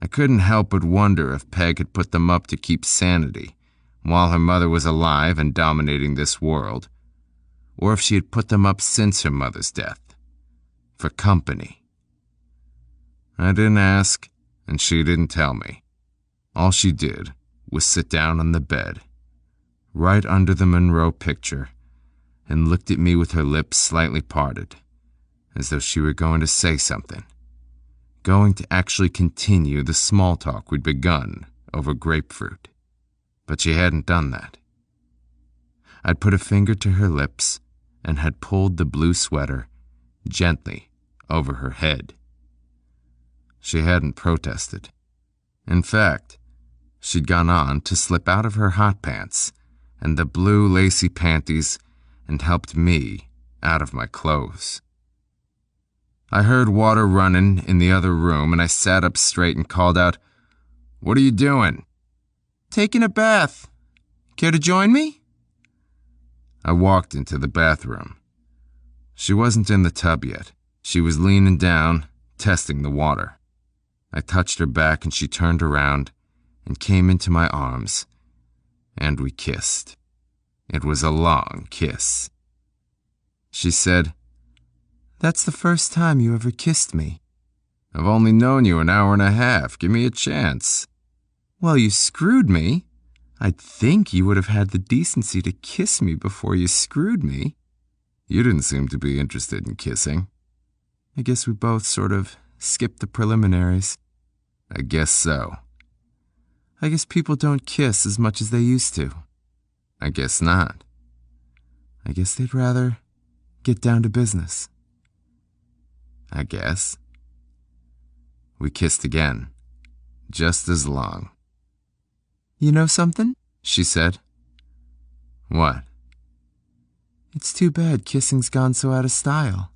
I couldn't help but wonder if Peg had put them up to keep sanity while her mother was alive and dominating this world, or if she had put them up since her mother's death, for company. I didn't ask, and she didn't tell me. All she did was sit down on the bed, right under the Monroe picture, and looked at me with her lips slightly parted, as though she were going to say something, going to actually continue the small talk we'd begun over grapefruit. But she hadn't done that. I'd put a finger to her lips and had pulled the blue sweater gently over her head. She hadn't protested. In fact, she'd gone on to slip out of her hot pants and the blue lacy panties and helped me out of my clothes. I heard water running in the other room and I sat up straight and called out, "What are you doing?" "Taking a bath. Care to join me?" I walked into the bathroom. She wasn't in the tub yet. She was leaning down, testing the water. I touched her back and she turned around and came into my arms, and we kissed. It was a long kiss. She said, "That's the first time you ever kissed me." "I've only known you an hour and a half. Give me a chance." "Well, you screwed me. I'd think you would have had the decency to kiss me before you screwed me." "You didn't seem to be interested in kissing." "I guess we both sort of skipped the preliminaries." "I guess so." "I guess people don't kiss as much as they used to." "I guess not." "I guess they'd rather get down to business." "I guess." We kissed again, just as long. "You know something?" she said. "What?" "It's too bad kissing's gone so out of style."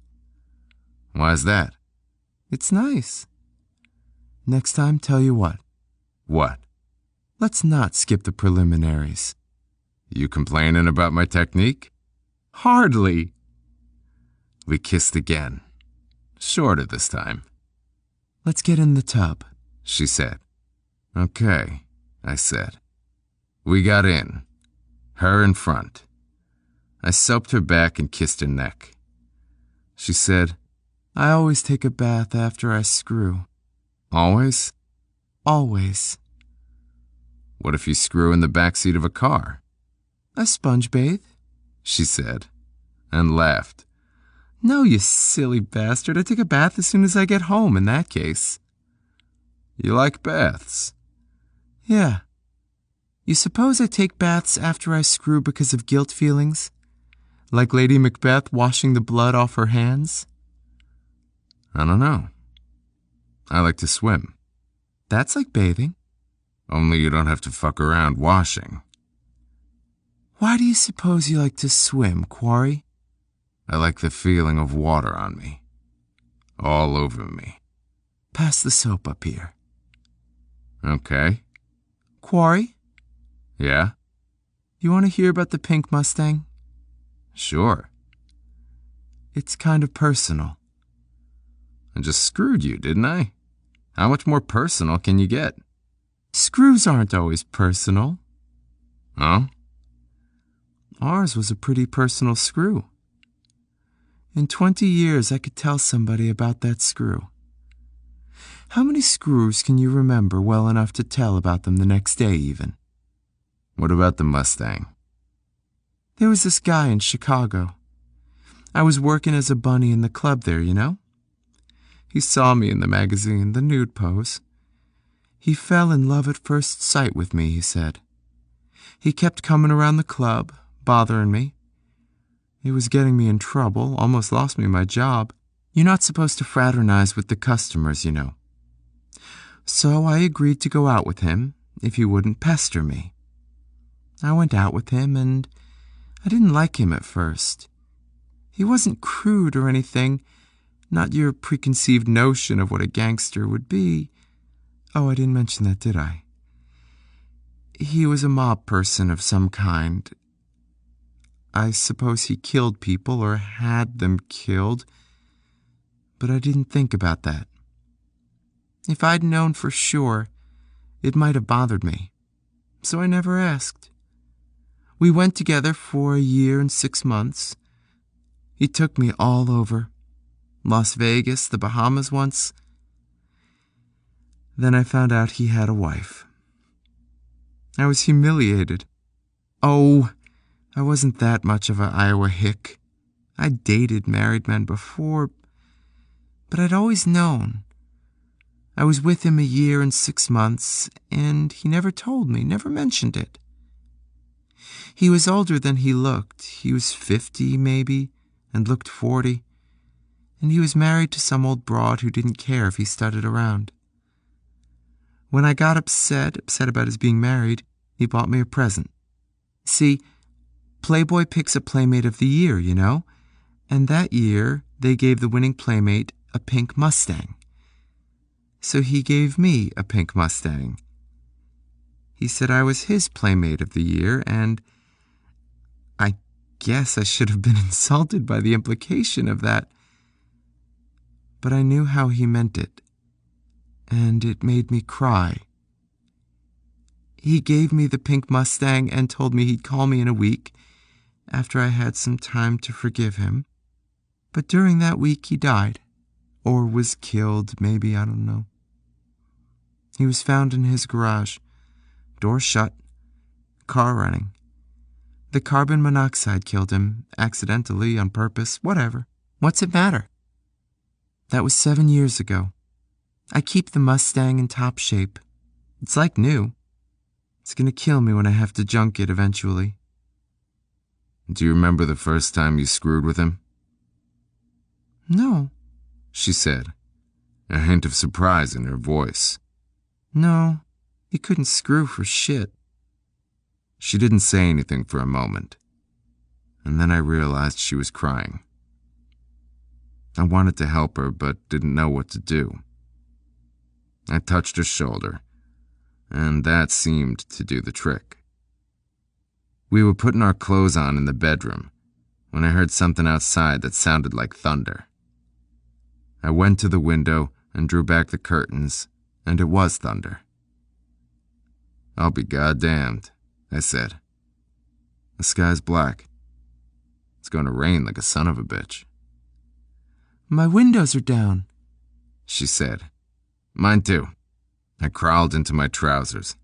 "Why's that?" "It's nice. Next time, tell you what. "What?" Let's not skip the preliminaries." "You complaining about my technique?" "Hardly." We kissed again, shorter this time. "Let's get in the tub," she said. "Okay," I said. We got in, her in front. I soaped her back and kissed her neck. She said, "I always take a bath after I screw." "Always?" "Always." "What if you screw in the backseat of a car?" "I sponge bathe," she said, and laughed. "No, you silly bastard. I take a bath as soon as I get home in that case." "You like baths?" "Yeah. You suppose I take baths after I screw because of guilt feelings? Like Lady Macbeth washing the blood off her hands?" "I don't know. I like to swim." "That's like bathing." "Only you don't have to fuck around washing." "Why do you suppose you like to swim, Quarry?" "I like the feeling of water on me. All over me." "Pass the soap up here." "Okay." "Quarry, "Yeah?" you want to hear about the pink Mustang?" "Sure." "It's kind of personal." I just screwed you, didn't I? How much more personal can you get? "Screws aren't always personal." Oh? Ours was a pretty personal screw. In 20 years, I could tell somebody about that screw. How many screws can you remember well enough to tell about them the next day, even? What about the Mustang? There was this guy in Chicago. I was working as a bunny in the club there, you know? He saw me in the magazine, the nude pose. He fell in love at first sight with me, he said. He kept coming around the club, bothering me. He was getting me in trouble, almost lost me my job. You're not supposed to fraternize with the customers, you know. So I agreed to go out with him if he wouldn't pester me. I went out with him, and I didn't like him at first. He wasn't crude or anything, not your preconceived notion of what a gangster would be. Oh, I didn't mention that, did I? He was a mob person of some kind. I suppose he killed people or had them killed, but I didn't think about that. If I'd known for sure, it might have bothered me, so I never asked. We went together for 1 year and 6 months. He took me all over. Las Vegas, the Bahamas once. Then I found out he had a wife. I was humiliated. Oh, I wasn't that much of an Iowa hick. I'd dated married men before, but I'd always known. I was with him 1 year and 6 months, and he never told me, never mentioned it. He was older than he looked. He was 50, maybe, and looked 40. And he was married to some old broad who didn't care if he studied around. When I got upset about his being married, he bought me a present. See, Playboy picks a Playmate of the Year, you know? And that year, they gave the winning Playmate a pink Mustang. So he gave me a pink Mustang. He said I was his Playmate of the Year, and I guess I should have been insulted by the implication of that. But I knew how he meant it, and it made me cry. He gave me the pink Mustang and told me he'd call me in a week after I had some time to forgive him. But during that week he died, or was killed, maybe, I don't know. He was found in his garage, door shut, car running. The carbon monoxide killed him, accidentally, on purpose, whatever. What's it matter? That was 7 years ago. I keep the Mustang in top shape. It's like new. It's gonna kill me when I have to junk it eventually. Do you remember the first time you screwed with him? No, She said, a hint of surprise in her voice. No, he couldn't screw for shit. She didn't say anything for a moment, and then I realized she was crying. I wanted to help her, but didn't know what to do. I touched her shoulder, and that seemed to do the trick. We were putting our clothes on in the bedroom when I heard something outside that sounded like thunder. I went to the window and drew back the curtains, and it was thunder. "I'll be goddamned," I said. "The sky's black. It's going to rain like a son of a bitch." My windows are down, she said. "Mine too." I crawled into my trousers,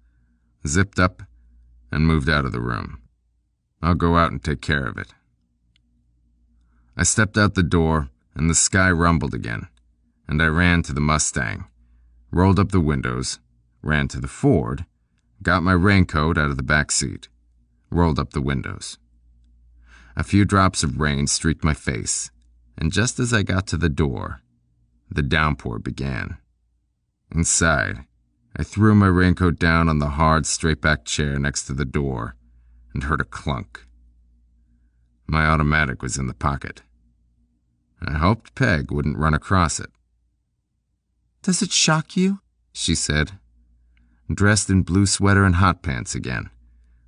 zipped up, and moved out of the room. "I'll go out and take care of it." I stepped out the door, and the sky rumbled again, and I ran to the Mustang, rolled up the windows, ran to the Ford, got my raincoat out of the back seat, rolled up the windows. A few drops of rain streaked my face, and just as I got to the door, the downpour began. Inside, I threw my raincoat down on the hard, straight-back chair next to the door and heard a clunk. My automatic was in the pocket. I hoped Peg wouldn't run across it. Does it shock you? She said, dressed in blue sweater and hot pants again,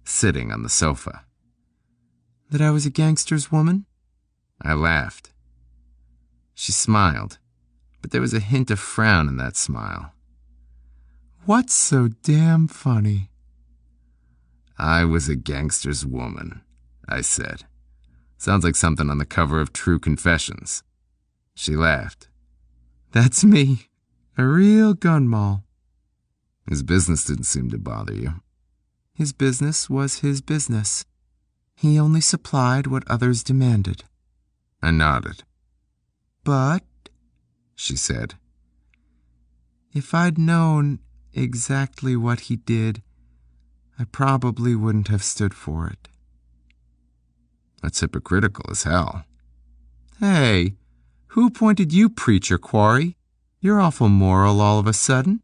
sitting on the sofa. That I was a gangster's woman? I laughed. She smiled, but there was a hint of frown in that smile. What's so damn funny? "I was a gangster's woman," I said. "Sounds like something on the cover of True Confessions." She laughed. That's me, a real gun moll. His business didn't seem to bother you. His business was his business. He only supplied what others demanded. I nodded. But, She said. if I'd known exactly what he did, I probably wouldn't have stood for it. That's hypocritical as hell. Hey, who appointed you preacher, Quarry? You're awful moral all of a sudden.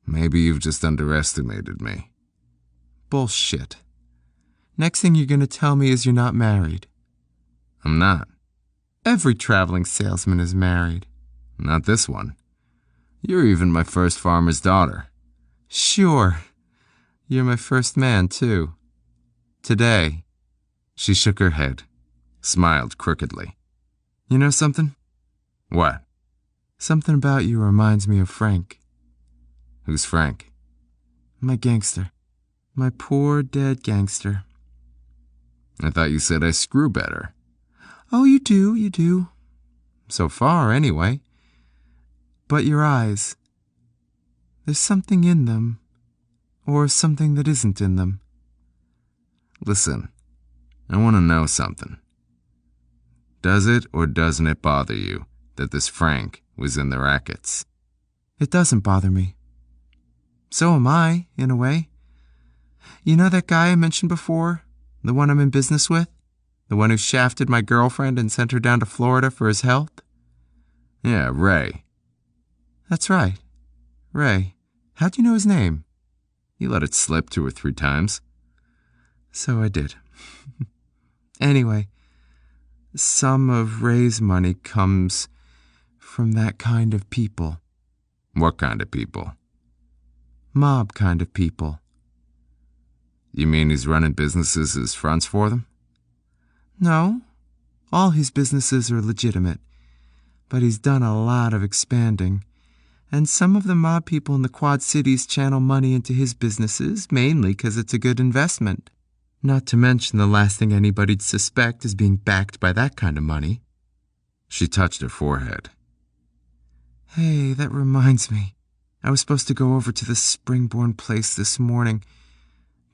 Maybe you've just underestimated me. Bullshit. Next thing you're going to tell me is you're not married. I'm not. Every traveling salesman is married. Not this one. You're even my first farmer's daughter. Sure. You're my first man, too. Today. She shook her head, smiled crookedly. You know something? What? Something about you reminds me of Frank. Who's Frank? My gangster. My poor dead gangster. I thought you said I screw better. Oh, you do. So far, anyway. But your eyes. There's something in them. Or something that isn't in them. Listen, I want to know something. Does it or doesn't it bother you that this Frank was in the rackets? It doesn't bother me. So am I, in a way. You know that guy I mentioned before? The one I'm in business with? The one who shafted my girlfriend and sent her down to Florida for his health? Yeah, Ray. That's right. Ray. How'd you know his name? You let it slip 2 or 3 times. So I did. Anyway, some of Ray's money comes from that kind of people. What kind of people? Mob kind of people. You mean he's running businesses as fronts for them? No, all his businesses are legitimate, but he's done a lot of expanding, and some of the mob people in the Quad Cities channel money into his businesses, mainly because it's a good investment. Not to mention the last thing anybody'd suspect is being backed by that kind of money. She touched her forehead. Hey, that reminds me. I was supposed to go over to the Springborn place this morning,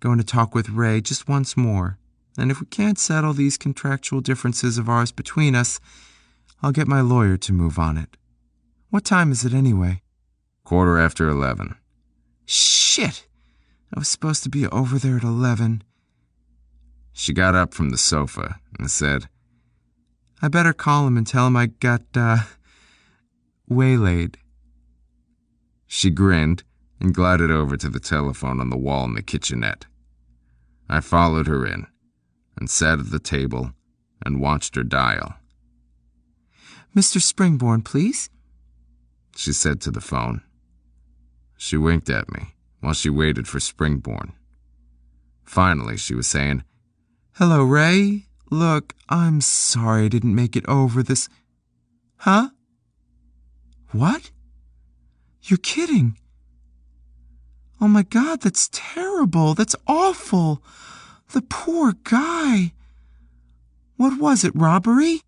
going to talk with Ray just once more. And if we can't settle these contractual differences of ours between us, I'll get my lawyer to move on it. What time is it anyway? 11:15. Shit! I was supposed to be over there at 11. She got up from the sofa and said, I better call him and tell him I got, waylaid. She grinned and glided over to the telephone on the wall in the kitchenette. I followed her in and sat at the table and watched her dial. Mr. Springborn, please? She said to the phone. She winked at me while she waited for Springborn. Finally, she was saying, Hello, Ray. Look, I'm sorry I didn't make it over this... Huh? What? You're kidding. Oh my God, that's terrible. That's awful. The poor guy. What was it, robbery?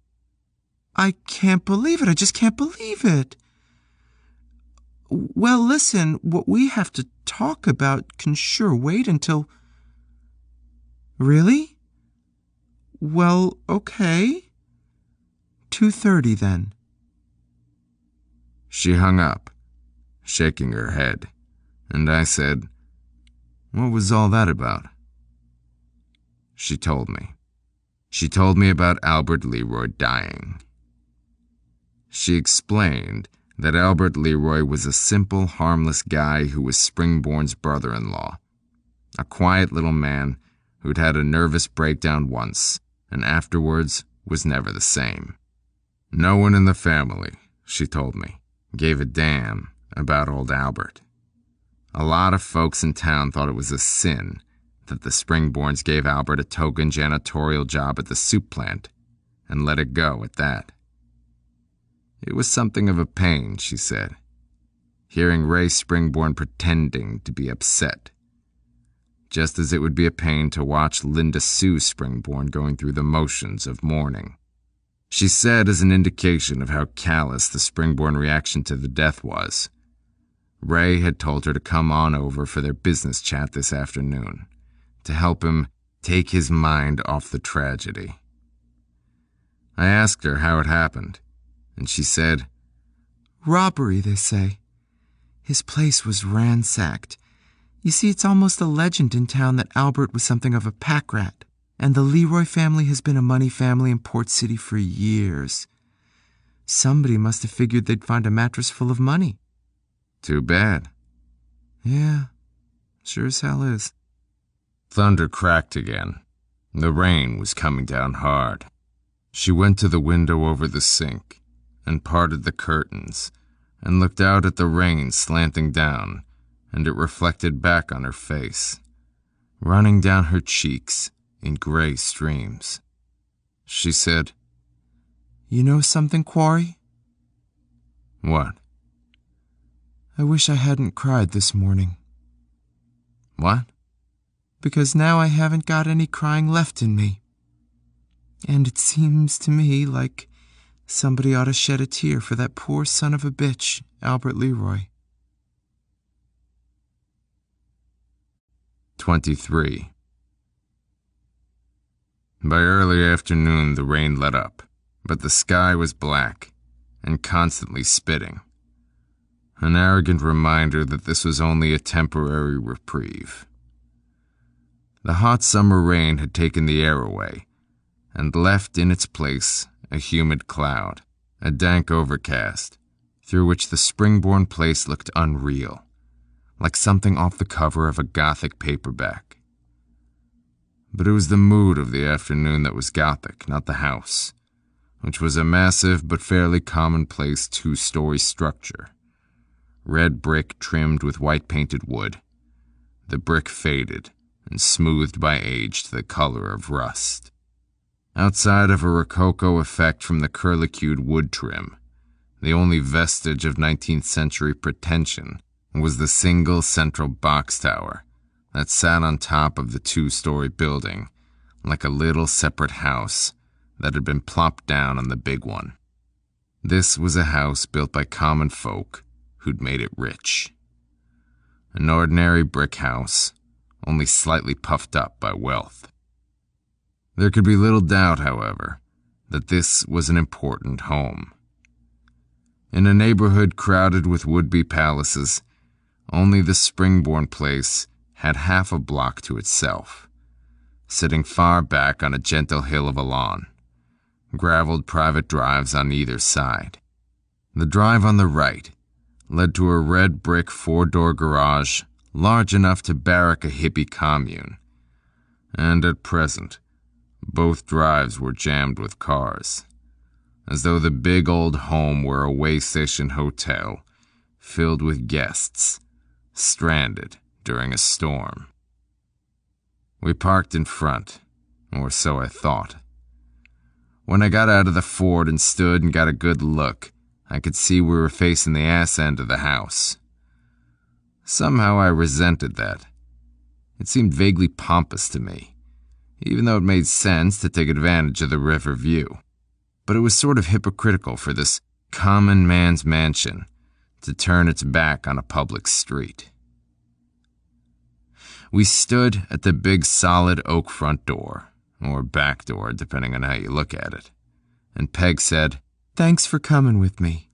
I can't believe it. I just can't believe it. Well, listen, what we have to talk about can sure wait until... Really? Well, okay. 2:30 then. She hung up, shaking her head, and I said, What was all that about? She told me. She told me about Albert Leroy dying. She explained that Albert Leroy was a simple, harmless guy who was Springborn's brother-in-law, a quiet little man who'd had a nervous breakdown once and afterwards was never the same. No one in the family, she told me, gave a damn about old Albert. A lot of folks in town thought it was a sin that the Springborns gave Albert a token janitorial job at the soup plant and let it go at that. It was something of a pain, she said, hearing Ray Springborn pretending to be upset, just as it would be a pain to watch Linda Sue Springborn going through the motions of mourning. She said, as an indication of how callous the Springborn reaction to the death was, Ray had told her to come on over for their business chat this afternoon, to help him take his mind off the tragedy. I asked her how it happened, and she said, "Robbery, they say. His place was ransacked. You see, it's almost a legend in town that Albert was something of a pack rat, and the Leroy family has been a money family in Port City for years. Somebody must have figured they'd find a mattress full of money." Too bad. Yeah, sure as hell is. Thunder cracked again. The rain was coming down hard. She went to the window over the sink and parted the curtains and looked out at the rain slanting down, and it reflected back on her face, running down her cheeks in gray streams. She said, "You know something, Quarry? "What?" I wish I hadn't cried this morning. "What?" Because now I haven't got any crying left in me. And it seems to me like somebody ought to shed a tear for that poor son of a bitch, Albert Leroy." 23. By early afternoon, the rain let up, but the sky was black and constantly spitting. An arrogant reminder that this was only a temporary reprieve. The hot summer rain had taken the air away and left in its place a humid cloud, a dank overcast, through which the spring-born place looked unreal, like something off the cover of a Gothic paperback. But it was the mood of the afternoon that was Gothic, not the house, which was a massive but fairly commonplace 2-story structure. Red brick trimmed with white-painted wood, the brick faded and smoothed by age to the color of rust. Outside of a rococo effect from the curlicued wood trim, the only vestige of 19th century pretension was the single central box tower that sat on top of the 2-story building like a little separate house that had been plopped down on the big one. This was a house built by common folk who'd made it rich. An ordinary brick house, only slightly puffed up by wealth. There could be little doubt, however, that this was an important home. In a neighborhood crowded with would-be palaces, only the Springborn place had half a block to itself, sitting far back on a gentle hill of a lawn, graveled private drives on either side. The drive on the right led to a red brick 4-door garage large enough to barrack a hippie commune, and at present, both drives were jammed with cars, as though the big old home were a way-station hotel filled with guests, stranded during a storm. We parked in front, or so I thought. When I got out of the Ford and stood and got a good look, I could see we were facing the ass end of the house. Somehow I resented that. It seemed vaguely pompous to me, even though it made sense to take advantage of the river view. But it was sort of hypocritical for this common man's mansion to turn its back on a public street. We stood at the big solid oak front door, or back door, depending on how you look at it, and Peg said, "Thanks for coming with me."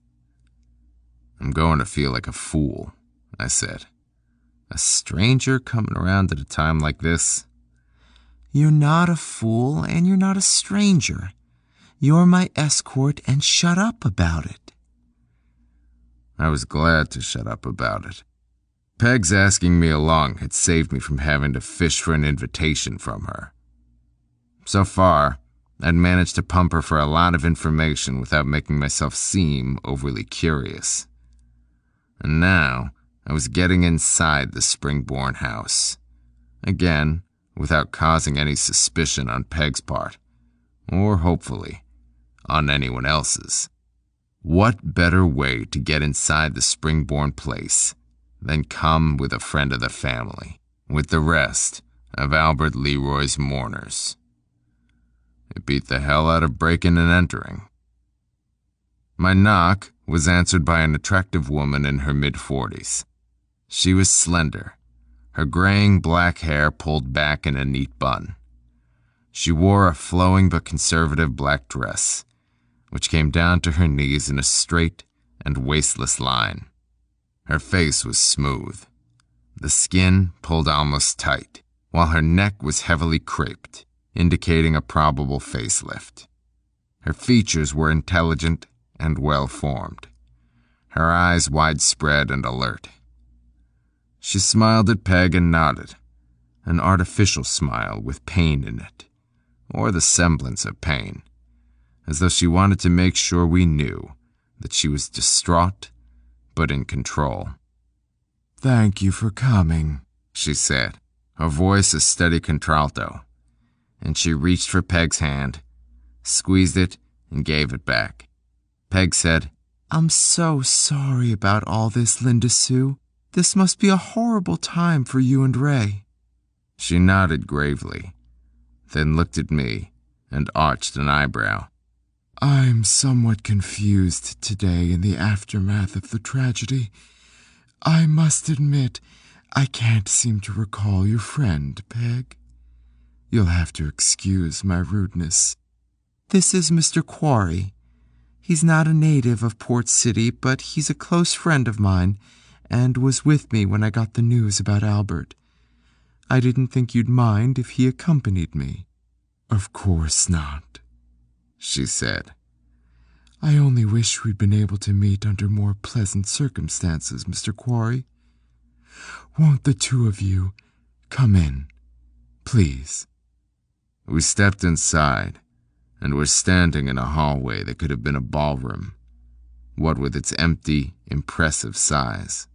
"I'm going to feel like a fool," I said. "A stranger coming around at a time like this?" "You're not a fool, and you're not a stranger. You're my escort, and shut up about it." I was glad to shut up about it. Peg's asking me along had saved me from having to fish for an invitation from her. So far, I'd managed to pump her for a lot of information without making myself seem overly curious. And now, I was getting inside the Springborn house. Again, without causing any suspicion on Peg's part, or hopefully, on anyone else's. What better way to get inside the Springborn place than come with a friend of the family, with the rest of Albert Leroy's mourners? It beat the hell out of breaking and entering. My knock was answered by an attractive woman in her mid-40s. She was slender, her graying black hair pulled back in a neat bun. She wore a flowing but conservative black dress, which came down to her knees in a straight and waistless line. Her face was smooth, the skin pulled almost tight, while her neck was heavily creped, indicating a probable facelift. Her features were intelligent and well-formed, her eyes widespread and alert. She smiled at Peg and nodded, an artificial smile with pain in it, or the semblance of pain, as though she wanted to make sure we knew that she was distraught but in control. "Thank you for coming," she said, her voice a steady contralto, and she reached for Peg's hand, squeezed it, and gave it back. Peg said, "I'm so sorry about all this, Linda Sue. This must be a horrible time for you and Ray." She nodded gravely, then looked at me and arched an eyebrow. "I'm somewhat confused today in the aftermath of the tragedy. I must admit, I can't seem to recall your friend, Peg. You'll have to excuse my rudeness. This is Mr. Quarry. He's not a native of Port City, but he's a close friend of mine and was with me when I got the news about Albert. I didn't think you'd mind if he accompanied me." "Of course not," she said. "I only wish we'd been able to meet under more pleasant circumstances, Mr. Quarry. Won't the two of you come in, please?" We stepped inside, and were standing in a hallway that could have been a ballroom, what with its empty, impressive size.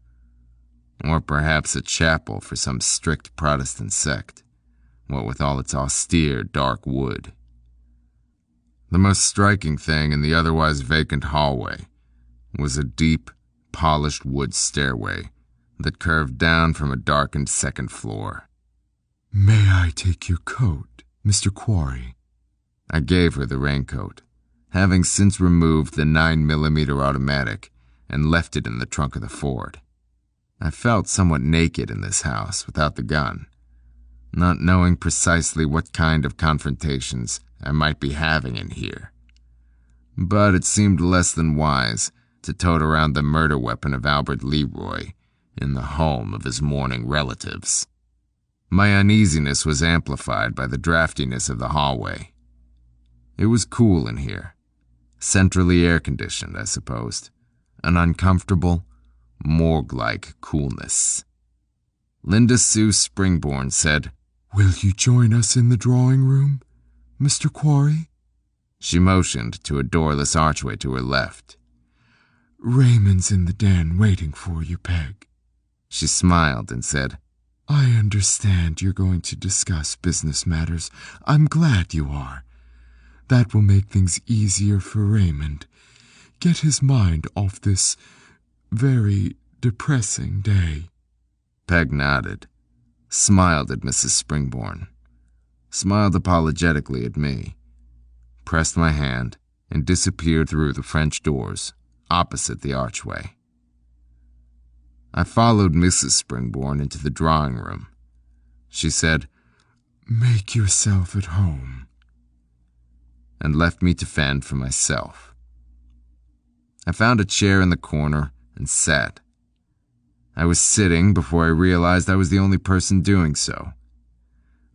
Or perhaps a chapel for some strict Protestant sect, what with all its austere, dark wood. The most striking thing in the otherwise vacant hallway was a deep, polished wood stairway that curved down from a darkened second floor. "May I take your coat, Mr. Quarry?" I gave her the raincoat, having since removed the 9mm automatic and left it in the trunk of the Ford. I felt somewhat naked in this house without the gun, not knowing precisely what kind of confrontations I might be having in here. But it seemed less than wise to tote around the murder weapon of Albert Leroy in the home of his mourning relatives. My uneasiness was amplified by the draftiness of the hallway. It was cool in here, centrally air-conditioned, I supposed, an uncomfortable, morgue-like coolness. Linda Sue Springborn said, "Will you join us in the drawing room, Mr. Quarry?" She motioned to a doorless archway to her left. "Raymond's in the den waiting for you, Peg." She smiled and said, "I understand you're going to discuss business matters. I'm glad you are. That will make things easier for Raymond. Get his mind off this very depressing day." Peg nodded, smiled at Mrs. Springborn, smiled apologetically at me, pressed my hand, and disappeared through the French doors opposite the archway. I followed Mrs. Springborn into the drawing room. She said, "Make yourself at home," and left me to fend for myself. I found a chair in the corner and sat. I was sitting before I realized I was the only person doing so.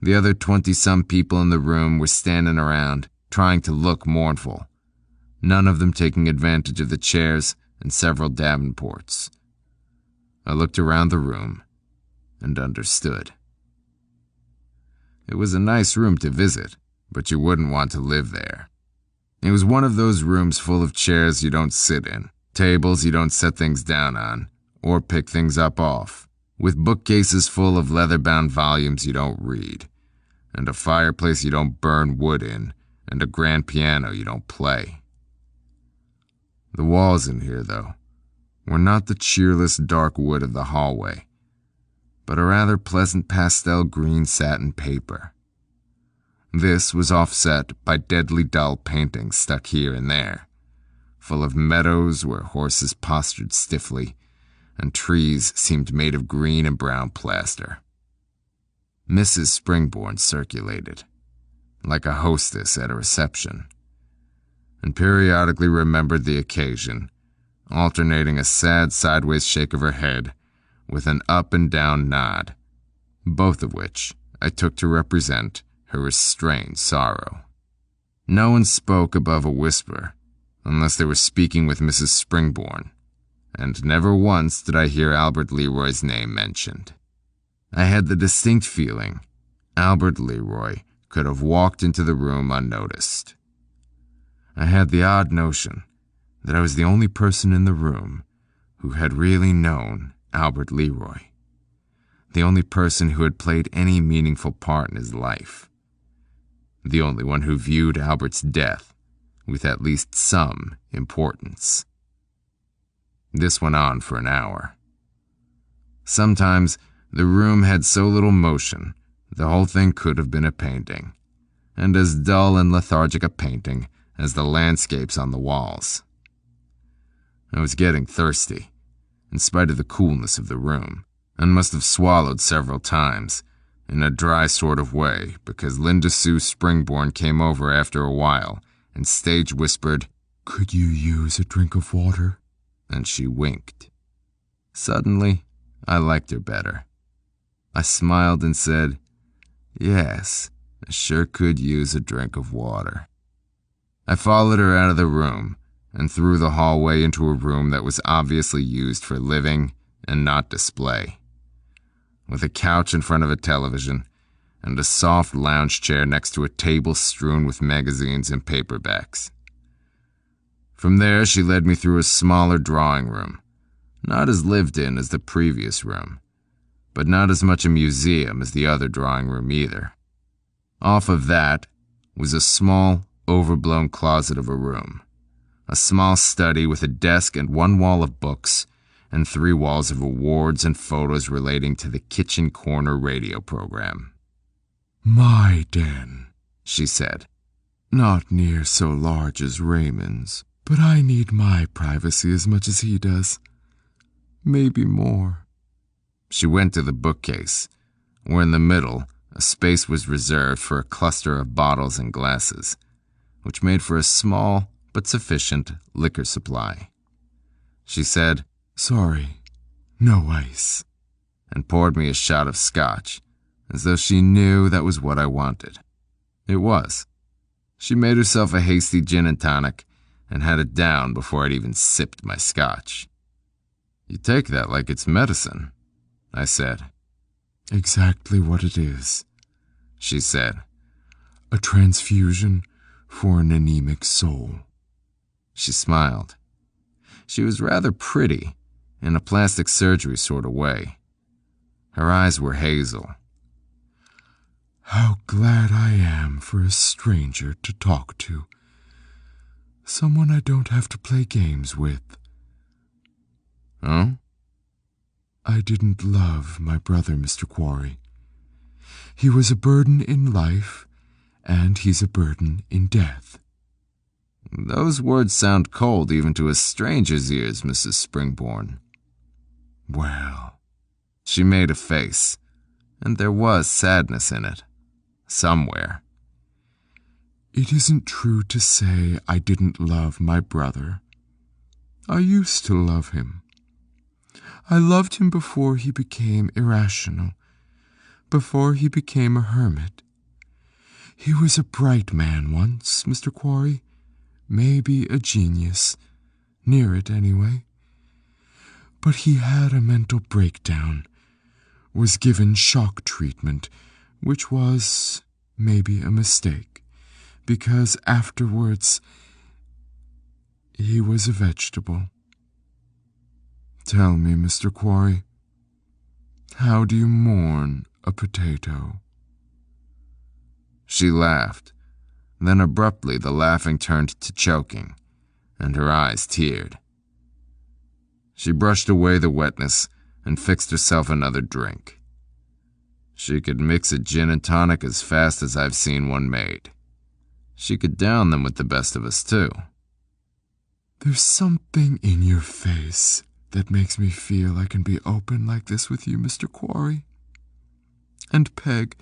The other 20-some people in the room were standing around, trying to look mournful, none of them taking advantage of the chairs and several davenports. I looked around the room and understood. It was a nice room to visit, but you wouldn't want to live there. It was one of those rooms full of chairs you don't sit in, tables you don't set things down on, or pick things up off, with bookcases full of leather-bound volumes you don't read, and a fireplace you don't burn wood in, and a grand piano you don't play. The walls in here, though, were not the cheerless dark wood of the hallway, but a rather pleasant pastel green satin paper. This was offset by deadly dull paintings stuck here and there, full of meadows where horses postured stiffly, and trees seemed made of green and brown plaster. Mrs. Springborn circulated, like a hostess at a reception, and periodically remembered the occasion, alternating a sad sideways shake of her head with an up and down nod, both of which I took to represent her restrained sorrow. No one spoke above a whisper, unless they were speaking with Mrs. Springborn, and never once did I hear Albert Leroy's name mentioned. I had the distinct feeling Albert Leroy could have walked into the room unnoticed. I had the odd notion that I was the only person in the room who had really known Albert Leroy, the only person who had played any meaningful part in his life, the only one who viewed Albert's death with at least some importance. This went on for an hour. Sometimes the room had so little motion, the whole thing could have been a painting, and as dull and lethargic a painting as the landscapes on the walls. I was getting thirsty, in spite of the coolness of the room, and must have swallowed several times, in a dry sort of way, because Linda Sue Springborn came over after a while and stage whispered, "Could you use a drink of water?" And she winked. Suddenly, I liked her better. I smiled and said, "Yes, I sure could use a drink of water." I followed her out of the room and through the hallway into a room that was obviously used for living and not display, with a couch in front of a television and a soft lounge chair next to a table strewn with magazines and paperbacks. From there, she led me through a smaller drawing room, not as lived in as the previous room, but not as much a museum as the other drawing room either. Off of that was a small, overblown closet of a room, a small study with a desk and one wall of books, and 3 walls of awards and photos relating to the kitchen corner radio program. "My den," she said. "Not near so large as Raymond's, but I need my privacy as much as he does. Maybe more." She went to the bookcase, where in the middle a space was reserved for a cluster of bottles and glasses, which made for a small but sufficient liquor supply. She said, "Sorry, no ice," and poured me a shot of scotch, as though she knew that was what I wanted. It was. She made herself a hasty gin and tonic and had it down before I'd even sipped my scotch. "You take that like it's medicine," I said. "Exactly what it is," she said. "A transfusion for an anemic soul." She smiled. She was rather pretty, in a plastic surgery sort of way. Her eyes were hazel. "How glad I am for a stranger to talk to. Someone I don't have to play games with." "Oh?" "I didn't love my brother, Mr. Quarry. He was a burden in life, and he's a burden in death." "Those words sound cold even to a stranger's ears, Mrs. Springborn." "Well," she made a face, and there was sadness in it, somewhere. "it isn't true to say I didn't love my brother. I used to love him. I loved him before he became irrational, before he became a hermit. He was a bright man once, Mr. Quarry, maybe a genius, near it anyway. But he had a mental breakdown, was given shock treatment, which was maybe a mistake, because afterwards he was a vegetable. Tell me, Mr. Quarry, how do you mourn a potato?" She laughed. Then abruptly the laughing turned to choking, and her eyes teared. She brushed away the wetness and fixed herself another drink. She could mix a gin and tonic as fast as I've seen one made. She could down them with the best of us, too. "There's something in your face that makes me feel I can be open like this with you, Mr. Quarry. And Peg,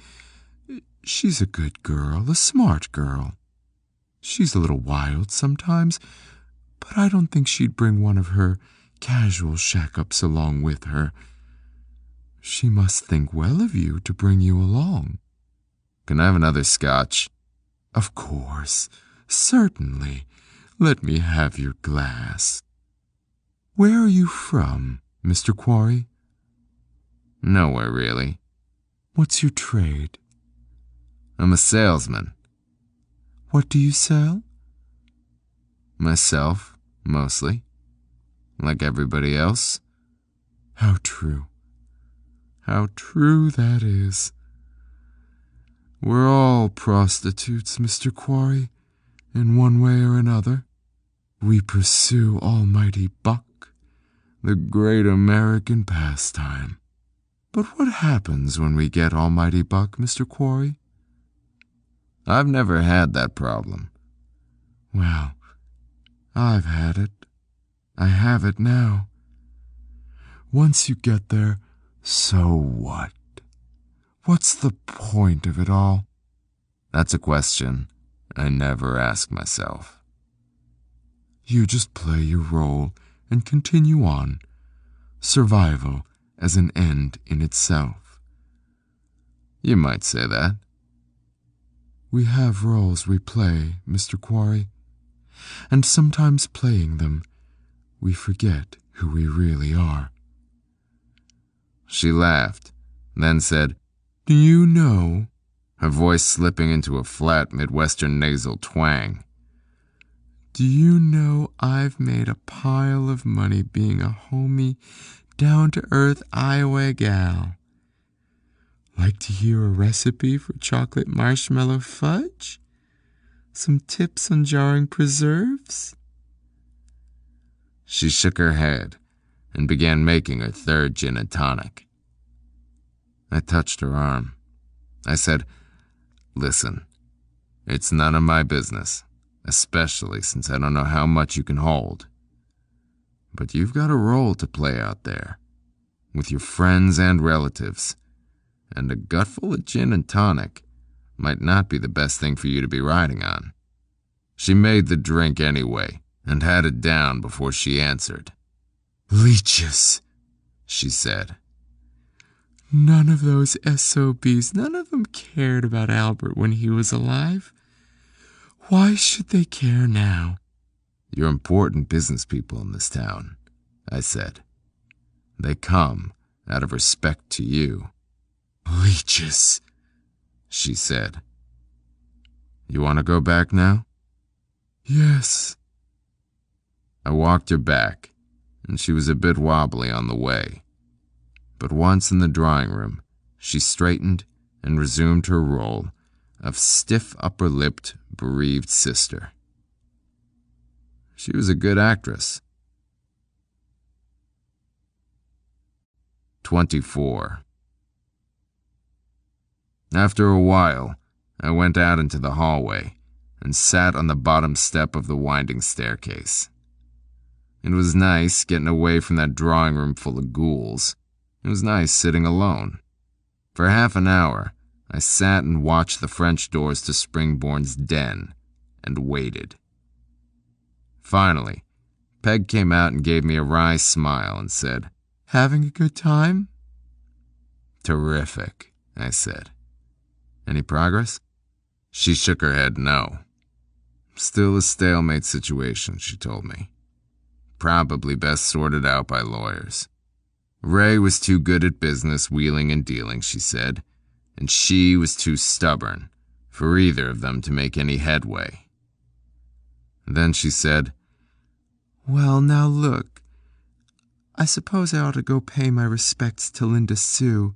she's a good girl, a smart girl. She's a little wild sometimes, but I don't think she'd bring one of her casual shack-ups along with her. She must think well of you to bring you along. Can I have another scotch? Of course, certainly. Let me have your glass. Where are you from, Mr. Quarry? Nowhere, really. What's your trade? I'm a salesman. What do you sell? Myself, mostly. Like everybody else. How true. How true that is. We're all prostitutes, Mr. Quarry, in one way or another. We pursue almighty buck, the great American pastime. But what happens when we get almighty buck, Mr. Quarry? I've never had that problem. Well, I've had it. I have it now. Once you get there, so what? What's the point of it all? That's a question I never ask myself. You just play your role and continue on. Survival as an end in itself. You might say that. We have roles we play, Mr. Quarry, and sometimes playing them, we forget who we really are. She laughed, then said, Do you know? Her voice slipping into a flat Midwestern nasal twang. Do you know I've made a pile of money being a homey, down-to-earth Iowa gal? Like to hear a recipe for chocolate marshmallow fudge? Some tips on jarring preserves? She shook her head and began making her third gin and tonic. I touched her arm. I said, Listen, it's none of my business, especially since I don't know how much you can hold. But you've got a role to play out there, with your friends and relatives, and a gutful of gin and tonic might not be the best thing for you to be riding on. She made the drink anyway, and had it down before she answered. Leeches, she said. None of those SOBs, none of them cared about Albert when he was alive. Why should they care now? You're important business people in this town, I said. They come out of respect to you. Leeches, she said. You want to go back now? Yes. I walked her back, and she was a bit wobbly on the way. But once in the drawing room, she straightened and resumed her role of stiff upper-lipped, bereaved sister. She was a good actress. 24. After a while, I went out into the hallway and sat on the bottom step of the winding staircase. It was nice getting away from that drawing room full of ghouls. It was nice sitting alone. For half an hour, I sat and watched the French doors to Springborn's den and waited. Finally, Peg came out and gave me a wry smile and said, Having a good time? Terrific, I said. Any progress? She shook her head no. Still a stalemate situation, she told me. Probably best sorted out by lawyers. Ray was too good at business wheeling and dealing, she said, and she was too stubborn for either of them to make any headway. Then she said, Well, now look. I suppose I ought to go pay my respects to Linda Sue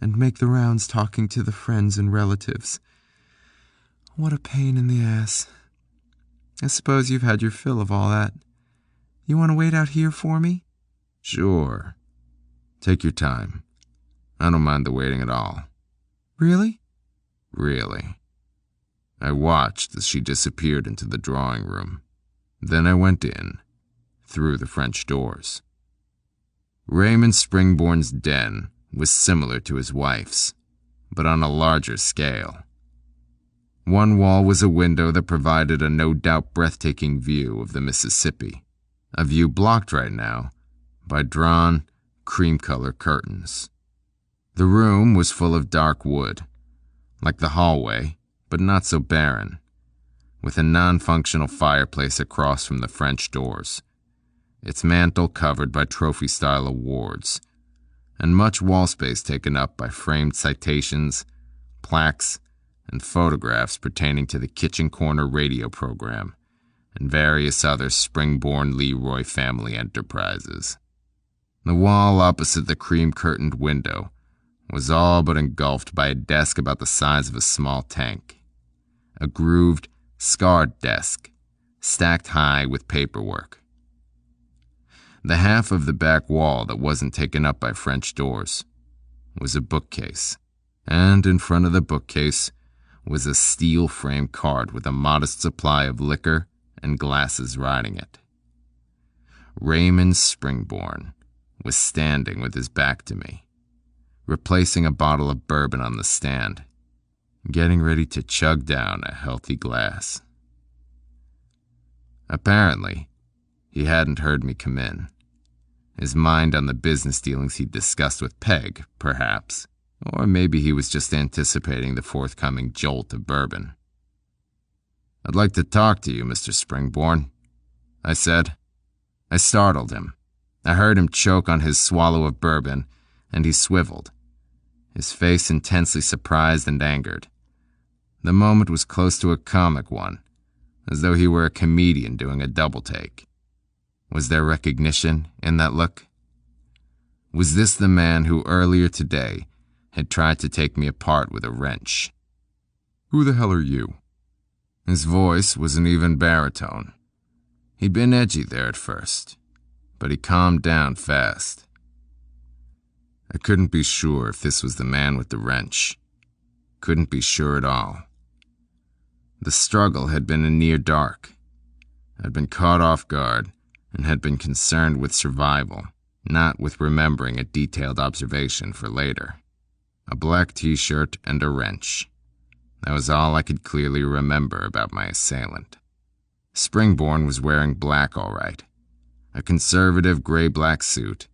and make the rounds talking to the friends and relatives. What a pain in the ass. I suppose you've had your fill of all that. You want to wait out here for me? Sure. Take your time. I don't mind the waiting at all. Really? Really. I watched as she disappeared into the drawing room. Then I went in, through the French doors. Raymond Springborn's den was similar to his wife's, but on a larger scale. One wall was a window that provided a no doubt breathtaking view of the Mississippi, a view blocked right now by drawn, cream-color curtains. The room was full of dark wood, like the hallway, but not so barren, with a non-functional fireplace across from the French doors, its mantel covered by trophy-style awards, and much wall space taken up by framed citations, plaques, and photographs pertaining to the kitchen corner radio program and various other spring-born Leroy family enterprises. The wall opposite the cream-curtained window was all but engulfed by a desk about the size of a small tank, a grooved, scarred desk, stacked high with paperwork. The half of the back wall that wasn't taken up by French doors was a bookcase, and in front of the bookcase was a steel-framed cart with a modest supply of liquor and glasses riding it. Raymond Springborn was standing with his back to me, replacing a bottle of bourbon on the stand, getting ready to chug down a healthy glass. Apparently, he hadn't heard me come in, his mind on the business dealings he'd discussed with Peg, perhaps, or maybe he was just anticipating the forthcoming jolt of bourbon. "I'd like to talk to you, Mr. Springborn," I said. I startled him. I heard him choke on his swallow of bourbon, and he swiveled, his face intensely surprised and angered. The moment was close to a comic one, as though he were a comedian doing a double take. Was there recognition in that look? Was this the man who earlier today had tried to take me apart with a wrench? Who the hell are you? His voice was an even baritone. He'd been edgy there at first, but he calmed down fast. I couldn't be sure if this was the man with the wrench. Couldn't be sure at all. The struggle had been a near dark. I'd been caught off guard and had been concerned with survival, not with remembering a detailed observation for later. A black t-shirt and a wrench. That was all I could clearly remember about my assailant. Springborn was wearing black all right, a conservative gray-black suit,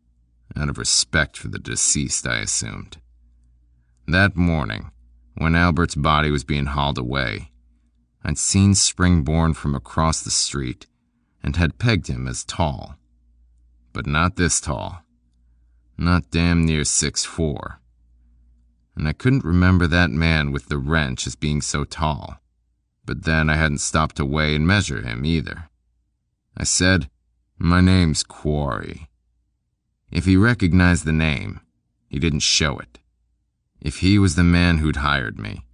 out of respect for the deceased, I assumed. That morning, when Albert's body was being hauled away, I'd seen Springborn from across the street and had pegged him as tall. But not this tall. Not damn near 6'4". And I couldn't remember that man with the wrench as being so tall. But then I hadn't stopped to weigh and measure him either. I said, "My name's Quarry." If he recognized the name, he didn't show it. If he was the man who'd hired me,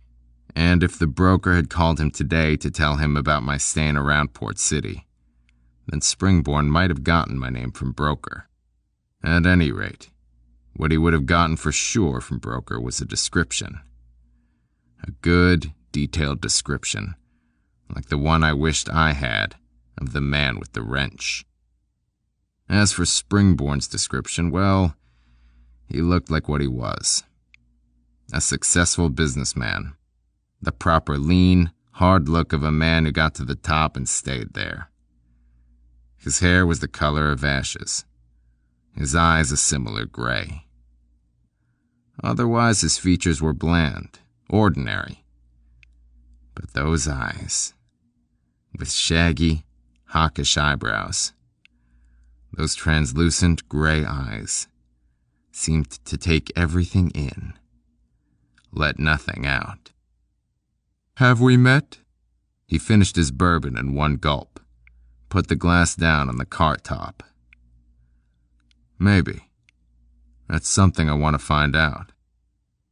and if the broker had called him today to tell him about my staying around Port City, then Springborn might have gotten my name from broker. At any rate, what he would have gotten for sure from broker was a description. A good, detailed description, like the one I wished I had of the man with the wrench. As for Springborn's description, well, he looked like what he was. A successful businessman. The proper lean, hard look of a man who got to the top and stayed there. His hair was the color of ashes. His eyes a similar gray. Otherwise, his features were bland, ordinary. But those eyes, with shaggy, hawkish eyebrows, those translucent gray eyes, seemed to take everything in, let nothing out. Have we met? He finished his bourbon in one gulp, put the glass down on the cart top. Maybe. That's something I want to find out.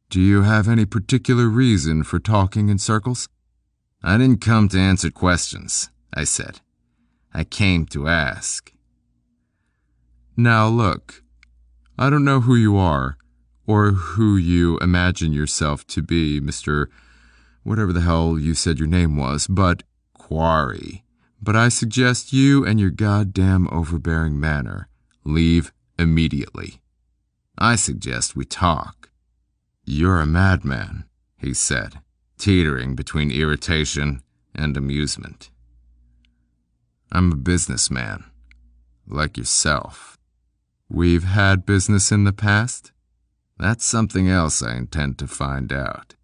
Do you have any particular reason for talking in circles? I didn't come to answer questions, I said. I came to ask. Now look, I don't know who you are, or who you imagine yourself to be, Mr. whatever the hell you said your name was, but Quarry. But I suggest you and your goddamn overbearing manner leave immediately. I suggest we talk. You're a madman, he said, teetering between irritation and amusement. I'm a businessman, like yourself. We've had business in the past? That's something else I intend to find out.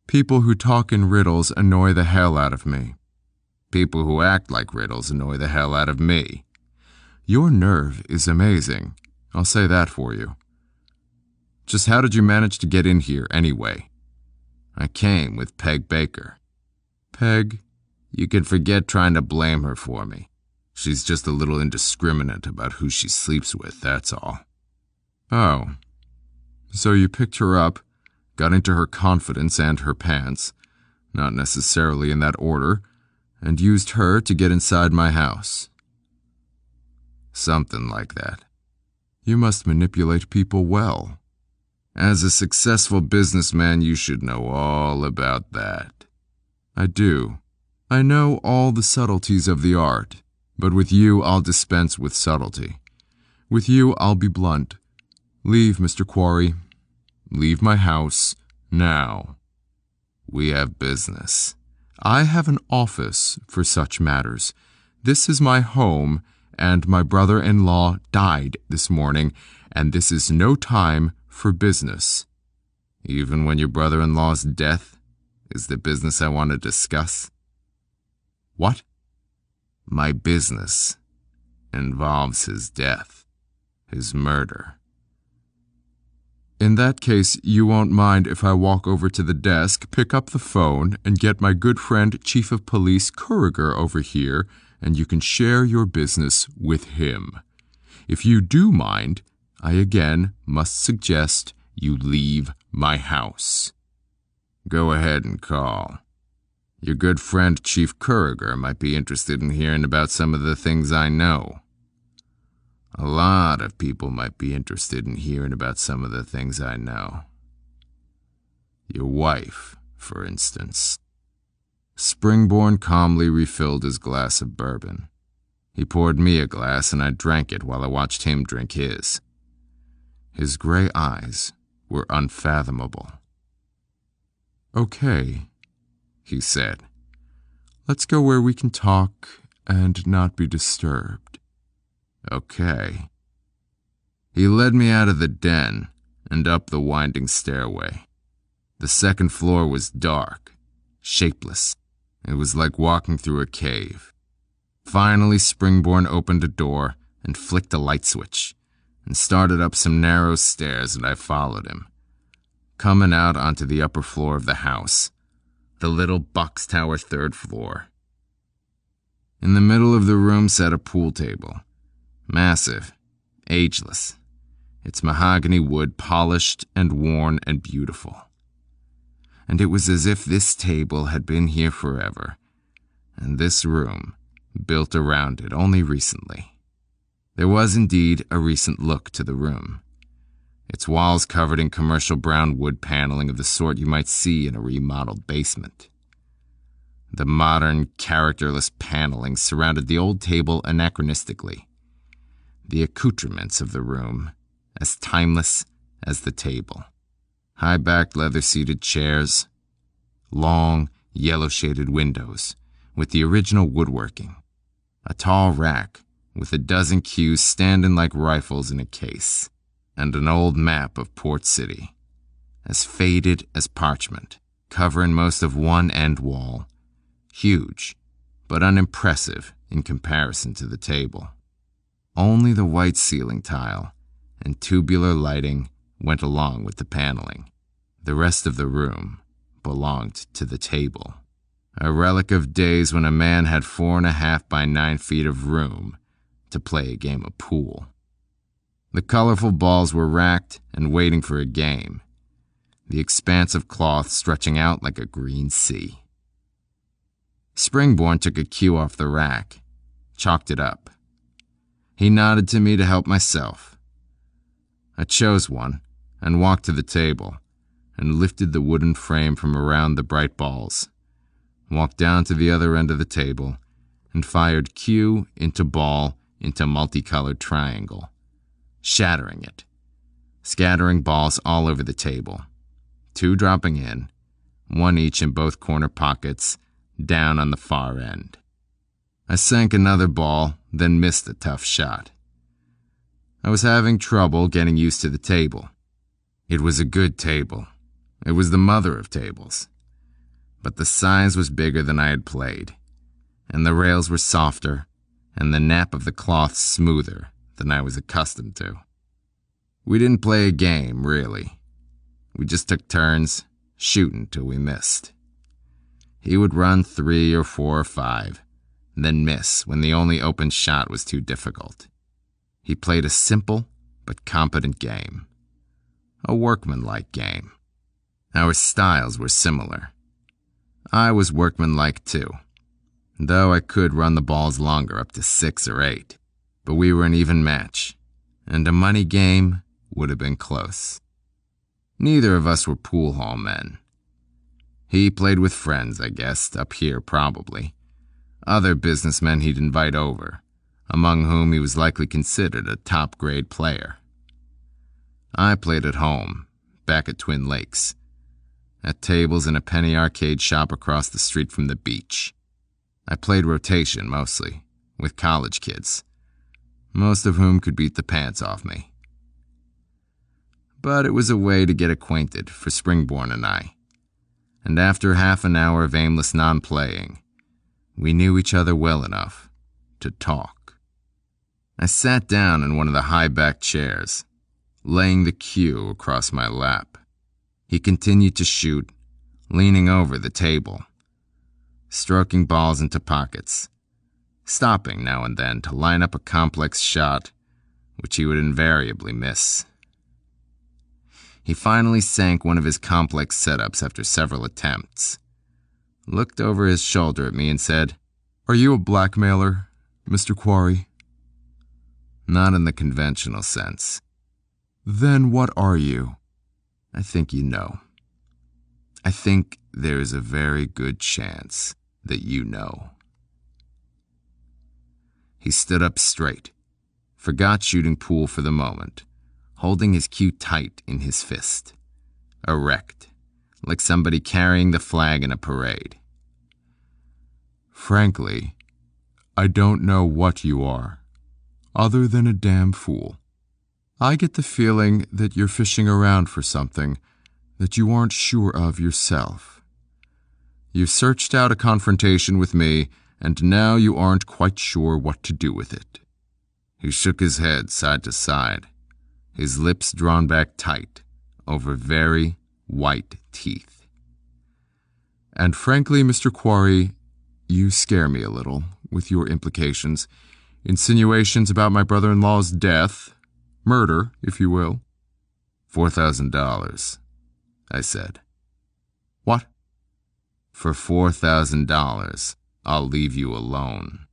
People who talk in riddles annoy the hell out of me. People who act like riddles annoy the hell out of me. Your nerve is amazing, I'll say that for you. Just how did you manage to get in here anyway? I came with Peg Baker. Peg, you can forget trying to blame her for me. She's just a little indiscriminate about who she sleeps with, that's all. Oh, so you picked her up, got into her confidence and her pants, not necessarily in that order, and used her to get inside my house. Something like that. You must manipulate people well. As a successful businessman, you should know all about that. I do. I know all the subtleties of the art, but with you I'll dispense with subtlety. With you I'll be blunt. Leave, Mr. Quarry. Leave my house, now. We have business. I have an office for such matters. This is my home, and my brother-in-law died this morning, and this is no time for business. Even when your brother-in-law's death is the business I want to discuss? What? My business involves his death, his murder. In that case, you won't mind if I walk over to the desk, pick up the phone, and get my good friend Chief of Police Curriger over here, and you can share your business with him. If you do mind, I again must suggest you leave my house. Go ahead and call. Your good friend Chief Curriger might be interested in hearing about some of the things I know. A lot of people might be interested in hearing about some of the things I know. Your wife, for instance. Springborn calmly refilled his glass of bourbon. He poured me a glass and I drank it while I watched him drink his. His gray eyes were unfathomable. Okay, he said. Let's go where we can talk and not be disturbed. Okay. He led me out of the den and up the winding stairway. The second floor was dark, shapeless. It was like walking through a cave. Finally, Springborn opened a door and flicked a light switch and started up some narrow stairs, and I followed him, coming out onto the upper floor of the house, the little box tower third floor. In the middle of the room sat a pool table. Massive, ageless, its mahogany wood polished and worn and beautiful. And it was as if this table had been here forever, and this room built around it only recently. There was indeed a recent look to the room, its walls covered in commercial brown wood paneling of the sort you might see in a remodeled basement. The modern, characterless paneling surrounded the old table anachronistically. The accoutrements of the room as timeless as the table. High-backed leather-seated chairs, long, yellow-shaded windows with the original woodworking, a tall rack with a dozen cues standing like rifles in a case, and an old map of Port City, as faded as parchment, covering most of one end wall, huge but unimpressive in comparison to the table. Only the white ceiling tile and tubular lighting went along with the paneling. The rest of the room belonged to the table, a relic of days when a man had 4.5 by 9 feet of room to play a game of pool. The colorful balls were racked and waiting for a game, the expanse of cloth stretching out like a green sea. Springborn took a cue off the rack, chalked it up. He nodded to me to help myself. I chose one and walked to the table and lifted the wooden frame from around the bright balls, walked down to the other end of the table, and fired cue into ball into multicolored triangle, shattering it, scattering balls all over the table, 2 dropping in one each in both corner pockets, down on the far end. I sank another ball, then missed a tough shot. I was having trouble getting used to the table. It was a good table. It was the mother of tables. But the size was bigger than I had played, and the rails were softer, and the nap of the cloth smoother than I was accustomed to. We didn't play a game, really. We just took turns, shooting till we missed. He would run 3 or 4 or 5, then miss when the only open shot was too difficult. He played a simple but competent game. A workmanlike game. Our styles were similar. I was workmanlike too, though I could run the balls longer up to 6 or 8, but we were an even match, and a money game would have been close. Neither of us were pool hall men. He played with friends, I guessed, up here probably. Other businessmen he'd invite over, among whom he was likely considered a top-grade player. I played at home, back at Twin Lakes, at tables in a penny arcade shop across the street from the beach. I played rotation mostly, with college kids, most of whom could beat the pants off me. But it was a way to get acquainted for Springborn and I, and after half an hour of aimless non-playing, we knew each other well enough to talk. I sat down in one of the high-backed chairs, laying the cue across my lap. He continued to shoot, leaning over the table, stroking balls into pockets, stopping now and then to line up a complex shot, which he would invariably miss. He finally sank one of his complex setups after several attempts, looked over his shoulder at me and said, "Are you a blackmailer, Mr. Quarry?" "Not in the conventional sense." "Then what are you?" "I think you know. I think there is a very good chance that you know." He stood up straight, forgot shooting pool for the moment, holding his cue tight in his fist, erect, like somebody carrying the flag in a parade. "Frankly, I don't know what you are, other than a damn fool. I get the feeling that you're fishing around for something that you aren't sure of yourself. You've searched out a confrontation with me, and now you aren't quite sure what to do with it." He shook his head side to side, his lips drawn back tight over very white teeth. "And frankly, Mr. Quarry, you scare me a little with your implications, insinuations about my brother-in-law's death, murder, if you will." $4,000, I said. "What?" "For $4,000, I'll leave you alone."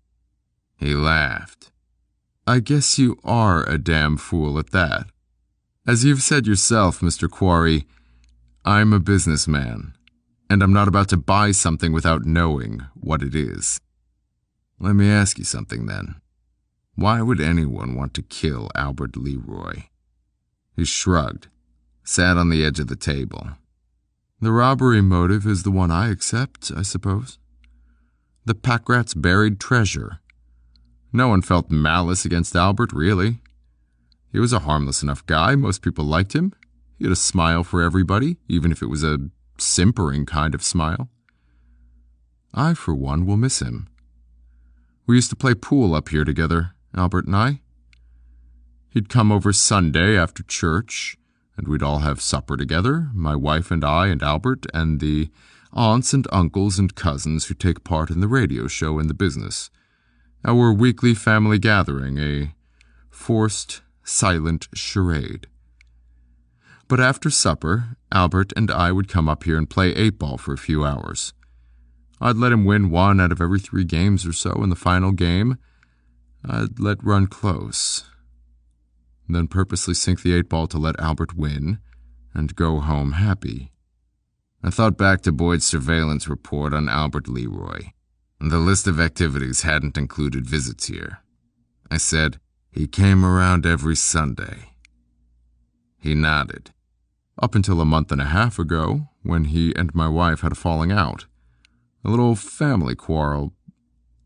He laughed. "I guess you are a damn fool at that. As you've said yourself, Mr. Quarry, I'm a businessman, and I'm not about to buy something without knowing what it is." "Let me ask you something then. Why would anyone want to kill Albert Leroy?" He shrugged, sat on the edge of the table. "The robbery motive is the one I accept, I suppose. The pack-rat's buried treasure. No one felt malice against Albert, really. He was a harmless enough guy. Most people liked him. He had a smile for everybody, even if it was a simpering kind of smile. I, for one, will miss him. We used to play pool up here together, Albert and I. He'd come over Sunday after church, and we'd all have supper together, my wife and I and Albert and the aunts and uncles and cousins who take part in the radio show and the business. Our weekly family gathering, a forced, silent charade. But after supper, Albert and I would come up here and play 8-ball for a few hours. I'd let him win 1 out of every 3 games or so. In the final game, I'd let run close. Then purposely sink the 8-ball to let Albert win and go home happy. I thought back to Boyd's surveillance report on Albert Leroy. The list of activities hadn't included visits here. I said, "He came around every Sunday." He nodded. "Up until a month and a half ago, when he and my wife had a falling out. A little family quarrel.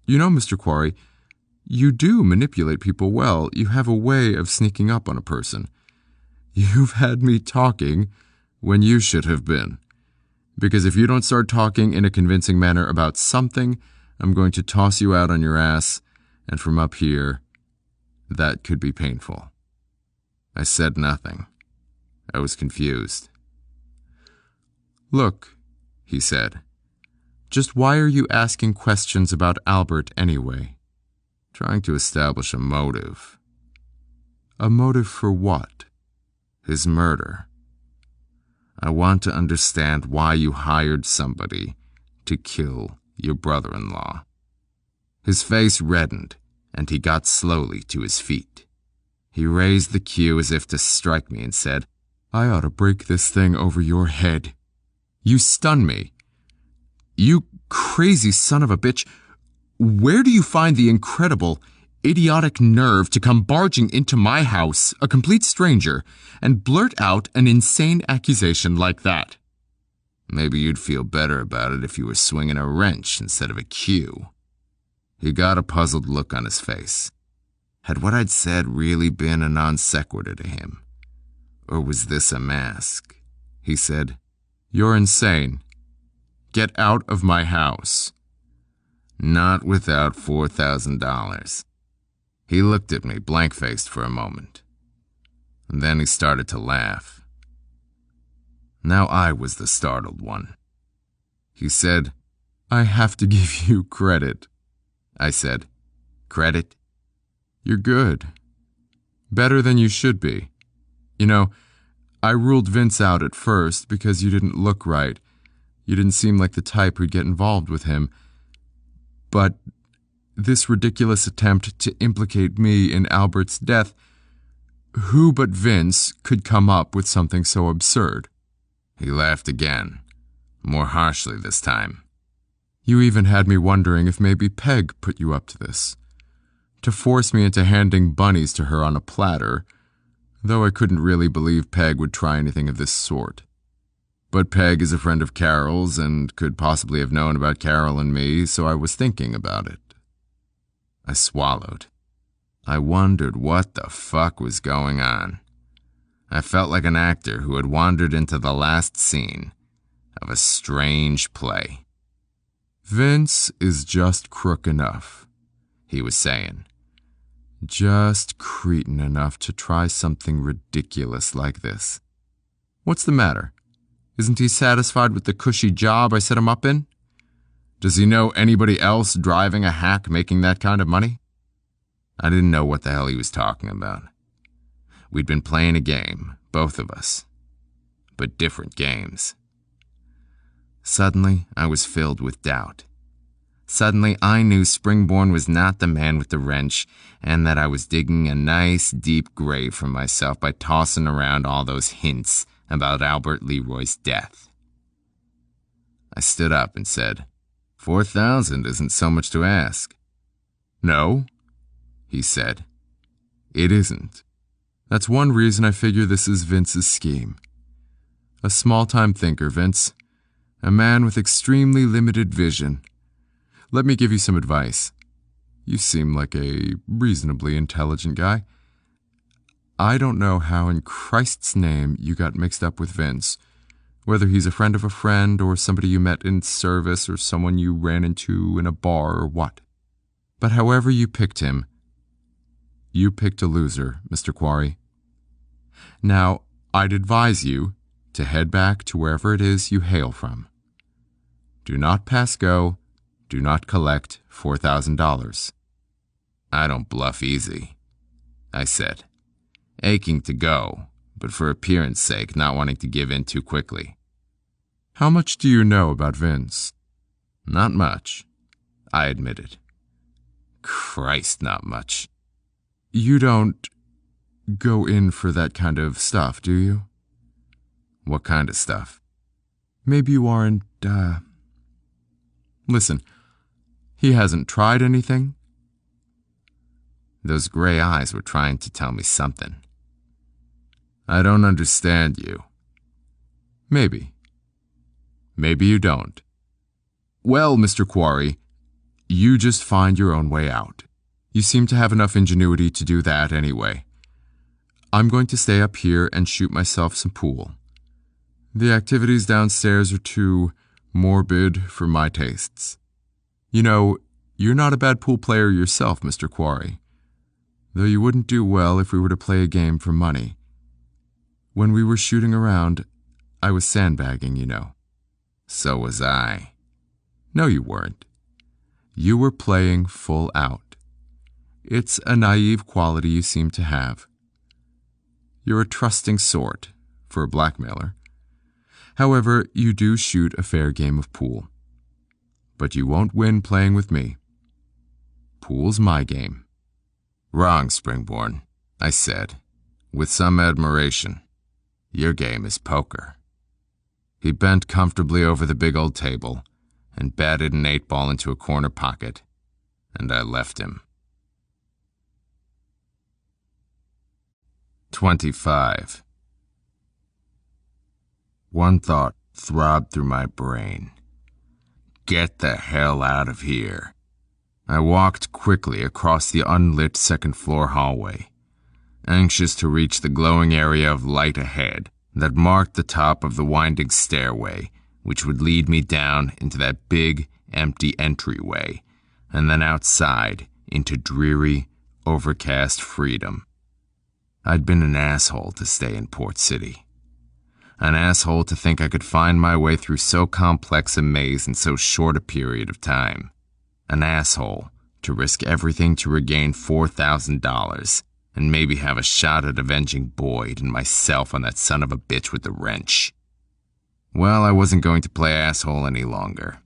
You know, Mr. Quarry, you do manipulate people well. You have a way of sneaking up on a person. You've had me talking when you should have been. Because if you don't start talking in a convincing manner about something, I'm going to toss you out on your ass, and from up here, that could be painful. I said nothing. I was confused. Look, he said, just why are you asking questions about Albert anyway? Trying to establish a motive. A motive for what? His murder. I want to understand why you hired somebody to kill your brother-in-law. His face reddened, and he got slowly to his feet. He raised the cue as if to strike me and said, I ought to break this thing over your head. You stun me. You crazy son of a bitch. Where do you find the incredible, idiotic nerve to come barging into my house, a complete stranger, and blurt out an insane accusation like that? Maybe you'd feel better about it if you were swinging a wrench instead of a cue. He got a puzzled look on his face. Had what I'd said really been a non sequitur to him? Or was this a mask? He said, You're insane. Get out of my house. Not without $4,000. He looked at me blank-faced for a moment. And then he started to laugh. Now I was the startled one. He said, I have to give you credit. I said, Credit? You're good. Better than you should be. You know, I ruled Vince out at first because you didn't look right. You didn't seem like the type who'd get involved with him. But this ridiculous attempt to implicate me in Albert's death, who but Vince could come up with something so absurd? He laughed again, more harshly this time. You even had me wondering if maybe Peg put you up to this. To force me into handing bunnies to her on a platter, though I couldn't really believe Peg would try anything of this sort. But Peg is a friend of Carol's and could possibly have known about Carol and me, so I was thinking about it. I swallowed. I wondered what the fuck was going on. I felt like an actor who had wandered into the last scene of a strange play. Vince is just crook enough, he was saying. Just cretin enough to try something ridiculous like this. What's the matter? Isn't he satisfied with the cushy job I set him up in? Does he know anybody else driving a hack making that kind of money? I didn't know what the hell he was talking about. We'd been playing a game, both of us, but different games. Suddenly, I was filled with doubt. Suddenly, I knew Springborn was not the man with the wrench, and that I was digging a nice, deep grave for myself by tossing around all those hints about Albert Leroy's death. I stood up and said, 4,000 isn't so much to ask. No, he said. It isn't. That's one reason I figure this is Vince's scheme. A small-time thinker, Vince. A man with extremely limited vision. Let me give you some advice. You seem like a reasonably intelligent guy. I don't know how in Christ's name you got mixed up with Vince, whether he's a friend of a friend or somebody you met in service or someone you ran into in a bar or what. But however you picked him, you picked a loser, Mr. Quarry. Now, I'd advise you to head back to wherever it is you hail from. Do not pass go. Do not collect $4,000. I don't bluff easy, I said, aching to go, but for appearance sake not wanting to give in too quickly. How much do you know about Vince? Not much, I admitted. Christ, not much. You don't go in for that kind of stuff, do you? What kind of stuff? Maybe you aren't, Listen, he hasn't tried anything? Those gray eyes were trying to tell me something. I don't understand you. Maybe. maybe you don't. Well, Mr. Quarry, you just find your own way out. You seem to have enough ingenuity to do that anyway. I'm going to stay up here and shoot myself some pool. The activities downstairs are too morbid for my tastes. You know, you're not a bad pool player yourself, Mr. Quarry, though you wouldn't do well if we were to play a game for money. When we were shooting around, I was sandbagging, you know. So was I. No, you weren't. You were playing full out. It's a naive quality you seem to have. You're a trusting sort for a blackmailer. However, you do shoot a fair game of pool. But you won't win playing with me. Pool's my game. Wrong, Springborn, I said, with some admiration. Your game is poker. He bent comfortably over the big old table and batted an 8-ball into a corner pocket, and I left him. 25. One thought throbbed through my brain. Get the hell out of here. I walked quickly across the unlit second-floor hallway, anxious to reach the glowing area of light ahead that marked the top of the winding stairway, which would lead me down into that big, empty entryway, and then outside into dreary, overcast freedom. I'd been an asshole to stay in Port City. An asshole to think I could find my way through so complex a maze in so short a period of time. An asshole to risk everything to regain $4,000 and maybe have a shot at avenging Boyd and myself on that son of a bitch with the wrench. Well, I wasn't going to play asshole any longer.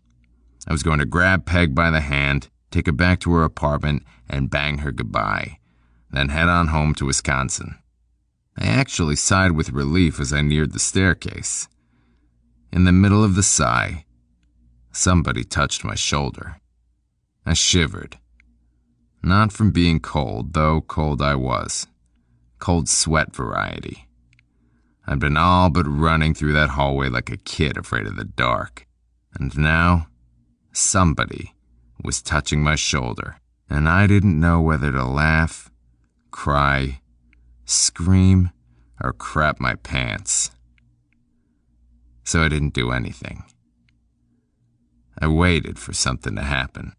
I was going to grab Peg by the hand, take her back to her apartment, and bang her goodbye, then head on home to Wisconsin. I actually sighed with relief as I neared the staircase. In the middle of the sigh, somebody touched my shoulder. I shivered. Not from being cold, though cold I was. Cold sweat variety. I'd been all but running through that hallway like a kid afraid of the dark. And now, somebody was touching my shoulder, and I didn't know whether to laugh, cry, scream, or crap my pants. So I didn't do anything. I waited for something to happen.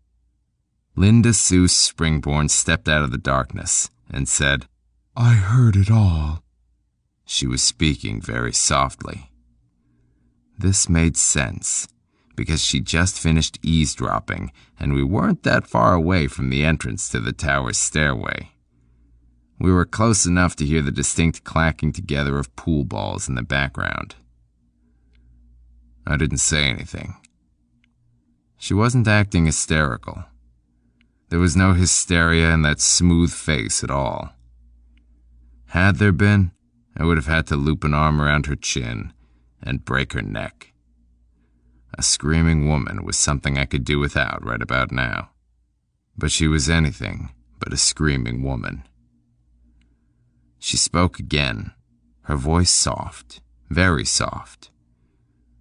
Linda Sue Springborn stepped out of the darkness and said, I heard it all. She was speaking very softly. This made sense, because she just finished eavesdropping, and we weren't that far away from the entrance to the tower's stairway. We were close enough to hear the distinct clacking together of pool balls in the background. I didn't say anything. She wasn't acting hysterical. There was no hysteria in that smooth face at all. Had there been, I would have had to loop an arm around her chin and break her neck. A screaming woman was something I could do without right about now. But she was anything but a screaming woman. She spoke again, her voice soft, very soft.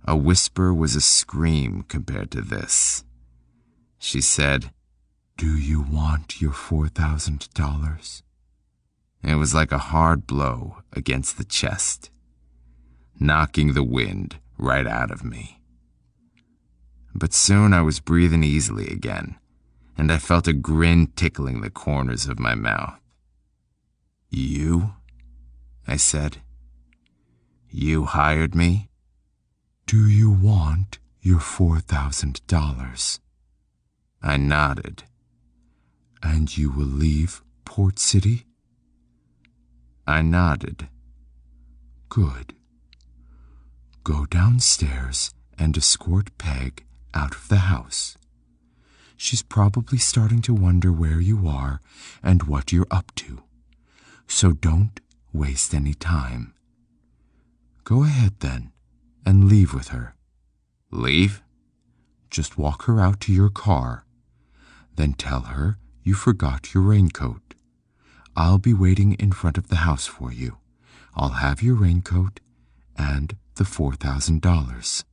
A whisper was a scream compared to this. She said, Do you want your $4,000? It was like a hard blow against the chest, knocking the wind right out of me. But soon I was breathing easily again, and I felt a grin tickling the corners of my mouth. You? I said. You hired me? Do you want your $4,000? I nodded. And you will leave Port City? I nodded. Good. Go downstairs and escort Peg out of the house. She's probably starting to wonder where you are and what you're up to. So don't waste any time. Go ahead then and leave with her. Leave? Just walk her out to your car. Then tell her you forgot your raincoat. I'll be waiting in front of the house for you. I'll have your raincoat and the $4,000.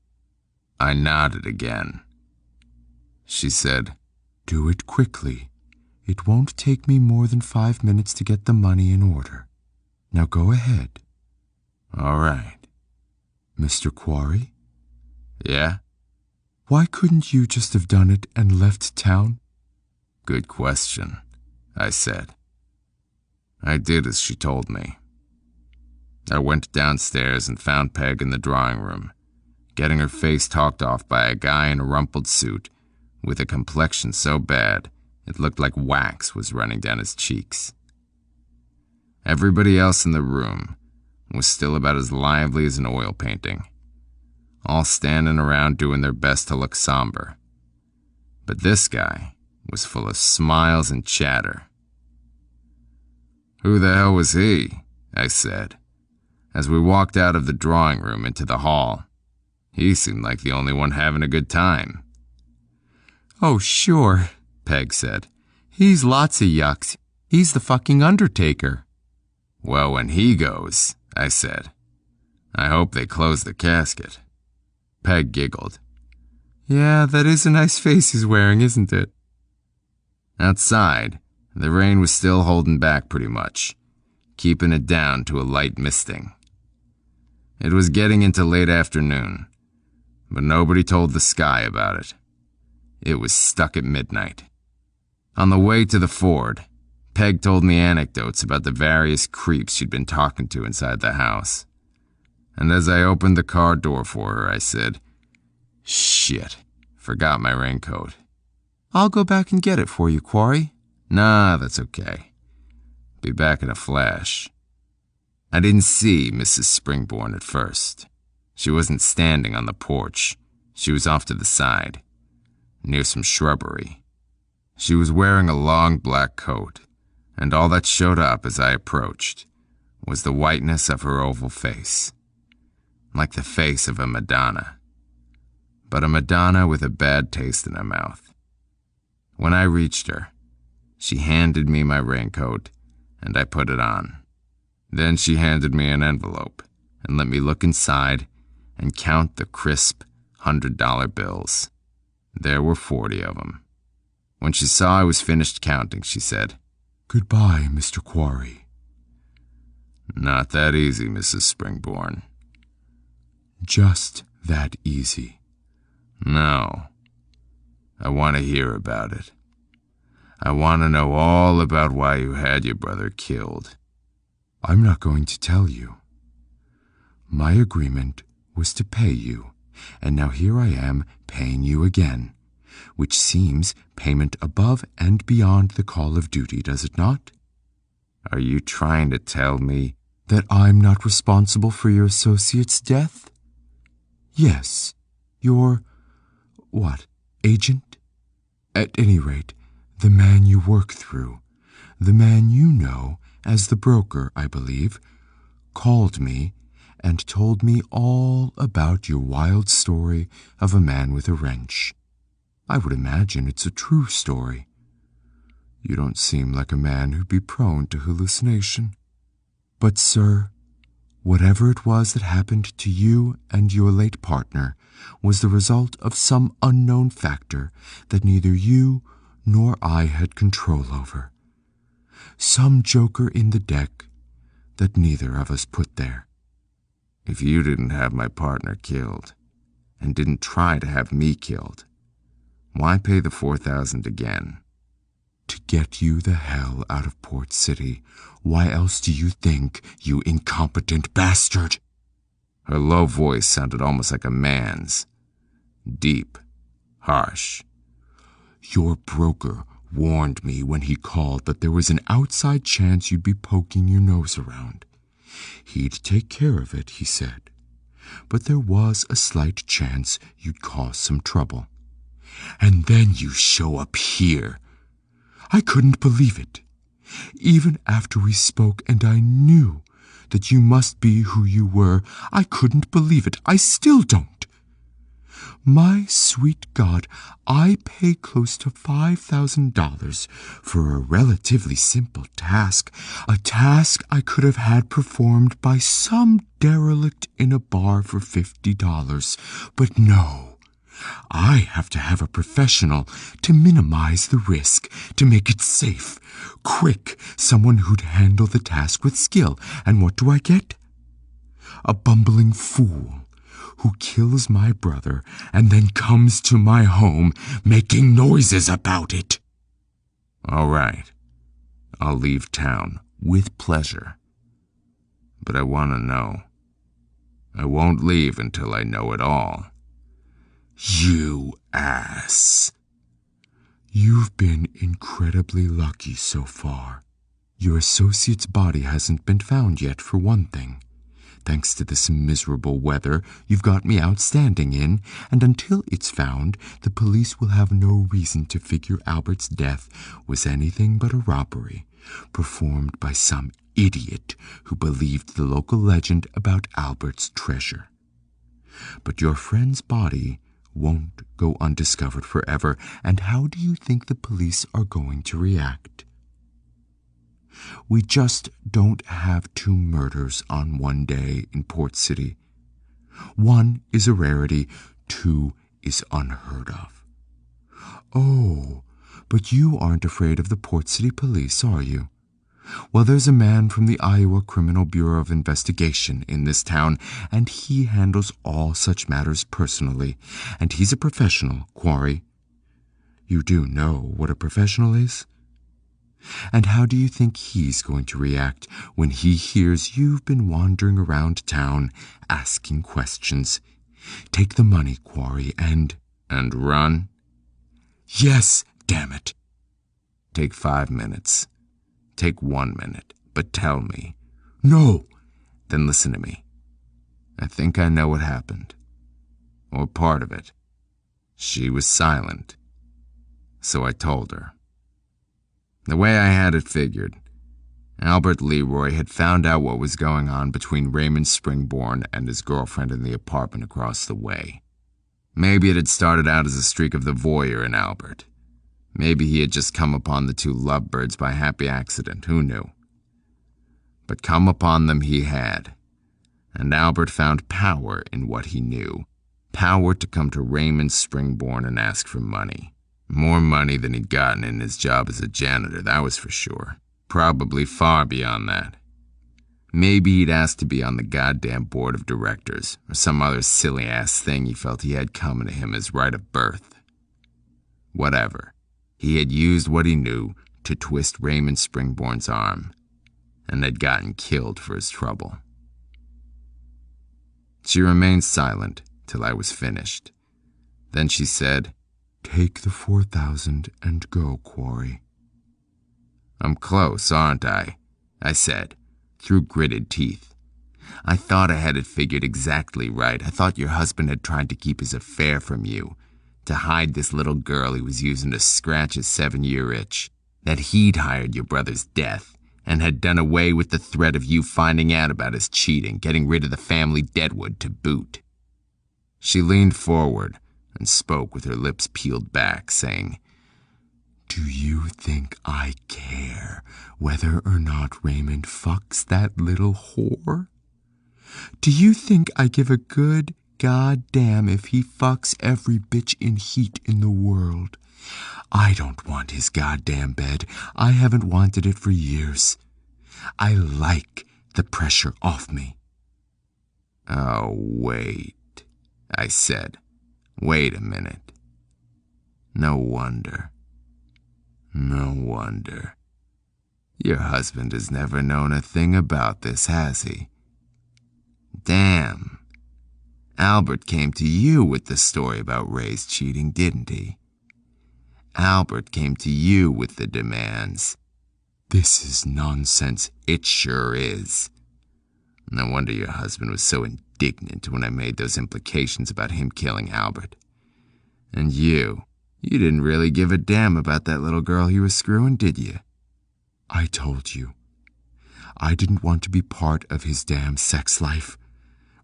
I nodded again. She said, "Do it quickly. It won't take me more than 5 minutes to get the money in order. Now go ahead." "All right." "Mr. Quarry?" "Yeah?" "Why couldn't you just have done it and left town?" "Good question," I said. I did as she told me. I went downstairs and found Peg in the drawing room, getting her face talked off by a guy in a rumpled suit with a complexion so bad it looked like wax was running down his cheeks. Everybody else in the room was still about as lively as an oil painting, all standing around doing their best to look somber. But this guy was full of smiles and chatter. "Who the hell was he?" I said, as we walked out of the drawing room into the hall. He seemed like the only one having a good time. "Oh, sure," Peg said. "He's lots of yucks. He's the fucking Undertaker." "Well, when he goes," I said, "I hope they close the casket." Peg giggled. "Yeah, that is a nice face he's wearing, isn't it?" Outside, the rain was still holding back pretty much, keeping it down to a light misting. It was getting into late afternoon, but nobody told the sky about it. It was stuck at midnight. On the way to the Ford, Peg told me anecdotes about the various creeps she'd been talking to inside the house. And as I opened the car door for her, I said, "Shit, forgot my raincoat." "I'll go back and get it for you, Quarry." "Nah, that's okay. Be back in a flash." I didn't see Mrs. Springborn at first. She wasn't standing on the porch. She was off to the side, near some shrubbery. She was wearing a long black coat, and all that showed up as I approached was the whiteness of her oval face, like the face of a Madonna, but a Madonna with a bad taste in her mouth. When I reached her, she handed me my raincoat, and I put it on. Then she handed me an envelope and let me look inside and count the crisp $100 bills. There were 40 of them. When she saw I was finished counting, she said, "Goodbye, Mr. Quarry." "Not that easy, Mrs. Springborn." "Just that easy." "No. I want to hear about it. I want to know all about why you had your brother killed." "I'm not going to tell you. My agreement was to pay you, and now here I am paying you again, which seems payment above and beyond the call of duty, does it not?" "Are you trying to tell me that I'm not responsible for your associate's death?" "Yes, your, agent? At any rate, the man you work through, the man you know as the broker, I believe, called me and told me all about your wild story of a man with a wrench. I would imagine it's a true story. You don't seem like a man who'd be prone to hallucination. But, sir, whatever it was that happened to you and your late partner was the result of some unknown factor that neither you nor I had control over. Some joker in the deck that neither of us put there. If you didn't have my partner killed, and didn't try to have me killed, why pay the $4,000 again?" "To get you the hell out of Port City. Why else do you think, you incompetent bastard?" Her low voice sounded almost like a man's. Deep, harsh. "Your broker warned me when he called that there was an outside chance you'd be poking your nose around. He'd take care of it, he said. But there was a slight chance you'd cause some trouble. And then you show up here. I couldn't believe it. Even after we spoke and I knew that you must be who you were, I couldn't believe it. I still don't. My sweet God, I pay close to $5,000 for a relatively simple task, a task I could have had performed by some derelict in a bar for $50. But no, I have to have a professional to minimize the risk, to make it safe. Quick, someone who'd handle the task with skill. And what do I get? A bumbling fool who kills my brother and then comes to my home making noises about it. All right. I'll leave town with pleasure. But I want to know. I won't leave until I know it all. You ass. You've been incredibly lucky so far. Your associate's body hasn't been found yet, for one thing. Thanks to this miserable weather, you've got me outstanding in, and until it's found, the police will have no reason to figure Albert's death was anything but a robbery, performed by some idiot who believed the local legend about Albert's treasure. But your friend's body won't go undiscovered forever, and how do you think the police are going to react? We just don't have 2 murders on one day in Port City. 1 is a rarity, 2 is unheard of. Oh, but you aren't afraid of the Port City police, are you? Well, there's a man from the Iowa Criminal Bureau of Investigation in this town, and he handles all such matters personally, and he's a professional, Quarry. You do know what a professional is? And how do you think he's going to react when he hears you've been wandering around town asking questions? Take the money, Quarry, and run? Yes, damn it. Take 5 minutes. Take 1 minute, but tell me. No. Then listen to me. I think I know what happened. Or part of it. She was silent. So I told her. The way I had it figured, Albert Leroy had found out what was going on between Raymond Springborn and his girlfriend in the apartment across the way. Maybe it had started out as a streak of the voyeur in Albert. Maybe he had just come upon the 2 lovebirds by happy accident, who knew? But come upon them he had, and Albert found power in what he knew, power to come to Raymond Springborn and ask for money. More money than he'd gotten in his job as a janitor, that was for sure. Probably far beyond that. Maybe he'd asked to be on the goddamn board of directors, or some other silly-ass thing he felt he had coming to him as right of birth. Whatever. He had used what he knew to twist Raymond Springborn's arm, and had gotten killed for his trouble. She remained silent till I was finished. Then she said, Take the 4,000 and go, Quarry. I'm close, aren't I? I said, through gritted teeth. I thought I had it figured exactly right. I thought your husband had tried to keep his affair from you, to hide this little girl he was using to scratch his 7-year itch, that he'd hired your brother's death, and had done away with the threat of you finding out about his cheating, getting rid of the family deadwood to boot. She leaned forward and spoke with her lips peeled back, saying, Do you think I care whether or not Raymond fucks that little whore? Do you think I give a good goddamn if he fucks every bitch in heat in the world? I don't want his goddamn bed. I haven't wanted it for years. I like the pressure off me. Oh, wait, I said. Wait a minute. No wonder. No wonder. Your husband has never known a thing about this, has he? Damn. Albert came to you with the story about Ray's cheating, didn't he? Albert came to you with the demands. This is nonsense. It sure is. No wonder your husband was so indignant when I made those implications about him killing Albert. And you didn't really give a damn about that little girl he was screwing, did you? I told you. I didn't want to be part of his damn sex life.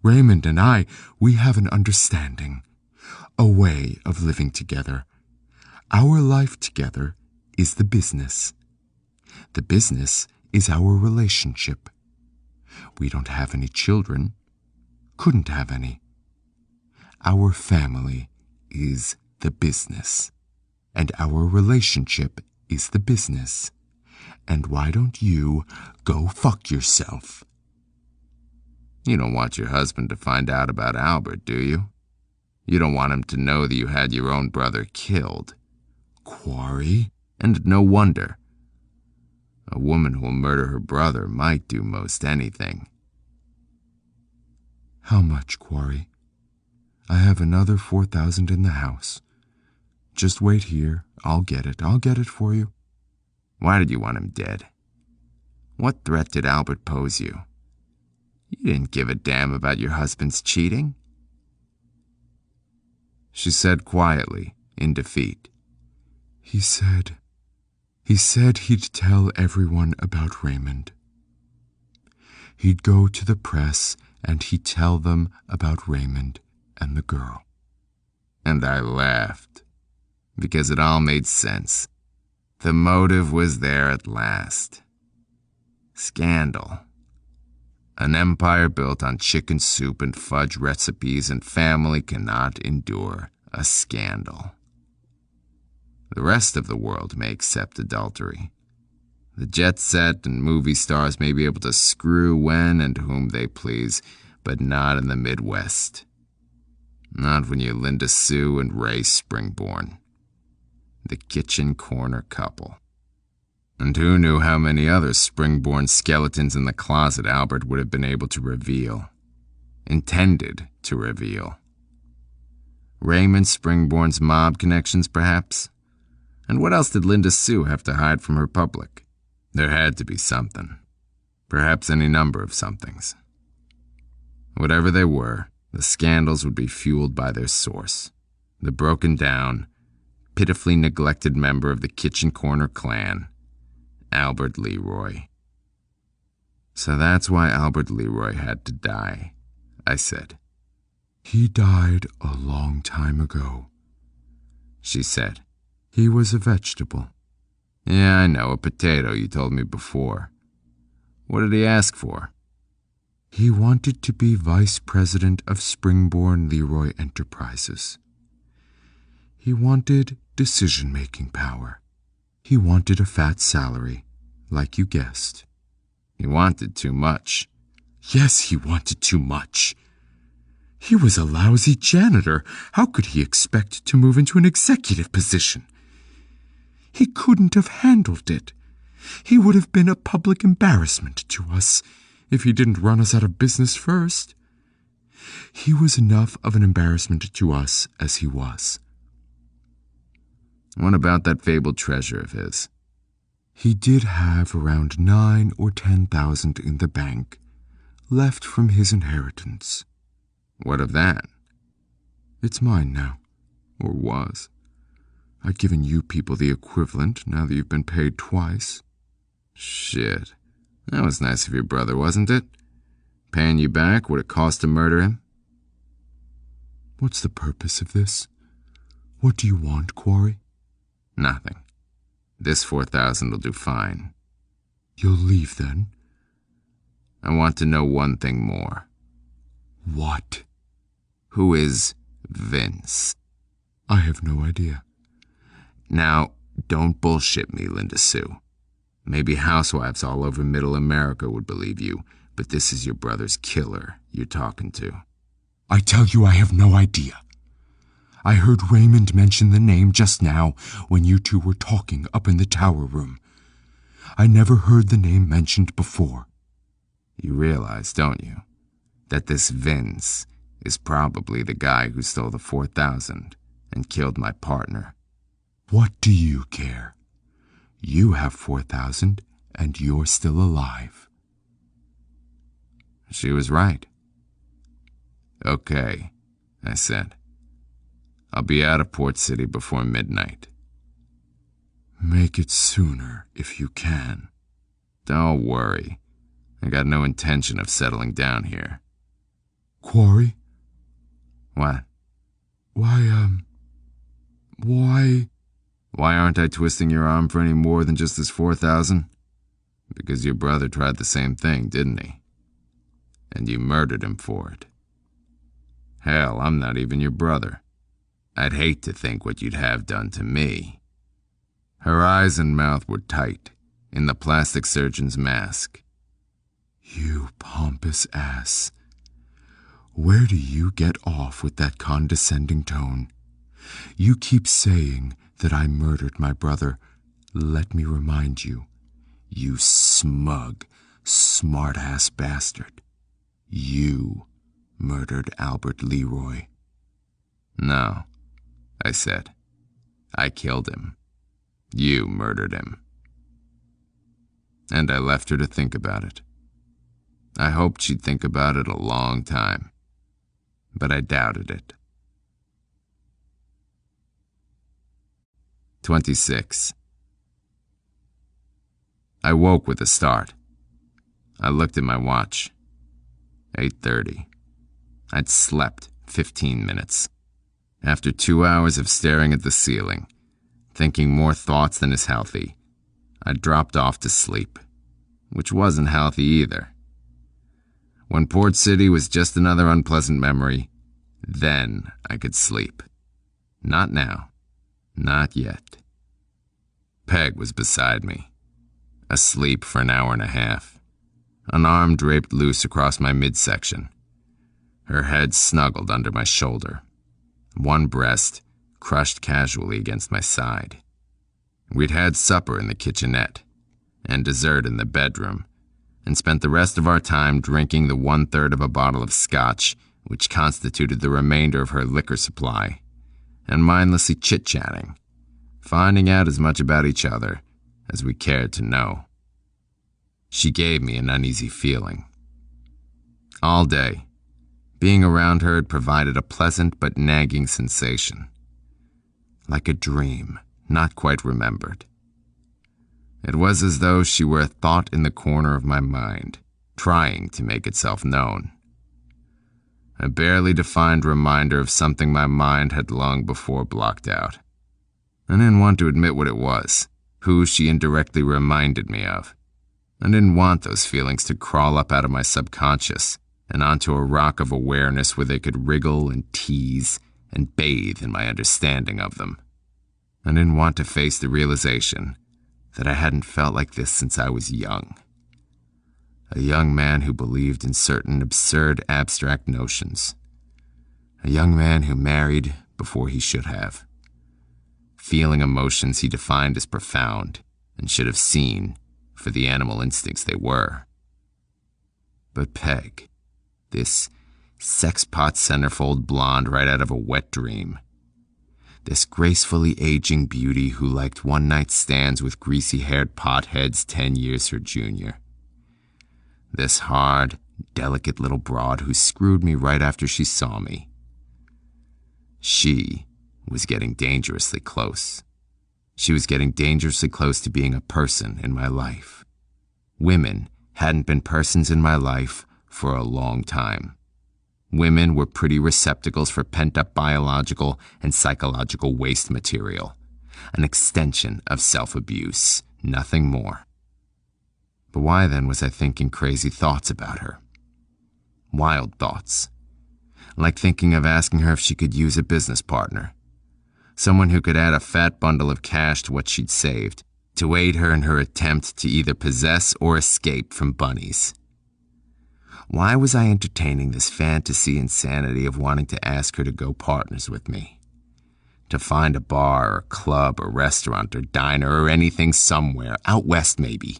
Raymond and I, we have an understanding, a way of living together. Our life together is the business. The business is our relationship. We don't have any children, couldn't have any. Our family is the business. And our relationship is the business. And why don't you go fuck yourself? You don't want your husband to find out about Albert, do you? You don't want him to know that you had your own brother killed. Quarry? And no wonder. A woman who'll murder her brother might do most anything. How much, Quarry? I have another 4,000 in the house. Just wait here. I'll get it. I'll get it for you. Why did you want him dead? What threat did Albert pose you? You didn't give a damn about your husband's cheating. She said quietly, in defeat. He said he'd tell everyone about Raymond. He'd go to the press and he'd tell them about Raymond and the girl. And I laughed, because it all made sense. The motive was there at last. Scandal. An empire built on chicken soup and fudge recipes, and family cannot endure a scandal. The rest of the world may accept adultery. The jet set and movie stars may be able to screw when and whom they please, but not in the Midwest. Not when you're Linda Sue and Ray Springborn. The kitchen corner couple. And who knew how many other Springborn skeletons in the closet Albert would have been able to reveal. Intended to reveal. Raymond Springborn's mob connections, perhaps? And what else did Linda Sue have to hide from her public? There had to be something. Perhaps any number of somethings. Whatever they were, the scandals would be fueled by their source. The broken down, pitifully neglected member of the kitchen corner clan, Albert Leroy. So that's why Albert Leroy had to die, I said. He died a long time ago, she said. He was a vegetable. Yeah, I know, a potato, you told me before. What did he ask for? He wanted to be vice president of Springborn Leroy Enterprises. He wanted decision-making power. He wanted a fat salary, like you guessed. He wanted too much. Yes, he wanted too much. He was a lousy janitor. How could he expect to move into an executive position? He couldn't have handled it. He would have been a public embarrassment to us if he didn't run us out of business first. He was enough of an embarrassment to us as he was. What about that fabled treasure of his? He did have around 9,000 or 10,000 in the bank, left from his inheritance. What of that? It's mine now, or was. I've given you people the equivalent now that you've been paid twice. Shit. That was nice of your brother, wasn't it? Paying you back what it cost to murder him? What's the purpose of this? What do you want, Quarry? Nothing. This 4,000 will do fine. You'll leave then? I want to know one thing more. What? Who is Vince? I have no idea. Now, don't bullshit me, Linda Sue. Maybe housewives all over Middle America would believe you, but this is your brother's killer you're talking to. I tell you I have no idea. I heard Raymond mention the name just now when you two were talking up in the tower room. I never heard the name mentioned before. You realize, don't you, that this Vince is probably the guy who stole the 4,000 and killed my partner? What do you care? You have 4,000 and you're still alive. She was right. Okay, I said. I'll be out of Port City before midnight. Make it sooner if you can. Don't worry. I got no intention of settling down here. Quarry? What? Why Why aren't I twisting your arm for any more than just this 4,000? Because your brother tried the same thing, didn't he? And you murdered him for it. Hell, I'm not even your brother. I'd hate to think what you'd have done to me." Her eyes and mouth were tight, in the plastic surgeon's mask. "You pompous ass. Where do you get off with that condescending tone? You keep saying that I murdered my brother. Let me remind you, you smug, smart-ass bastard. You murdered Albert Leroy." "No," I said. "I killed him. You murdered him." And I left her to think about it. I hoped she'd think about it a long time, but I doubted it. 26. I woke with a start. I looked at my watch. 8:30. I'd slept 15 minutes. After 2 hours of staring at the ceiling, thinking more thoughts than is healthy, I dropped off to sleep, which wasn't healthy either. When Port City was just another unpleasant memory, then I could sleep. Not now. Not yet. Peg was beside me, asleep for an hour and a half, an arm draped loose across my midsection, her head snuggled under my shoulder, one breast crushed casually against my side. We'd had supper in the kitchenette and dessert in the bedroom, and spent the rest of our time drinking the 1/3 of a bottle of scotch, which constituted the remainder of her liquor supply, and mindlessly chit-chatting, finding out as much about each other as we cared to know. She gave me an uneasy feeling. All day, being around her had provided a pleasant but nagging sensation, like a dream not quite remembered. It was as though she were a thought in the corner of my mind, trying to make itself known. A barely defined reminder of something my mind had long before blocked out. I didn't want to admit what it was, who she indirectly reminded me of. I didn't want those feelings to crawl up out of my subconscious and onto a rock of awareness where they could wriggle and tease and bathe in my understanding of them. I didn't want to face the realization that I hadn't felt like this since I was young. A young man who believed in certain absurd abstract notions. A young man who married before he should have. Feeling emotions he defined as profound and should have seen for the animal instincts they were. But Peg, this sexpot centerfold blonde right out of a wet dream, this gracefully aging beauty who liked one-night stands with greasy-haired potheads 10 years her junior. This hard, delicate little broad who screwed me right after she saw me. She was getting dangerously close. She was getting dangerously close to being a person in my life. Women hadn't been persons in my life for a long time. Women were pretty receptacles for pent-up biological and psychological waste material, an extension of self-abuse, nothing more. But why then was I thinking crazy thoughts about her? Wild thoughts, like thinking of asking her if she could use a business partner, someone who could add a fat bundle of cash to what she'd saved, to aid her in her attempt to either possess or escape from bunnies. Why was I entertaining this fantasy insanity of wanting to ask her to go partners with me? To find a bar or club or restaurant or diner or anything somewhere, out west maybe,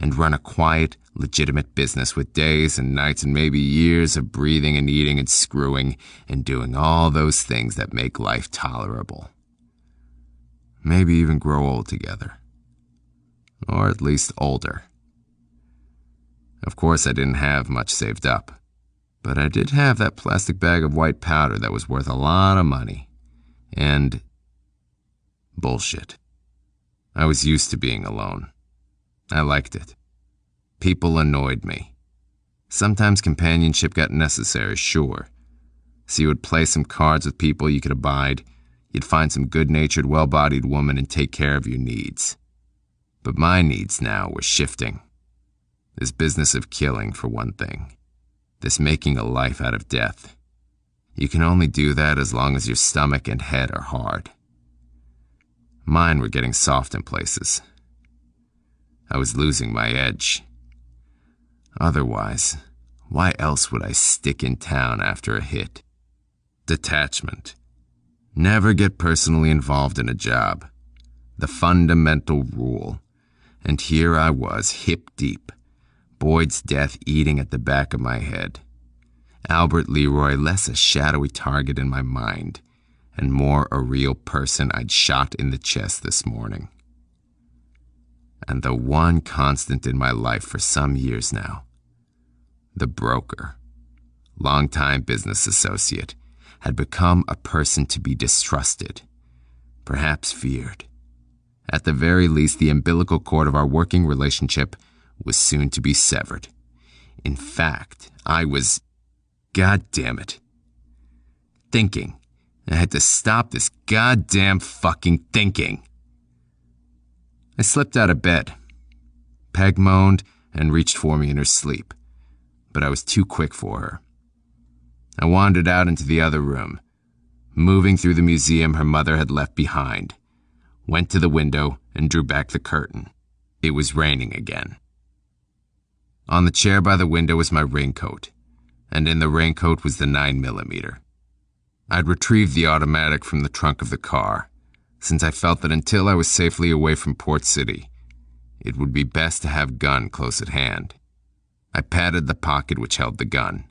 and run a quiet, legitimate business with days and nights and maybe years of breathing and eating and screwing and doing all those things that make life tolerable. Maybe even grow old together. Or at least older. Of course, I didn't have much saved up, but I did have that plastic bag of white powder that was worth a lot of money. And bullshit. I was used to being alone. I liked it. People annoyed me. Sometimes companionship got necessary, sure. So you would play some cards with people you could abide, you'd find some good-natured, well-bodied woman and take care of your needs. But my needs now were shifting. This business of killing, for one thing. This making a life out of death. You can only do that as long as your stomach and head are hard. Mine were getting soft in places. I was losing my edge. Otherwise, why else would I stick in town after a hit? Detachment. Never get personally involved in a job. The fundamental rule. And here I was, hip deep. Boyd's death eating at the back of my head. Albert Leroy less a shadowy target in my mind, and more a real person I'd shot in the chest this morning. And the one constant in my life for some years now. The broker, longtime business associate, had become a person to be distrusted, perhaps feared. At the very least, the umbilical cord of our working relationship was soon to be severed. In fact, I was, God damn it, thinking. I had to stop this goddamn fucking thinking. I slipped out of bed. Peg moaned and reached for me in her sleep, but I was too quick for her. I wandered out into the other room, moving through the museum her mother had left behind, went to the window and drew back the curtain. It was raining again. On the chair by the window was my raincoat, and in the raincoat was the 9mm. I'd retrieved the automatic from the trunk of the car, since I felt that until I was safely away from Port City, it would be best to have gun close at hand. I patted the pocket which held the gun.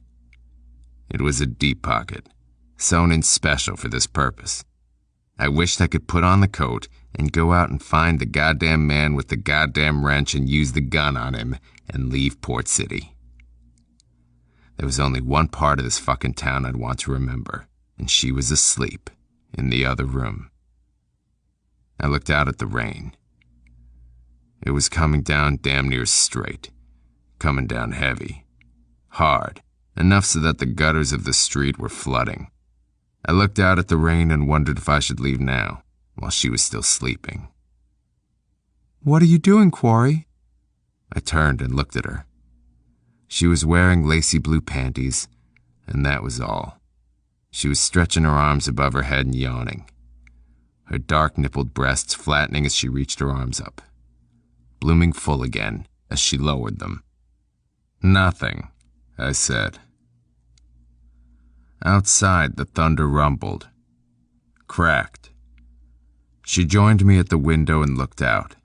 It was a deep pocket, sewn in special for this purpose. I wished I could put on the coat and go out and find the goddamn man with the goddamn wrench and use the gun on him and leave Port City. There was only one part of this fucking town I'd want to remember, and she was asleep in the other room. I looked out at the rain. It was coming down damn near straight, coming down heavy, hard, enough so that the gutters of the street were flooding. I looked out at the rain and wondered if I should leave now, while she was still sleeping. What are you doing, Quarry? I turned and looked at her. She was wearing lacy blue panties, and that was all. She was stretching her arms above her head and yawning, her dark nippled breasts flattening as she reached her arms up, blooming full again as she lowered them. Nothing, I said. Outside, the thunder rumbled, cracked. She joined me at the window and looked out.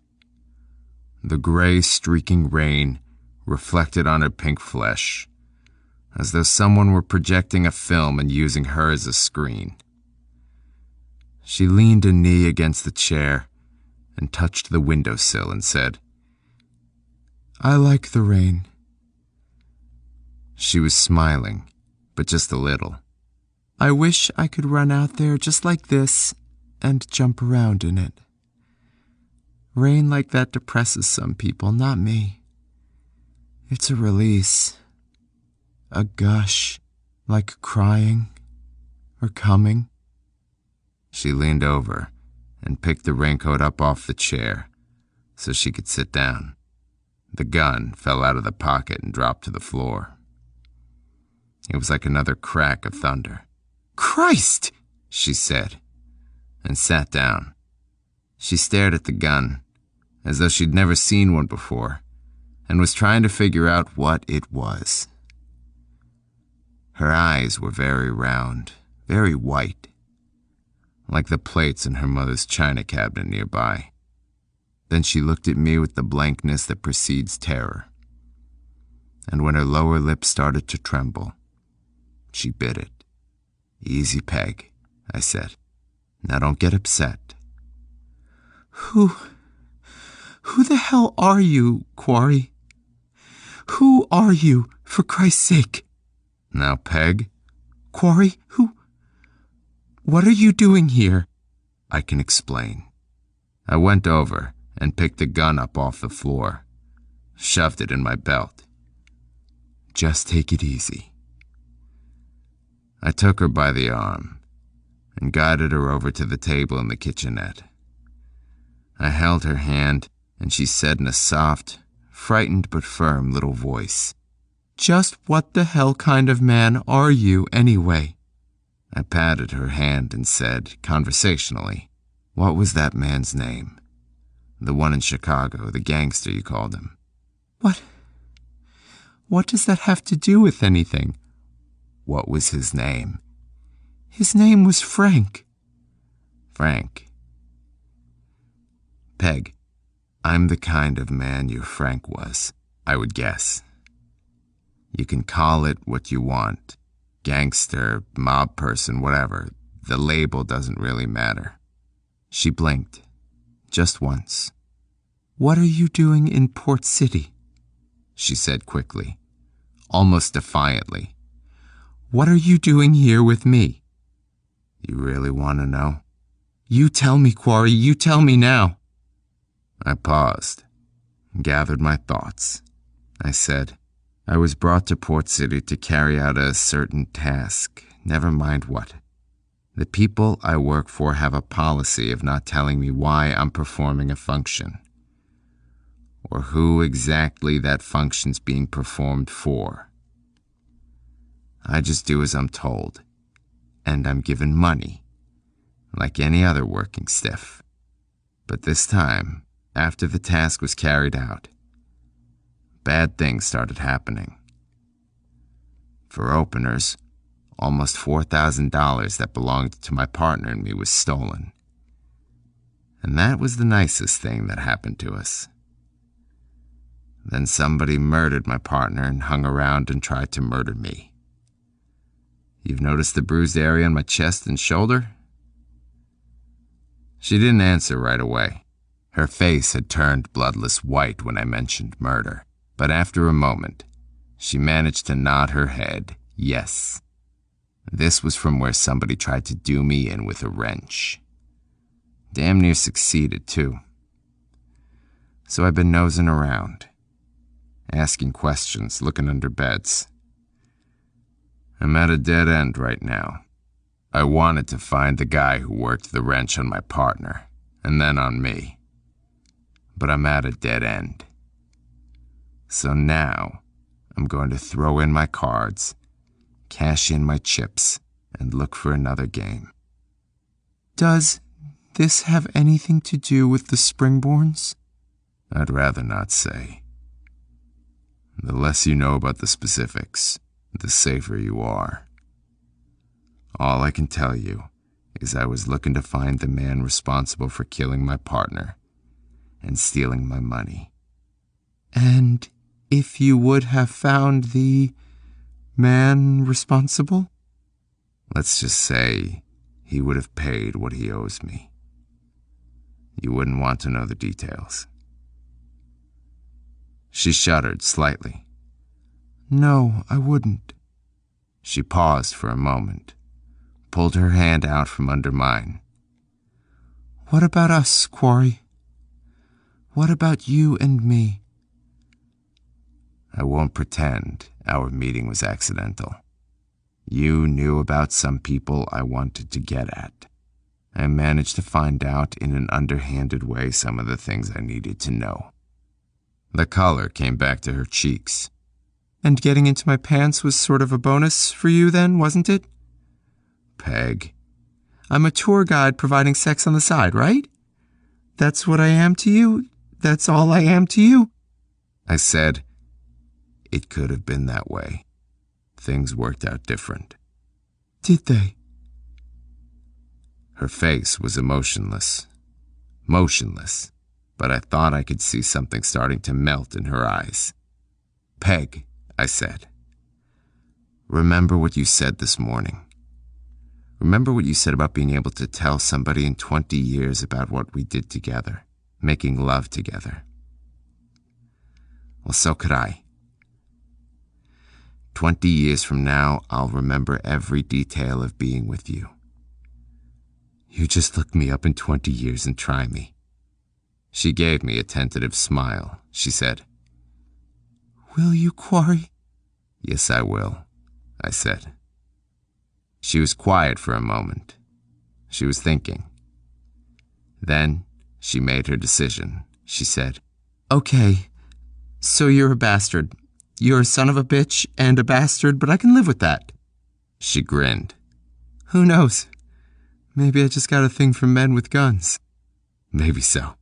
The gray, streaking rain reflected on her pink flesh, as though someone were projecting a film and using her as a screen. She leaned a knee against the chair and touched the windowsill and said, "I like the rain." She was smiling, but just a little. I wish I could run out there just like this and jump around in it. Rain like that depresses some people, not me. It's a release, a gush, like crying or coming. She leaned over and picked the raincoat up off the chair so she could sit down. The gun fell out of the pocket and dropped to the floor. It was like another crack of thunder. "Christ!" she said, and sat down. She stared at the gun, as though she'd never seen one before, and was trying to figure out what it was. Her eyes were very round, very white, like the plates in her mother's china cabinet nearby. Then she looked at me with the blankness that precedes terror, and when her lower lip started to tremble, she bit it. "Easy, Peg," I said. "Now don't get upset." Who the hell are you, Quarry? Who are you, for Christ's sake? Now, Peg. Quarry, what are you doing here? I can explain. I went over and picked the gun up off the floor, shoved it in my belt. Just take it easy. I took her by the arm and guided her over to the table in the kitchenette. I held her hand, and she said in a soft, frightened but firm little voice, "Just what the hell kind of man are you, anyway?" I patted her hand and said, conversationally, "What was that man's name? The one in Chicago, the gangster you called him." What does that have to do with anything? "What was his name?" His name was Frank. "Frank." "Peg, I'm the kind of man your Frank was, I would guess. You can call it what you want. Gangster, mob person, whatever. The label doesn't really matter." She blinked. Just once. "What are you doing in Port City?" She said quickly, almost defiantly. "What are you doing here with me?" "You really want to know?" "You tell me, Quarry. You tell me now." I paused, gathered my thoughts. I said, "I was brought to Port City to carry out a certain task, never mind what. The people I work for have a policy of not telling me why I'm performing a function, or who exactly that function's being performed for. I just do as I'm told, and I'm given money, like any other working stiff. But this time, after the task was carried out, bad things started happening. For openers, almost $4,000 that belonged to my partner and me was stolen. And that was the nicest thing that happened to us. Then somebody murdered my partner and hung around and tried to murder me. You've noticed the bruised area on my chest and shoulder?" She didn't answer right away. Her face had turned bloodless white when I mentioned murder, but after a moment, she managed to nod her head, yes. This was from where somebody tried to do me in with a wrench. Damn near succeeded, too. So I've been nosing around, asking questions, looking under beds. I'm at a dead end right now. I wanted to find the guy who worked the wrench on my partner, and then on me. But I'm at a dead end. So now, I'm going to throw in my cards, cash in my chips, and look for another game. "Does this have anything to do with the Springborns?" I'd rather not say. The less you know about the specifics, the safer you are. All I can tell you is I was looking to find the man responsible for killing my partner and stealing my money. "And if you would have found the man responsible?" Let's just say he would have paid what he owes me. You wouldn't want to know the details." She shuddered slightly. "No, I wouldn't." She paused for a moment, pulled her hand out from under mine. "What about us, Quarry? What about you and me?" I won't pretend our meeting was accidental. You knew about some people I wanted to get at. I managed to find out in an underhanded way some of the things I needed to know. The color came back to her cheeks. "And getting into my pants was sort of a bonus for you then, wasn't it?" "Peg." "I'm a tour guide providing sex on the side, right? That's what I am to you. That's all I am to you." I said, "It could have been that way. Things worked out different." "Did they?" Her face was emotionless. Motionless, but I thought I could see something starting to melt in her eyes. "Peg," I said, "remember what you said this morning. Remember what you said about being able to tell somebody in 20 years about what we did together, making love together. Well, so could I. 20 years from now, I'll remember every detail of being with you. You just look me up in 20 years and try me." She gave me a tentative smile. She said, "Will you, Quarry?" "Yes, I will," I said. She was quiet for a moment. She was thinking. Then she made her decision. She said, "Okay, so you're a bastard. You're a son of a bitch and a bastard, but I can live with that." She grinned. Who knows? Maybe I just got a thing for men with guns. Maybe so.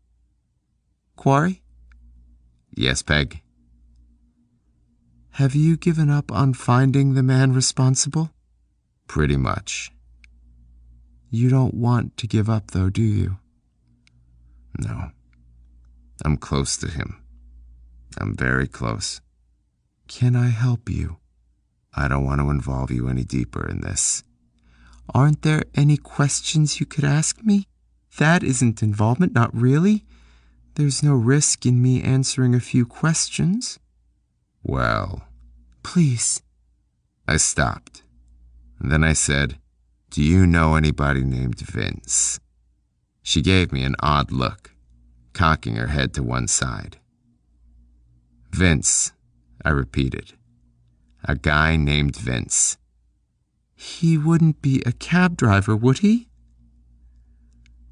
Quarry? Yes, Peg? Have you given up on finding the man responsible? Pretty much. You don't want to give up, though, do you? No. I'm close to him. I'm very close. Can I help you? I don't want to involve you any deeper in this. Aren't there any questions you could ask me? That isn't involvement, not really. There's no risk in me answering a few questions. Well... Please. I stopped. Then I said, "Do you know anybody named Vince?" She gave me an odd look, cocking her head to one side. "Vince," I repeated. "A guy named Vince." He wouldn't be a cab driver, would he?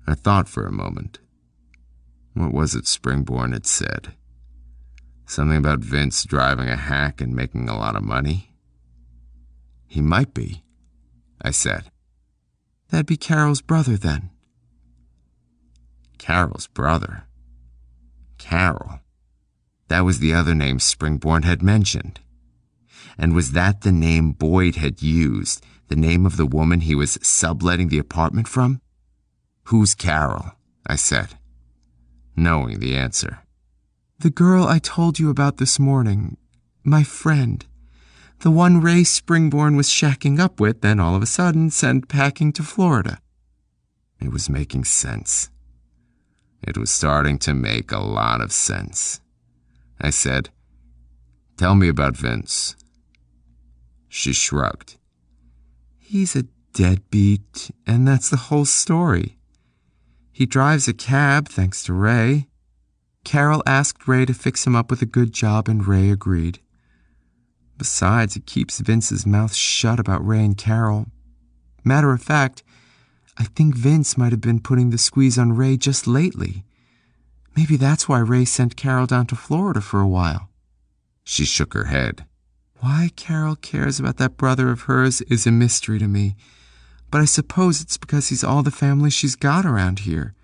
I thought for a moment. What was it Springborn had said? Something about Vince driving a hack and making a lot of money? He might be, I said. That'd be Carol's brother, then. Carol's brother? Carol? That was the other name Springborn had mentioned. And was that the name Boyd had used, the name of the woman he was subletting the apartment from? "Who's Carol?" I said, knowing the answer. The girl I told you about this morning. My friend. The one Ray Springborn was shacking up with, then all of a sudden sent packing to Florida. It was making sense. It was starting to make a lot of sense. I said, "Tell me about Vince." She shrugged. He's a deadbeat, and that's the whole story. He drives a cab, thanks to Ray. Carol asked Ray to fix him up with a good job, and Ray agreed. Besides, it keeps Vince's mouth shut about Ray and Carol. Matter of fact, I think Vince might have been putting the squeeze on Ray just lately. Maybe that's why Ray sent Carol down to Florida for a while. She shook her head. Why Carol cares about that brother of hers is a mystery to me, but I suppose it's because he's all the family she's got around here.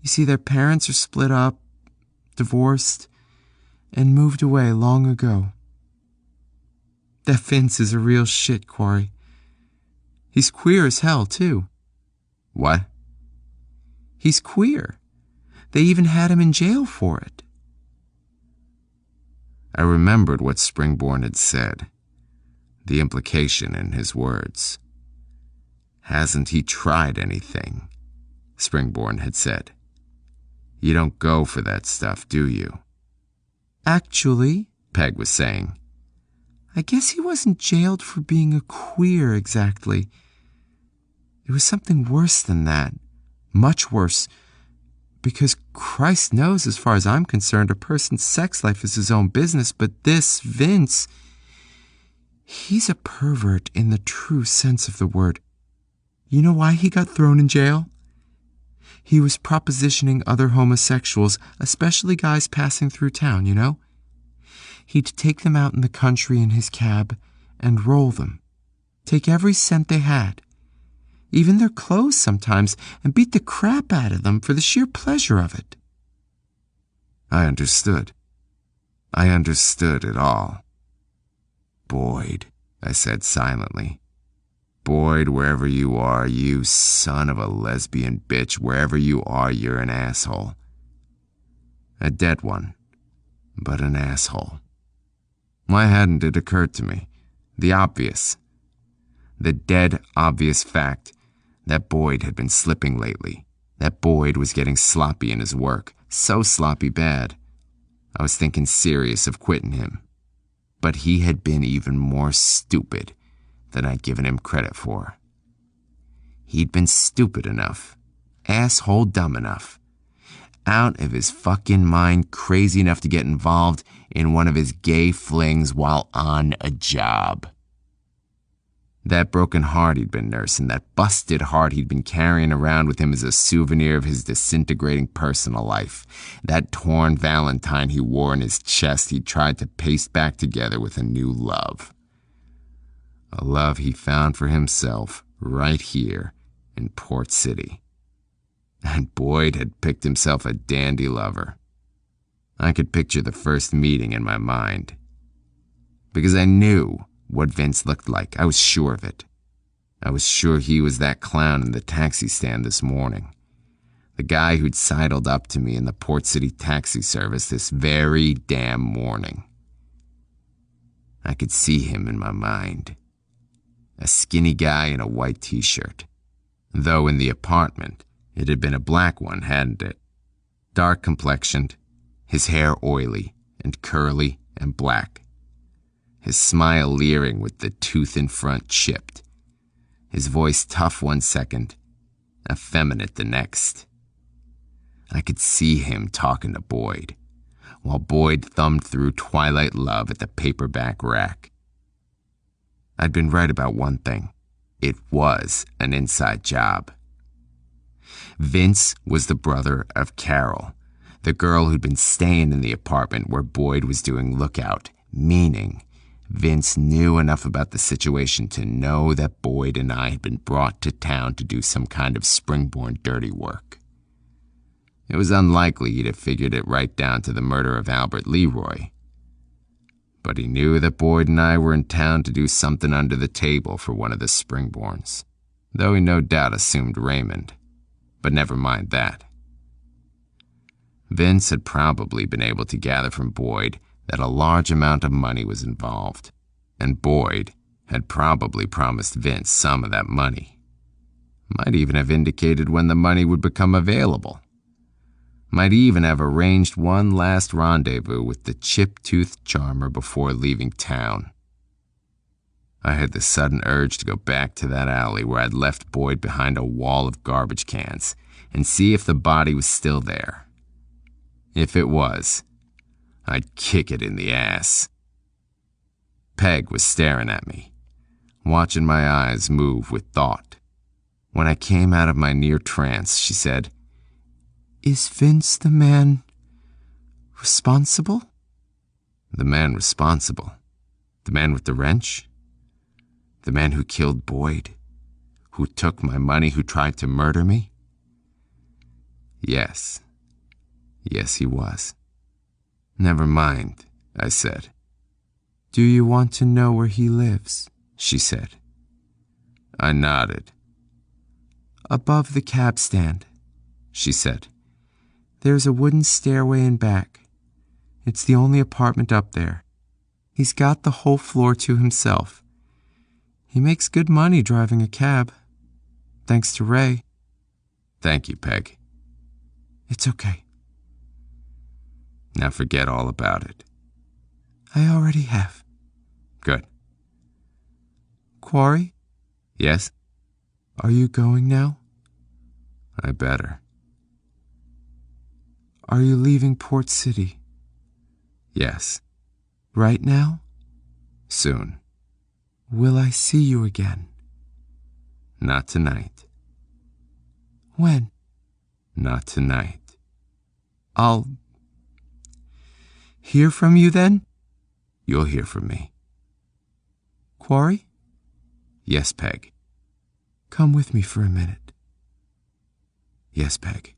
You see, their parents are split up, divorced, and moved away long ago. That Vince is a real shit, Quarry. He's queer as hell, too. What? He's queer. They even had him in jail for it. I remembered what Springborn had said, the implication in his words. "Hasn't he tried anything?" Springborn had said. "You don't go for that stuff, do you?" Actually, Peg was saying, I guess he wasn't jailed for being a queer exactly. It was something worse than that. Much worse. Because Christ knows, as far as I'm concerned, a person's sex life is his own business, but this Vince, he's a pervert in the true sense of the word. You know why he got thrown in jail? He was propositioning other homosexuals, especially guys passing through town, you know? He'd take them out in the country in his cab and roll them. Take every cent they had, even their clothes sometimes, and beat the crap out of them for the sheer pleasure of it. I understood. I understood it all. "Boyd," I said silently. "Boyd, wherever you are, you son of a lesbian bitch, wherever you are, you're an asshole. A dead one, but an asshole." Why hadn't it occurred to me? The obvious. The dead obvious fact that Boyd had been slipping lately. That Boyd was getting sloppy in his work. So sloppy bad. I was thinking serious of quitting him. But he had been even more stupid than I'd given him credit for. He'd been stupid enough, asshole dumb enough, out of his fucking mind, crazy enough to get involved in one of his gay flings while on a job. That broken heart he'd been nursing, that busted heart he'd been carrying around with him as a souvenir of his disintegrating personal life, that torn valentine he wore in his chest he'd tried to paste back together with a new love. A love he found for himself right here in Port City. And Boyd had picked himself a dandy lover. I could picture the first meeting in my mind. Because I knew what Vince looked like. I was sure of it. I was sure he was that clown in the taxi stand this morning. The guy who'd sidled up to me in the Port City taxi service this very damn morning. I could see him in my mind. A skinny guy in a white t-shirt. Though in the apartment, it had been a black one, hadn't it? Dark complexioned, his hair oily and curly and black. His smile leering with the tooth in front chipped. His voice tough one second, effeminate the next. I could see him talking to Boyd, while Boyd thumbed through Twilight Love at the paperback rack. I'd been right about one thing. It was an inside job. Vince was the brother of Carol, the girl who'd been staying in the apartment where Boyd was doing lookout, meaning Vince knew enough about the situation to know that Boyd and I had been brought to town to do some kind of springborn dirty work. It was unlikely he'd have figured it right down to the murder of Albert Leroy. But he knew that Boyd and I were in town to do something under the table for one of the springborns, though he no doubt assumed Raymond. But never mind that. Vince had probably been able to gather from Boyd that a large amount of money was involved, and Boyd had probably promised Vince some of that money. Might even have indicated when the money would become available. Might even have arranged one last rendezvous with the chip-toothed charmer before leaving town. I had the sudden urge to go back to that alley where I'd left Boyd behind a wall of garbage cans and see if the body was still there. If it was, I'd kick it in the ass. Peg was staring at me, watching my eyes move with thought. When I came out of my near trance, she said, "Is Vince the man responsible?" The man responsible? The man with the wrench? The man who killed Boyd? Who took my money? Who tried to murder me? Yes. Yes, he was. "Never mind," I said. "Do you want to know where he lives?" she said. I nodded. "Above the cab stand," she said. "There's a wooden stairway in back. It's the only apartment up there. He's got the whole floor to himself. He makes good money driving a cab. Thanks to Ray." "Thank you, Peg." "It's okay." "Now forget all about it." "I already have." "Good." "Quarry?" "Yes?" "Are you going now?" "I better." "Are you leaving Port City?" "Yes." "Right now?" "Soon." "Will I see you again?" "Not tonight." "When?" "Not tonight." "I'll hear from you then?" "You'll hear from me." "Quarry?" "Yes, Peg." "Come with me for a minute." "Yes, Peg."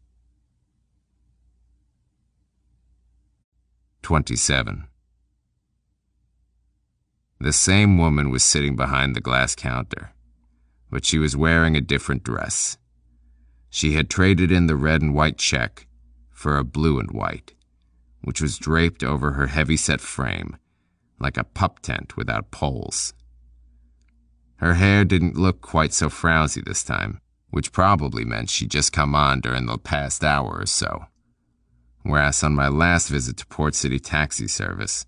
27. The same woman was sitting behind the glass counter, but she was wearing a different dress. She had traded in the red and white check for a blue and white, which was draped over her heavy-set frame like a pup tent without poles. Her hair didn't look quite so frowsy this time, which probably meant she'd just come on during the past hour or so. Whereas on my last visit to Port City taxi service,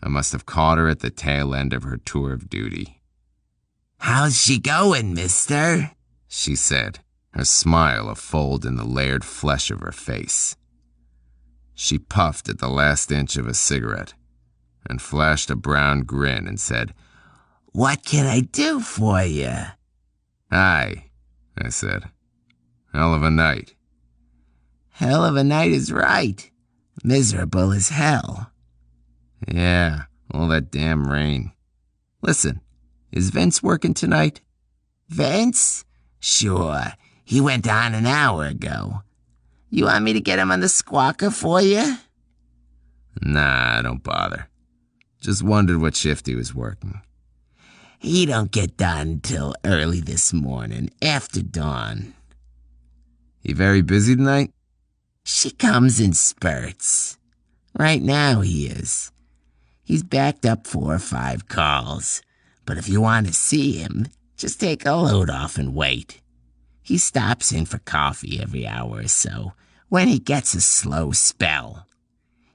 I must have caught her at the tail end of her tour of duty. "How's she going, mister?" she said, her smile a fold in the layered flesh of her face. She puffed at the last inch of a cigarette and flashed a brown grin and said, "What can I do for you?" "Hi," I said. "Hell of a night." "Hell of a night is right. Miserable as hell." "Yeah, all that damn rain. Listen, is Vince working tonight?" Vince? Sure, he went on an hour ago. You want me to get him on the squawker for you? Nah, don't bother. Just wondered what shift he was working. He don't get done till early this morning, after dawn. He very busy tonight? She comes in spurts. Right now he is. He's backed up 4 or 5 calls. But if you want to see him, just take a load off and wait. He stops in for coffee every hour or so when he gets a slow spell.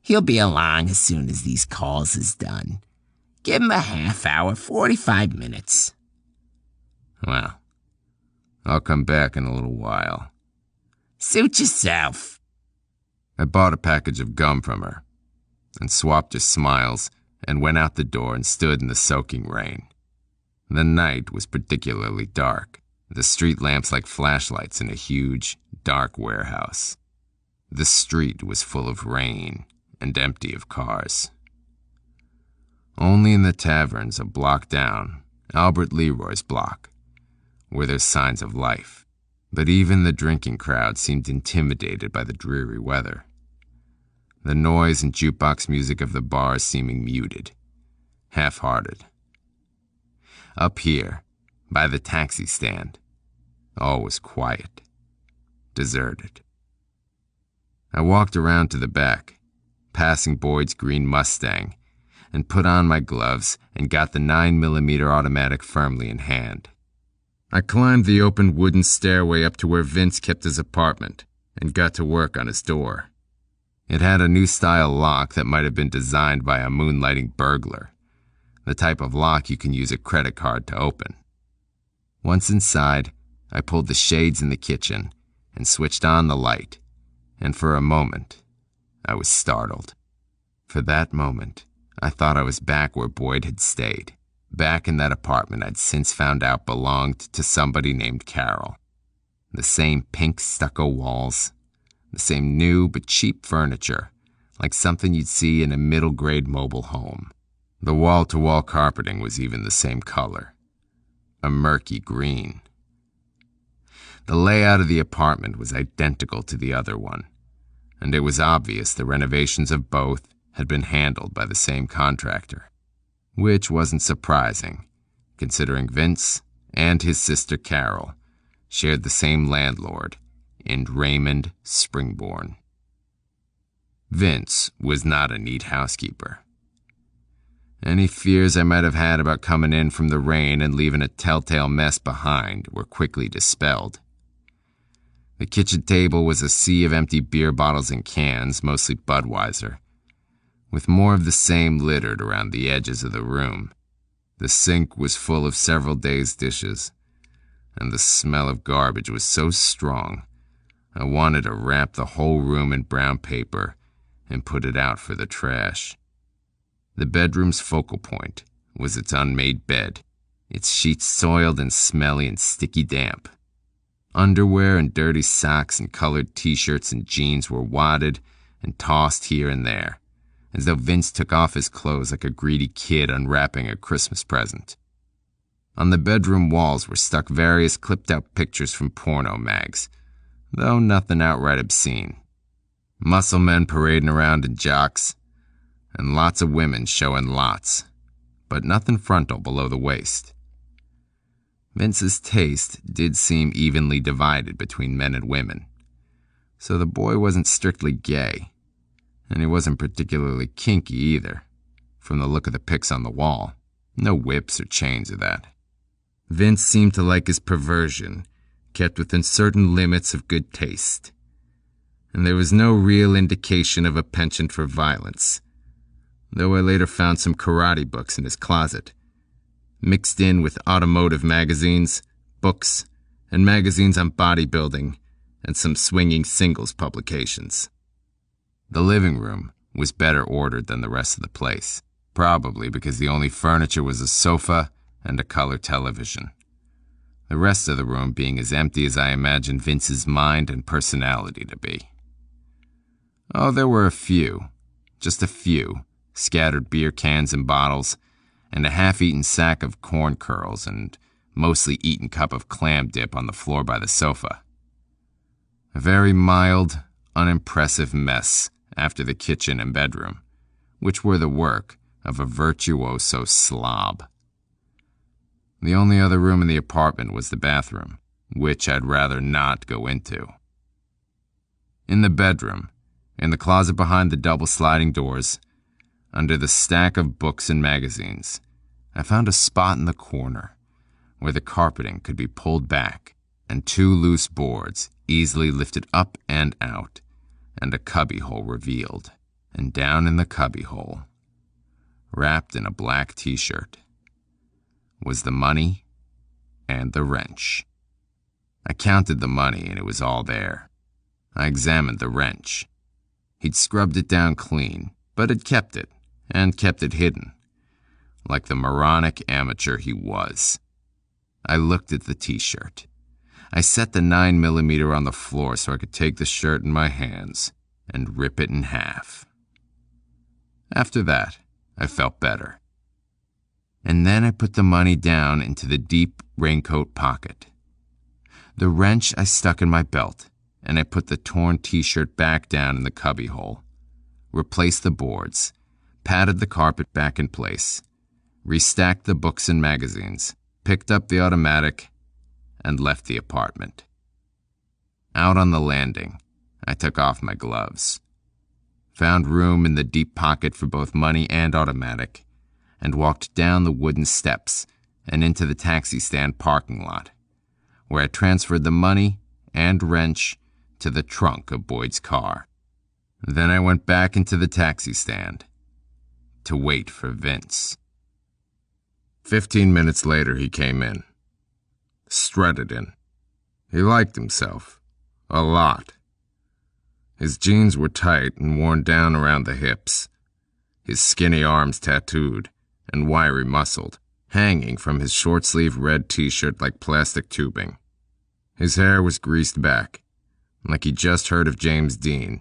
He'll be along as soon as these calls is done. Give him a half hour, 45 minutes. Well, I'll come back in a little while. Suit yourself. I bought a package of gum from her and swapped her smiles and went out the door and stood in the soaking rain. The night was particularly dark, the street lamps like flashlights in a huge, dark warehouse. The street was full of rain and empty of cars. Only in the taverns a block down, Albert Leroy's block, were there signs of life, but even the drinking crowd seemed intimidated by the dreary weather. The noise and jukebox music of the bars seeming muted, half-hearted. Up here, by the taxi stand, all was quiet, deserted. I walked around to the back, passing Boyd's green Mustang, and put on my gloves and got the 9mm automatic firmly in hand. I climbed the open wooden stairway up to where Vince kept his apartment and got to work on his door. It had a new-style lock that might have been designed by a moonlighting burglar, the type of lock you can use a credit card to open. Once inside, I pulled the shades in the kitchen and switched on the light, and for a moment, I was startled. For that moment, I thought I was back where Boyd had stayed, back in that apartment I'd since found out belonged to somebody named Carol. The same pink stucco walls, the same new but cheap furniture, like something you'd see in a middle-grade mobile home. The wall-to-wall carpeting was even the same color, a murky green. The layout of the apartment was identical to the other one, and it was obvious the renovations of both had been handled by the same contractor, which wasn't surprising, considering Vince and his sister Carol shared the same landlord in Raymond Springborn. Vince was not a neat housekeeper. Any fears I might have had about coming in from the rain and leaving a telltale mess behind were quickly dispelled. The kitchen table was a sea of empty beer bottles and cans, mostly Budweiser, with more of the same littered around the edges of the room. The sink was full of several days' dishes, and the smell of garbage was so strong I wanted to wrap the whole room in brown paper and put it out for the trash. The bedroom's focal point was its unmade bed, its sheets soiled and smelly and sticky damp. Underwear and dirty socks and colored t-shirts and jeans were wadded and tossed here and there, as though Vince took off his clothes like a greedy kid unwrapping a Christmas present. On the bedroom walls were stuck various clipped-out pictures from porno mags, though nothing outright obscene. Muscle men parading around in jocks, and lots of women showing lots, but nothing frontal below the waist. Vince's taste did seem evenly divided between men and women, so the boy wasn't strictly gay, and he wasn't particularly kinky either, from the look of the pics on the wall. No whips or chains of that. Vince seemed to like his perversion kept within certain limits of good taste, and there was no real indication of a penchant for violence, though I later found some karate books in his closet, mixed in with automotive magazines, books, and magazines on bodybuilding, and some swinging singles publications. The living room was better ordered than the rest of the place, probably because the only furniture was a sofa and a color television. The rest of the room being as empty as I imagined Vince's mind and personality to be. Oh, there were a few, just a few, scattered beer cans and bottles, and a half-eaten sack of corn curls and mostly eaten cup of clam dip on the floor by the sofa. A very mild, unimpressive mess after the kitchen and bedroom, which were the work of a virtuoso slob. The only other room in the apartment was the bathroom, which I'd rather not go into. In the bedroom, in the closet behind the double sliding doors, under the stack of books and magazines, I found a spot in the corner where the carpeting could be pulled back and 2 loose boards easily lifted up and out, and a cubbyhole revealed. And down in the cubbyhole, wrapped in a black t-shirt, was the money and the wrench. I counted the money and it was all there. I examined the wrench. He'd scrubbed it down clean, but had kept it, and kept it hidden, like the moronic amateur he was. I looked at the t-shirt. I set the 9mm on the floor so I could take the shirt in my hands and rip it in half. After that, I felt better. And then I put the money down into the deep raincoat pocket. The wrench I stuck in my belt, and I put the torn t-shirt back down in the cubbyhole, replaced the boards, patted the carpet back in place, restacked the books and magazines, picked up the automatic, and left the apartment. Out on the landing, I took off my gloves, found room in the deep pocket for both money and automatic, and walked down the wooden steps and into the taxi stand parking lot, where I transferred the money and wrench to the trunk of Boyd's car. Then I went back into the taxi stand to wait for Vince. 15 minutes later, he came in. Strutted in. He liked himself. A lot. His jeans were tight and worn down around the hips, his skinny arms tattooed and wiry muscled, hanging from his short-sleeved red t-shirt like plastic tubing. His hair was greased back, like he'd just heard of James Dean,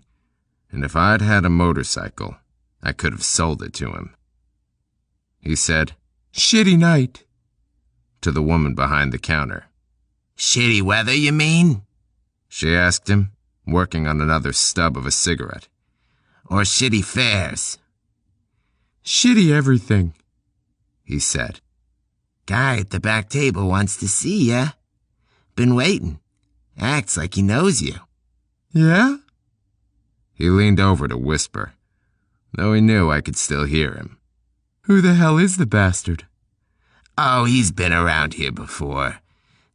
and if I'd had a motorcycle, I could have sold it to him. He said, "Shitty night," to the woman behind the counter. Shitty weather, you mean? She asked him, working on another stub of a cigarette. Or shitty fares? Shitty everything, he said. Guy at the back table wants to see ya. Been waiting. Acts like he knows you. Yeah? He leaned over to whisper, though he knew I could still hear him. Who the hell is the bastard? Oh, he's been around here before.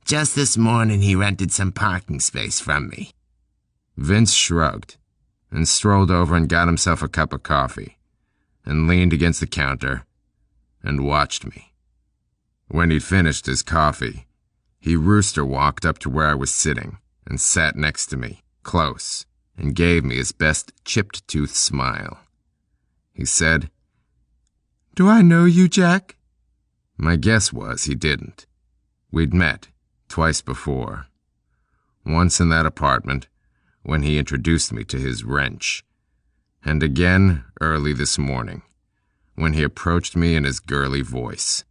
Just this morning he rented some parking space from me. Vince shrugged and strolled over and got himself a cup of coffee and leaned against the counter and watched me. When he'd finished his coffee, he rooster walked up to where I was sitting and sat next to me, close, and gave me his best chipped tooth smile. He said, "Do I know you, Jack?" My guess was he didn't. We'd met twice before. Once in that apartment, when he introduced me to his wrench, and again early this morning, when he approached me in his girly voice.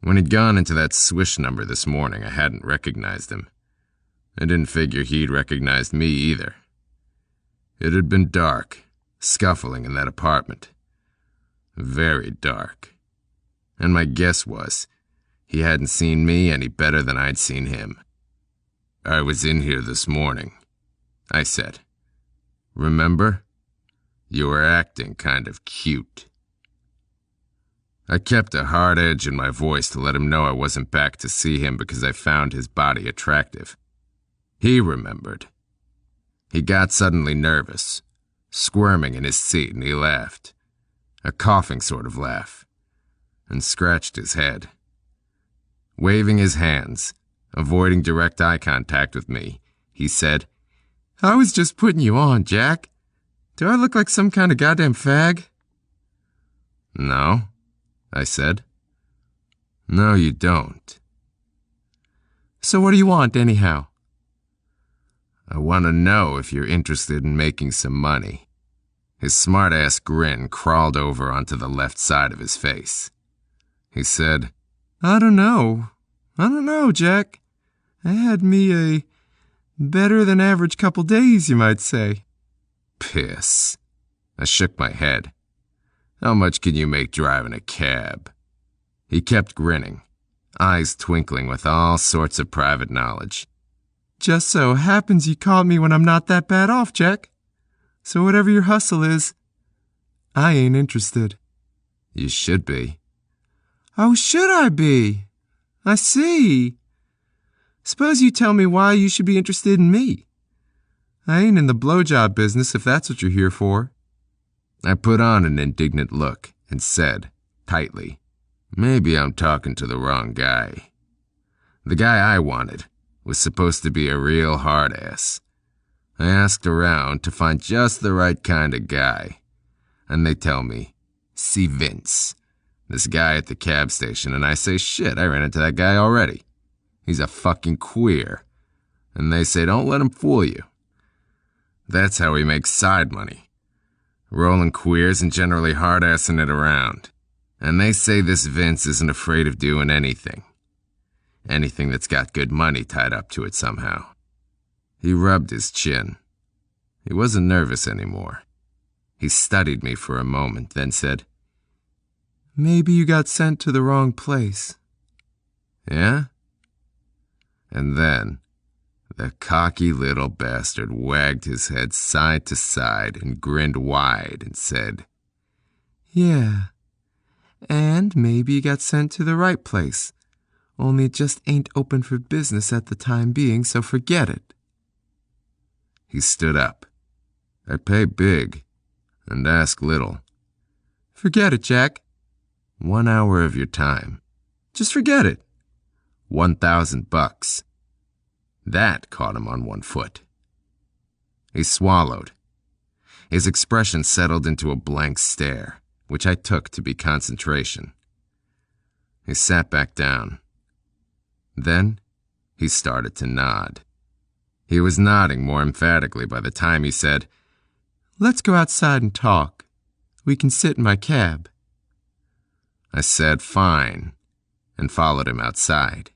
When he'd gone into that Swish number this morning, I hadn't recognized him. I didn't figure he'd recognized me either. It had been dark, scuffling in that apartment. Very dark. And my guess was, he hadn't seen me any better than I'd seen him. "I was in here this morning," I said. "Remember? You were acting kind of cute." I kept a hard edge in my voice to let him know I wasn't back to see him because I found his body attractive. He remembered. He got suddenly nervous, squirming in his seat, and he laughed, a coughing sort of laugh, and scratched his head. Waving his hands, avoiding direct eye contact with me, he said, "I was just putting you on, Jack. Do I look like some kind of goddamn fag?" "No," I said. "No, you don't." "So what do you want, anyhow?" "I want to know if you're interested in making some money." His smart-ass grin crawled over onto the left side of his face. He said, "I don't know. I don't know, Jack. I had me a better than average couple days, you might say. Piss. I shook my head. How much can you make driving a cab? He kept grinning, eyes twinkling with all sorts of private knowledge. Just so happens you caught me when I'm not that bad off, Jack. So whatever your hustle is, I ain't interested. You should be. Oh, should I be? I see. Suppose you tell me why you should be interested in me. I ain't in the blowjob business if that's what you're here for. I put on an indignant look and said, tightly, maybe I'm talking to the wrong guy. The guy I wanted was supposed to be a real hard-ass. I asked around to find just the right kind of guy, and they tell me, see Vince, this guy at the cab station, and I say, shit, I ran into that guy already. He's a fucking queer. And they say, don't let him fool you. That's how he makes side money. Rolling queers and generally hard-assing it around. And they say this Vince isn't afraid of doing anything. Anything that's got good money tied up to it somehow. He rubbed his chin. He wasn't nervous anymore. He studied me for a moment, then said, maybe you got sent to the wrong place. Yeah? And then, the cocky little bastard wagged his head side to side and grinned wide and said, yeah, and maybe you got sent to the right place, only it just ain't open for business at the time being, so forget it. He stood up. I pay big and ask little. Forget it, Jack. 1 hour of your time. Just forget it. $1,000. That caught him on one foot. He swallowed. His expression settled into a blank stare, which I took to be concentration. He sat back down. Then he started to nod. He was nodding more emphatically by the time he said, let's go outside and talk. We can sit in my cab. I said, fine, and followed him outside.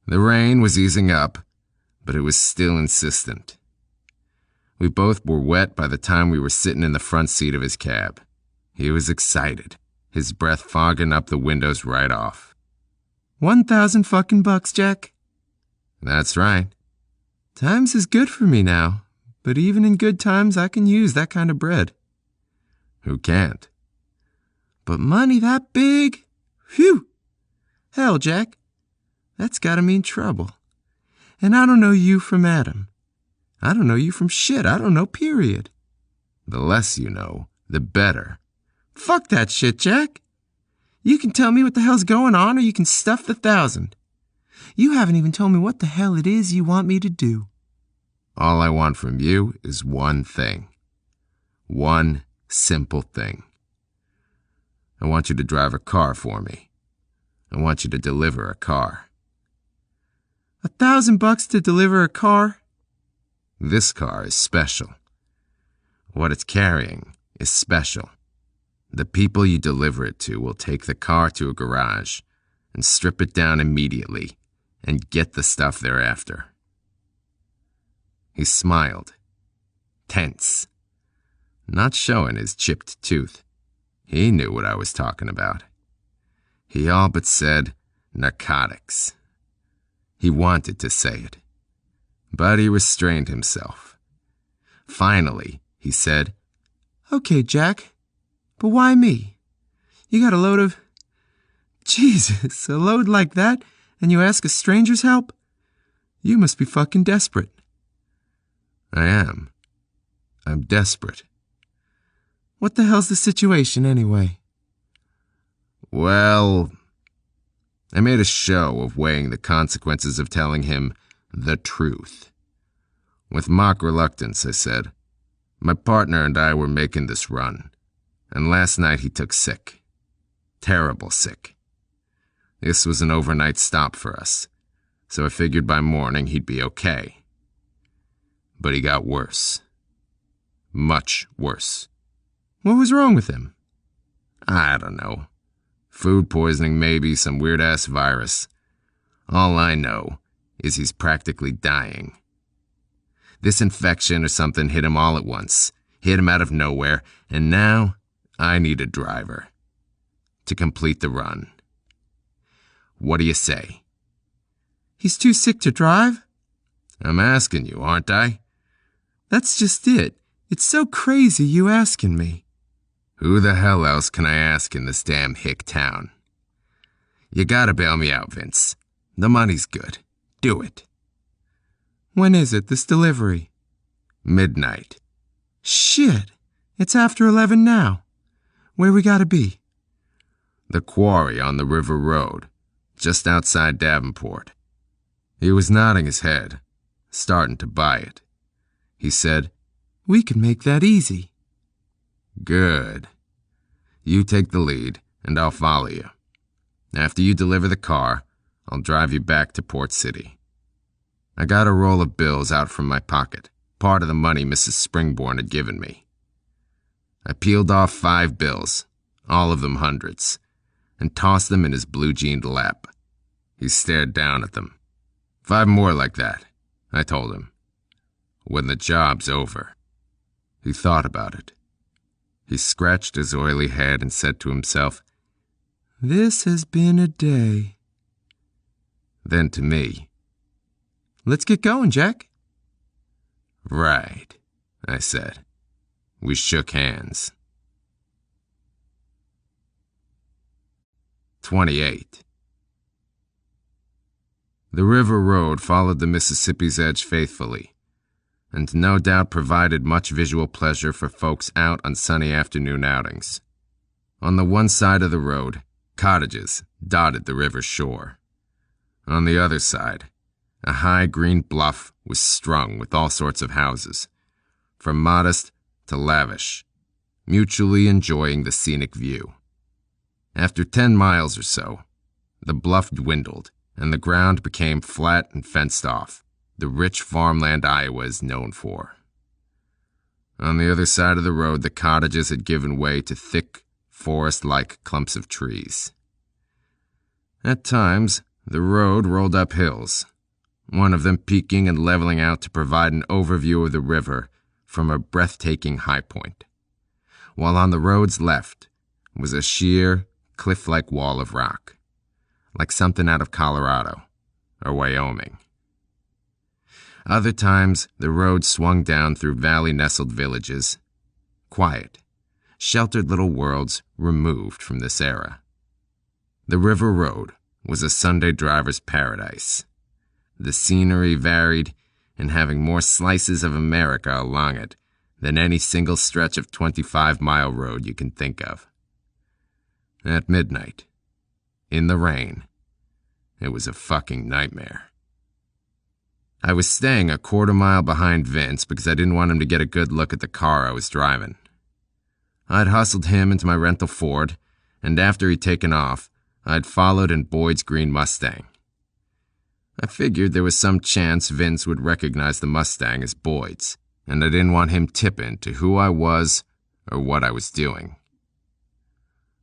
The rain was easing up, but it was still insistent. We both were wet by the time we were sitting in the front seat of his cab. He was excited, his breath fogging up the windows right off. 1,000 fucking bucks, Jack. That's right. Times is good for me now, but even in good times I can use that kind of bread. Who can't? But money that big? Phew! Hell, Jack. That's gotta mean trouble. And I don't know you from Adam. I don't know you from shit. I don't know, period. The less you know, the better. Fuck that shit, Jack. You can tell me what the hell's going on or you can stuff the 1,000. You haven't even told me what the hell it is you want me to do. All I want from you is one thing. One simple thing. I want you to drive a car for me. I want you to deliver a car. $1,000 to deliver a car? This car is special. What it's carrying is special. The people you deliver it to will take the car to a garage and strip it down immediately and get the stuff they're after. He smiled, tense, not showing his chipped tooth. He knew what I was talking about. He all but said narcotics. He wanted to say it, but he restrained himself. Finally, he said, okay, Jack, but why me? You got a load of... Jesus, a load like that, and you ask a stranger's help? You must be fucking desperate. I am. I'm desperate. What the hell's the situation, anyway? Well, I made a show of weighing the consequences of telling him the truth. With mock reluctance, I said, my partner and I were making this run, and last night he took sick. Terrible sick. This was an overnight stop for us, so I figured by morning he'd be okay. But he got worse. Much worse. What was wrong with him? I don't know. Food poisoning maybe, some weird-ass virus. All I know is he's practically dying. This infection or something hit him all at once, hit him out of nowhere, and now I need a driver to complete the run. What do you say? He's too sick to drive? I'm asking you, aren't I? That's just it. It's so crazy you asking me. Who the hell else can I ask in this damn hick town? You gotta bail me out, Vince. The money's good. Do it. When is it, this delivery? Midnight. Shit. It's after 11 now. Where we gotta be? The Quarry on the River Road, just outside Davenport. He was nodding his head, starting to buy it. He said, We can make that easy. Good. You take the lead, and I'll follow you. After you deliver the car, I'll drive you back to Port City. I got a roll of bills out from my pocket, part of the money Mrs. Springborn had given me. I peeled off 5 bills, all of them hundreds, and tossed them in his blue-jeaned lap. He stared down at them. 5 more like that, I told him. When the job's over. He thought about it. He scratched his oily head and said to himself, This has been a day. Then to me, Let's get going, Jack. Right, I said. We shook hands. 28. The river road followed the Mississippi's edge faithfully, and no doubt provided much visual pleasure for folks out on sunny afternoon outings. On the one side of the road, cottages dotted the river shore. On the other side, a high green bluff was strung with all sorts of houses, from modest to lavish, mutually enjoying the scenic view. After 10 miles or so, the bluff dwindled and the ground became flat and fenced off, the rich farmland Iowa is known for. On the other side of the road, the cottages had given way to thick, forest-like clumps of trees. At times, the road rolled up hills, one of them peaking and leveling out to provide an overview of the river from a breathtaking high point, while on the road's left was a sheer, cliff-like wall of rock, like something out of Colorado or Wyoming. Other times, the road swung down through valley-nestled villages, quiet, sheltered little worlds removed from this era. The river road was a Sunday driver's paradise. The scenery varied in having more slices of America along it than any single stretch of 25-mile road you can think of. At midnight, in the rain, it was a fucking nightmare. I was staying a quarter-mile behind Vince because I didn't want him to get a good look at the car I was driving. I'd hustled him into my rental Ford, and after he'd taken off, I'd followed in Boyd's green Mustang. I figured there was some chance Vince would recognize the Mustang as Boyd's, and I didn't want him tipping to who I was or what I was doing.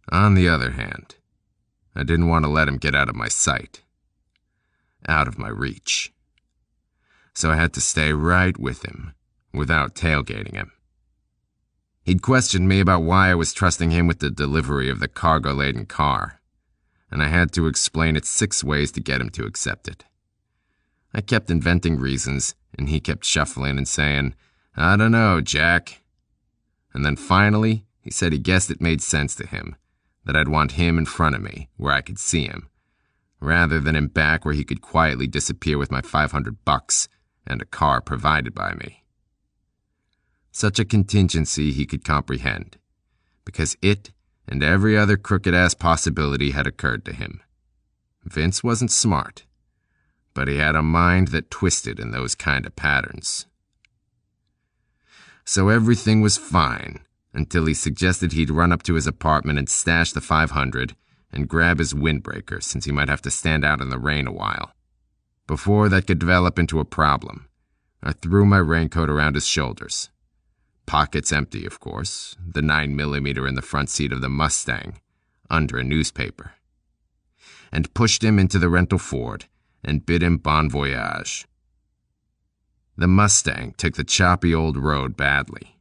On the other hand, I didn't want to let him get out of my sight, out of my reach. So I had to stay right with him, without tailgating him. He'd questioned me about why I was trusting him with the delivery of the cargo-laden car, and I had to explain it 6 ways to get him to accept it. I kept inventing reasons, and he kept shuffling and saying, I don't know, Jack. And then finally, he said he guessed it made sense to him, that I'd want him in front of me, where I could see him, rather than in back where he could quietly disappear with my $500 and a car provided by me. Such a contingency he could comprehend, because it and every other crooked-ass possibility had occurred to him. Vince wasn't smart, but he had a mind that twisted in those kind of patterns. So everything was fine until he suggested he'd run up to his apartment and stash the $500 and grab his windbreaker since he might have to stand out in the rain a while. Before that could develop into a problem, I threw my raincoat around his shoulders. Pockets empty, of course, the 9mm in the front seat of the Mustang, under a newspaper. And pushed him into the rental Ford and bid him bon voyage. The Mustang took the choppy old road badly,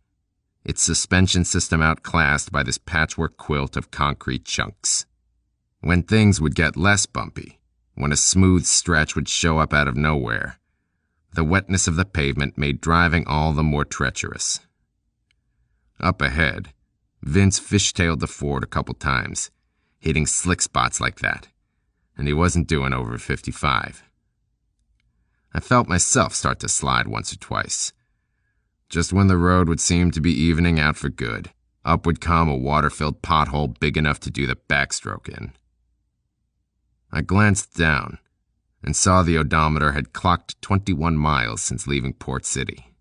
its suspension system outclassed by this patchwork quilt of concrete chunks. When things would get less bumpy, when a smooth stretch would show up out of nowhere, the wetness of the pavement made driving all the more treacherous. Up ahead, Vince fishtailed the Ford a couple times, hitting slick spots like that, and he wasn't doing over 55. I felt myself start to slide once or twice. Just when the road would seem to be evening out for good, up would come a water-filled pothole big enough to do the backstroke in. I glanced down and saw the odometer had clocked 21 miles since leaving Port City.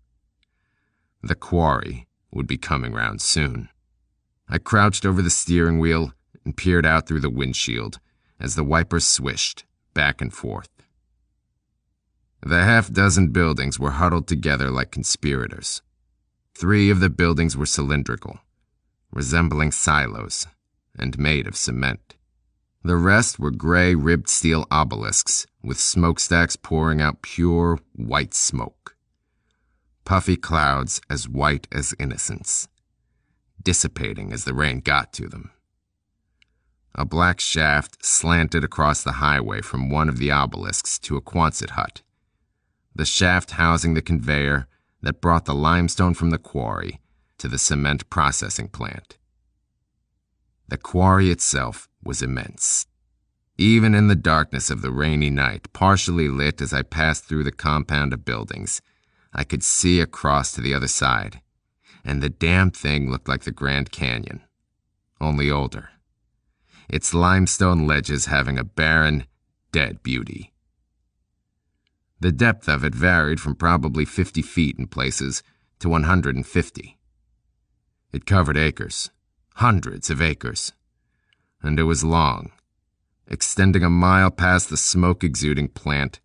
The Quarry would be coming round soon. I crouched over the steering wheel and peered out through the windshield as the wipers swished back and forth. The half-dozen buildings were huddled together like conspirators. 3 of the buildings were cylindrical, resembling silos, and made of cement. The rest were gray ribbed steel obelisks with smokestacks pouring out pure white smoke. Puffy clouds as white as innocence, dissipating as the rain got to them. A black shaft slanted across the highway from one of the obelisks to a Quonset hut, the shaft housing the conveyor that brought the limestone from the quarry to the cement processing plant. The quarry itself was immense. Even in the darkness of the rainy night, partially lit as I passed through the compound of buildings, I could see across to the other side, and the damn thing looked like the Grand Canyon, only older. Its limestone ledges having a barren, dead beauty. The depth of it varied from probably 50 feet in places to 150. It covered acres, hundreds of acres, and it was long, extending a mile past the smoke-exuding plant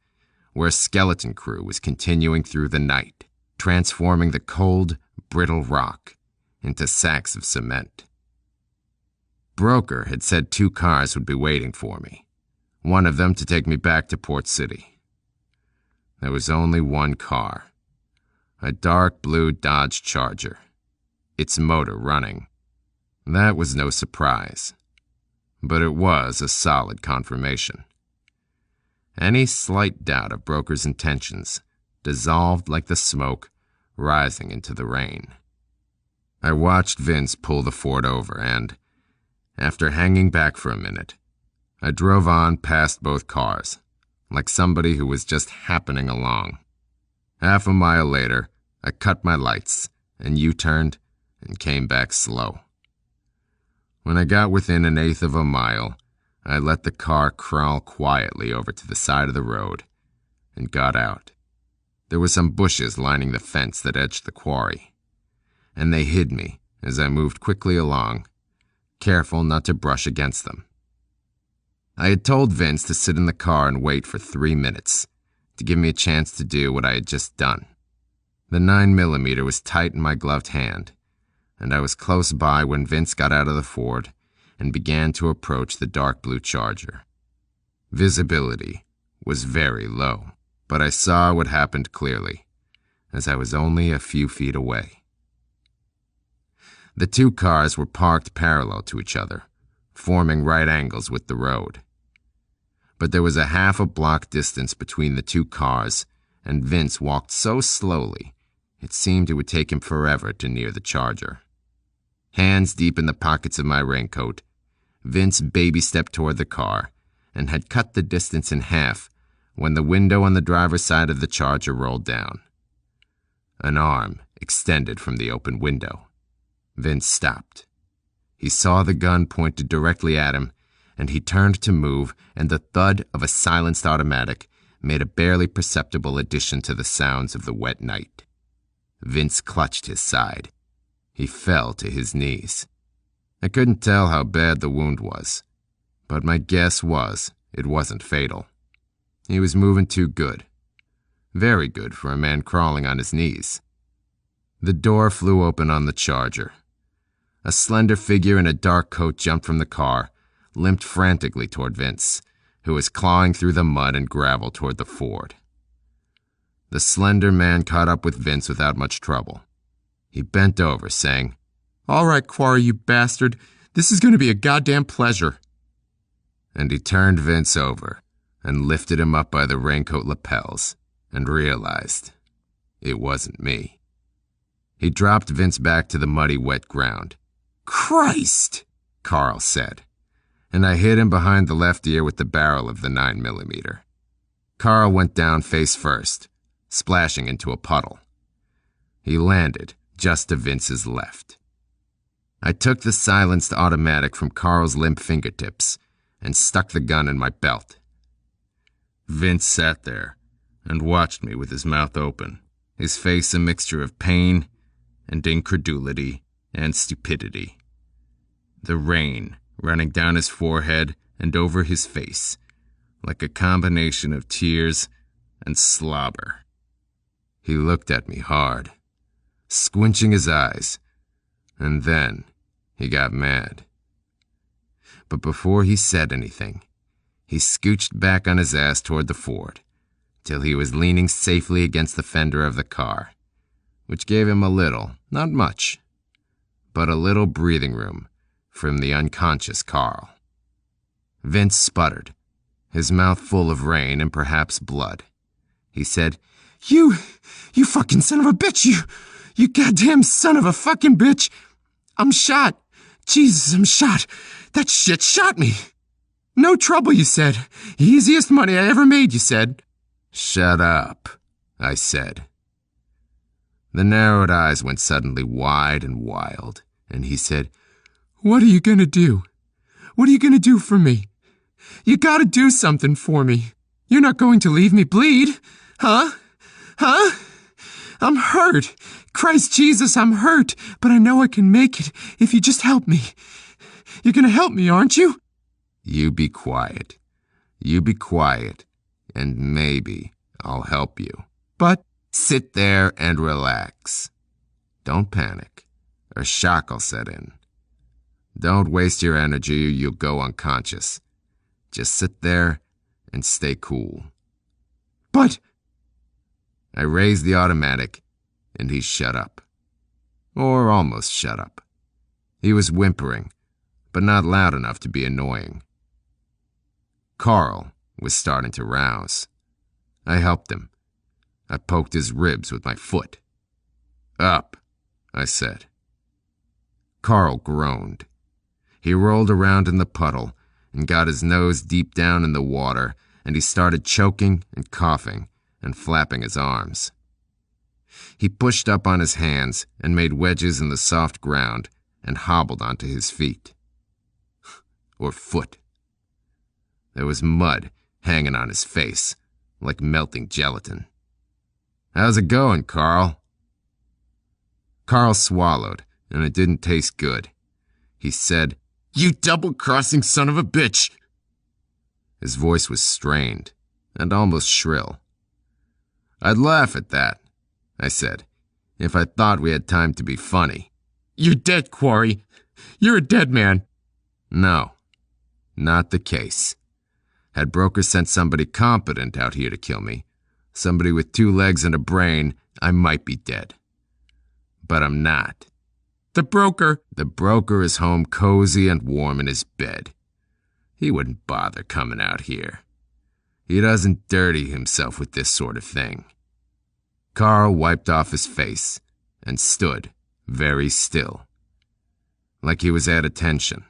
where a skeleton crew was continuing through the night, transforming the cold, brittle rock into sacks of cement. Broker had said 2 cars would be waiting for me, one of them to take me back to Port City. There was only one car, a dark blue Dodge Charger, its motor running. That was no surprise, but it was a solid confirmation. Any slight doubt of Broker's intentions dissolved like the smoke rising into the rain. I watched Vince pull the Ford over and, after hanging back for a minute, I drove on past both cars, like somebody who was just happening along. Half a mile later, I cut my lights and U-turned and came back slow. When I got within 1/8 of a mile, I let the car crawl quietly over to the side of the road and got out. There were some bushes lining the fence that edged the quarry, and they hid me as I moved quickly along, careful not to brush against them. I had told Vince to sit in the car and wait for 3 minutes, to give me a chance to do what I had just done. The 9mm was tight in my gloved hand, and I was close by when Vince got out of the Ford and began to approach the dark blue Charger. Visibility was very low, but I saw what happened clearly, as I was only a few feet away. The 2 cars were parked parallel to each other, forming right angles with the road. But there was a half a block distance between the 2 cars, and Vince walked so slowly, it seemed it would take him forever to near the Charger. Hands deep in the pockets of my raincoat, Vince baby-stepped toward the car and had cut the distance in half when the window on the driver's side of the Charger rolled down. An arm extended from the open window. Vince stopped. He saw the gun pointed directly at him, and he turned to move, and the thud of a silenced automatic made a barely perceptible addition to the sounds of the wet night. Vince clutched his side. He fell to his knees. I couldn't tell how bad the wound was, but my guess was it wasn't fatal. He was moving too good. Very good for a man crawling on his knees. The door flew open on the Charger. A slender figure in a dark coat jumped from the car, limped frantically toward Vince, who was clawing through the mud and gravel toward the ford. The slender man caught up with Vince without much trouble. He bent over, saying, "All right, Quarry, you bastard. This is going to be a goddamn pleasure." And he turned Vince over and lifted him up by the raincoat lapels and realized it wasn't me. He dropped Vince back to the muddy, wet ground. "Christ!" Carl said, and I hit him behind the left ear with the barrel of the 9mm. Carl went down face first, splashing into a puddle. He landed just to Vince's left. I took the silenced automatic from Carl's limp fingertips and stuck the gun in my belt. Vince sat there and watched me with his mouth open, his face a mixture of pain and incredulity and stupidity. The rain running down his forehead and over his face, like a combination of tears and slobber. He looked at me hard, squinching his eyes, and then he got mad. But before he said anything, he scooched back on his ass toward the ford, till he was leaning safely against the fender of the car, which gave him a little, not much, but a little breathing room from the unconscious Carl. Vince sputtered, his mouth full of rain and perhaps blood. He said, You fucking son of a bitch, you goddamn son of a fucking bitch. I'm shot. Jesus, I'm shot. That shit shot me. No trouble, you said. Easiest money I ever made, you said. Shut up, I said. The narrowed eyes went suddenly wide and wild, and he said, What are you gonna do? What are you gonna do for me? You gotta do something for me. You're not going to leave me bleed, huh? Huh? I'm hurt. Christ Jesus, I'm hurt, but I know I can make it if you just help me. You're gonna help me, aren't you? You be quiet. You be quiet, and maybe I'll help you. But sit there and relax. Don't panic, or shock will set in. Don't waste your energy or you'll go unconscious. Just sit there and stay cool. But I raised the automatic, and he shut up. Or almost shut up. He was whimpering, but not loud enough to be annoying. Carl was starting to rouse. I helped him. I poked his ribs with my foot. Up, I said. Carl groaned. He rolled around in the puddle and got his nose deep down in the water, and he started choking and coughing and flapping his arms. He pushed up on his hands and made wedges in the soft ground and hobbled onto his feet. Or foot. There was mud hanging on his face, like melting gelatin. How's it going, Carl? Carl swallowed, and it didn't taste good. He said, You double-crossing son of a bitch! His voice was strained and almost shrill. I'd laugh at that, I said, if I thought we had time to be funny. You're dead, Quarry. You're a dead man. No, not the case. Had Broker sent somebody competent out here to kill me, somebody with 2 legs and a brain, I might be dead. But I'm not. The broker is home cozy and warm in his bed. He wouldn't bother coming out here. He doesn't dirty himself with this sort of thing. Carl wiped off his face and stood very still, like he was at attention,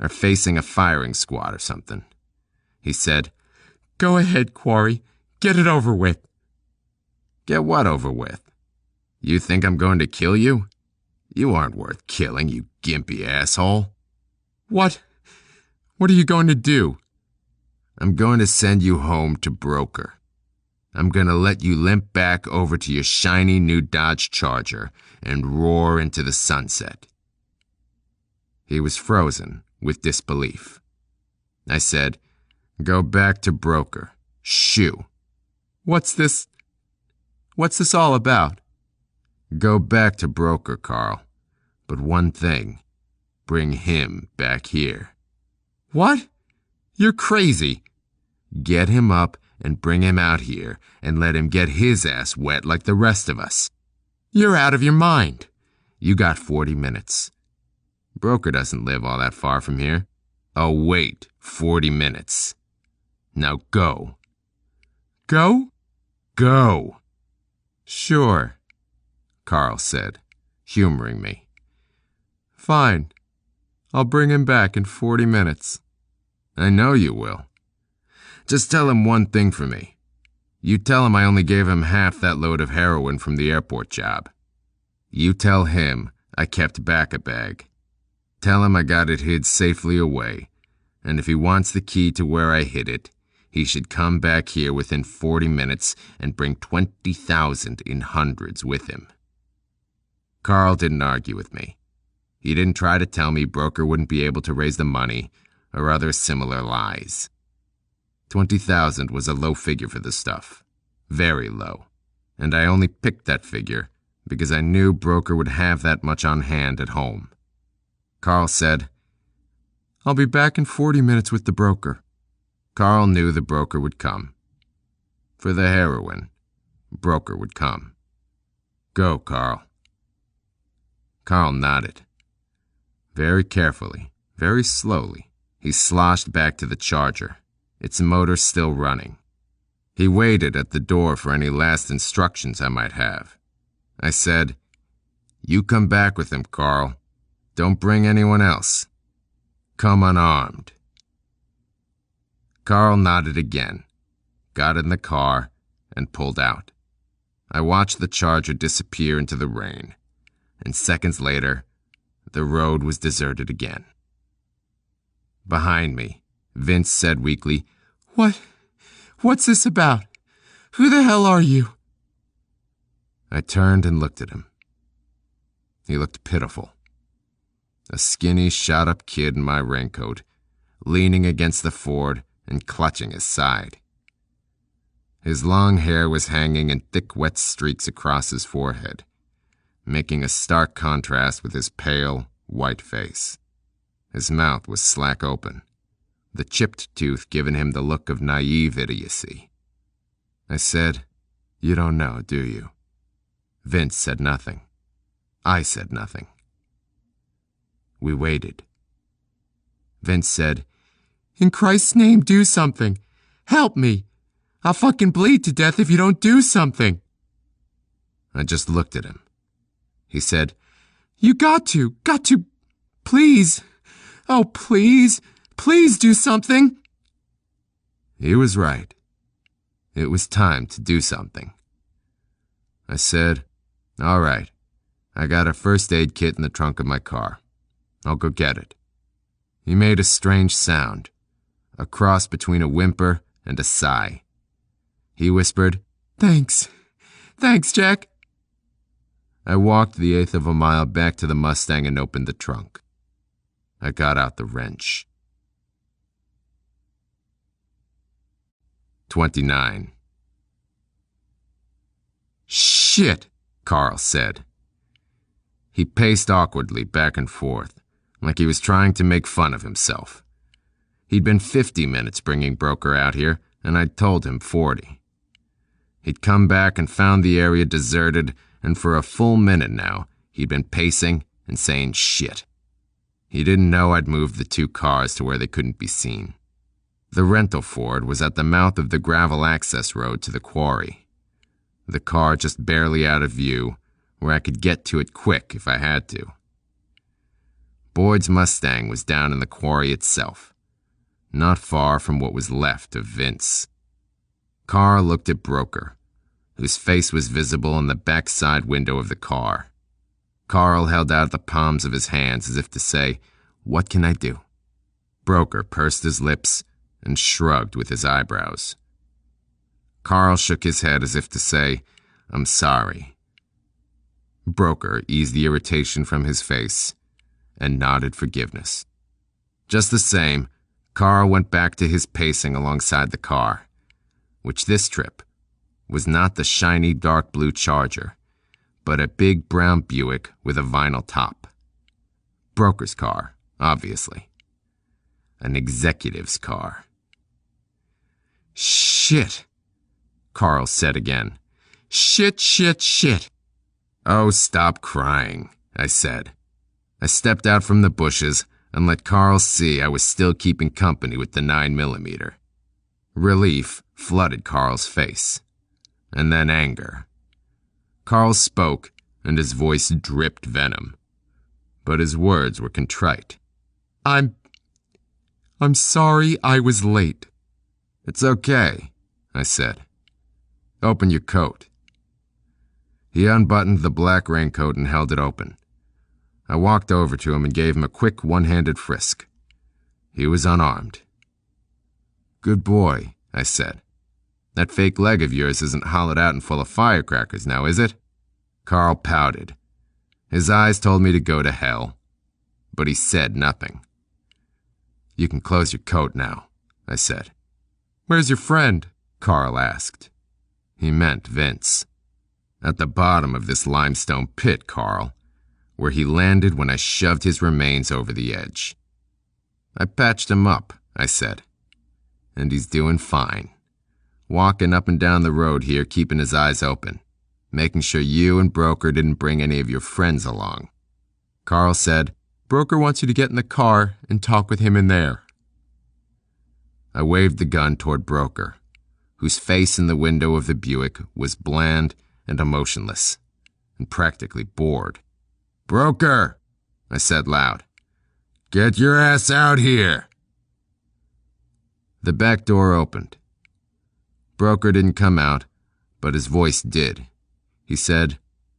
or facing a firing squad or something. He said, Go ahead, Quarry. Get it over with. Get what over with? You think I'm going to kill you? You aren't worth killing, you gimpy asshole. What are you going to do? I'm going to send you home to Broker. I'm going to let you limp back over to your shiny new Dodge Charger and roar into the sunset. He was frozen with disbelief. I said, Go back to Broker. Shoo. What's this all about? Go back to Broker, Carl. But one thing. Bring him back here. What? You're crazy. Get him up and bring him out here and let him get his ass wet like the rest of us. You're out of your mind. You got 40 minutes. Broker doesn't live all that far from here. Oh, wait, 40 minutes. Now go. Go? Go. Sure, Carl said, humoring me. Fine. I'll bring him back in 40 minutes. I know you will. Just tell him one thing for me. You tell him I only gave him half that load of heroin from the airport job. You tell him I kept back a bag. Tell him I got it hid safely away, and if he wants the key to where I hid it, he should come back here within 40 minutes and bring 20,000 in hundreds with him. Carl didn't argue with me. He didn't try to tell me Broker wouldn't be able to raise the money or other similar lies. 20,000 was a low figure for this stuff. Very low. And I only picked that figure because I knew Broker would have that much on hand at home. Carl said, I'll be back in 40 minutes with the broker. Carl knew the broker would come. For the heroin, Broker would come. Go, Carl. Carl nodded. Very carefully, very slowly, he sloshed back to the Charger, its motor still running. He waited at the door for any last instructions I might have. I said, You come back with him, Carl. Don't bring anyone else. Come unarmed. Carl nodded again, got in the car, and pulled out. I watched the Charger disappear into the rain, and seconds later, the road was deserted again. Behind me, Vince said weakly, What's this about? Who the hell are you? I turned and looked at him. He looked pitiful. A skinny, shot-up kid in my raincoat, leaning against the Ford and clutching his side. His long hair was hanging in thick, wet streaks across his forehead, making a stark contrast with his pale, white face. His mouth was slack open, the chipped tooth giving him the look of naive idiocy. I said, You don't know, do you? Vince said nothing. I said nothing. We waited. Vince said, In Christ's name, do something. Help me. I'll fucking bleed to death if you don't do something. I just looked at him. He said, You got to, please. Oh, please do something. He was right. It was time to do something. I said, All right, I got a first aid kit in the trunk of my car. I'll go get it. He made a strange sound, a cross between a whimper and a sigh. He whispered, Thanks, Jack. I walked the eighth of a mile back to the Mustang and opened the trunk. I got out the wrench. 29. Shit, Carl said. He paced awkwardly back and forth, like he was trying to make fun of himself. He'd been 50 minutes bringing Broker out here, and I'd told him 40. He'd come back and found the area deserted, and for a full minute now, he'd been pacing and saying shit. He didn't know I'd moved the two cars to where they couldn't be seen. The rental Ford was at the mouth of the gravel access road to the quarry. The car just barely out of view, where I could get to it quick if I had to. Boyd's Mustang was down in the quarry itself, not far from what was left of Vince. Carl looked at Broker, whose face was visible in the back side window of the car. Carl held out the palms of his hands as if to say, What can I do? Broker pursed his lips and shrugged with his eyebrows. Carl shook his head as if to say, I'm sorry. Broker eased the irritation from his face and nodded forgiveness. Just the same, Carl went back to his pacing alongside the car, which this trip was not the shiny dark blue Charger, but a big brown Buick with a vinyl top. Broker's car, obviously. An executive's car. Shit, Carl said again. Shit, shit, shit. Oh, stop crying, I said. I stepped out from the bushes and let Carl see I was still keeping company with the 9mm. Relief flooded Carl's face, and then anger. Carl spoke, and his voice dripped venom, but his words were contrite. I'm sorry I was late. It's okay, I said. Open your coat. He unbuttoned the black raincoat and held it open. I walked over to him and gave him a quick one-handed frisk. He was unarmed. Good boy, I said. That fake leg of yours isn't hollowed out and full of firecrackers now, is it? Carl pouted. His eyes told me to go to hell, but he said nothing. You can close your coat now, I said. Where's your friend? Carl asked. He meant Vince. At the bottom of this limestone pit, Carl, where he landed when I shoved his remains over the edge. I patched him up, I said, and he's doing fine. Walking up and down the road here, keeping his eyes open, making sure you and Broker didn't bring any of your friends along. Carl said, Broker wants you to get in the car and talk with him in there. I waved the gun toward Broker, whose face in the window of the Buick was bland and emotionless, and practically bored. Broker, I said loud. Get your ass out here. The back door opened. Broker didn't come out, but his voice did. He said,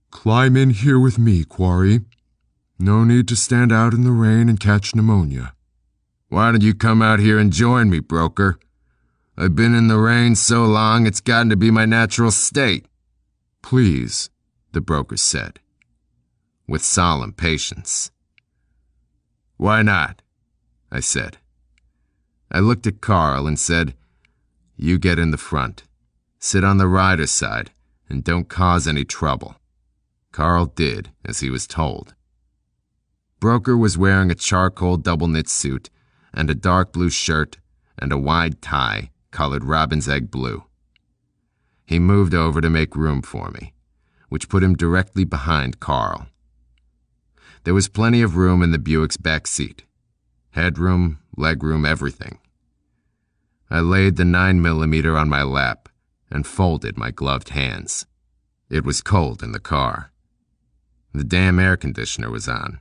Climb in here with me, Quarry. No need to stand out in the rain and catch pneumonia. Why don't you come out here and join me, Broker? I've been in the rain so long it's gotten to be my natural state. Please, the broker said, with solemn patience. Why not? I said. I looked at Carl and said, You get in the front. Sit on the rider's side and don't cause any trouble. Carl did as he was told. Broker was wearing a charcoal double-knit suit and a dark blue shirt and a wide tie colored robin's egg blue. He moved over to make room for me, which put him directly behind Carl. There was plenty of room in the Buick's back seat. Headroom, legroom, everything. I laid the 9mm on my lap and folded my gloved hands. It was cold in the car. The damn air conditioner was on,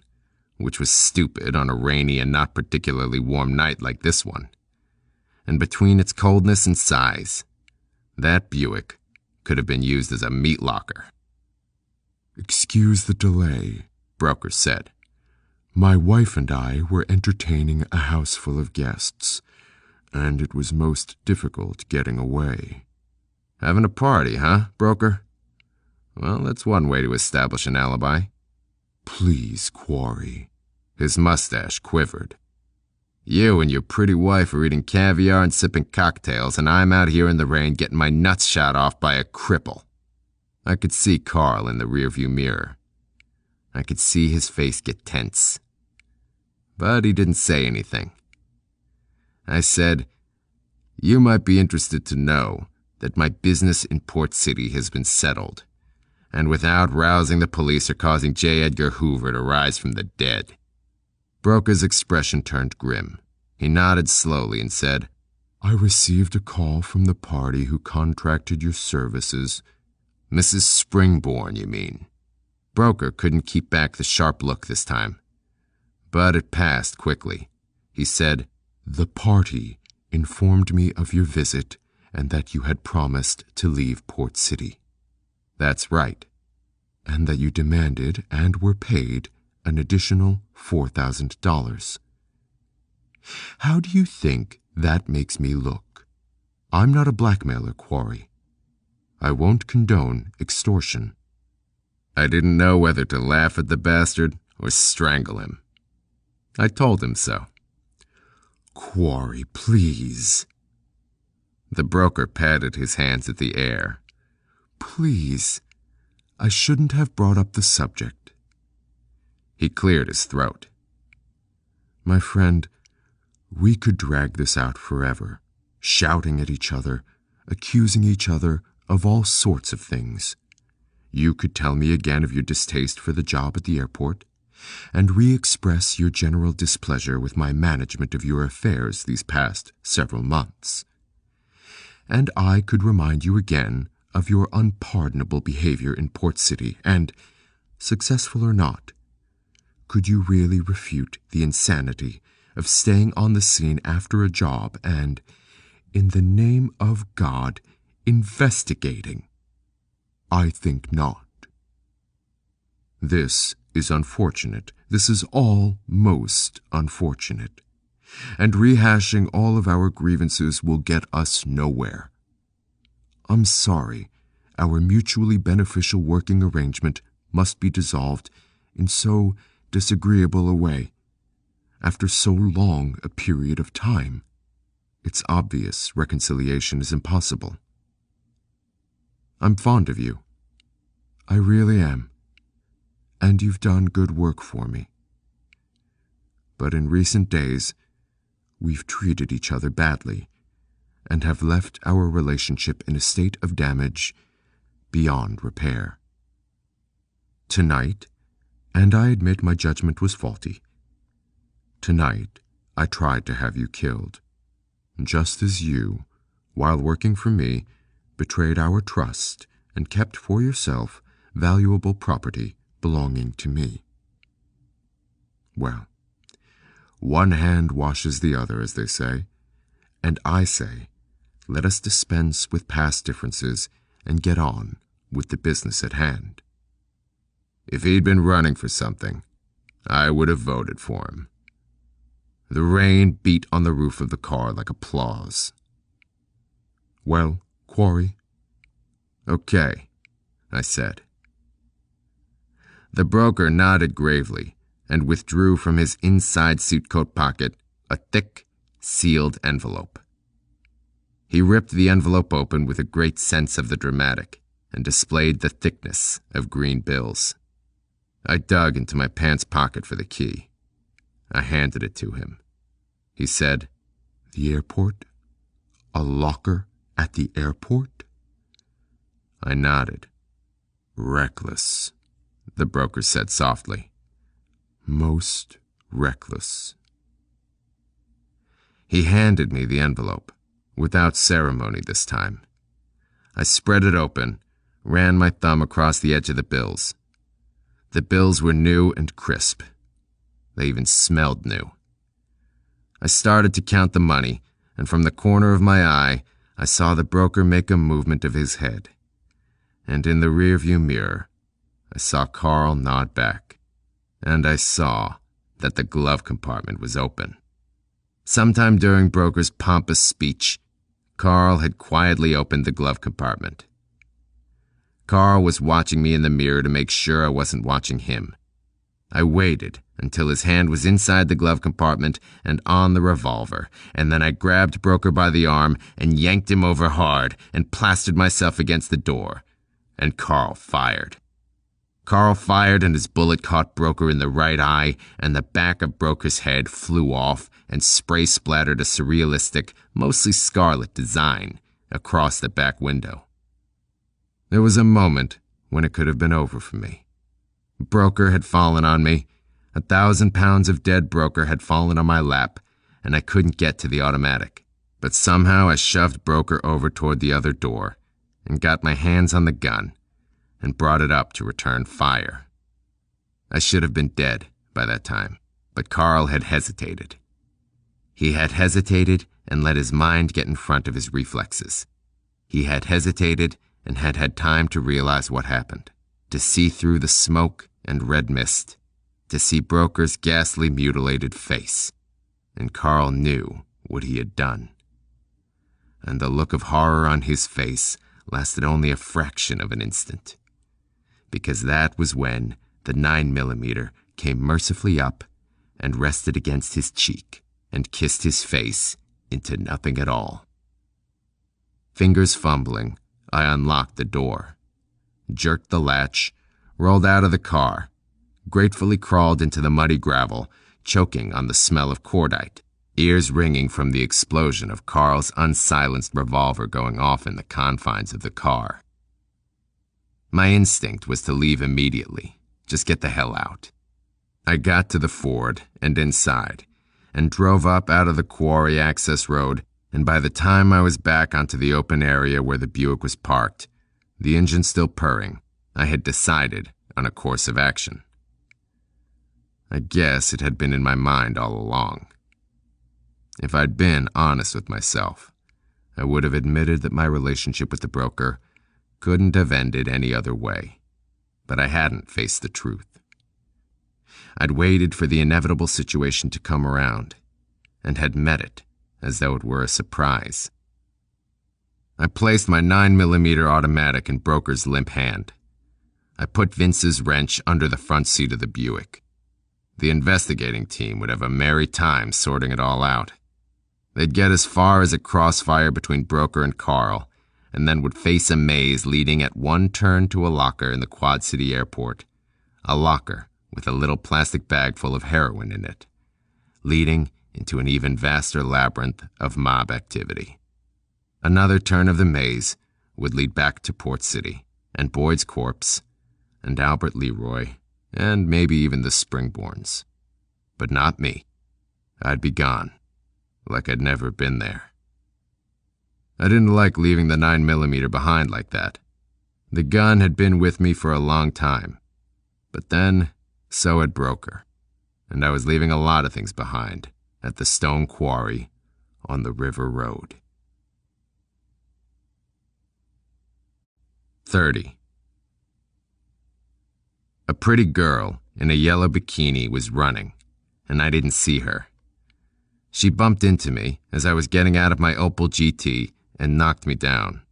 which was stupid on a rainy and not particularly warm night like this one. And between its coldness and size, that Buick could have been used as a meat locker. Excuse the delay, Broker said. My wife and I were entertaining a house full of guests, and it was most difficult getting away. Having a party, huh, Broker? Well, that's one way to establish an alibi. Please, Quarry. His mustache quivered. You and your pretty wife are eating caviar and sipping cocktails, and I'm out here in the rain getting my nuts shot off by a cripple. I could see Carl in the rearview mirror. I could see his face get tense. But he didn't say anything. I said, You might be interested to know that my business in Port City has been settled, and without rousing the police or causing J. Edgar Hoover to rise from the dead. Broker's expression turned grim. He nodded slowly and said, I received a call from the party who contracted your services. Mrs. Springborn, you mean? Broker couldn't keep back the sharp look this time. But it passed quickly. He said, The party informed me of your visit and that you had promised to leave Port City. That's right. And that you demanded and were paid an additional $4,000. How do you think that makes me look? I'm not a blackmailer, Quarry. I won't condone extortion. I didn't know whether to laugh at the bastard or strangle him. I told him so. Quarry, please. The broker patted his hands at the air. Please, I shouldn't have brought up the subject. He cleared his throat. My friend, we could drag this out forever, shouting at each other, accusing each other of all sorts of things. You could tell me again of your distaste for the job at the airport, and re-express your general displeasure with my management of your affairs these past several months. And I could remind you again of your unpardonable behavior in Port City, and, successful or not, could you really refute the insanity of staying on the scene after a job and, in the name of God, investigating? I think not. This is unfortunate. This is all most unfortunate. And rehashing all of our grievances will get us nowhere. I'm sorry, our mutually beneficial working arrangement must be dissolved in so disagreeable a way, after so long a period of time. It's obvious reconciliation is impossible. I'm fond of you. I really am. And you've done good work for me. But in recent days, we've treated each other badly and have left our relationship in a state of damage beyond repair. Tonight, and I admit my judgment was faulty, tonight I tried to have you killed, just as you, while working for me, betrayed our trust and kept for yourself valuable property belonging to me. Well, one hand washes the other, as they say, and I say, let us dispense with past differences and get on with the business at hand. If he'd been running for something, I would have voted for him. The rain beat on the roof of the car like applause. Well, Quarry? Okay, I said. The broker nodded gravely and withdrew from his inside suit coat pocket a thick, sealed envelope. He ripped the envelope open with a great sense of the dramatic and displayed the thickness of green bills. I dug into my pants pocket for the key. I handed it to him. He said, "The airport? A locker at the airport?" I nodded. "Reckless," the broker said softly. "Most reckless." He handed me the envelope, without ceremony this time. I spread it open, ran my thumb across the edge of the bills. The bills were new and crisp. They even smelled new. I started to count the money, and from the corner of my eye, I saw the broker make a movement of his head. And in the rearview mirror, I saw Carl nod back, and I saw that the glove compartment was open. Sometime during broker's pompous speech, Carl had quietly opened the glove compartment. Carl was watching me in the mirror to make sure I wasn't watching him. I waited until his hand was inside the glove compartment and on the revolver, and then I grabbed Broker by the arm and yanked him over hard and plastered myself against the door. And Carl fired. Carl fired and his bullet caught Broker in the right eye, and the back of Broker's head flew off and spray splattered a surrealistic, mostly scarlet design across the back window. There was a moment when it could have been over for me. Broker had fallen on me. 1,000 pounds of dead Broker had fallen on my lap, and I couldn't get to the automatic. But somehow I shoved Broker over toward the other door and got my hands on the gun and brought it up to return fire. I should have been dead by that time, but Carl had hesitated. He had hesitated and let his mind get in front of his reflexes. He had hesitated and had had time to realize what happened, to see through the smoke and red mist, to see Broker's ghastly mutilated face. And Carl knew what he had done. And the look of horror on his face lasted only a fraction of an instant, because that was when the 9mm came mercifully up and rested against his cheek and kissed his face into nothing at all. Fingers fumbling, I unlocked the door, jerked the latch, rolled out of the car, gratefully crawled into the muddy gravel, choking on the smell of cordite, ears ringing from the explosion of Carl's unsilenced revolver going off in the confines of the car. My instinct was to leave immediately, just get the hell out. I got to the Ford and inside, and drove up out of the Quarry access road, and by the time I was back onto the open area where the Buick was parked, the engine still purring, I had decided on a course of action. I guess it had been in my mind all along. If I'd been honest with myself, I would have admitted that my relationship with the broker couldn't have ended any other way, but I hadn't faced the truth. I'd waited for the inevitable situation to come around, and had met it as though it were a surprise. I placed my 9mm automatic in Broker's limp hand. I put Vince's wrench under the front seat of the Buick. The investigating team would have a merry time sorting it all out. They'd get as far as a crossfire between Broker and Carl, and then would face a maze leading at one turn to a locker in the Quad City airport. A locker with a little plastic bag full of heroin in it, leading into an even vaster labyrinth of mob activity. Another turn of the maze would lead back to Port City, and Boyd's corpse, and Albert Leroy, and maybe even the Springborns. But not me. I'd be gone, like I'd never been there. I didn't like leaving the 9mm behind like that. The gun had been with me for a long time. But then, so had Broker, and I was leaving a lot of things behind at the stone quarry on the river road. 30. A pretty girl in a yellow bikini was running, and I didn't see her. She bumped into me as I was getting out of my Opel GT and knocked me down.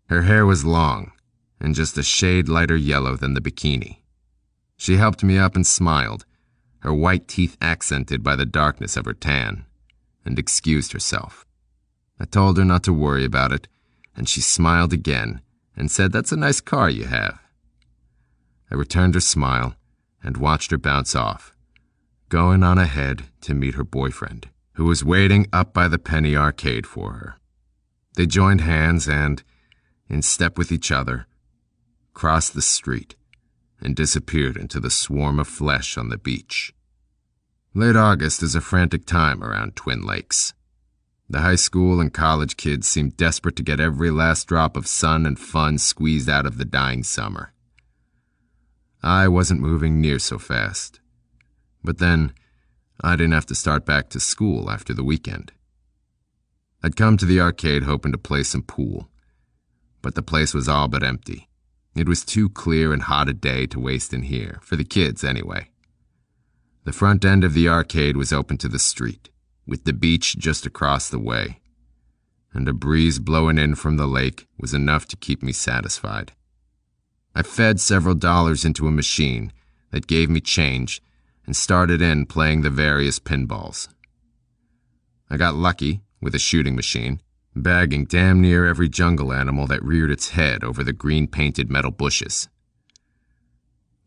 Her hair was long and just a shade lighter yellow than the bikini. She helped me up and smiled, her white teeth accented by the darkness of her tan, and excused herself. I told her not to worry about it, and she smiled again and said, "That's a nice car you have." I returned her smile and watched her bounce off, going on ahead to meet her boyfriend, who was waiting up by the penny arcade for her. They joined hands and, in step with each other, crossed the street and disappeared into the swarm of flesh on the beach. Late August is a frantic time around Twin Lakes. The high school and college kids seem desperate to get every last drop of sun and fun squeezed out of the dying summer. I wasn't moving near so fast. But then, I didn't have to start back to school after the weekend. I'd come to the arcade hoping to play some pool, but the place was all but empty. It was too clear and hot a day to waste in here, for the kids anyway. The front end of the arcade was open to the street, with the beach just across the way, and a breeze blowing in from the lake was enough to keep me satisfied. I fed several dollars into a machine that gave me change and started in playing the various pinballs. I got lucky with a shooting machine, bagging damn near every jungle animal that reared its head over the green-painted metal bushes.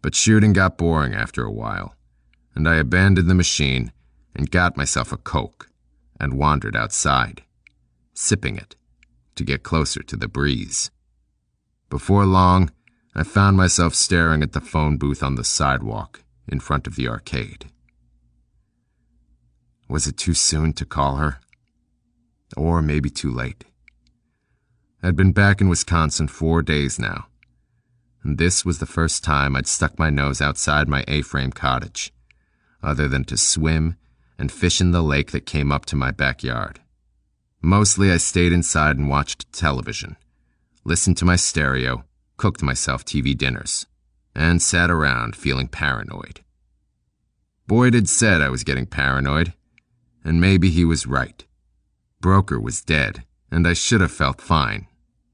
But shooting got boring after a while, and I abandoned the machine and got myself a Coke and wandered outside, sipping it to get closer to the breeze. Before long, I found myself staring at the phone booth on the sidewalk in front of the arcade. Was it too soon to call her? Or maybe too late. I'd been back in Wisconsin 4 days now, and this was the first time I'd stuck my nose outside my A-frame cottage, other than to swim and fish in the lake that came up to my backyard. Mostly I stayed inside and watched television, listened to my stereo, cooked myself TV dinners, and sat around feeling paranoid. Boyd had said I was getting paranoid, and maybe he was right. Broker was dead, and I should have felt fine.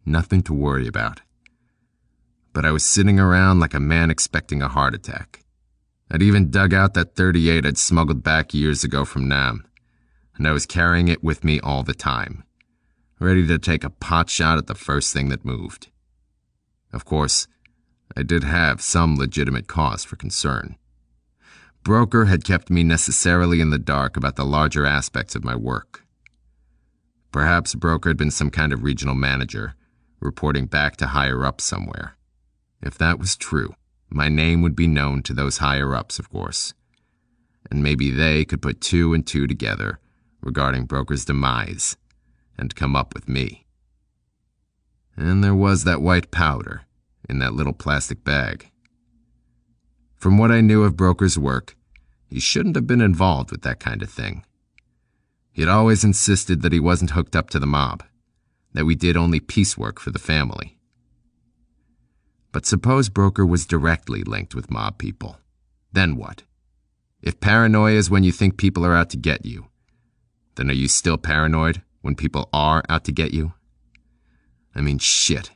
Nothing to worry about. But I was sitting around like a man expecting a heart attack. I'd even dug out that .38 I'd smuggled back years ago from Nam, and I was carrying it with me all the time, ready to take a pot shot at the first thing that moved. Of course, I did have some legitimate cause for concern. Broker had kept me necessarily in the dark about the larger aspects of my work. Perhaps Broker had been some kind of regional manager, reporting back to higher-ups somewhere. If that was true, my name would be known to those higher-ups, of course. And maybe they could put 2 and 2 together regarding Broker's demise and come up with me. And there was that white powder in that little plastic bag. From what I knew of Broker's work, he shouldn't have been involved with that kind of thing. He had always insisted that he wasn't hooked up to the mob, that we did only piecework for the family. But suppose Broker was directly linked with mob people. Then what? If paranoia is when you think people are out to get you, then are you still paranoid when people are out to get you? I mean, shit.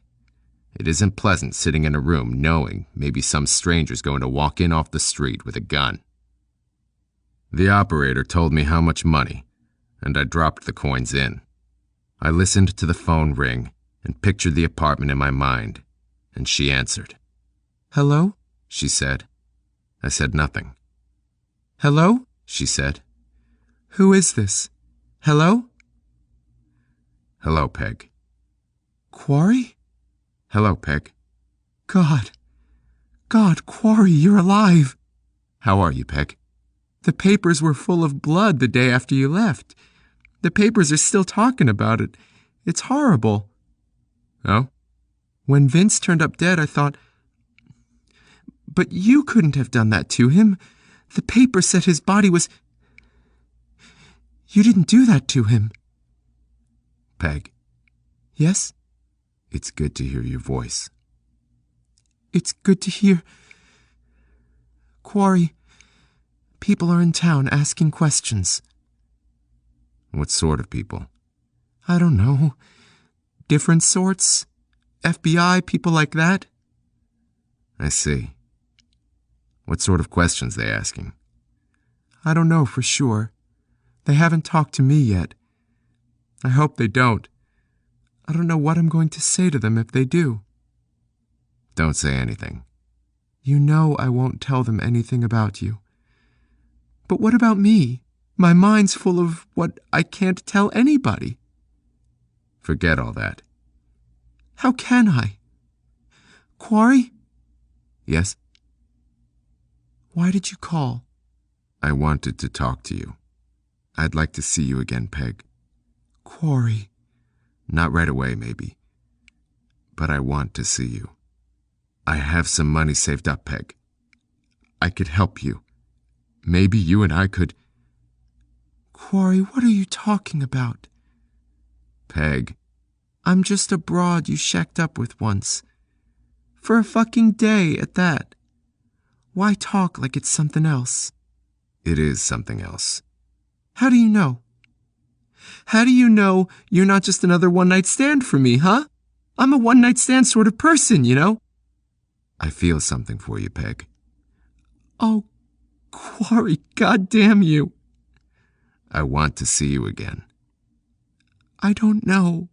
It isn't pleasant sitting in a room knowing maybe some stranger's going to walk in off the street with a gun. The operator told me how much money, and I dropped the coins in. I listened to the phone ring and pictured the apartment in my mind, and she answered. "Hello?" she said. I said nothing. "Hello?" she said. "Who is this? Hello?" "Hello, Peg." "Quarry?" "Hello, Peg." God, Quarry, you're alive." "How are you, Peg?" "The papers were full of blood the day after you left. The papers are still talking about it. It's horrible." "Oh?" "When Vince turned up dead, I thought, but you couldn't have done that to him. The paper said his body was... You didn't do that to him." "Peg." "Yes?" "It's good to hear your voice." "It's good to hear... Quarry, people are in town asking questions." "What sort of people?" "I don't know. Different sorts. FBI, people like that." "I see. What sort of questions they asking?" "I don't know for sure. They haven't talked to me yet. I hope they don't. I don't know what I'm going to say to them if they do." "Don't say anything." "You know I won't tell them anything about you." "But what about me? My mind's full of what I can't tell anybody." "Forget all that." "How can I? Quarry?" "Yes?" "Why did you call?" "I wanted to talk to you. I'd like to see you again, Peg." "Quarry." "Not right away, maybe. But I want to see you. I have some money saved up, Peg. I could help you. Maybe you and I could..." "Quarry, what are you talking about?" "Peg." "I'm just a broad you shacked up with once. For a fucking day at that. Why talk like it's something else?" "It is something else." "How do you know? How do you know you're not just another one-night stand for me, huh? I'm a one-night stand sort of person, you know?" "I feel something for you, Peg." "Oh, Quarry, goddamn you." "I want to see you again." "I don't know."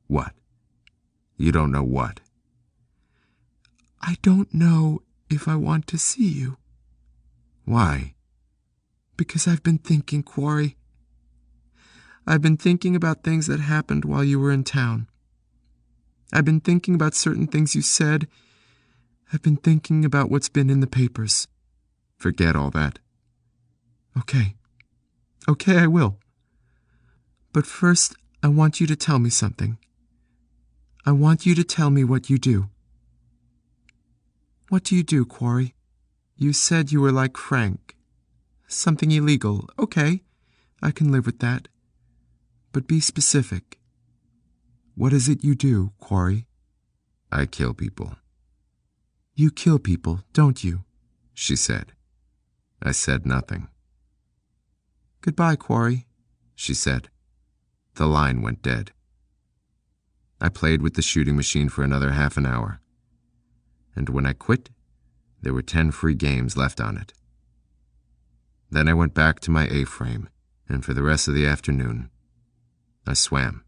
"What? You don't know what?" "I don't know if I want to see you." "Why?" "Because I've been thinking, Quarry. I've been thinking about things that happened while you were in town. I've been thinking about certain things you said. I've been thinking about what's been in the papers." "Forget all that." Okay, I will. But first, I want you to tell me something. I want you to tell me what you do." "What do you do, Quarry?" "You said you were like Frank. Something illegal. Okay, I can live with that. But be specific. What is it you do, Quarry?" "I kill people." "You kill people, don't you?" she said. I said nothing. "Goodbye, Quarry," she said. The line went dead. I played with the shooting machine for another half an hour. And when I quit, there were 10 free games left on it. Then I went back to my A-frame, and for the rest of the afternoon, I swam.